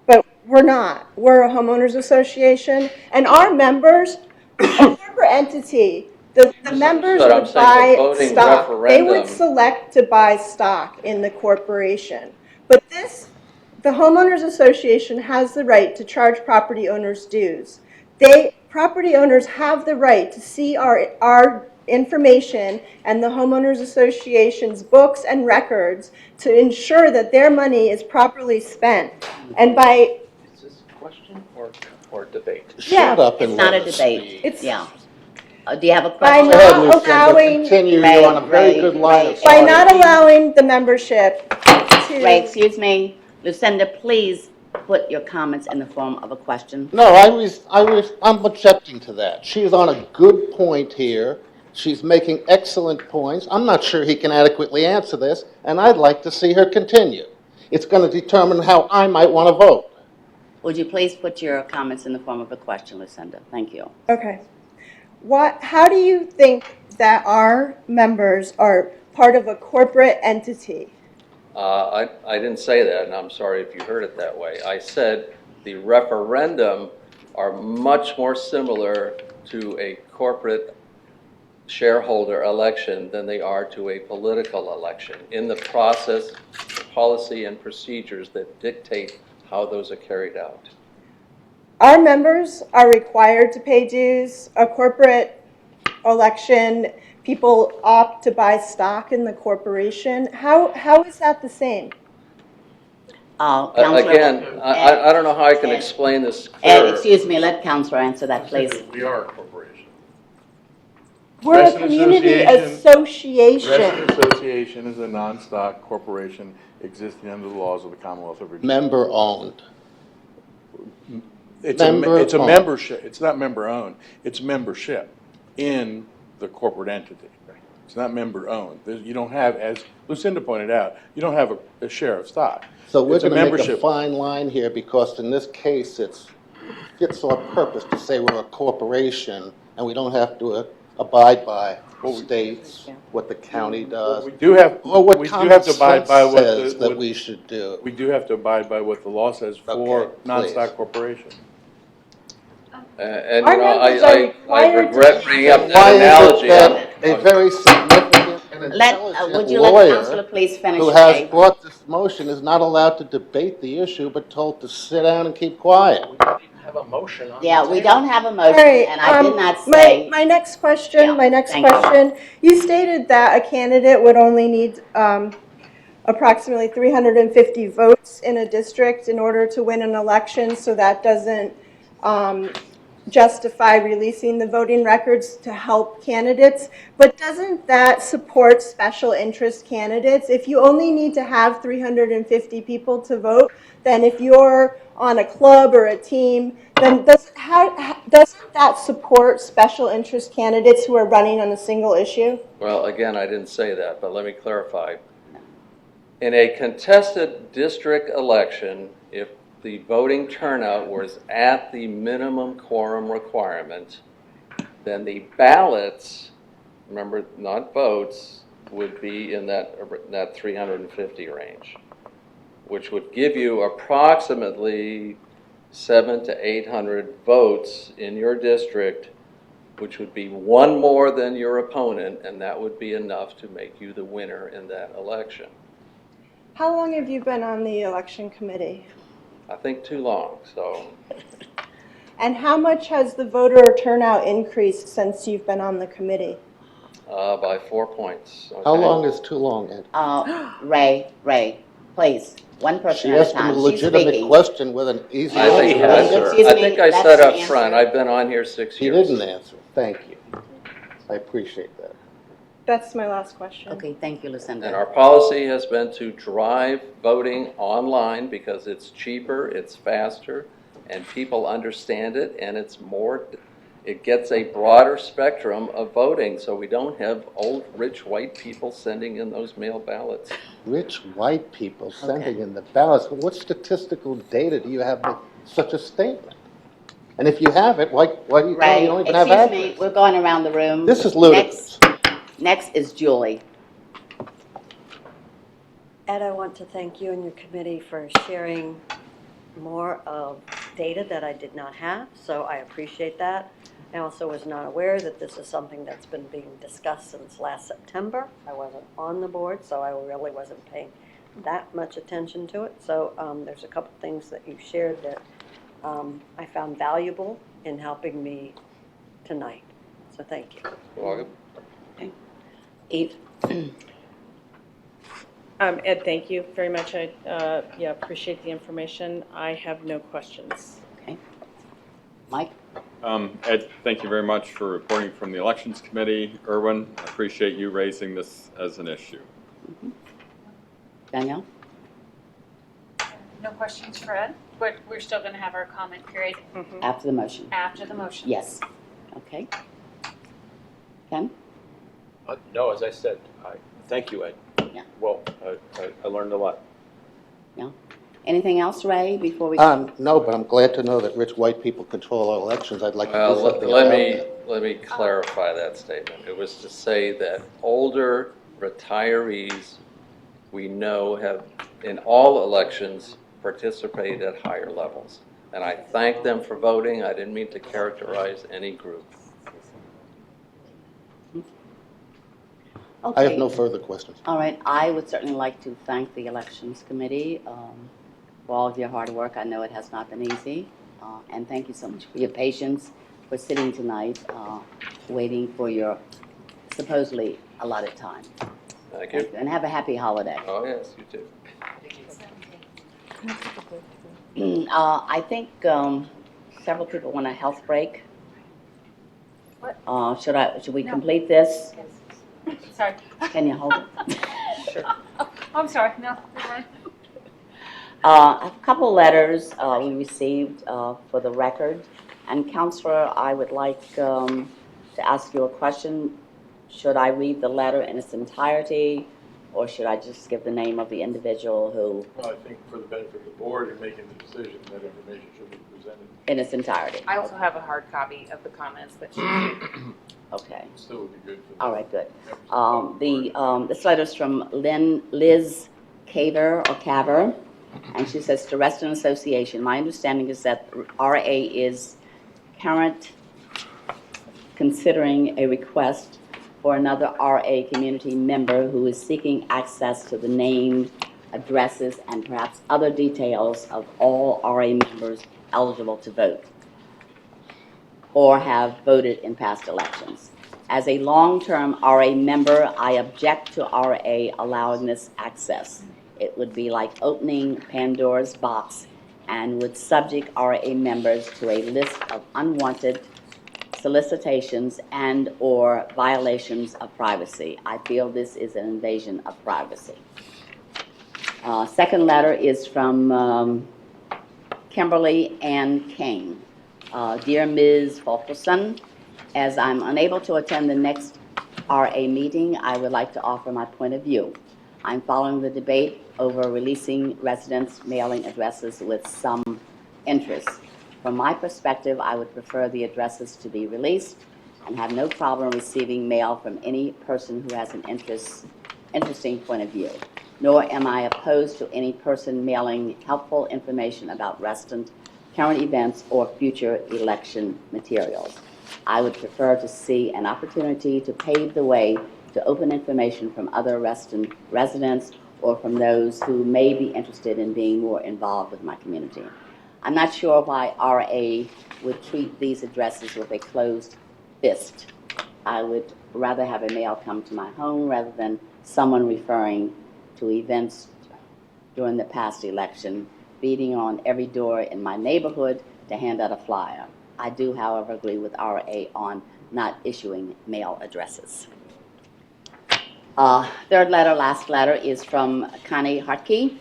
but we're not. We're a homeowners association, and our members, a corporate entity, the members But I'm would saying buy the voting stock. They would referendum- select to buy stock in the corporation. But the homeowners association has the right to charge property owners dues. Property owners have the right to see our information and the homeowners association's books and records to ensure that their money is properly spent. And by, Is this a question or debate? Shut up and It's not let a us debate. speak. Yeah. Do you have a by question? Go ahead, not Lucinda. allowing, Continue. Ray, You're on a very Ray, good line of Ray. by thought. not allowing the membership to. Ray, excuse me. Lucinda, please put your comments in the form of a question. No, I'm objecting to that. She's on a good point here. She's making excellent points. I'm not sure he can adequately answer this, and I'd like to see her continue. It's going to determine how I might want to vote. Would you please put your comments in the form of a question, Lucinda? Thank you. Okay. How do you think that our members are part of a corporate entity? I didn't say that, and I'm sorry if you heard it that way. I said the referendum are much more similar to a corporate shareholder election than they are to a political election in the process, policy, and procedures that dictate how those are carried out. Our members are required to pay dues. A corporate election, people opt to buy stock in the corporation. How is that the same? Counselor- Again, I don't know how I can Ed. explain this Ed, clearer. excuse me, let Counselor answer that, please. We are a corporation. We're a Reston community association. Reston Association is a non-stock corporation existing under the laws of the Commonwealth of Virginia. Member owned. It's member it's a owned. membership, it's not member-owned, it's membership in the corporate entity. It's not member-owned. You don't have, as Lucinda pointed out, you don't have a share of stock. So we're It's a going to make a membership. fine line here because in this case, it fits our purpose to say we're a corporation and we don't have to abide by states, what the county does. We do have, Or what we do common have to abide sense by what says the, that what- we should do. we do have to abide by what the law says for Okay, non-stock please. corporations. And, Our you know, members are I required to- regret bringing up Why that is it analogy. that a very significant and intelligent Would you let Counselor lawyer please finish, who has Ray? brought this motion is not allowed to debate the issue but told to sit down and keep quiet? Have a motion on Yeah, we don't have a motion, All right, and I did not my, say. my next question, Yeah, my next thank you. question. You stated that a candidate would only need approximately 350 votes in a district in order to win an election, so that doesn't justify releasing the voting records to help candidates. But doesn't that support special interest candidates? If you only need to have 350 people to vote, then if you're on a club or a team, then doesn't that support special interest candidates who are running on a single issue? Well, again, I didn't say that, but let me clarify. In a contested district election, if the voting turnout was at the minimum quorum requirement, then the ballots, remember, not votes, would be in that 350 range, which would give you approximately 700 to 800 votes in your district, which would be one more than your opponent, and that would be enough to make you the winner in that election. How long have you been on the election committee? I think too long, so. And how much has the voter turnout increased since you've been on the committee? By 4 points. How okay? long is too long, Ed? Ray, please, one person She at a asked him a time. She's legitimate speaking. question with an easy I think, answer. Excuse I me, think I that's said your up front, answer. I've been on here 6 He years. didn't answer. Thank you. I appreciate that. That's my last question. Okay, thank you, Lucinda. And our policy has been to drive voting online because it's cheaper, it's faster, and people understand it, and it gets a broader spectrum of voting, so we don't have old, rich, white people sending in those mail ballots. Rich white people sending in the ballots. What statistical data do you have with such a statement? And if you have it, why do you Ray, don't even have excuse access? me, we're going around the room. This is ludicrous. Next is Julie. Ed, I want to thank you and your committee for sharing more of data that I did not have, so I appreciate that. I also was not aware that this is something that's been being discussed since last September. I wasn't on the board, so I really wasn't paying that much attention to it. So there's a couple things that you shared that I found valuable in helping me tonight. So thank you. You're welcome. Eve. Ed, thank you very much. I appreciate the information. I have no questions. Okay. Mike? Ed, thank you very much for reporting from the Elections Committee. Irwin, I appreciate you raising this as an issue. Danielle? No questions for Ed, but we're still going to have our comment period After the motion? after the motion. Yes. Okay. Ken? No, as I said, thank you, Ed. Yeah. Well, I learned a lot. Yeah. Anything else, Ray, before we? No, but I'm glad to know that rich white people control our elections. I'd like to do something about that. Let me clarify that statement. It was to say that older retirees we know have, in all elections, participated at higher levels. And I thank them for voting. I didn't mean to characterize any group. Okay. I have no further questions. All right. I would certainly like to thank the Elections Committee for all of your hard work. I know it has not been easy. And thank you so much for your patience, for sitting tonight, waiting for your supposedly allotted time. Thank you. And have a happy holiday. Oh, yes, you too. I think several people want a health break. What? Should we complete this? Sorry. Can you hold it? Sure. I'm sorry. No. Never mind. A couple letters we received for the record. And Counselor, I would like to ask you a question. Should I read the letter in its entirety, or should I just give the name of the individual who? Well, I think for the benefit of the board in making the decision, that information should be presented. In its entirety. I also have a hard copy of the comments that she made. Okay. Still would be good for All right, good. This letter's from Liz Caver, and she says to Reston Association, my understanding is that RA is current considering a request for another RA community member who is seeking access to the named addresses and perhaps other details of all RA members eligible to vote or have voted in past elections. As a long-term RA member, I object to RA allowing this access. It would be like opening Pandora's box and would subject RA members to a list of unwanted solicitations and or violations of privacy. I feel this is an invasion of privacy. Second letter is from Kimberly Ann Kane. Dear Ms. Fulkerson, as I'm unable to attend the next RA meeting, I would like to offer my point of view. I'm following the debate over releasing residents' mailing addresses with some interest. From my perspective, I would prefer the addresses to be released and have no problem receiving mail from any person who has an interesting point of view. Nor am I opposed to any person mailing helpful information about Reston, current events, or future election materials. I would prefer to see an opportunity to pave the way to open information from other Reston residents or from those who may be interested in being more involved with my community. I'm not sure why RA would treat these addresses with a closed fist. I would rather have a mail come to my home rather than someone referring to events during the past election, beating on every door in my neighborhood to hand out a flyer. I do, however, agree with RA on not issuing mail addresses. Third letter, last letter, is from Connie Hartke.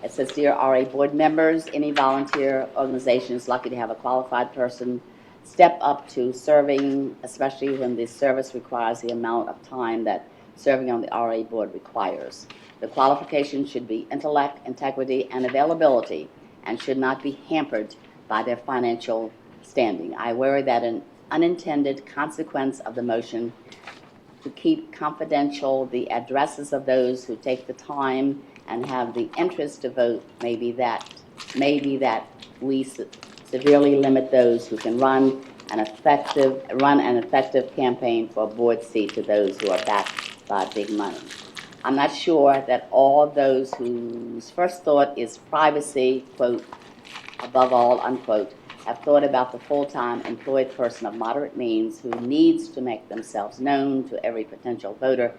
It says, Dear RA board members, any volunteer organization is lucky to have a qualified person step up to serving, especially when the service requires the amount of time that serving on the RA board requires. The qualification should be intellect, integrity, and availability, and should not be hampered by their financial standing. I worry that an unintended consequence of the motion to keep confidential the addresses of those who take the time and have the interest to vote may be that we severely limit those who can run an effective campaign for a board seat to those who are backed by big money. I'm not sure that all those whose first thought is privacy, quote, above all, unquote, have thought about the full-time employed person of moderate means who needs to make themselves known to every potential voter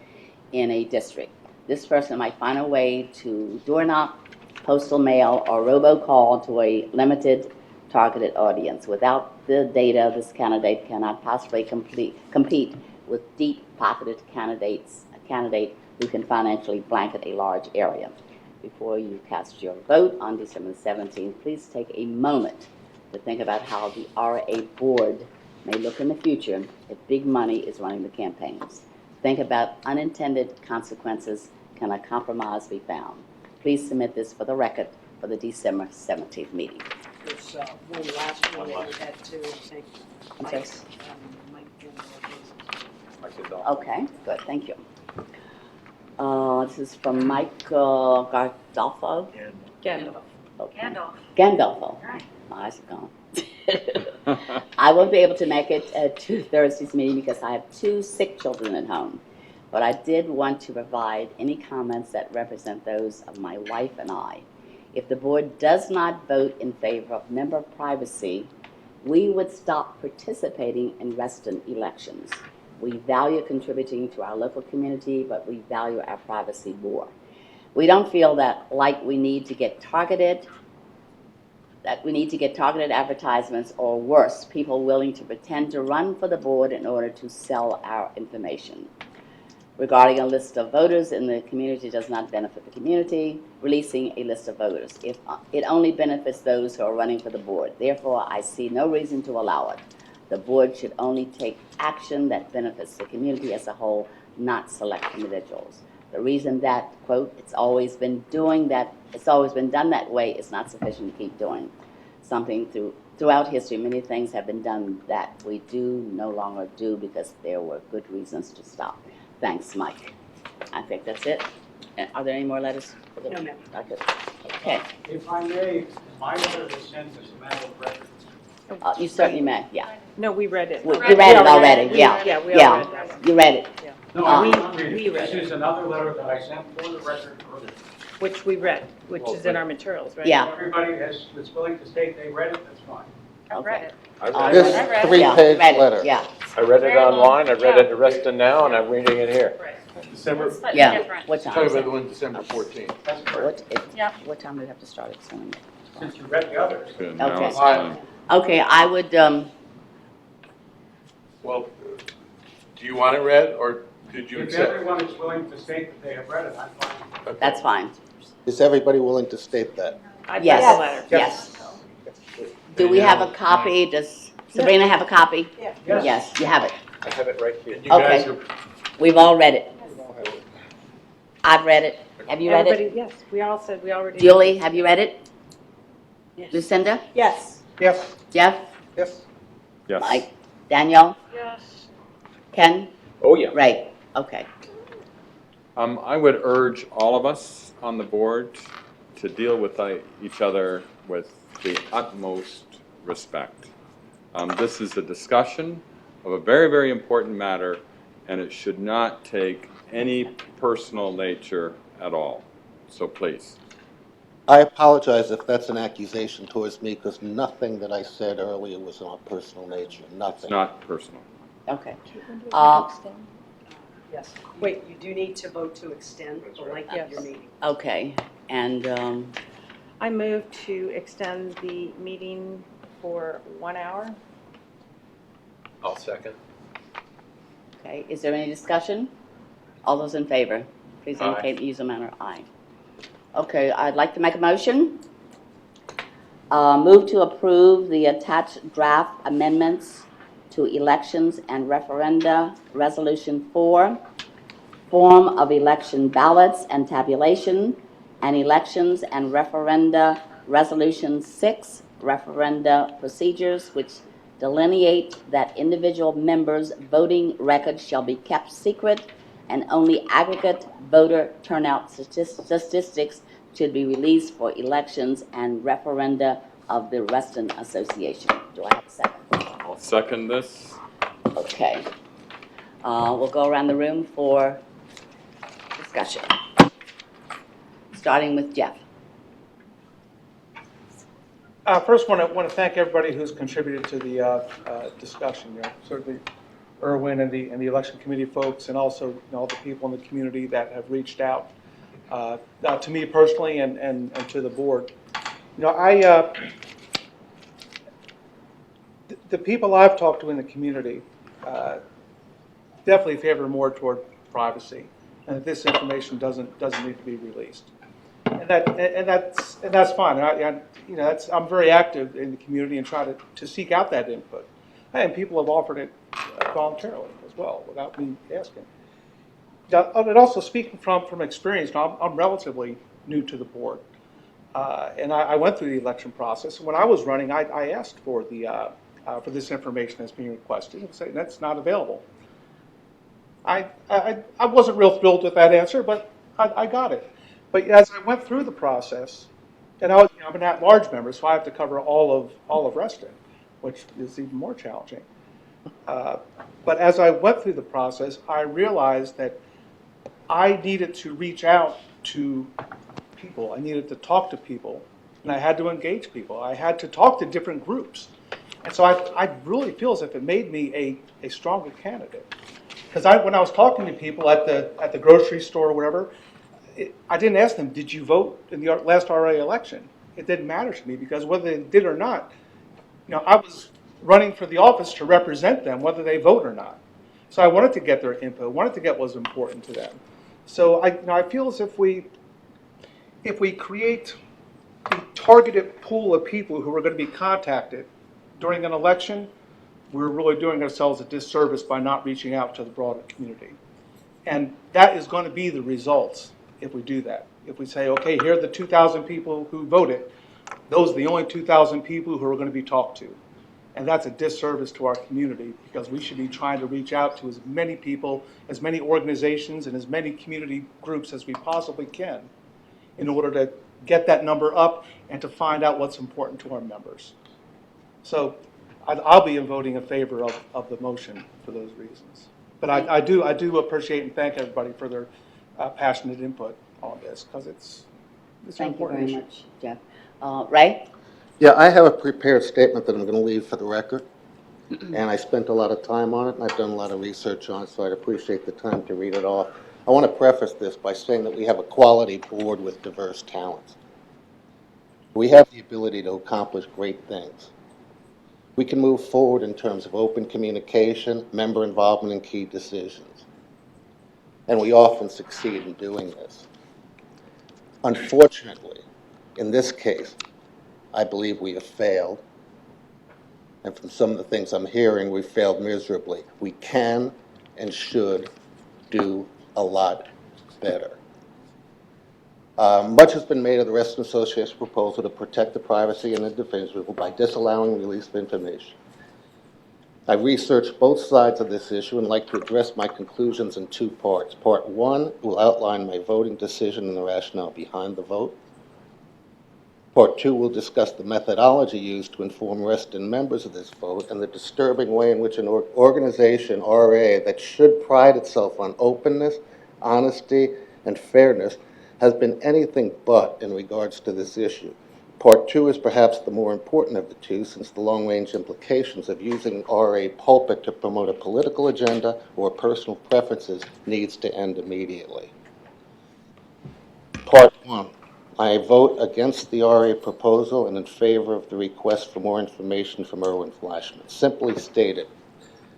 in a district. This person might find a way to door knock, postal mail, or robocall to a limited targeted audience. Without the data, this candidate cannot possibly compete with deep-pocketed candidate who can financially blanket a large area. Before you cast your vote on December 17th, please take a moment to think about how the RA board may look in the future if big money is running the campaigns. Think about unintended consequences. Can a compromise be found? Please submit this for the record for the December 17th meeting. There's one last one that you had to, I think. I'm sorry? Okay, good, thank you. This is from Mike Gardolfo. Gandalf. Okay. Gandolfo. My eyes are gone. I won't be able to make it to Thursday's meeting because I have 2 sick children at home. But I did want to provide any comments that represent those of my wife and I. If the board does not vote in favor of member privacy, we would stop participating in Reston elections. We value contributing to our local community, but we value our privacy more. We don't feel that we need to get targeted advertisements, or worse, people willing to pretend to run for the board in order to sell our information. regarding a list of voters in the community does not benefit the community, releasing a list of voters. If it only benefits those who are running for the board. Therefore, I see no reason to allow it. The board should only take action that benefits the community as a whole, not select individuals. The reason that, quote, it's always been done that way is not sufficient to keep doing something throughout history. Many things have been done that we do no longer do because there were good reasons to stop. Thanks, Mike. I think that's it. Are there any more letters? No, ma'am. Okay. If I may, my letter was sent as a matter of record. You certainly may, yeah. No, we read it. You read it already, yeah. Yeah, we all read it. You read it. No, I'm not we reading. read This is another letter that I sent for the record earlier. Which we read, which is in our materials, right? Yeah. Everybody that's willing to state they read it, that's fine. I read it. This three-page read it, letter. Yeah. I read it Very long. online, I read it Yeah. in Reston now, and I'm reading it here. December, Slightly Yeah. different. What talking about time? the one December 14th. That's correct. What time do we have to start at 7? Since you read the others. Good, now Okay. it's time. Okay, I would, Well, do you want it read, or did you If accept? everyone is willing to state that they have read it, I'm fine. that's fine. Is everybody willing to state that? I read Yes. the letter. Yes. Do we have a copy? Does Sabrina have a copy? Yeah. Yes, you have it. I have it right here. You guys Okay. are, We've all read it. I've read it. Have you read it? Everybody, yes, we all said, we already. Julie, have you read it? Yes. Lucinda? Yes. Yes. Jeff? Yes. Yes. Mike? Danielle? Yes. Ken? Oh, yeah. Ray? Okay. I would urge all of us on the board to deal with each other with the utmost respect. This is a discussion of a very, very important matter, and it should not take any personal nature at all. So please. I apologize if that's an accusation towards me, because nothing that I said earlier was on a personal nature, It's nothing. not personal. Okay. Yes. Wait, you do need to vote to extend the length of your meeting. Okay. And I move to extend the meeting for 1 hour. I'll second. okay, is there any discussion? All those in favor, please Aye. indicate the user manner aye. Okay, I'd like to make a motion. Move to approve the attached draft amendments to elections and referenda, Resolution 4, form of election ballots and tabulation, and elections and referenda, Resolution 6, referenda procedures, which delineate that individual members' voting records shall be kept secret, and only aggregate voter turnout statistics should be released for elections and referenda of the Reston Association. Do I have a second? I'll second this. Okay. We'll go around the room for discussion. Starting with Jeff. First, want to thank everybody who's contributed to the discussion. Certainly, Irwin and the election committee folks, and also all the people in the community that have reached out to me personally and to the board. The people I've talked to in the community definitely favor more toward privacy, and that this information doesn't need to be released. And that's fine. I'm very active in the community and try to seek out that input. And people have offered it voluntarily as well, without me asking. And also speaking from experience, I'm relatively new to the board, and I went through the election process. When I was running, I asked for this information that's being requested, and saying that's not available. I wasn't real thrilled with that answer, but I got it. But as I went through the process, and I'm an at-large member, so I have to cover all of Reston, which is even more challenging. But as I went through the process, I realized that I needed to reach out to people. I needed to talk to people, and I had to engage people. I had to talk to different groups. And so I really feel as if it made me a stronger candidate. Because when I was talking to people at the grocery store or whatever, I didn't ask them, did you vote in the last RA election? It didn't matter to me, because whether they did or not, I was running for the office to represent them, whether they vote or not. So I wanted to get their input, wanted to get what was important to them. So I feel as if we create a targeted pool of people who are going to be contacted during an election, we're really doing ourselves a disservice by not reaching out to the broader community. And that is going to be the results if we do that. If we say, okay, here are the 2,000 people who voted, those are the only 2,000 people who are going to be talked to. And that's a disservice to our community, because we should be trying to reach out to as many people, as many organizations, and as many community groups as we possibly can in order to get that number up and to find out what's important to our members. So I'll be voting in favor of the motion for those reasons. But I do appreciate and thank everybody for their passionate input on this, because it's an Thank you important very issue. much, Jeff. Ray? Yeah, I have a prepared statement that I'm going to leave for the record, and I spent a lot of time on it, and I've done a lot of research on it, so I'd appreciate the time to read it off. I want to preface this by saying that we have a quality board with diverse talents. We have the ability to accomplish great things. We can move forward in terms of open communication, member involvement in key decisions, and we often succeed in doing this. Unfortunately, in this case, I believe we have failed. And from some of the things I'm hearing, we failed miserably. We can and should do a lot better. Much has been made of the Reston Association's proposal to protect the privacy and individual by disallowing release of information. I researched both sides of this issue and like to address my conclusions in two parts. Part one will outline my voting decision and the rationale behind the vote. Part two will discuss the methodology used to inform Reston members of this vote and the disturbing way in which an organization, RA, that should pride itself on openness, honesty, and fairness has been anything but in regards to this issue. Part two is perhaps the more important of the two, since the long-range implications of using an RA pulpit to promote a political agenda or personal preferences needs to end immediately. Part one. I vote against the RA proposal and in favor of the request for more information from Erwin Flashman. Simply stated,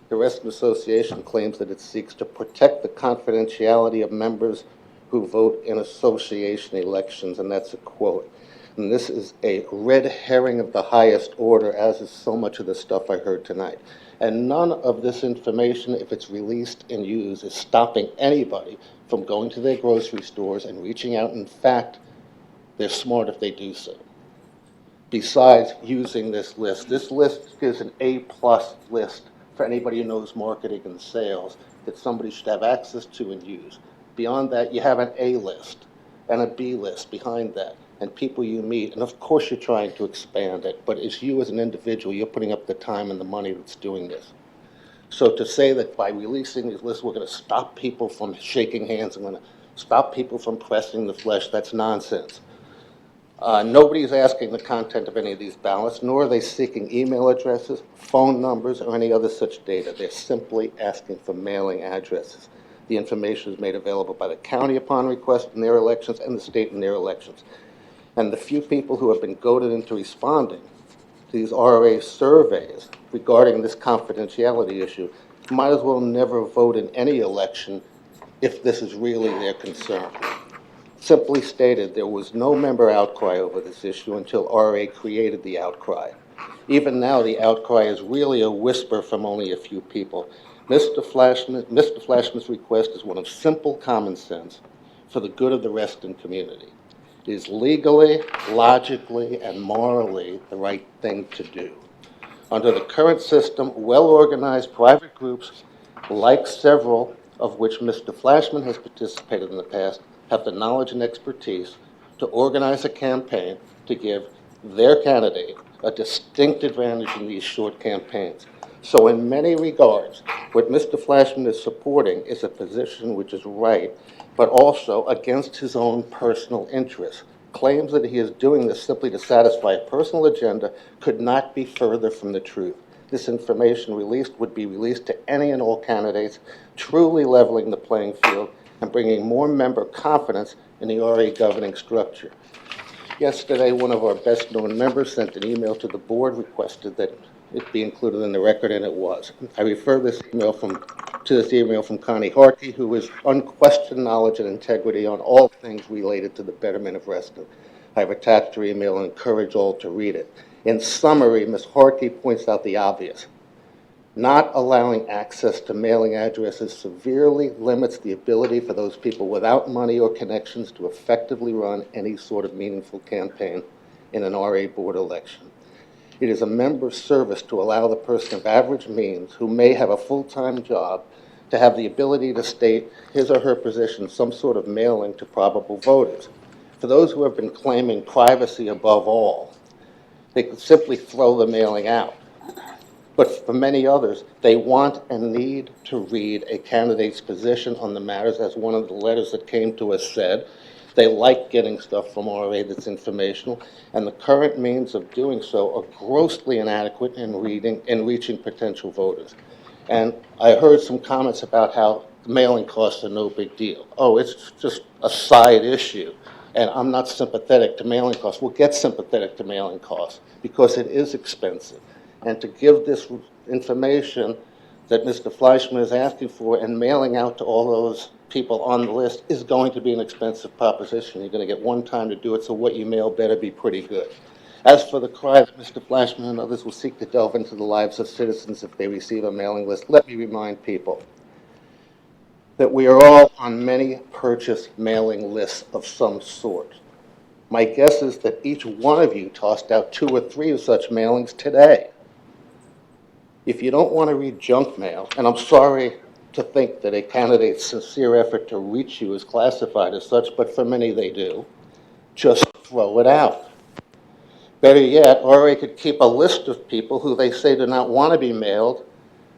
the Reston Association claims that it seeks to protect the confidentiality of members who vote in association elections, and that's a quote. And this is a red herring of the highest order, as is so much of the stuff I heard tonight. And none of this information, if it's released and used, is stopping anybody from going to their grocery stores and reaching out. In fact, they're smart if they do so. Besides using this list is an A-plus list for anybody who knows marketing and sales that somebody should have access to and use. Beyond that, you have an A list and a B list behind that, and people you meet, and of course you're trying to expand it, but it's you as an individual, you're putting up the time and the money that's doing this. So to say that by releasing these lists, we're going to stop people from shaking hands, and going to stop people from pressing the flesh, that's nonsense. Nobody's asking the content of any of these ballots, nor are they seeking email addresses, phone numbers, or any other such data. They're simply asking for mailing addresses. The information is made available by the county upon request in their elections and the state in their elections. And the few people who have been goaded into responding to these RA surveys regarding this confidentiality issue might as well never vote in any election if this is really their concern. Simply stated, there was no member outcry over this issue until RA created the outcry. Even now, the outcry is really a whisper from only a few people. Mr. Flashman's request is one of simple common sense for the good of the Reston community. It is legally, logically, and morally the right thing to do. Under the current system, well-organized private groups, like several of which Mr. Flashman has participated in the past, have the knowledge and expertise to organize a campaign to give their candidate a distinct advantage in these short campaigns. So in many regards, what Mr. Flashman is supporting is a position which is right, but also against his own personal interests. Claims that he is doing this simply to satisfy a personal agenda could not be further from the truth. This information released would be released to any and all candidates, truly leveling the playing field and bringing more member confidence in the RA governing structure. Yesterday, one of our best-known members sent an email to the board, requested that it be included in the record, and it was. I refer this email from to this email from Connie Harkey, who has unquestioned knowledge and integrity on all things related to the betterment of Reston. I have attached her email and encourage all to read it. In summary, Ms. Harkey points out the obvious. Not allowing access to mailing addresses severely limits the ability for those people without money or connections to effectively run any sort of meaningful campaign in an RA board election. It is a member's service to allow the person of average means who may have a full-time job to have the ability to state his or her position some sort of mailing to probable voters. For those who have been claiming privacy above all, they could simply throw the mailing out. But for many others, they want and need to read a candidate's position on the matters, as one of the letters that came to us said. They like getting stuff from RA that's informational, and the current means of doing so are grossly inadequate in reaching potential voters. And I heard some comments about how mailing costs are no big deal. Oh, it's just a side issue, and I'm not sympathetic to mailing costs. Well, get sympathetic to mailing costs, because it is expensive. And to give this information that Mr. Fleischman is asking for and mailing out to all those people on the list is going to be an expensive proposition. You're going to get one time to do it, so what you mail better be pretty good. As for the cry that Mr. Fleischman and others will seek to delve into the lives of citizens if they receive a mailing list, let me remind people that we are all on many purchase mailing lists of some sort. My guess is that each one of you tossed out 2 or 3 of such mailings today. If you don't want to read junk mail, and I'm sorry to think that a candidate's sincere effort to reach you is classified as such, but for many they do, just throw it out. Better yet, RA could keep a list of people who they say do not want to be mailed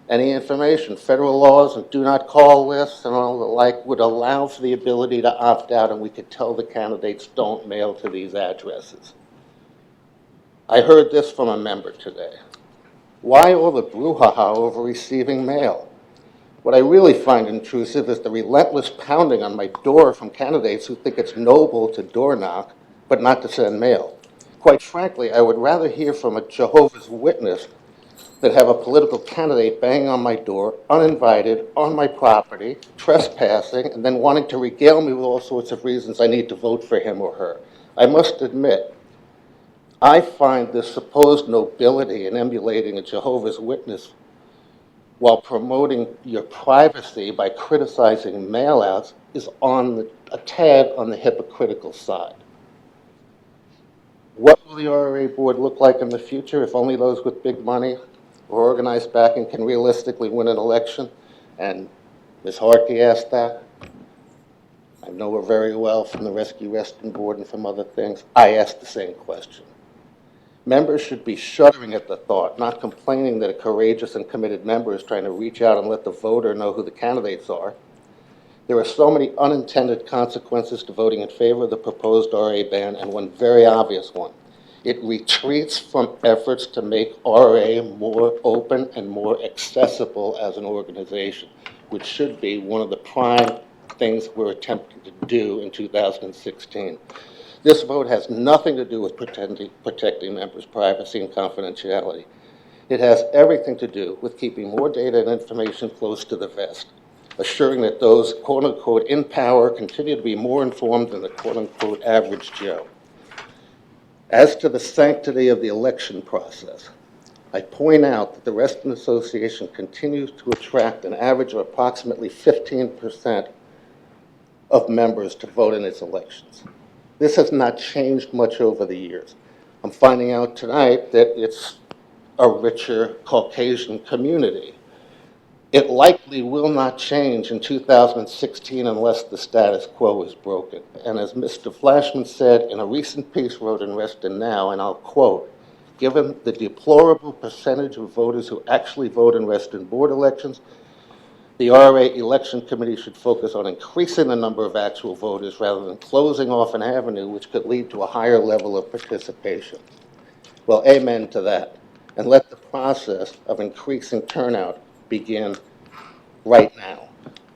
any information. Federal laws and do not call lists and all the like would allow for the ability to opt out, and we could tell the candidates don't mail to these addresses. I heard this from a member today. Why all the brouhaha over receiving mail? What I really find intrusive is the relentless pounding on my door from candidates who think it's noble to door knock, but not to send mail. Quite frankly, I would rather hear from a Jehovah's Witness than have a political candidate banging on my door, uninvited, on my property, trespassing, and then wanting to regale me with all sorts of reasons I need to vote for him or her. I must admit, I find this supposed nobility in emulating a Jehovah's Witness while promoting your privacy by criticizing mail-outs is a tad on the hypocritical side. What will the RA board look like in the future if only those with big money or organized backing can realistically win an election? And Ms. Harkey asked that. I know her very well from the Rescue Reston board and from other things. I asked the same question. Members should be shuddering at the thought, not complaining that a courageous and committed member is trying to reach out and let the voter know who the candidates are. There are so many unintended consequences to voting in favor of the proposed RA ban, and one very obvious one. It retreats from efforts to make RA more open and more accessible as an organization, which should be one of the prime things we're attempting to do in 2016. This vote has nothing to do with protecting members' privacy and confidentiality. It has everything to do with keeping more data and information close to the vest, assuring that those, quote-unquote, in power continue to be more informed than the, quote-unquote, average Joe. As to the sanctity of the election process, I point out that the Reston Association continues to attract an average of approximately 15% of members to vote in its elections. This has not changed much over the years. I'm finding out tonight that it's a richer Caucasian community. It likely will not change in 2016 unless the status quo is broken. And as Mr. Fleischman said in a recent piece wrote in Reston Now, and I'll quote, given the deplorable percentage of voters who actually vote in Reston board elections, the RA election committee should focus on increasing the number of actual voters rather than closing off an avenue which could lead to a higher level of participation. Well, amen to that. And let the process of increasing turnout begin right now.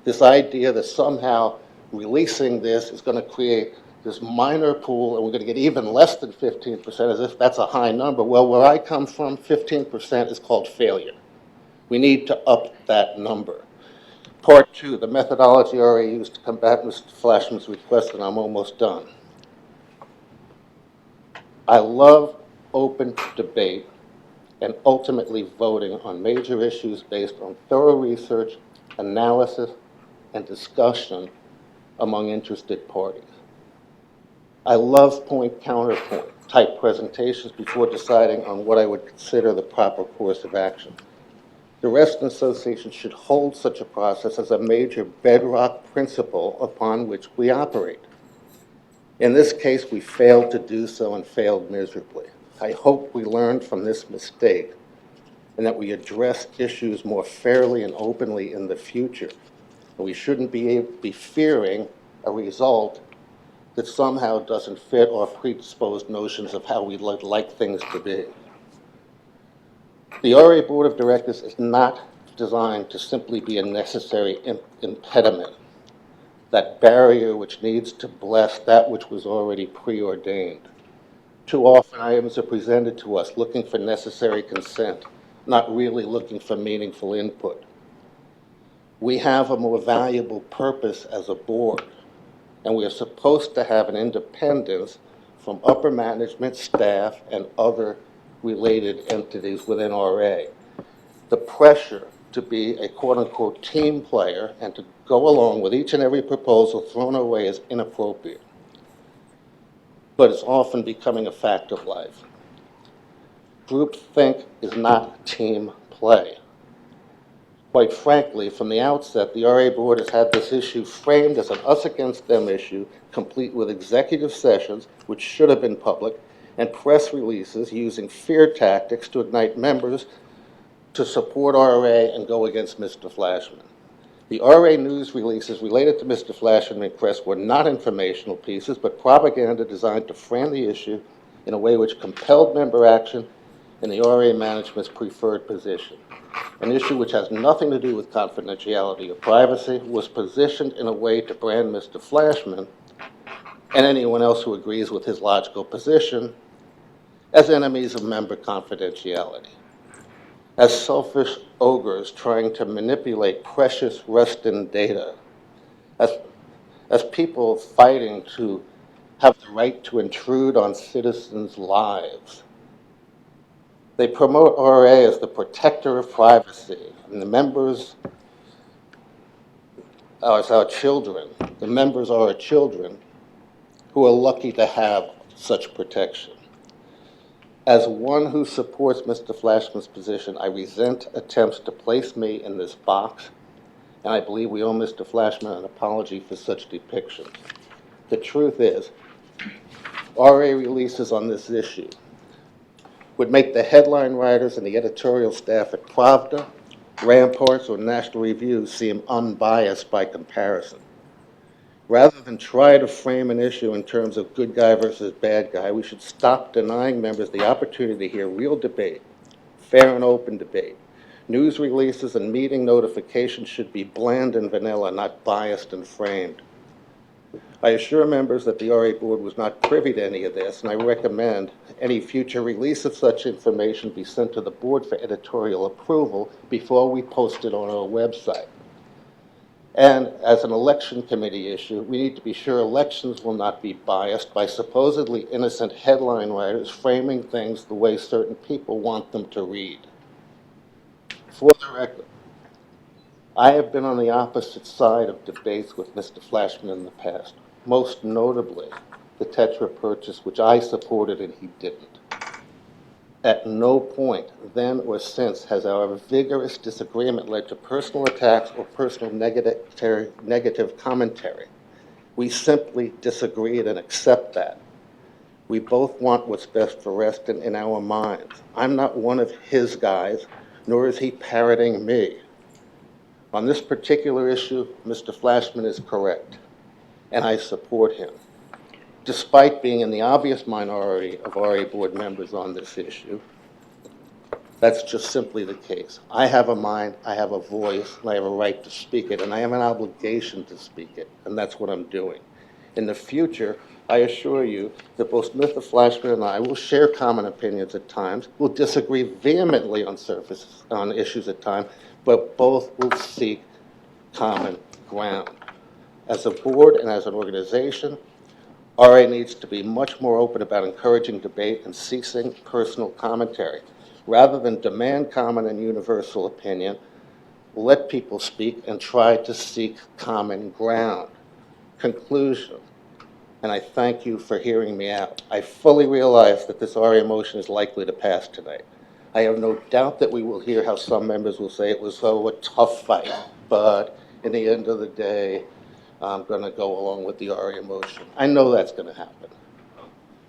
This idea that somehow releasing this is going to create this minor pool and we're going to get even less than 15% as if that's a high number. Well, where I come from, 15% is called failure. We need to up that number. Part 2, the methodology already used to combat Mr. Flashman's request, and I'm almost done. I love open debate and ultimately voting on major issues based on thorough research, analysis, and discussion among interested parties. I love point-counterpoint type presentations before deciding on what I would consider the proper course of action. The Reston Association should hold such a process as a major bedrock principle upon which we operate. In this case, we failed to do so and failed miserably. I hope we learned from this mistake and that we address issues more fairly and openly in the future. And we shouldn't be fearing a result that somehow doesn't fit our predisposed notions of how we'd like things to be. The RA Board of Directors is not designed to simply be a necessary impediment, that barrier which needs to bless that which was already preordained. Too often items are presented to us looking for necessary consent, not really looking for meaningful input. We have a more valuable purpose as a board, and we are supposed to have an independence from upper management, staff, and other related entities within RA. The pressure to be a quote-unquote team player and to go along with each and every proposal thrown our way is inappropriate, but it's often becoming a fact of life. Groupthink is not team play. Quite frankly, from the outset, the RA Board has had this issue framed as an us against them issue, complete with executive sessions, which should have been public, and press releases using fear tactics to ignite members to support RA and go against Mr. Flashman. The RA news releases related to Mr. Flashman requests were not informational pieces, but propaganda designed to frame the issue in a way which compelled member action in the RA management's preferred position. An issue which has nothing to do with confidentiality or privacy was positioned in a way to brand Mr. Flashman and anyone else who agrees with his logical position as enemies of member confidentiality, as selfish ogres trying to manipulate precious Reston data, as people fighting to have the right to intrude on citizens' lives. They promote RA as the protector of privacy, and the members are our children. The members are our children who are lucky to have such protection. As one who supports Mr. Flashman's position, I resent attempts to place me in this box, and I believe we owe Mr. Flashman an apology for such depictions. The truth is, RA releases on this issue would make the headline writers and the editorial staff at Pravda, Ramparts, or National Review seem unbiased by comparison. Rather than try to frame an issue in terms of good guy versus bad guy, we should stop denying members the opportunity to hear real debate, fair and open debate. News releases and meeting notifications should be bland and vanilla, not biased and framed. I assure members that the RA Board was not privy to any of this, and I recommend any future release of such information be sent to the Board for editorial approval before we post it on our website. And as an election committee issue, we need to be sure elections will not be biased by supposedly innocent headline writers framing things the way certain people want them to read. For the record, I have been on the opposite side of debates with Mr. Flashman in the past, most notably the Tetra purchase, which I supported and he didn't. At no point, then or since, has our vigorous disagreement led to personal attacks or personal negative commentary. We simply disagreed and accept that. We both want what's best for Reston in our minds. I'm not one of his guys, nor is he parroting me. On this particular issue, Mr. Flashman is correct, and I support him. Despite being in the obvious minority of RA Board members on this issue, that's just simply the case. I have a mind, I have a voice, and I have a right to speak it, and I have an obligation to speak it, and that's what I'm doing. In the future, I assure you that both Mr. Flashman and I will share common opinions at times, will disagree vehemently on issues at times, but both will seek common ground. As a board and as an organization, RA needs to be much more open about encouraging debate and ceasing personal commentary. Rather than demand common and universal opinion, let people speak and try to seek common ground. Conclusion, and I thank you for hearing me out. I fully realize that this RA motion is likely to pass tonight. I have no doubt that we will hear how some members will say it was a tough fight, but in the end of the day, I'm going to go along with the RA motion. I know that's going to happen.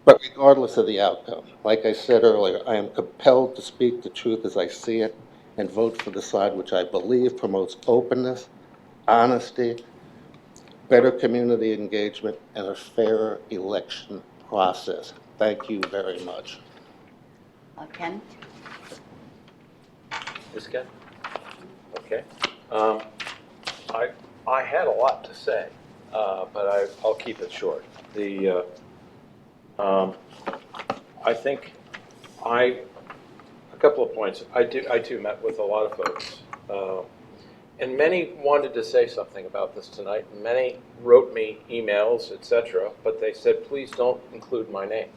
But regardless of the outcome, like I said earlier, I am compelled to speak the truth as I see it and vote for the side which I believe promotes openness, honesty, better community engagement, and a fairer election process. Thank you very much. Ken? This guy? Okay. I had a lot to say, but I'll keep it short. I think a couple of points. I too met with a lot of folks, and many wanted to say something about this tonight. Many wrote me emails, etc., but they said, please don't include my name,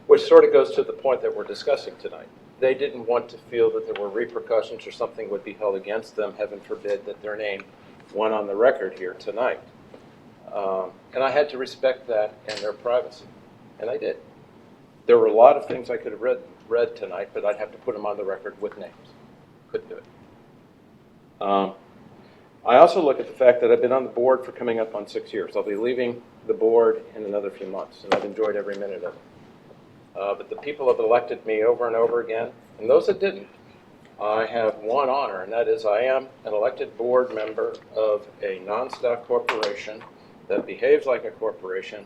which sort of goes to the point that we're discussing tonight. They didn't want to feel that there were repercussions or something would be held against them, heaven forbid, that their name went on the record here tonight. And I had to respect that and their privacy, and I did. There were a lot of things I could have read tonight, but I'd have to put them on the record with names. Couldn't do it. I also look at the fact that I've been on the board for coming up on 6 years. I'll be leaving the board in another few months, and I've enjoyed every minute of it. But the people have elected me over and over again, and those that didn't, I have one honor, and that is I am an elected board member of a non-stock corporation that behaves like a corporation,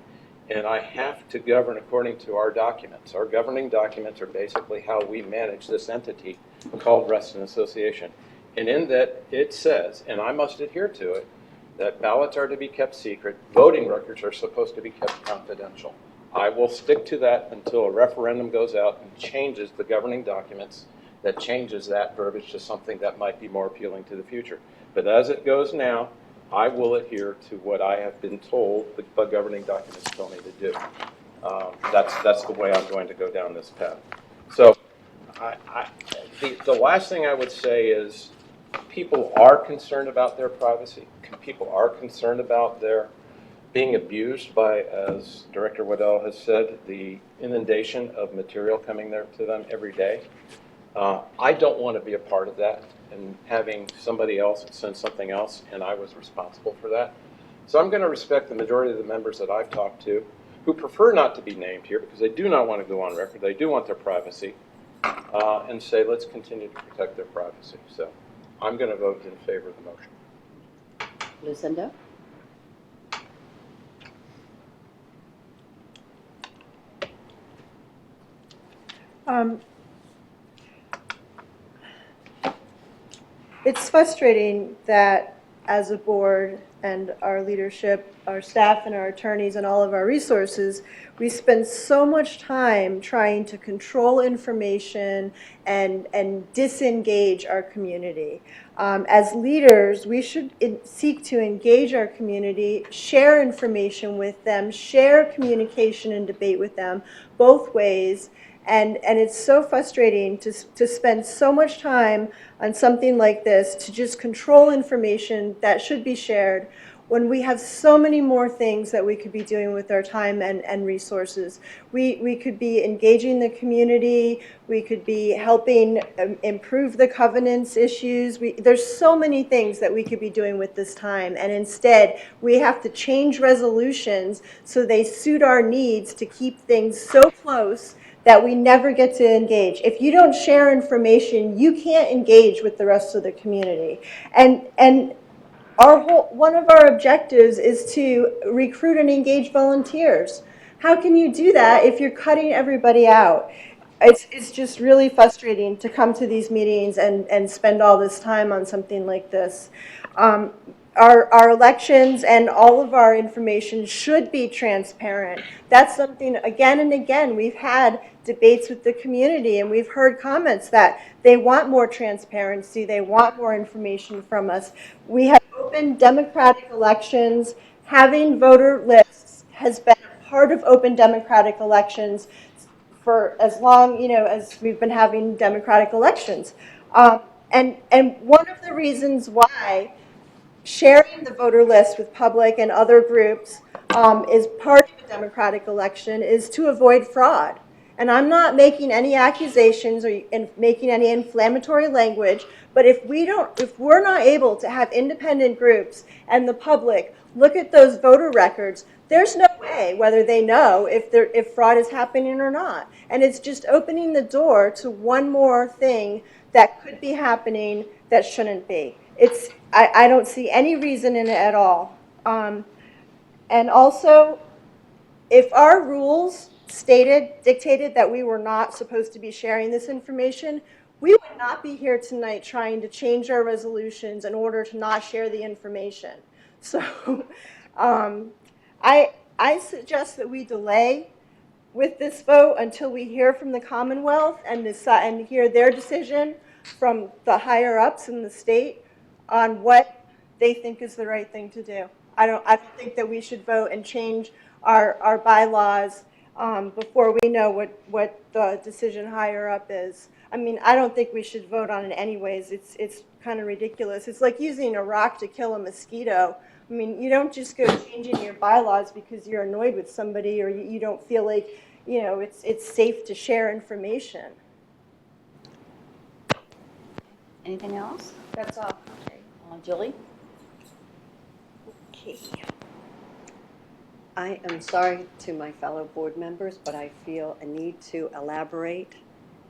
and I have to govern according to our documents. Our governing documents are basically how we manage this entity called Reston Association. And in that, it says, and I must adhere to it, that ballots are to be kept secret, voting records are supposed to be kept confidential. I will stick to that until a referendum goes out and changes the governing documents, that changes that verbiage to something that might be more appealing to the future. But as it goes now, I will adhere to what I have been told the governing documents tell me to do. That's the way I'm going to go down this path. So the last thing I would say is people are concerned about their privacy. People are concerned about their being abused by, as Director Waddell has said, the inundation of material coming there to them every day. I don't want to be a part of that and having somebody else send something else, and I was responsible for that. So I'm going to respect the majority of the members that I've talked to who prefer not to be named here because they do not want to go on record. They do want their privacy, and say let's continue to protect their privacy. So I'm going to vote in favor of the motion. Lucinda? It's frustrating that as a board and our leadership, our staff and our attorneys and all of our resources, we spend so much time trying to control information and disengage our community. As leaders, we should seek to engage our community, share information with them, share communication and debate with them both ways. And it's so frustrating to spend so much time on something like this, to just control information that should be shared, when we have so many more things that we could be doing with our time and resources. We could be engaging the community, we could be helping improve the covenants issues. There's so many things that we could be doing with this time, and instead we have to change resolutions so they suit our needs to keep things so close that we never get to engage. If you don't share information, you can't engage with the rest of the community. And one of our objectives is to recruit and engage volunteers. How can you do that if you're cutting everybody out? It's just really frustrating to come to these meetings and spend all this time on something like this. Our elections and all of our information should be transparent. That's something, again and again, we've had debates with the community, and we've heard comments that they want more transparency, they want more information from us. We have open democratic elections. Having voter lists has been a part of open democratic elections for as long, as we've been having democratic elections. And one of the reasons why sharing the voter list with public and other groups is part of a democratic election is to avoid fraud. And I'm not making any accusations or making any inflammatory language, but if we're not able to have independent groups and the public look at those voter records, there's no way whether they know if fraud is happening or not. And it's just opening the door to one more thing that could be happening that shouldn't be. I don't see any reason in it at all. And also, if our rules dictated that we were not supposed to be sharing this information, we would not be here tonight trying to change our resolutions in order to not share the information. So I suggest that we delay with this vote until we hear from the Commonwealth and hear their decision from the higher ups in the state on what they think is the right thing to do. I don't think that we should vote and change our bylaws before we know what the decision higher up is. I mean, I don't think we should vote on it anyways. It's kind of ridiculous. It's like using a rock to kill a mosquito. I mean, you don't just go changing your bylaws because you're annoyed with somebody or you don't feel like, it's safe to share information. Anything else? That's all. Okay. Julie? Okay. I am sorry to my fellow board members, but I feel a need to elaborate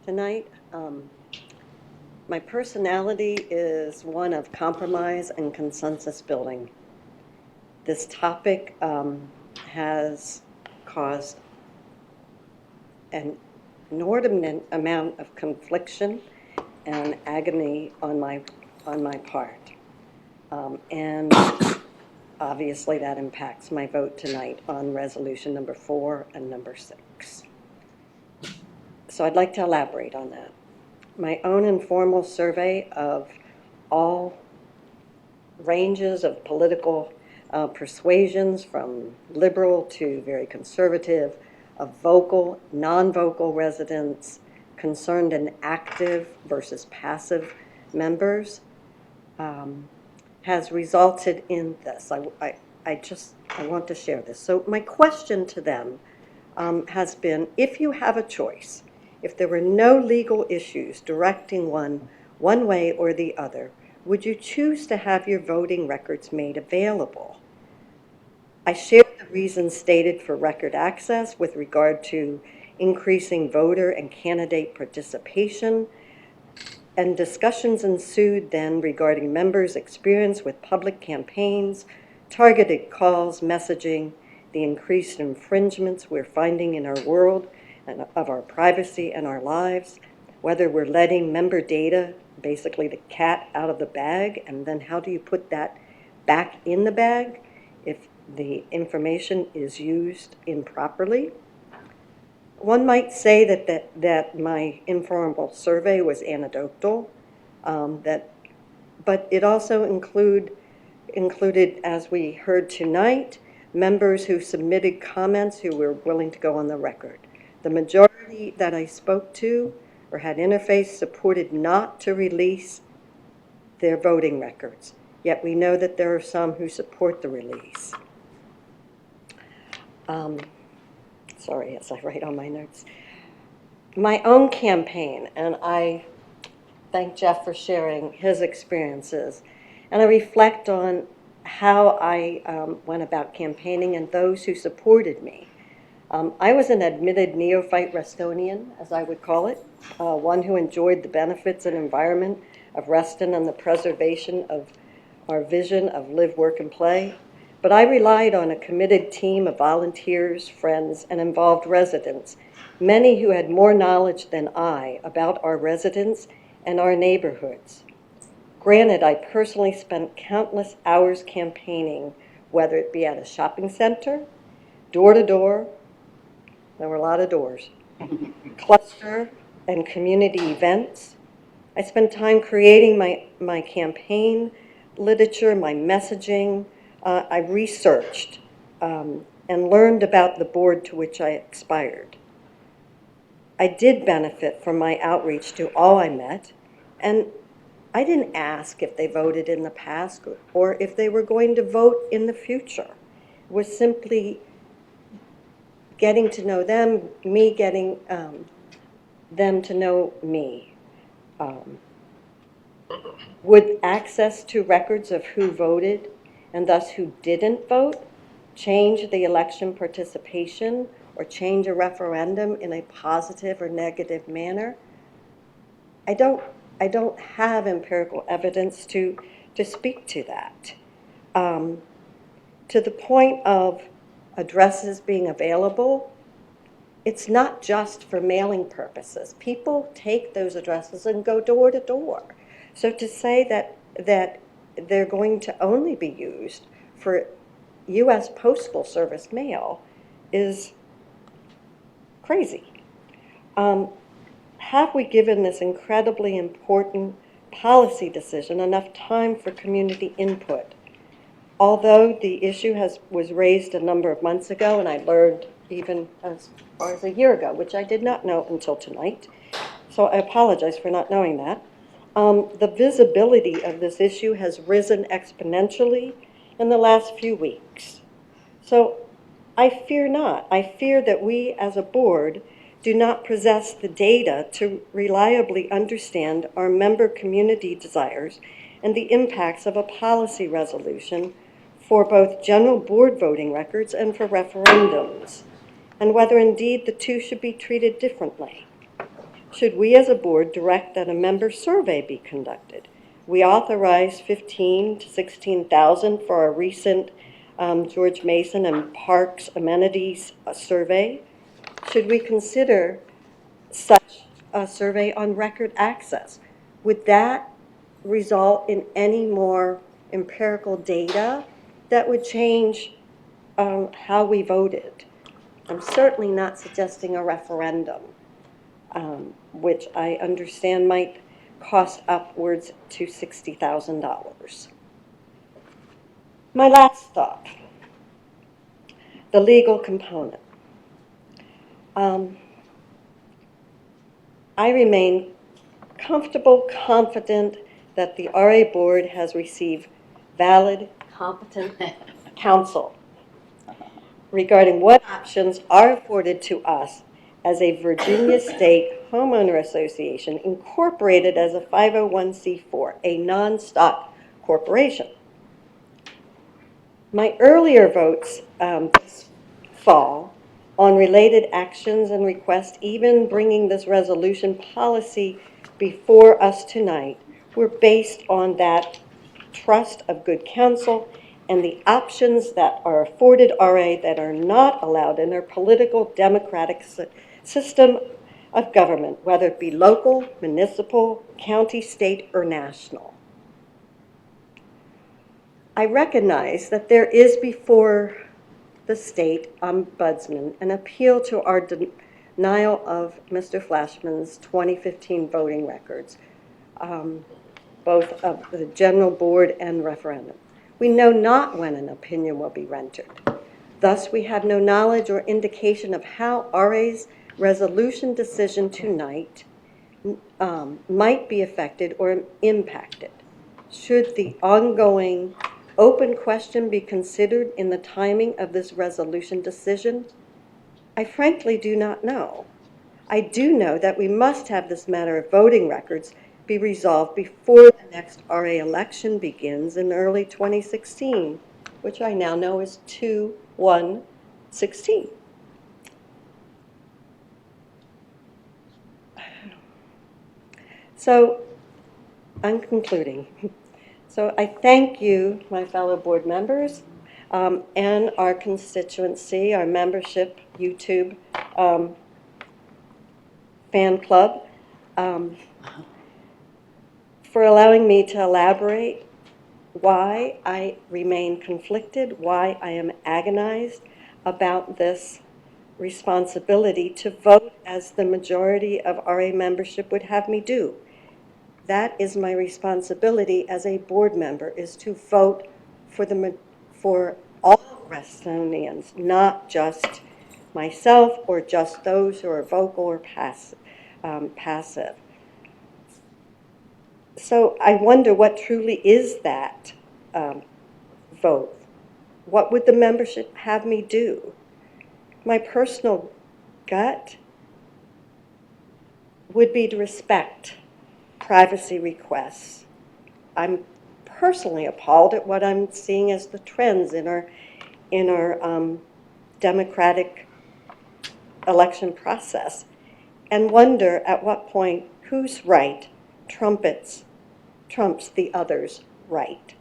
tonight. My personality is one of compromise and consensus building. This topic has caused an inordinate amount of confliction and agony on my part. And obviously that impacts my vote tonight on resolution number 4 and number 6. So I'd like to elaborate on that. My own informal survey of all ranges of political persuasions, from liberal to very conservative, of vocal, non-vocal residents, concerned and active versus passive members, has resulted in this. I want to share this. So my question to them has been, if you have a choice, if there were no legal issues directing one way or the other, would you choose to have your voting records made available? I shared the reasons stated for record access with regard to increasing voter and candidate participation, and discussions ensued then regarding members' experience with public campaigns, targeted calls, messaging, the increased infringements we're finding in our world and of our privacy and our lives, whether we're letting member data, basically the cat out of the bag, and then how do you put that back in the bag if the information is used improperly. One might say that my informal survey was anecdotal, but it also included, as we heard tonight, members who submitted comments who were willing to go on the record. The majority that I spoke to or had interface supported not to release their voting records, yet we know that there are some who support the release. Sorry, as I write on my notes. My own campaign, and I thank Jeff for sharing his experiences, and I reflect on how I went about campaigning and those who supported me. I was an admitted neophyte Restonian, as I would call it, one who enjoyed the benefits and environment of Reston and the preservation of our vision of live, work, and play. But I relied on a committed team of volunteers, friends, and involved residents, many who had more knowledge than I about our residents and our neighborhoods. Granted, I personally spent countless hours campaigning, whether it be at a shopping center, door to door, there were a lot of doors, cluster and community events. I spent time creating my campaign literature, my messaging. I researched and learned about the board to which I aspired. I did benefit from my outreach to all I met, and I didn't ask if they voted in the past or if they were going to vote in the future. It was simply getting to know them, me getting them to know me. Would access to records of who voted and thus who didn't vote change the election participation or change a referendum in a positive or negative manner? I don't have empirical evidence to speak to that. To the point of addresses being available, it's not just for mailing purposes. People take those addresses and go door to door. So to say that they're going to only be used for U.S. Postal Service mail is crazy. Have we given this incredibly important policy decision enough time for community input? Although the issue was raised a number of months ago, and I learned even as far as a year ago, which I did not know until tonight, so I apologize for not knowing that. The visibility of this issue has risen exponentially in the last few weeks. So I fear not. I fear that we as a board do not possess the data to reliably understand our member community desires and the impacts of a policy resolution for both general board voting records and for referendums, and whether indeed the two should be treated differently. Should we as a board direct that a member survey be conducted? We authorized 15 to 16,000 for our recent George Mason and Parks amenities survey. Should we consider such a survey on record access? Would that result in any more empirical data that would change how we voted? I'm certainly not suggesting a referendum, which I understand might cost upwards to $60,000. My last thought, the legal component. I remain comfortable, confident that the RA board has received valid, competent counsel regarding what options are afforded to us as a Virginia State Homeowner Association incorporated as a 501c4, a non-stock corporation. My earlier votes this fall on related actions and requests, even bringing this resolution policy before us tonight, were based on that trust of good counsel and the options that are afforded RA that are not allowed in our political democratic system of government, whether it be local, municipal, county, state, or national. I recognize that there is before the state ombudsman an appeal to our denial of Mr. Flashman's 2015 voting records, both of the general board and referendum. We know not when an opinion will be rendered. Thus, we have no knowledge or indication of how RA's resolution decision tonight might be affected or impacted. Should the ongoing open question be considered in the timing of this resolution decision? I frankly do not know. I do know that we must have this matter of voting records be resolved before the next RA election begins in early 2016, which I now know is 2/1/16. So I'm concluding. So I thank you, my fellow board members, and our constituency, our membership, YouTube fan club, for allowing me to elaborate why I remain conflicted, why I am agonized about this responsibility to vote as the majority of RA membership would have me do. That is my responsibility as a board member, is to vote for all Restonians, not just myself or just those who are vocal or passive. So I wonder what truly is that vote. What would the membership have me do? My personal gut would be to respect privacy requests. I'm personally appalled at what I'm seeing as the trends in our democratic election process, and wonder at what point whose right trumps the other's right.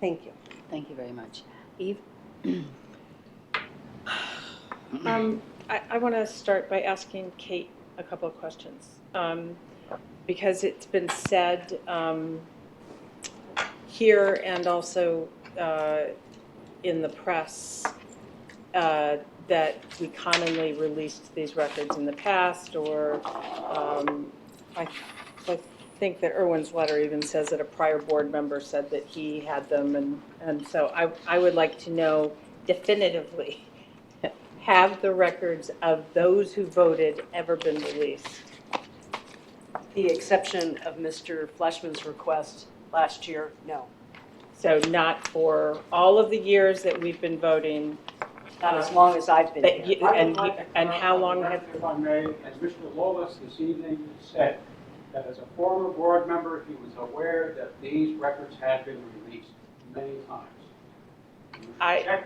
Thank you. Thank you very much. Eve? I want to start by asking Kate a couple of questions. Because it's been said here and also in the press that we commonly released these records in the past, or I think that Irwin's letter even says that a prior board member said that he had them, and so I would like to know definitively, have the records of those who voted ever been released? The exception of Mr. Fleshman's request last year, no. So not for all of the years that we've been voting? Not as long as I've been here. And how long have... If I may, as Mr. Lawless this evening said, that as a former board member, he was aware that these records had been released many times.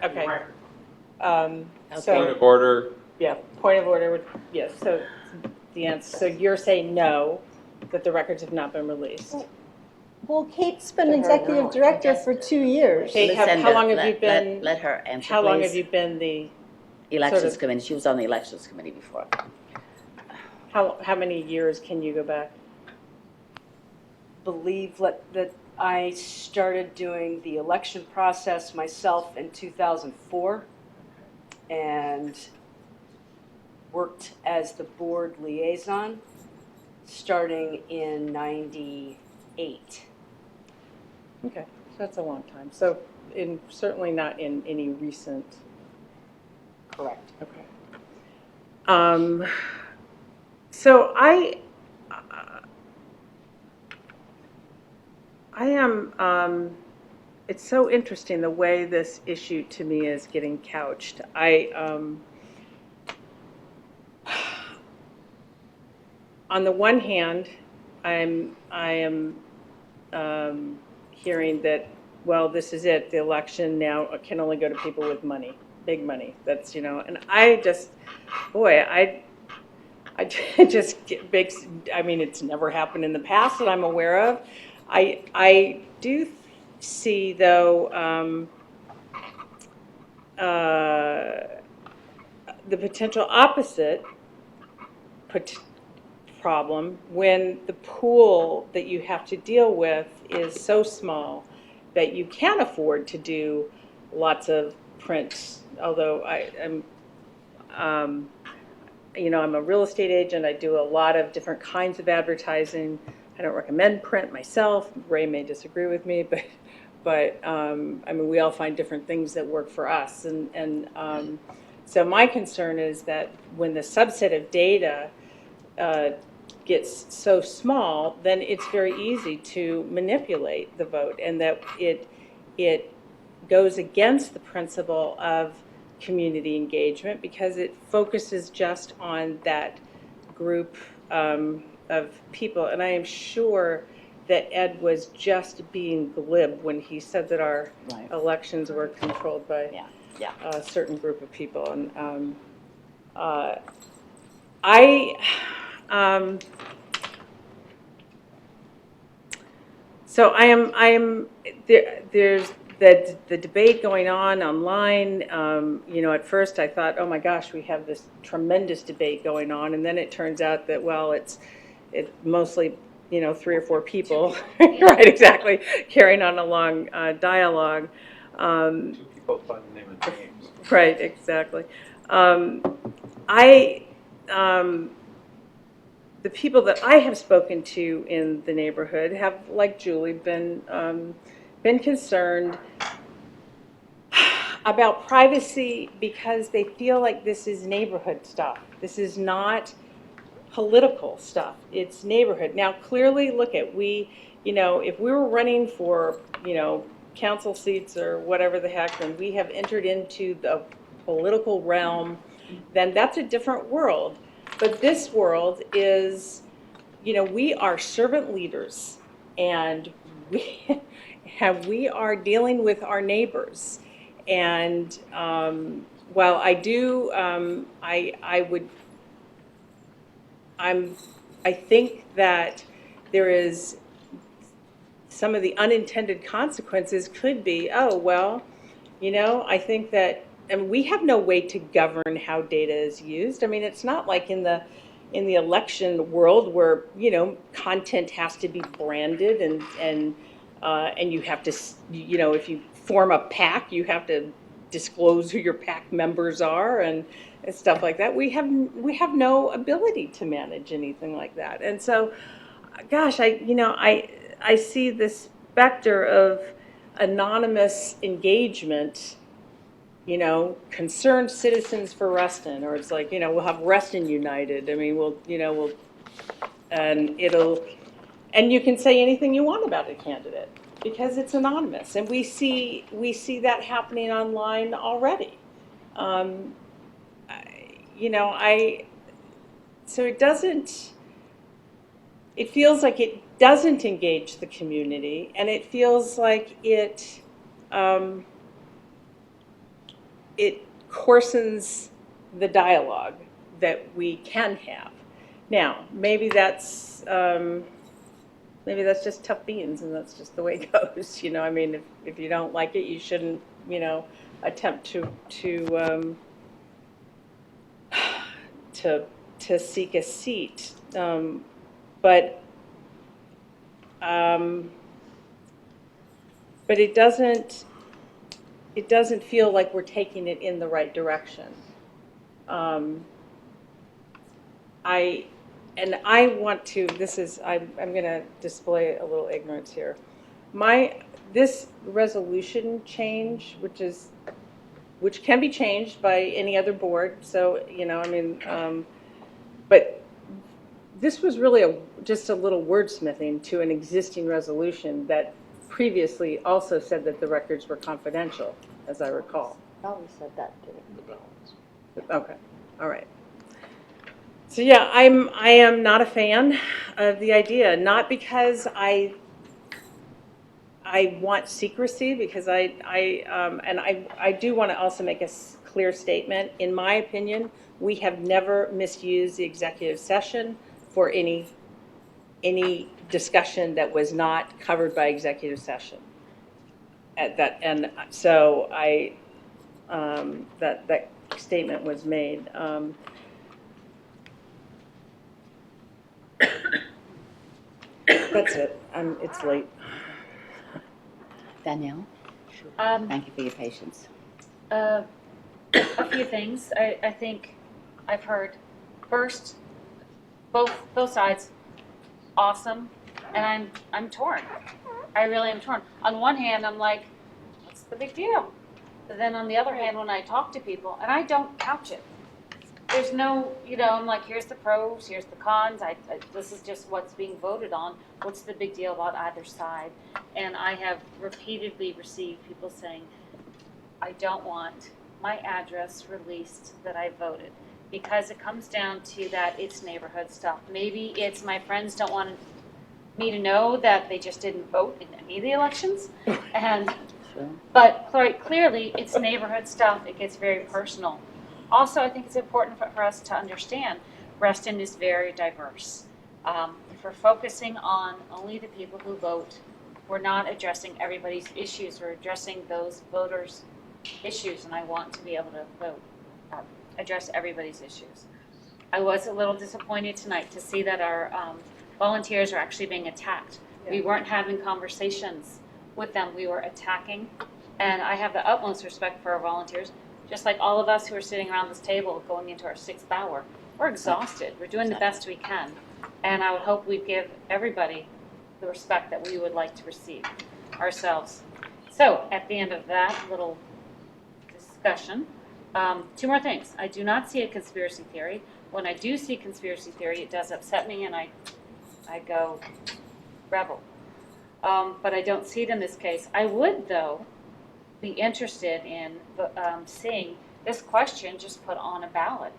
Okay. Point of order. Yeah, point of order, yes, so the answer, so you're saying no, that the records have not been released? Well, Kate's been executive director for 2 years. Kate, how long have you been? Let her answer, How long please. have you been the? Elections committee, she was on the elections committee before. How many years can you go back? Believe that I started doing the election process myself in 2004 and worked as the board liaison starting in 98. Okay, so that's a long time. So certainly not in any recent. Correct. Okay. So I am, it's so interesting the way this issue to me is getting couched. On the one hand, I am hearing that, well, this is it, the election now can only go to people with money, big money. That's, and I just, boy, I just get big, I mean, it's never happened in the past that I'm aware of. I do see, though, the potential opposite problem when the pool that you have to deal with is so small that you can afford to do lots of prints. Although I'm a real estate agent, I do a lot of different kinds of advertising. I don't recommend print myself. Ray may disagree with me, but I mean, we all find different things that work for us. And so my concern is that when the subset of data gets so small, then it's very easy to manipulate the vote, and that it goes against the principle of community engagement because it focuses just on that group of people. And I am sure that Ed was just being glib when he said that our elections were controlled by a certain group of people. And so I am there's the debate going on online. At first I thought, oh my gosh, we have this tremendous debate going on, and then it turns out that, well, it's mostly 3 or 4 people, right? Exactly, carrying on a long dialogue. 2 people by the name of James. Right, exactly. The people that I have spoken to in the neighborhood have, like Julie, been concerned about privacy because they feel like this is neighborhood stuff. This is not political stuff. It's neighborhood. Now, clearly, look at, if we were running for, council seats or whatever the heck, and we have entered into the political realm, then that's a different world. But this world is, we are servant leaders, and we are dealing with our neighbors. And while I do, I think that there is some of the unintended consequences could be, oh, well, I think that, and we have no way to govern how data is used. I mean, it's not like in the election world where, content has to be branded and you have to, if you form a PAC, you have to disclose who your PAC members are and stuff like that. We have no ability to manage anything like that. And so, gosh, I see this specter of anonymous engagement, concerned citizens for Reston, or it's like, we'll have Reston United. I mean, and you can say anything you want about a candidate because it's anonymous. And we see that happening online already. So it feels like it doesn't engage the community, and it feels like it coarsens the dialogue that we can have. Now, maybe that's just tough beans, and that's just the way it goes. I mean, if you don't like it, you shouldn't, attempt to seek a seat. But it doesn't feel like we're taking it in the right direction. I'm going to display a little ignorance here. This resolution change, which can be changed by any other board. So, but this was really just a little wordsmithing to an existing resolution that previously also said that the records were confidential, as I recall. Probably said that, didn't it? Okay, all right. So yeah, I am not a fan of the idea, not because I want secrecy, because I do want to also make a clear statement. In my opinion, we have never misused the executive session for any discussion that was not covered by executive session. And so that statement was made. That's it. It's late. Danielle? Thank you for your patience. A few things. I think I've heard. First, both sides, awesome, and I'm torn. I really am torn. On one hand, I'm like, what's the big deal? But then on the other hand, when I talk to people, and I don't couch it, there's no, I'm like, here's the pros, here's the cons. This is just what's being voted on. What's the big deal about either side? And I have repeatedly received people saying, I don't want my address released that I voted, because it comes down to that it's neighborhood stuff. Maybe it's my friends don't want me to know that they just didn't vote in any of the elections. But clearly it's neighborhood stuff. It gets very personal. Also, I think it's important for us to understand Reston is very diverse. If we're focusing on only the people who vote, we're not addressing everybody's issues. We're addressing those voters' issues, and I want to be able to address everybody's issues. I was a little disappointed tonight to see that our volunteers are actually being attacked. Yeah. We weren't having conversations with them. We were attacking, and I have the utmost respect for our volunteers. just like all of us who are sitting around this table going into our 6th hour. We're exhausted. We're doing the best we can. And I would hope we give everybody the respect that we would like to receive ourselves. So at the end of that little discussion, 2 more things. I do not see a conspiracy theory. When I do see conspiracy theory, it does upset me, and I go rebel. But I don't see it in this case. I would, though, be interested in seeing this question just put on a ballot.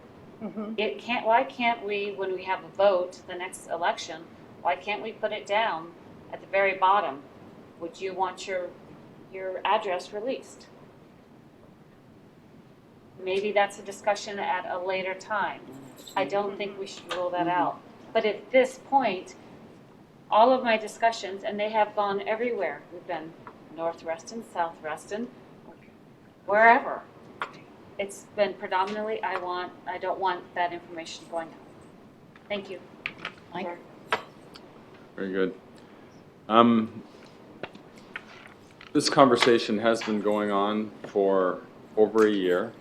It can't. Why can't we, when we have a vote, the next election, why can't we put it down at the very bottom? Would you want your address released? Maybe that's a discussion at a later time. I don't think we should rule that out. But at this point, all of my discussions, and they have gone everywhere. We've been North Reston, South Reston, wherever. It's been predominantly, I don't want that information going out. Thank you. Mike? Very good. This conversation has been going on for over a year.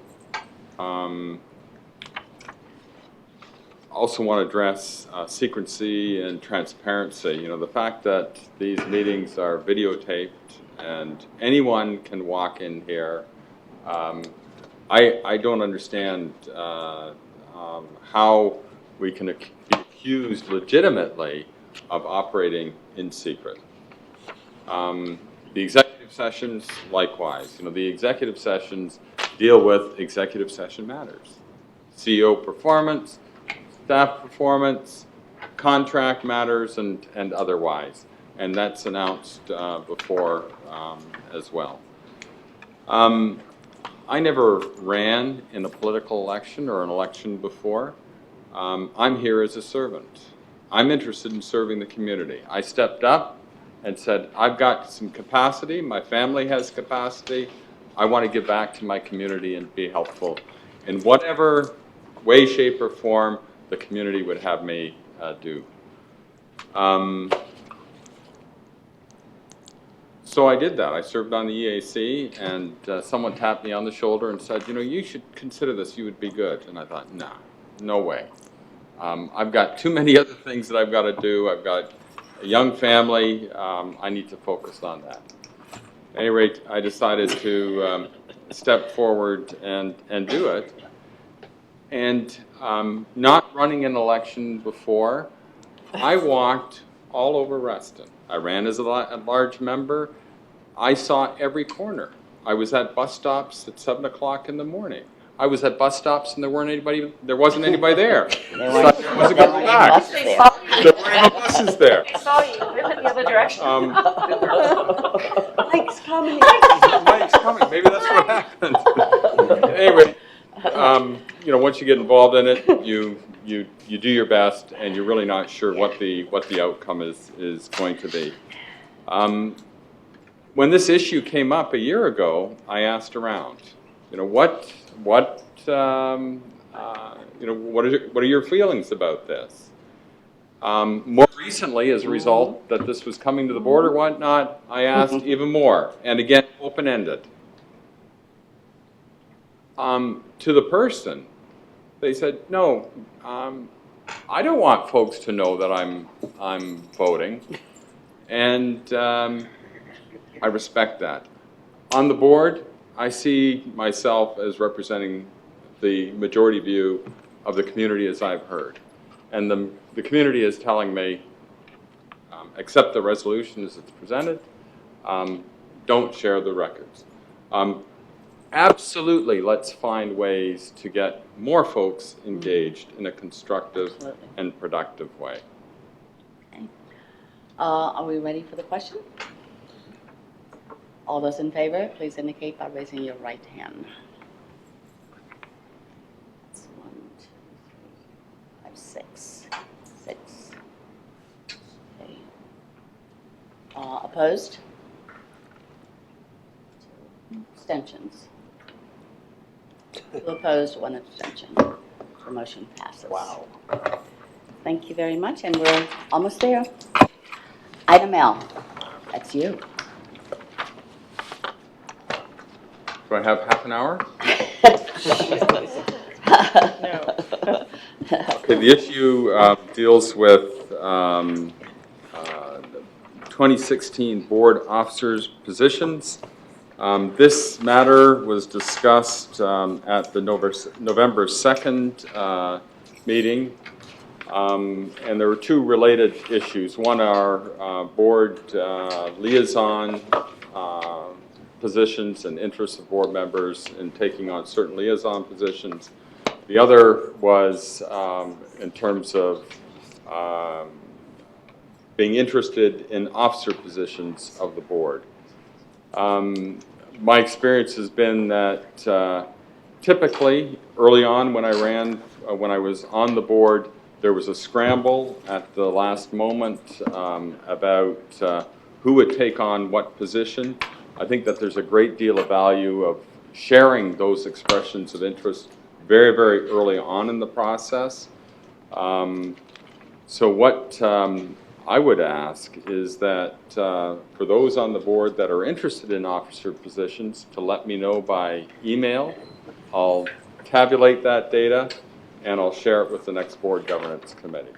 Also want to address secrecy and transparency. You know, the fact that these meetings are videotaped and anyone can walk in here. I don't understand how we can be accused legitimately of operating in secret. The executive sessions, likewise. You know, the executive sessions deal with executive session matters. CEO performance, staff performance, contract matters, and otherwise. And that's announced before as well. I never ran in a political election or an election before. I'm here as a servant. I'm interested in serving the community. I stepped up and said, I've got some capacity, my family has capacity, I want to give back to my community and be helpful in whatever way, shape, or form the community would have me do. So I did that. I served on the EAC, and someone tapped me on the shoulder and said, you know, you should consider this, you would be good. And I thought, nah, no way. I've got too many other things that I've got to do. I've got a young family. I need to focus on that. At any rate, I decided to step forward and do it. And not running an election before, I walked all over Reston. I ran as a large member. I saw every corner. I was at bus stops at 7 o'clock in the morning. I was at bus stops and there wasn't anybody there. There wasn't going back. There weren't even buses there. I saw you. We went the other direction. Mike's coming. Mike's coming. Maybe that's what happened. Anyway, you know, once you get involved in it, you do your best, and you're really not sure what the outcome is going to be. When this issue came up a year ago, I asked around. You know, what are your feelings about this? More recently, as a result that this was coming to the board or whatnot, I asked even more, and again, open-ended. To the person, they said, no, I don't want folks to know that I'm voting, and I respect that. On the board, I see myself as representing the majority view of the community as I've heard. And the community is telling me, accept the resolution as it's presented, don't share the records. Absolutely, let's find ways to get more folks engaged in a constructive and productive way. Okay. Are we ready for the question? All those in favor, please indicate by raising your right hand. That's 1, 2, 3, 5, 6. 6. Okay. Opposed? 2 abstentions. 2 opposed, 1 abstention. The motion passes. Wow. Thank you very much, and we're almost there. Item L, that's you. Do I have half an hour? Okay, the issue deals with 2016 board officers' positions. This matter was discussed at the November 2nd meeting, and there were two related issues. One are board liaison positions and interests of board members in taking on certain liaison positions. The other was in terms of being interested in officer positions of the board. My experience has been that typically early on when I was on the board, there was a scramble at the last moment about who would take on what position. I think that there's a great deal of value of sharing those expressions of interest very, very early on in the process. So what I would ask is that for those on the board that are interested in officer positions, to let me know by email. I'll tabulate that data and I'll share it with the next board governance committee.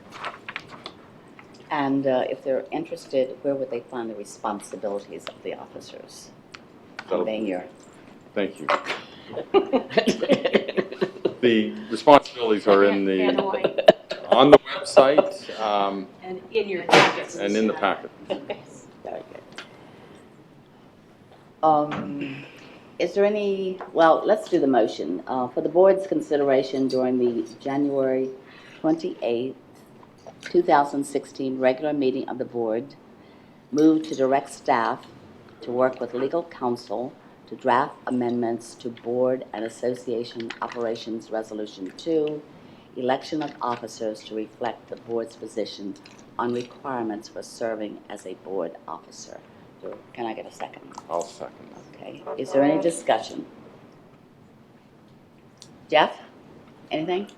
And if they're interested, where would they find the responsibilities of the officers? Being your... Thank you. The responsibilities are in on the website And in your packets. and in the packet. Is there any, well, let's do the motion. For the board's consideration during the January 28th, 2016 regular meeting of the board, move to direct staff to work with legal counsel to draft amendments to board and association operations resolution 2, election of officers to reflect the board's position on requirements for serving as a board officer. Can I get a second? I'll second. Okay. Is there any discussion? Jeff, anything?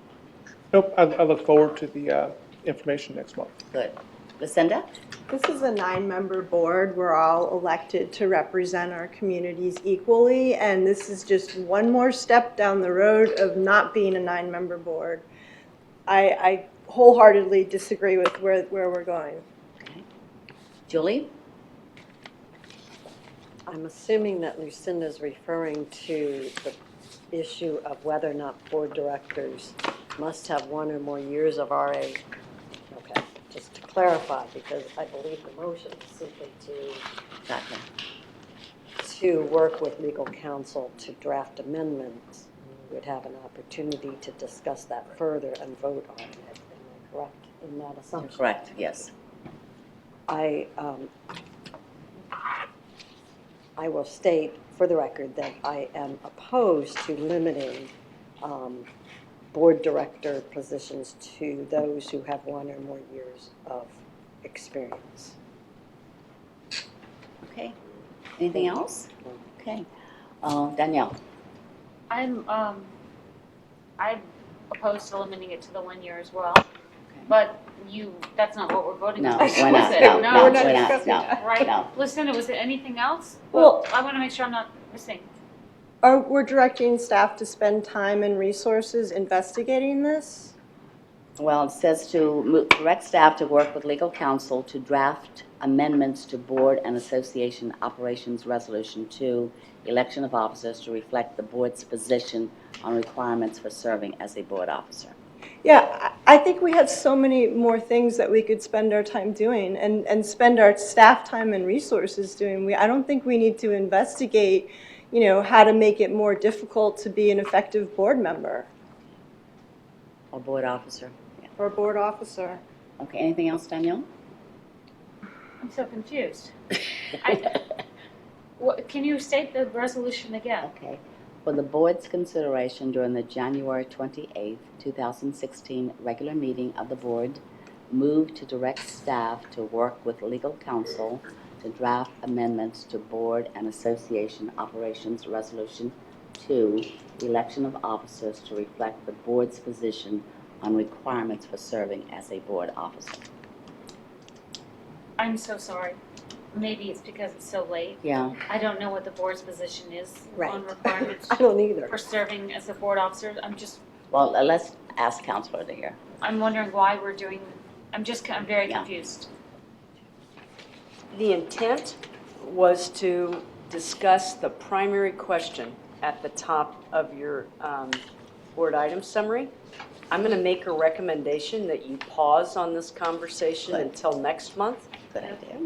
Nope, I look forward to the information next month. Good. Lucinda? This is a 9-member board. We're all elected to represent our communities equally, and this is just one more step down the road of not being a 9-member board. I wholeheartedly disagree with where we're going. Okay. Julie? I'm assuming that Lucinda's referring to the issue of whether or not board directors must have 1 or more years of RA. Okay, just to clarify, because I believe the motion is simply to work with legal counsel to draft amendments. We would have an opportunity to discuss that further and vote on it. Am I correct in that assumption? Correct, yes. I will state for the record that I am opposed to limiting board director positions to those who have 1 or more years of experience. Okay. Anything else? Okay. Danielle? I'm opposed to limiting it to the 1 year as well. But that's not what we're voting on. No, we're not. No, we're not discussing that. Right? No. Listen, was there anything else? Well, I want to make sure I'm not missing. We're directing staff to spend time and resources investigating this? Well, it says to direct staff to work with legal counsel to draft amendments to board and association operations resolution 2, election of officers to reflect the board's position on requirements for serving as a board officer. Yeah, I think we have so many more things that we could spend our time doing and spend our staff time and resources doing. I don't think we need to investigate, how to make it more difficult to be an effective board member. Or board officer. Yeah. Or board officer. Okay, anything else, Danielle? I'm so confused. Can you state the resolution again? Okay. For the board's consideration during the January 28th, 2016 regular meeting of the board, move to direct staff to work with legal counsel to draft amendments to board and association operations resolution 2, election of officers to reflect the board's position on requirements for serving as a board officer. I'm so sorry. maybe it's because it's so late. Yeah. I don't know what the board's position is Right. on requirements I don't either. for serving as a board officer. Well, let's ask Counselor to hear. I'm wondering why we're doing, I'm very Yeah. confused. The intent was to discuss the primary question at the top of your board item summary. I'm going to make a recommendation that you pause on this conversation until next month. Good idea.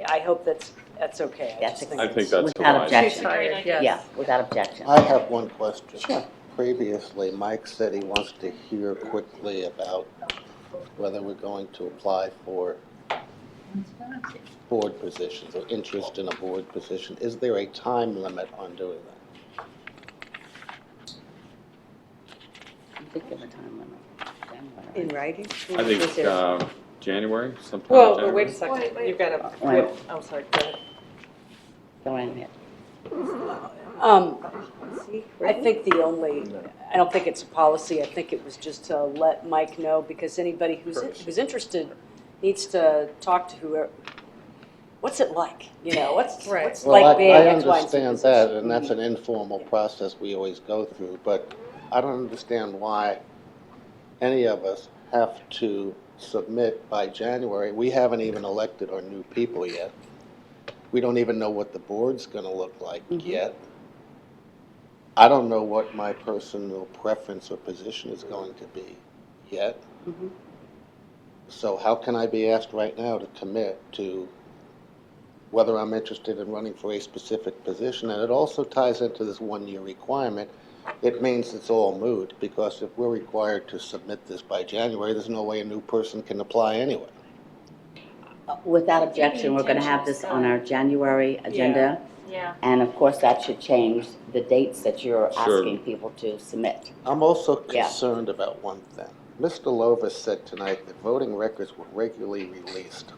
I hope that's okay. I think that's Without wise. objection. Great idea. Yeah, without objection. I have one question. Sure. Previously, Mike said he wants to hear quickly about whether we're going to apply for board positions or interest in a board position. Is there a time limit on doing that? You did give a time limit. In writing? I think January, sometime Well, in January. wait a second, you've got to, Wait. I'm sorry, go ahead. Go right ahead. I think I don't think it's a policy. I think it was just to let Mike know, because anybody who's interested needs to talk to whoever. What's it like? You know, what's Right. Well, like being I X, Y, and Z understand position. that, and that's an informal process we always go through, but I don't understand why any of us have to submit by January. We haven't even elected our new people yet. We don't even know what the board's going to look like yet. I don't know what my personal preference or position is going to be yet. So how can I be asked right now to commit to whether I'm interested in running for a specific position? And it also ties into this one-year requirement. It means it's all moot, because if we're required to submit this by January, there's no way a new person can apply anyway. Without objection, we're going to have this on our January agenda. Yeah. And of course, that should change the dates that you're Sure. asking people to submit. I'm also Yeah. concerned about one thing. Mr. Lovis said tonight that voting records were regularly released.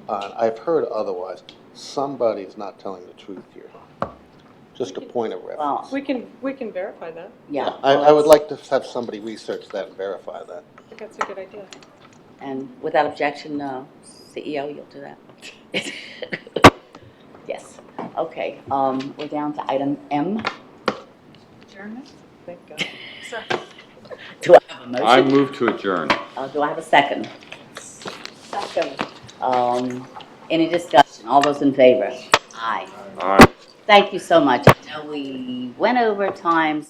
I've heard otherwise. Somebody's not telling the truth here. Just a point of reference. Well, We can verify that. yeah. I would like to have somebody research that and verify that. I think that's a good idea. And without objection, CEO, you'll do that. Yes. Okay, we're down to item M. Adjournment? Thank God. Do I have a motion? I move to adjourn. Do I have a second? Second. Any discussion? All those in favor? Aye. All right. Thank you so much. I know we went over time.